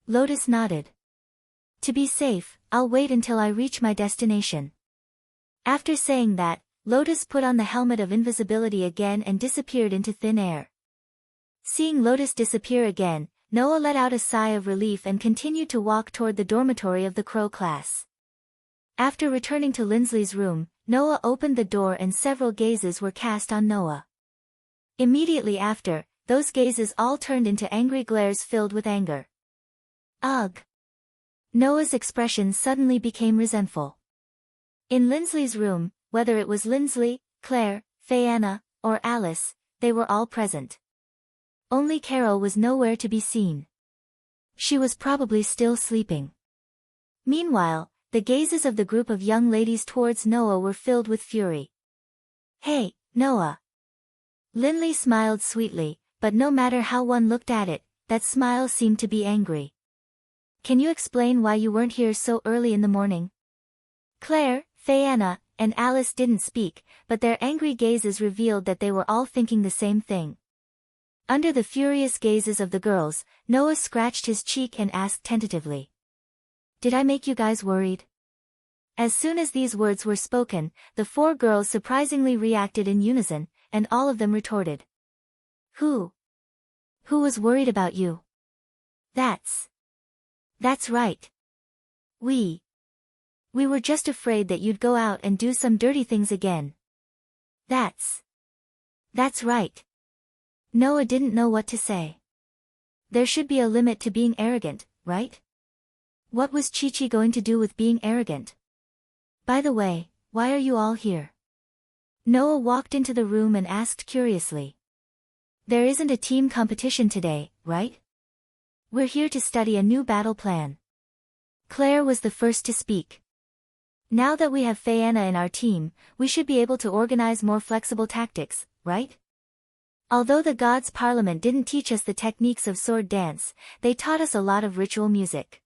Lotus nodded. To be safe, I'll wait until I reach my destination. After saying that, Lotus put on the helmet of invisibility again and disappeared into thin air. Seeing Lotus disappear again, Noah let out a sigh of relief and continued to walk toward the dormitory of the Crow class. After returning to Lindsley's room, Noah opened the door and several gazes were cast on Noah. Immediately after, those gazes all turned into angry glares filled with anger. Ugh! Noah's expression suddenly became resentful. In Lindsley's room, whether it was Lindsley, Claire, Fayanna, or Alice, they were all present. Only Carol was nowhere to be seen. She was probably still sleeping. Meanwhile, the gazes of the group of young ladies towards Noah were filled with fury. Hey, Noah! Lindley smiled sweetly, but no matter how one looked at it, that smile seemed to be angry. Can you explain why you weren't here so early in the morning? Claire, Fayanna, and Alice didn't speak, but their angry gazes revealed that they were all thinking the same thing. Under the furious gazes of the girls, Noah scratched his cheek and asked tentatively. Did I make you guys worried? As soon as these words were spoken, the four girls surprisingly reacted in unison, and all of them retorted. Who? Who was worried about you? That's right. We were just afraid that you'd go out and do some dirty things again. That's right. Noah didn't know what to say. There should be a limit to being arrogant, right? What was Chi-Chi going to do with being arrogant? By the way, why are you all here? Noah walked into the room and asked curiously. There isn't a team competition today, right? We're here to study a new battle plan. Claire was the first to speak. Now that we have Fayanna in our team, we should be able to organize more flexible tactics, right? Although the Gods' Parliament didn't teach us the techniques of sword dance, they taught us a lot of ritual music.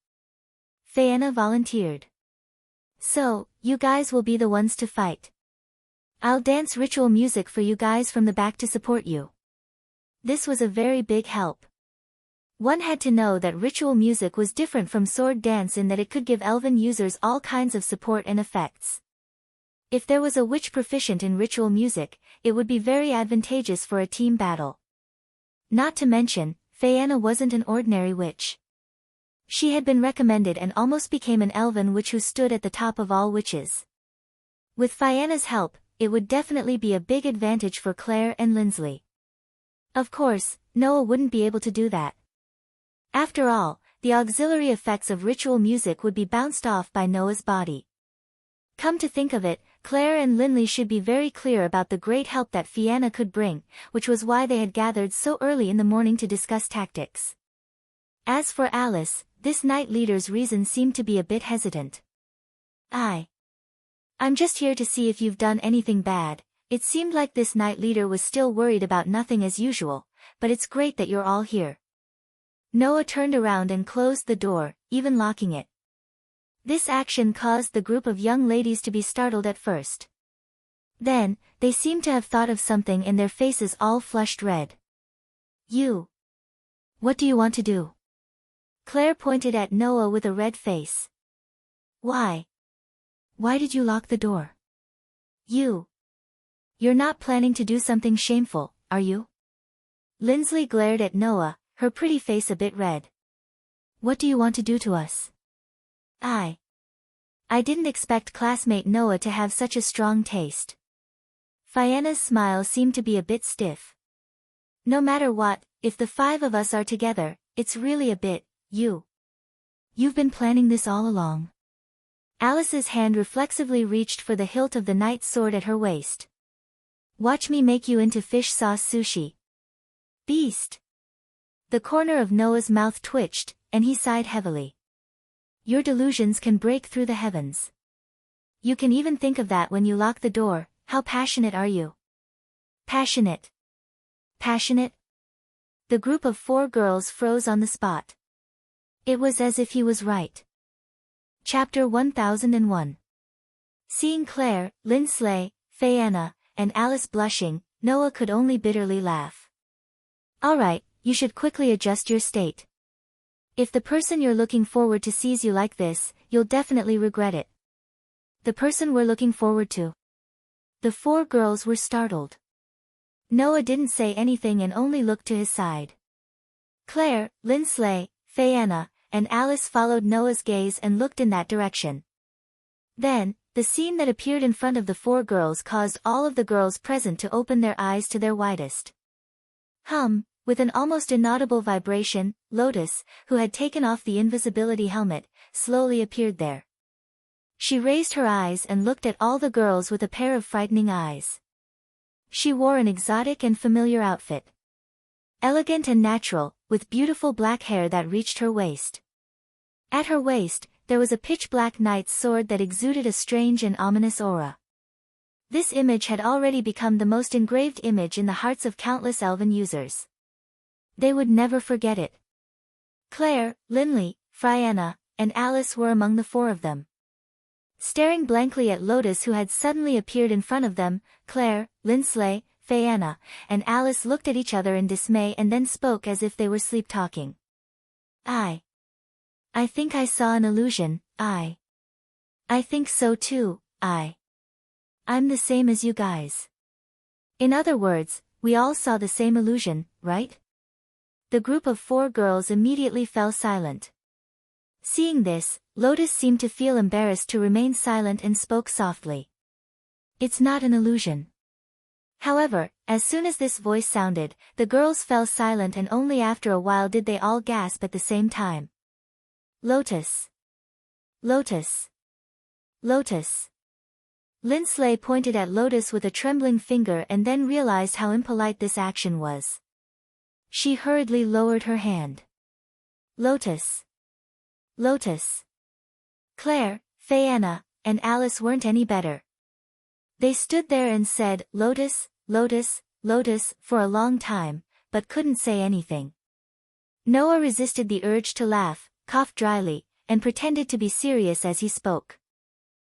Fayanna volunteered. So, you guys will be the ones to fight. I'll dance ritual music for you guys from the back to support you. This was a very big help. One had to know that ritual music was different from sword dance in that it could give elven users all kinds of support and effects. If there was a witch proficient in ritual music, it would be very advantageous for a team battle. Not to mention, Fayanna wasn't an ordinary witch. She had been recommended and almost became an elven witch who stood at the top of all witches. With Fayanna's help, it would definitely be a big advantage for Claire and Lindsley. Of course, Noah wouldn't be able to do that. After all, the auxiliary effects of ritual music would be bounced off by Noah's body. Come to think of it, Claire and Lindley should be very clear about the great help that Fayanna could bring, which was why they had gathered so early in the morning to discuss tactics. As for Alice, this knight leader's reason seemed to be a bit hesitant. I'm just here to see if you've done anything bad. It seemed like this knight leader was still worried about nothing as usual, but it's great that you're all here. Noah turned around and closed the door, even locking it. This action caused the group of young ladies to be startled at first. Then, they seemed to have thought of something and their faces all flushed red. What do you want to do? Claire pointed at Noah with a red face. Why did you lock the door? You're not planning to do something shameful, are you? Lindsley glared at Noah, her pretty face a bit red. What do you want to do to us? I didn't expect classmate Noah to have such a strong taste. Fayanna's smile seemed to be a bit stiff. No matter what, if the five of us are together, it's really a bit, You've been planning this all along. Alice's hand reflexively reached for the hilt of the knight's sword at her waist. Watch me make you into fish sauce sushi. Beast! The corner of Noah's mouth twitched, and he sighed heavily. Your delusions can break through the heavens. You can even think of that when you lock the door. How passionate are you? Passionate? Passionate? The group of four girls froze on the spot. It was as if he was right. Chapter 1001. Seeing Claire, Lindsley, Fayanna, and Alice blushing, Noah could only bitterly laugh. All right, you should quickly adjust your state. If the person you're looking forward to sees you like this, you'll definitely regret it. The person we're looking forward to. The four girls were startled. Noah didn't say anything and only looked to his side. Claire, Lindsley, Fayanna, and Alice followed Noah's gaze and looked in that direction. Then, the scene that appeared in front of the four girls caused all of the girls present to open their eyes to their widest. With an almost inaudible vibration, Lotus, who had taken off the invisibility helmet, slowly appeared there. She raised her eyes and looked at all the girls with a pair of frightening eyes. She wore an exotic and familiar outfit. Elegant and natural, with beautiful black hair that reached her waist. At her waist, there was a pitch-black knight's sword that exuded a strange and ominous aura. This image had already become the most engraved image in the hearts of countless elven users. They would never forget it. Claire, Lindley, Fayanna, and Alice were among the four of them. Staring blankly at Lotus who had suddenly appeared in front of them, Claire, Lindsley, Fayanna, and Alice looked at each other in dismay and then spoke as if they were sleep-talking. I think I saw an illusion. I think so too. I'm the same as you guys. In other words, we all saw the same illusion, right? The group of four girls immediately fell silent. Seeing this, Lotus seemed to feel embarrassed to remain silent and spoke softly. It's not an illusion. However, as soon as this voice sounded, the girls fell silent and only after a while did they all gasp at the same time. Lotus. Lotus. Lotus. Lindsley pointed at Lotus with a trembling finger and then realized how impolite this action was. She hurriedly lowered her hand. Lotus. Lotus. Claire, Fayanna, and Alice weren't any better. They stood there and said, Lotus, Lotus, Lotus, for a long time, but couldn't say anything. Noah resisted the urge to laugh, coughed dryly, and pretended to be serious as he spoke.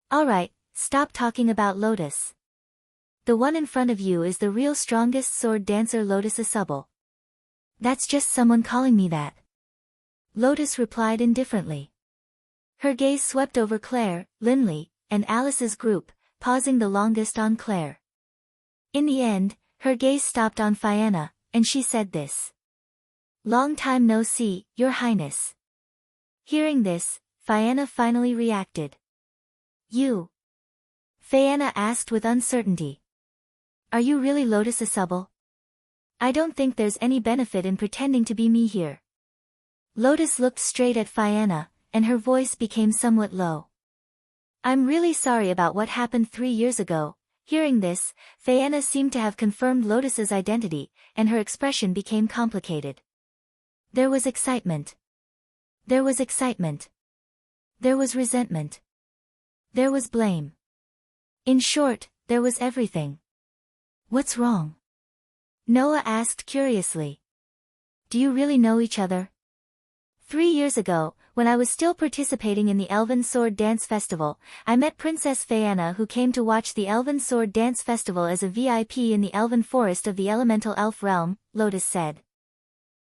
All right, stop talking about Lotus. The one in front of you is the real strongest sword dancer Lotus Asubble. That's just someone calling me that. Lotus replied indifferently. Her gaze swept over Claire, Lindley, and Alice's group, pausing the longest on Claire. In the end, her gaze stopped on Fayanna, and she said this. Long time no see, Your Highness. Hearing this, Fayanna finally reacted. You? Fayanna asked with uncertainty. Are you really Lotus Asubble? I don't think there's any benefit in pretending to be me here. Lotus looked straight at Fayanna, and her voice became somewhat low. I'm really sorry about what happened 3 years ago. Hearing this, Fayanna seemed to have confirmed Lotus's identity, and her expression became complicated. There was excitement. There was excitement. There was resentment. There was blame. In short, there was everything. What's wrong? Noah asked curiously. Do you really know each other? 3 years ago, when I was still participating in the Elven Sword Dance Festival, I met Princess Fayanna who came to watch the Elven Sword Dance Festival as a VIP in the Elven Forest of the Elemental Elf Realm, Lotus said.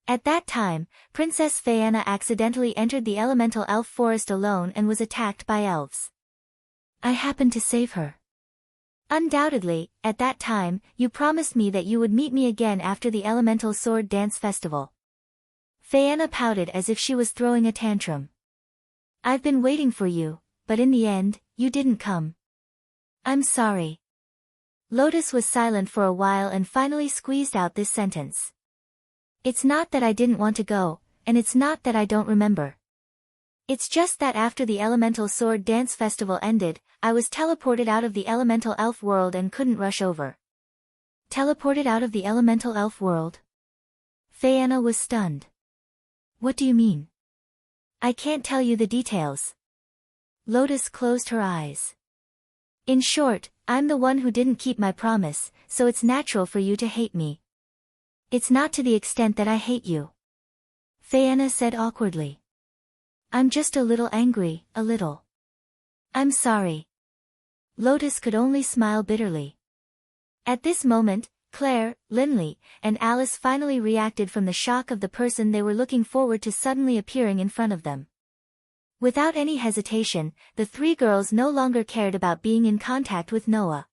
At that time, Princess Fayanna accidentally entered the Elemental Elf Forest alone and was attacked by elves. I happened to save her. Undoubtedly, at that time, you promised me that you would meet me again after the Elemental Sword Dance Festival. Fayanna pouted as if she was throwing a tantrum. I've been waiting for you, but in the end, you didn't come. I'm sorry. Lotus was silent for a while and finally squeezed out this sentence. It's not that I didn't want to go, and it's not that I don't remember. It's just that after the Elemental Sword Dance Festival ended, I was teleported out of the Elemental Elf world and couldn't rush over. Teleported out of the Elemental Elf world? Fayanna was stunned. What do you mean? I can't tell you the details. Lotus closed her eyes. In short, I'm the one who didn't keep my promise, so it's natural for you to hate me. It's not to the extent that I hate you. Fayanna said awkwardly. I'm just a little angry, a little. I'm sorry. Lotus could only smile bitterly. At this moment, Claire, Linley, and Alice finally reacted from the shock of the person they were looking forward to suddenly appearing in front of them. Without any hesitation, the three girls no longer cared about being in contact with Noah.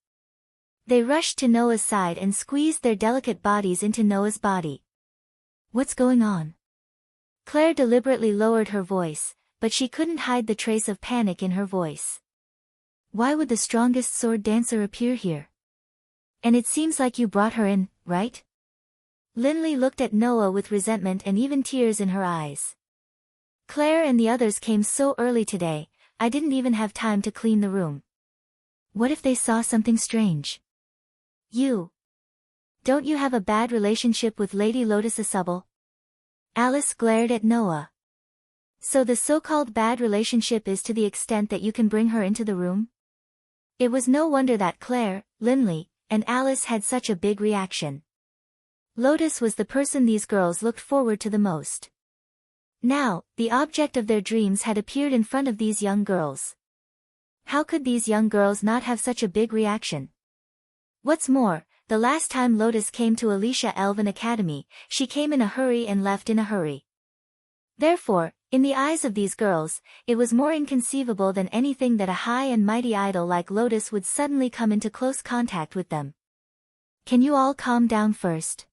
They rushed to Noah's side and squeezed their delicate bodies into Noah's body. What's going on? Claire deliberately lowered her voice, but she couldn't hide the trace of panic in her voice. Why would the strongest sword dancer appear here? And it seems like you brought her in, right? Linley looked at Noah with resentment and even tears in her eyes. Claire and the others came so early today, I didn't even have time to clean the room. What if they saw something strange? Don't you have a bad relationship with Lady Lotus Asubble? Alice glared at Noah. So the so-called bad relationship is to the extent that you can bring her into the room? It was no wonder that Claire, Linley, and Alice had such a big reaction. Lotus was the person these girls looked forward to the most. Now, the object of their dreams had appeared in front of these young girls. How could these young girls not have such a big reaction? What's more, the last time Lotus came to Alicia Elven Academy, she came in a hurry and left in a hurry. Therefore, in the eyes of these girls, it was more inconceivable than anything that a high and mighty idol like Lotus would suddenly come into close contact with them. Can you all calm down first?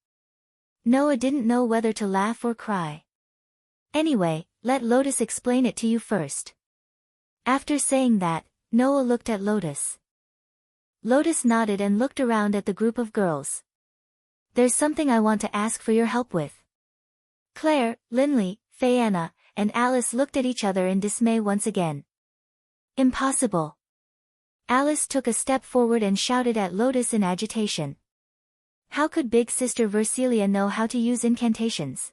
Noah didn't know whether to laugh or cry. Anyway, let Lotus explain it to you first. After saying that, Noah looked at Lotus. Lotus nodded and looked around at the group of girls. There's something I want to ask for your help with. Claire, Linley, Fayanna, and Alice looked at each other in dismay once again. Impossible. Alice took a step forward and shouted at Lotus in agitation. How could Big Sister Versilia know how to use incantations?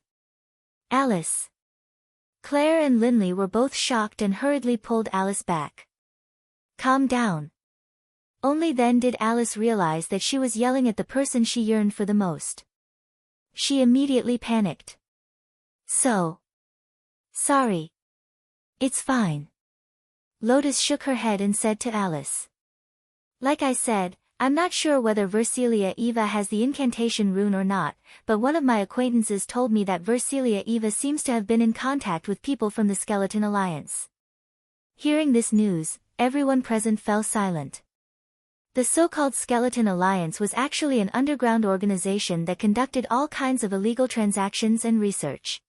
Alice. Claire and Linley were both shocked and hurriedly pulled Alice back. Calm down. Only then did Alice realize that she was yelling at the person she yearned for the most. She immediately panicked. Sorry. It's fine. Lotus shook her head and said to Alice. Like I said, I'm not sure whether Versilia Eva has the incantation rune or not, but one of my acquaintances told me that Versilia Eva seems to have been in contact with people from the Skeleton Alliance. Hearing this news, everyone present fell silent. The so-called Skeleton Alliance was actually an underground organization that conducted all kinds of illegal transactions and research.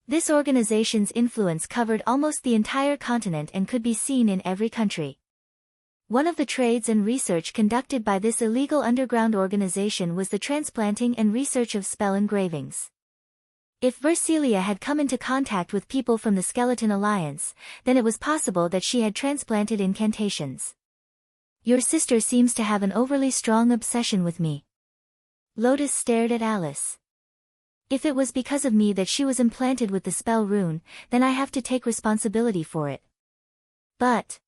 This organization's influence covered almost the entire continent and could be seen in every country. One of the trades and research conducted by this illegal underground organization was the transplanting and research of spell engravings. If Versilia had come into contact with people from the Skeleton Alliance, then it was possible that she had transplanted incantations. Your sister seems to have an overly strong obsession with me. Lotus stared at Alice. If it was because of me that she was implanted with the spell rune, then I have to take responsibility for it. But,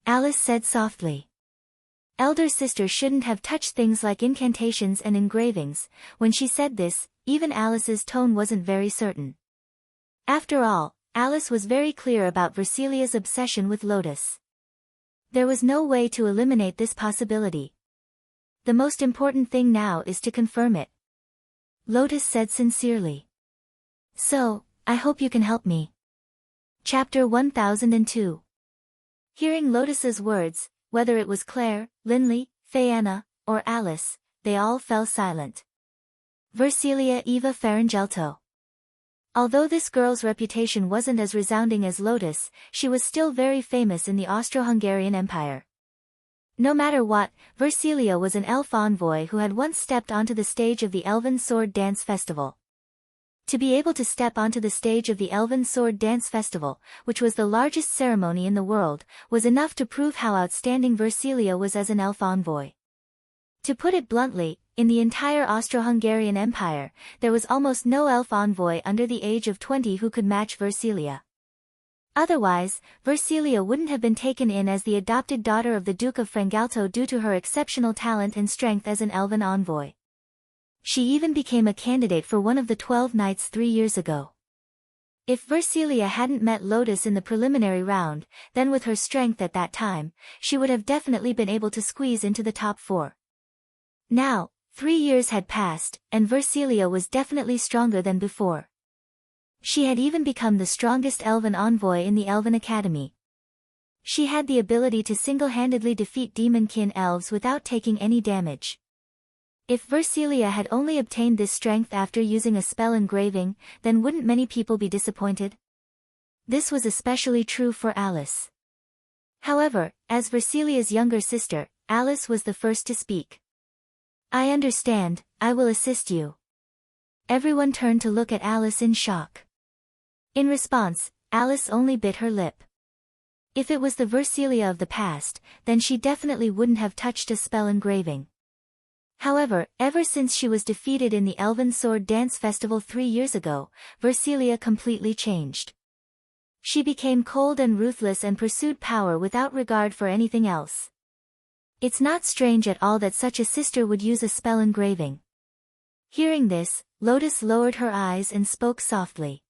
Alice said softly. Elder sister shouldn't have touched things like incantations and engravings. When she said this, even Alice's tone wasn't very certain. After all, Alice was very clear about Versilia's obsession with Lotus. There was no way to eliminate this possibility. The most important thing now is to confirm it. Lotus said sincerely. So, I hope you can help me. Chapter 1002. Hearing Lotus's words, whether it was Claire, Linley, Fayanna, or Alice, they all fell silent. Versilia Eva Faringelto. Although this girl's reputation wasn't as resounding as Lotus, she was still very famous in the Austro-Hungarian Empire. No matter what, Versilia was an elf envoy who had once stepped onto the stage of the Elven Sword Dance Festival. To be able to step onto the stage of the Elven Sword Dance Festival, which was the largest ceremony in the world, was enough to prove how outstanding Versilia was as an elf envoy. To put it bluntly, in the entire Austro-Hungarian Empire, there was almost no elf envoy under the age of 20 who could match Versilia. Otherwise, Versilia wouldn't have been taken in as the adopted daughter of the Duke of Frangalto due to her exceptional talent and strength as an elven envoy. She even became a candidate for one of the 12 knights 3 years ago. If Versilia hadn't met Lotus in the preliminary round, then with her strength at that time, she would have definitely been able to squeeze into the top 4. Now, 3 years had passed, and Versilia was definitely stronger than before. She had even become the strongest elven envoy in the Elven Academy. She had the ability to single-handedly defeat demonkin elves without taking any damage. If Versilia had only obtained this strength after using a spell engraving, then wouldn't many people be disappointed? This was especially true for Alice. However, as Versilia's younger sister, Alice was the first to speak. "I understand, I will assist you." Everyone turned to look at Alice in shock. In response, Alice only bit her lip. If it was the Versilia of the past, then she definitely wouldn't have touched a spell engraving. However, ever since she was defeated in the Elven Sword Dance Festival 3 years ago, Versilia completely changed. She became cold and ruthless and pursued power without regard for anything else. It's not strange at all that such a sister would use a spell engraving. Hearing this, Lotus lowered her eyes and spoke softly.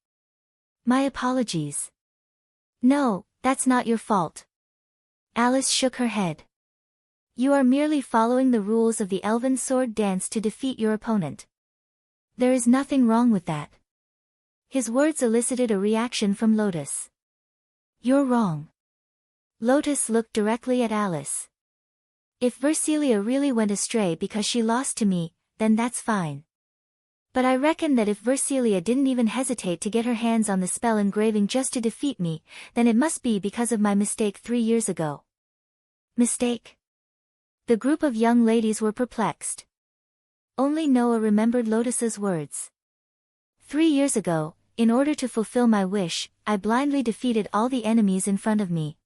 "My apologies." "No, that's not your fault." Alice shook her head. "You are merely following the rules of the Elven Sword Dance to defeat your opponent. There is nothing wrong with that." His words elicited a reaction from Lotus. "You're wrong." Lotus looked directly at Alice. "If Versilia really went astray because she lost to me, then that's fine. But I reckon that if Versilia didn't even hesitate to get her hands on the spell engraving just to defeat me, then it must be because of my mistake 3 years ago." "Mistake?" The group of young ladies were perplexed. Only Noah remembered Lotus's words. 3 years ago, in order to fulfill my wish, I blindly defeated all the enemies in front of me.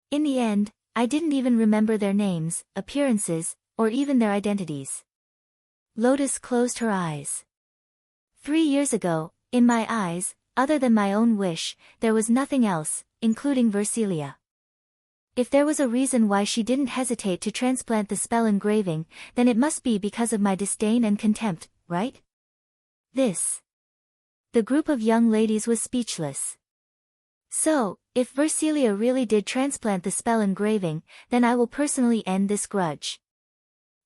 In the end, I didn't even remember their names, appearances, or even their identities." Lotus closed her eyes. 3 years ago, in my eyes, other than my own wish, there was nothing else, including Versilia. If there was a reason why she didn't hesitate to transplant the spell engraving, then it must be because of my disdain and contempt, right? The group of young ladies was speechless. "So, if Versilia really did transplant the spell engraving, then I will personally end this grudge."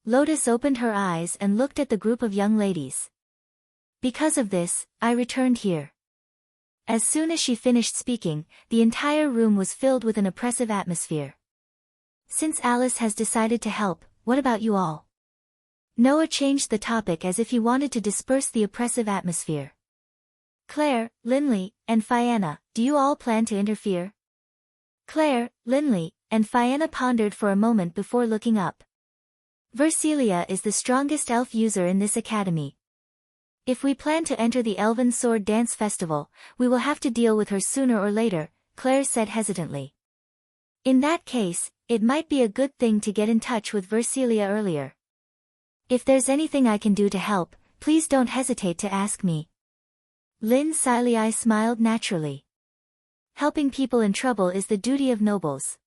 Lotus opened her eyes and looked at the group of young ladies. "Because of this, I returned here." As soon as she finished speaking, the entire room was filled with an oppressive atmosphere. "Since Alice has decided to help, what about you all?" Noah changed the topic as if he wanted to disperse the oppressive atmosphere. "Claire, Linley, and Fianna, do you all plan to interfere?" Claire, Linley, and Fianna pondered for a moment before looking up. "Versilia is the strongest elf user in this academy. If we plan to enter the Elven Sword Dance Festival, we will have to deal with her sooner or later," Claire said hesitantly. "In that case, it might be a good thing to get in touch with Versilia earlier. If there's anything I can do to help, please don't hesitate to ask me." Lynn Silei smiled naturally. Helping people in trouble is the duty of nobles.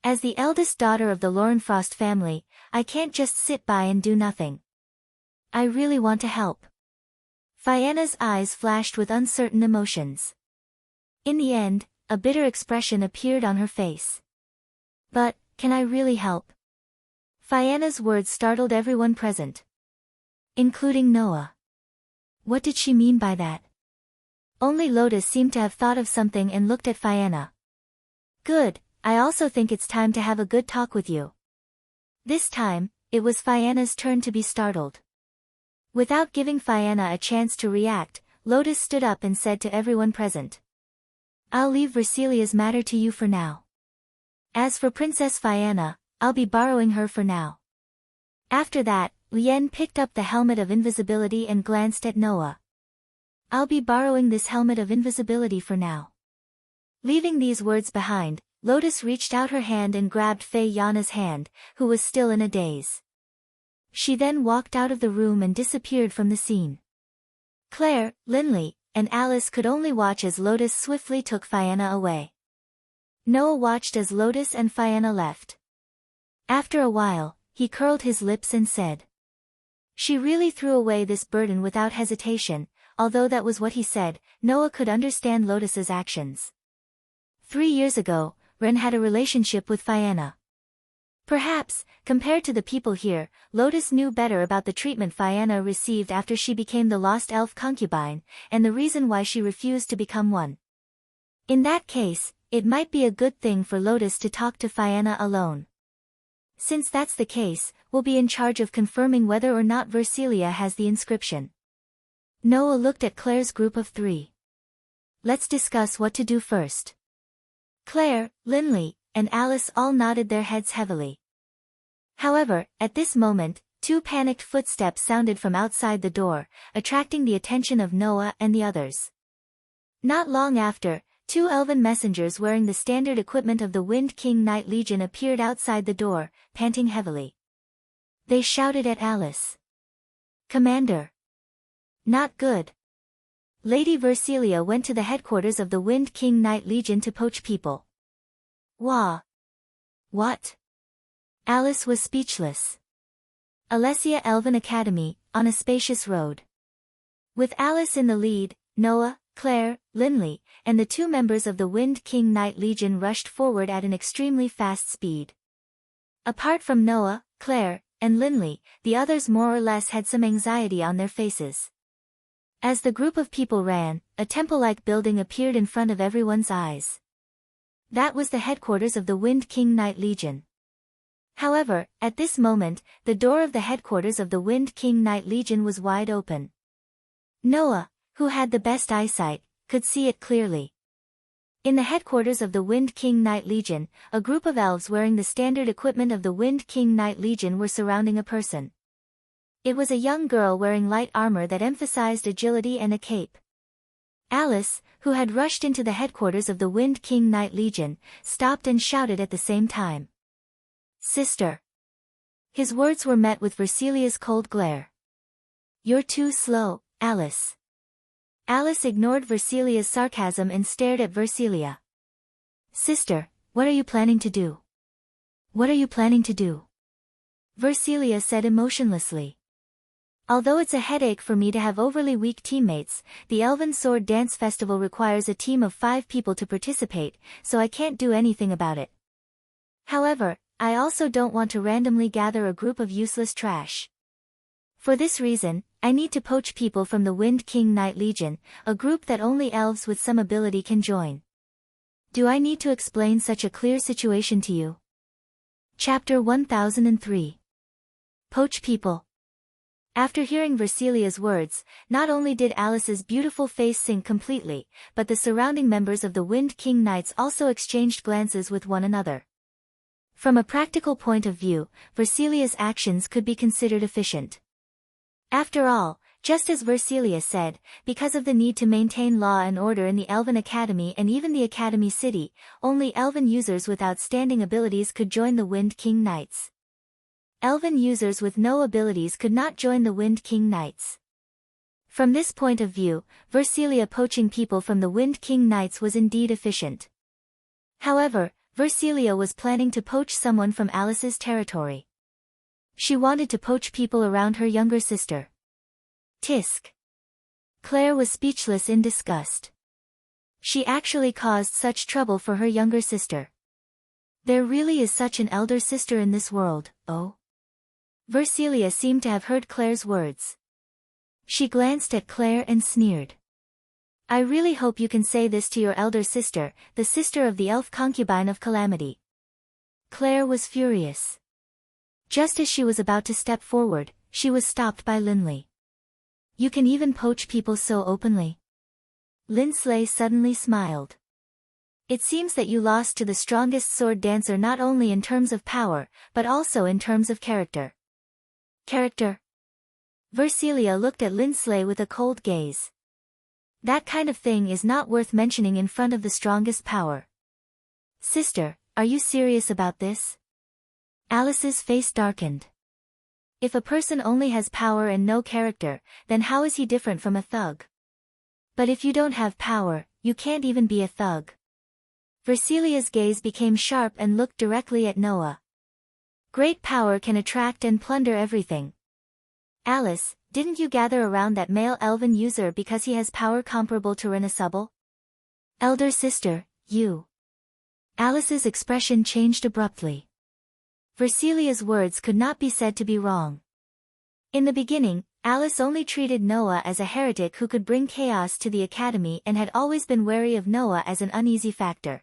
As the eldest daughter of the Lorenfrost family, I can't just sit by and do nothing. I really want to help. Fianna's eyes flashed with uncertain emotions. In the end, a bitter expression appeared on her face. "But, can I really help?" Fianna's words startled everyone present, including Noah. What did she mean by that? Only Lotus seemed to have thought of something and looked at Fianna. "Good, I also think it's time to have a good talk with you." This time, it was Fianna's turn to be startled. Without giving Fianna a chance to react, Lotus stood up and said to everyone present, "I'll leave Versilia's matter to you for now. As for Princess Fianna, I'll be borrowing her for now." After that, Lien picked up the helmet of invisibility and glanced at Noah. "I'll be borrowing this helmet of invisibility for now." Leaving these words behind, Lotus reached out her hand and grabbed Fianna's hand, who was still in a daze. She then walked out of the room and disappeared from the scene. Claire, Linley, and Alice could only watch as Lotus swiftly took Fianna away. Noah watched as Lotus and Fianna left. After a while, he curled his lips and said, "She really threw away this burden without hesitation, although that was what he said, Noah could understand Lotus's actions. 3 years ago, Ren had a relationship with Fianna. Perhaps, compared to the people here, Lotus knew better about the treatment Fianna received after she became the lost elf concubine, and the reason why she refused to become one. In that case, it might be a good thing for Lotus to talk to Fianna alone. Since that's the case, we'll be in charge of confirming whether or not Versilia has the inscription. Noah looked at Claire's group of 3. Let's discuss what to do first. Claire, Linley, and Alice all nodded their heads heavily. However, at this moment, 2 panicked footsteps sounded from outside the door, attracting the attention of Noah and the others. Not long after, 2 elven messengers wearing the standard equipment of the Wind King Knight Legion appeared outside the door, panting heavily. They shouted at Alice. "Commander! Not good. Lady Versilia went to the headquarters of the Wind King Knight Legion to poach people." Wah! What? Alice was speechless. Alessia Elven Academy, on a spacious road. With Alice in the lead, Noah, Claire, Linley, and the 2 members of the Wind King Knight Legion rushed forward at an extremely fast speed. Apart from Noah, Claire, and Linley, the others more or less had some anxiety on their faces. As the group of people ran, a temple-like building appeared in front of everyone's eyes. That was the headquarters of the Wind King Knight Legion. However, at this moment, the door of the headquarters of the Wind King Knight Legion was wide open. Noah, who had the best eyesight, could see it clearly. In the headquarters of the Wind King Knight Legion, a group of elves wearing the standard equipment of the Wind King Knight Legion were surrounding a person. It was a young girl wearing light armor that emphasized agility and a cape. Alice, who had rushed into the headquarters of the Wind King Knight Legion, stopped and shouted at the same time. "Sister!" His words were met with Versilia's cold glare. "You're too slow, Alice." Alice ignored Versilia's sarcasm and stared at Versilia. "Sister, what are you planning to do? What are you planning to do?" Versilia said emotionlessly. "Although it's a headache for me to have overly weak teammates, the Elven Sword Dance Festival requires a team of 5 people to participate, so I can't do anything about it. However, I also don't want to randomly gather a group of useless trash. For this reason, I need to poach people from the Wind King Knight Legion, a group that only elves with some ability can join. Do I need to explain such a clear situation to you?" Chapter 1003. Poach People. After hearing Versilia's words, not only did Alice's beautiful face sink completely, but the surrounding members of the Wind King Knights also exchanged glances with one another. From a practical point of view, Versilia's actions could be considered efficient. After all, just as Versilia said, because of the need to maintain law and order in the Elven Academy and even the Academy City, only Elven users with outstanding abilities could join the Wind King Knights. Elven users with no abilities could not join the Wind King Knights. From this point of view, Versilia poaching people from the Wind King Knights was indeed efficient. However, Versilia was planning to poach someone from Alice's territory. She wanted to poach people around her younger sister. Tisk. Claire was speechless in disgust. She actually caused such trouble for her younger sister. There really is such an elder sister in this world, oh? Versilia seemed to have heard Claire's words. She glanced at Claire and sneered. "I really hope you can say this to your elder sister, the sister of the elf concubine of Calamity." Claire was furious. Just as she was about to step forward, she was stopped by Linley. "You can even poach people so openly?" Linsley suddenly smiled. "It seems that you lost to the strongest sword dancer not only in terms of power, but also in terms of character." "Character?" Versilia looked at Linsley with a cold gaze. "That kind of thing is not worth mentioning in front of the strongest power." "Sister, are you serious about this?" Alice's face darkened. If a person only has power and no character, then how is he different from a thug? But if you don't have power, you can't even be a thug. Versilia's gaze became sharp and looked directly at Noah. Great power can attract and plunder everything. Alice, didn't you gather around that male elven user because he has power comparable to Renasubble? Elder sister, you. Alice's expression changed abruptly. Versilia's words could not be said to be wrong. In the beginning, Alice only treated Noah as a heretic who could bring chaos to the academy and had always been wary of Noah as an uneasy factor.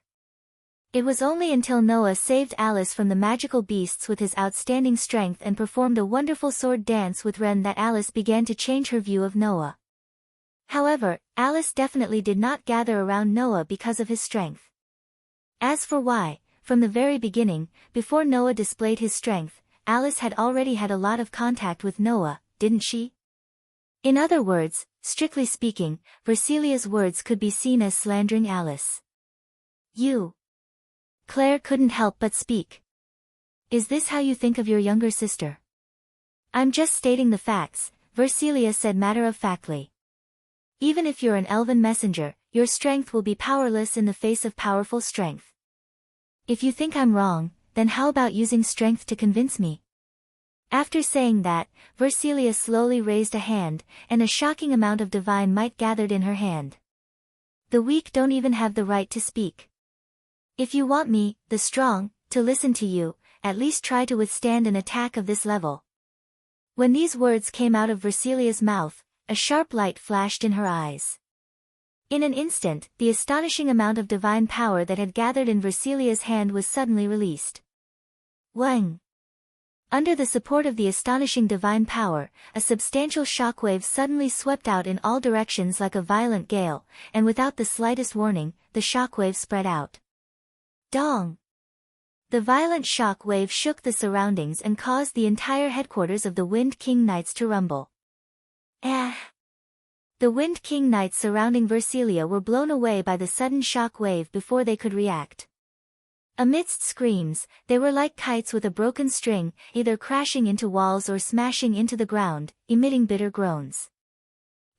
It was only until Noah saved Alice from the magical beasts with his outstanding strength and performed a wonderful sword dance with Ren that Alice began to change her view of Noah. However, Alice definitely did not gather around Noah because of his strength. As for why, from the very beginning, before Noah displayed his strength, Alice had already had a lot of contact with Noah, didn't she? In other words, strictly speaking, Versilia's words could be seen as slandering Alice. You. Claire couldn't help but speak. Is this how you think of your younger sister? I'm just stating the facts, Versilia said matter-of-factly. Even if you're an elven messenger, your strength will be powerless in the face of powerful strength. If you think I'm wrong, then how about using strength to convince me? After saying that, Versilia slowly raised a hand, and a shocking amount of divine might gathered in her hand. The weak don't even have the right to speak. If you want me, the strong, to listen to you, at least try to withstand an attack of this level. When these words came out of Versilia's mouth, a sharp light flashed in her eyes. In an instant, the astonishing amount of divine power that had gathered in Versilia's hand was suddenly released. Wang! Under the support of the astonishing divine power, a substantial shockwave suddenly swept out in all directions like a violent gale, and without the slightest warning, the shockwave spread out. Dong! The violent shock wave shook the surroundings and caused the entire headquarters of the Wind King Knights to rumble. The Wind King Knights surrounding Versilia were blown away by the sudden shock wave before they could react. Amidst screams, they were like kites with a broken string, either crashing into walls or smashing into the ground, emitting bitter groans.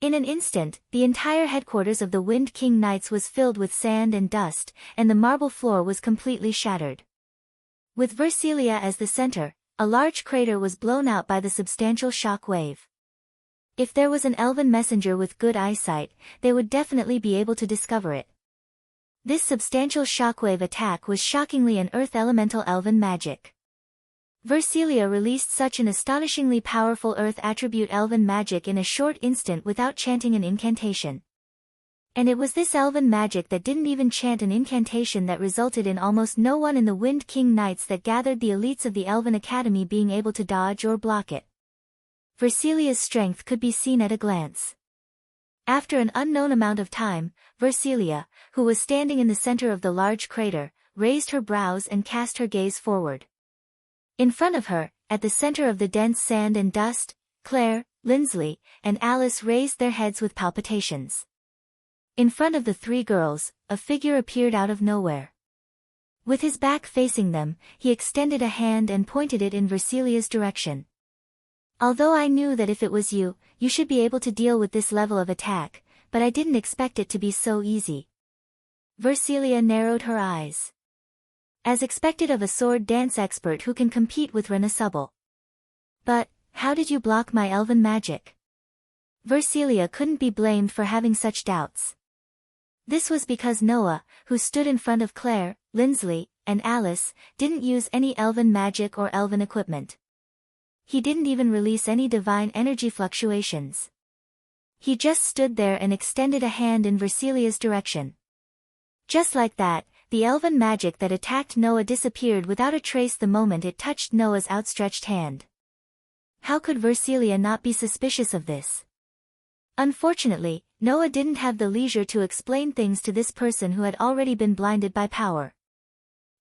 In an instant, the entire headquarters of the Wind King Knights was filled with sand and dust, and the marble floor was completely shattered. With Versilia as the center, a large crater was blown out by the substantial shock wave. If there was an elven messenger with good eyesight, they would definitely be able to discover it. This substantial shockwave attack was shockingly an earth elemental elven magic. Versilia released such an astonishingly powerful earth attribute elven magic in a short instant without chanting an incantation. And it was this elven magic that didn't even chant an incantation that resulted in almost no one in the Wind King Knights that gathered the elites of the Elven Academy being able to dodge or block it. Versilia's strength could be seen at a glance. After an unknown amount of time, Versilia, who was standing in the center of the large crater, raised her brows and cast her gaze forward. In front of her, at the center of the dense sand and dust, Claire, Lindsley, and Alice raised their heads with palpitations. In front of the three girls, a figure appeared out of nowhere. With his back facing them, he extended a hand and pointed it in Versilia's direction. Although I knew that if it was you, you should be able to deal with this level of attack, but I didn't expect it to be so easy. Versilia narrowed her eyes. As expected of a sword dance expert who can compete with Renasubble. But, how did you block my elven magic? Versilia couldn't be blamed for having such doubts. This was because Noah, who stood in front of Claire, Lindsley, and Alice, didn't use any elven magic or elven equipment. He didn't even release any divine energy fluctuations. He just stood there and extended a hand in Versilia's direction. Just like that, the elven magic that attacked Noah disappeared without a trace the moment it touched Noah's outstretched hand. How could Versilia not be suspicious of this? Unfortunately, Noah didn't have the leisure to explain things to this person who had already been blinded by power.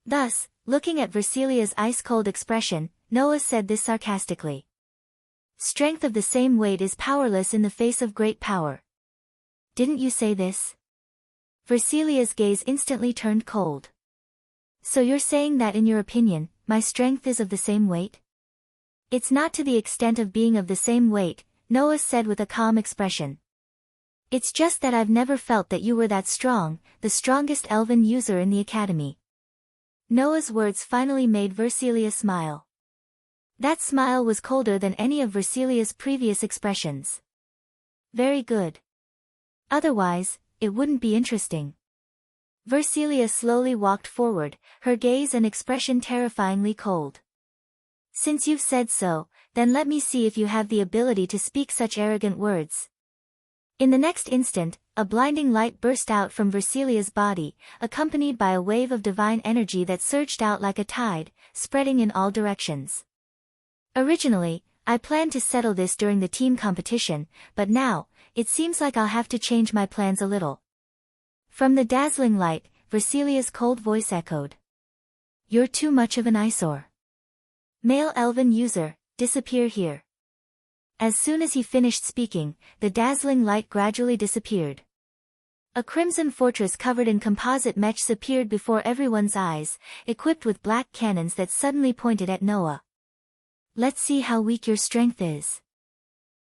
Thus, looking at Versilia's ice-cold expression, Noah said this sarcastically. Strength of the same weight is powerless in the face of great power. Didn't you say this? Versilia's gaze instantly turned cold. So you're saying that in your opinion, my strength is of the same weight? It's not to the extent of being of the same weight, Noah said with a calm expression. It's just that I've never felt that you were that strong, the strongest elven user in the academy. Noah's words finally made Versilia smile. That smile was colder than any of Versilia's previous expressions. Very good. Otherwise, it wouldn't be interesting. Versilia slowly walked forward, her gaze and expression terrifyingly cold. Since you've said so, then let me see if you have the ability to speak such arrogant words. In the next instant, a blinding light burst out from Versilia's body, accompanied by a wave of divine energy that surged out like a tide, spreading in all directions. Originally, I planned to settle this during the team competition, but now, it seems like I'll have to change my plans a little. From the dazzling light, Versilia's cold voice echoed. You're too much of an eyesore. Male elven user, disappear here. As soon as he finished speaking, the dazzling light gradually disappeared. A crimson fortress covered in composite mesh appeared before everyone's eyes, equipped with black cannons that suddenly pointed at Noah. Let's see how weak your strength is.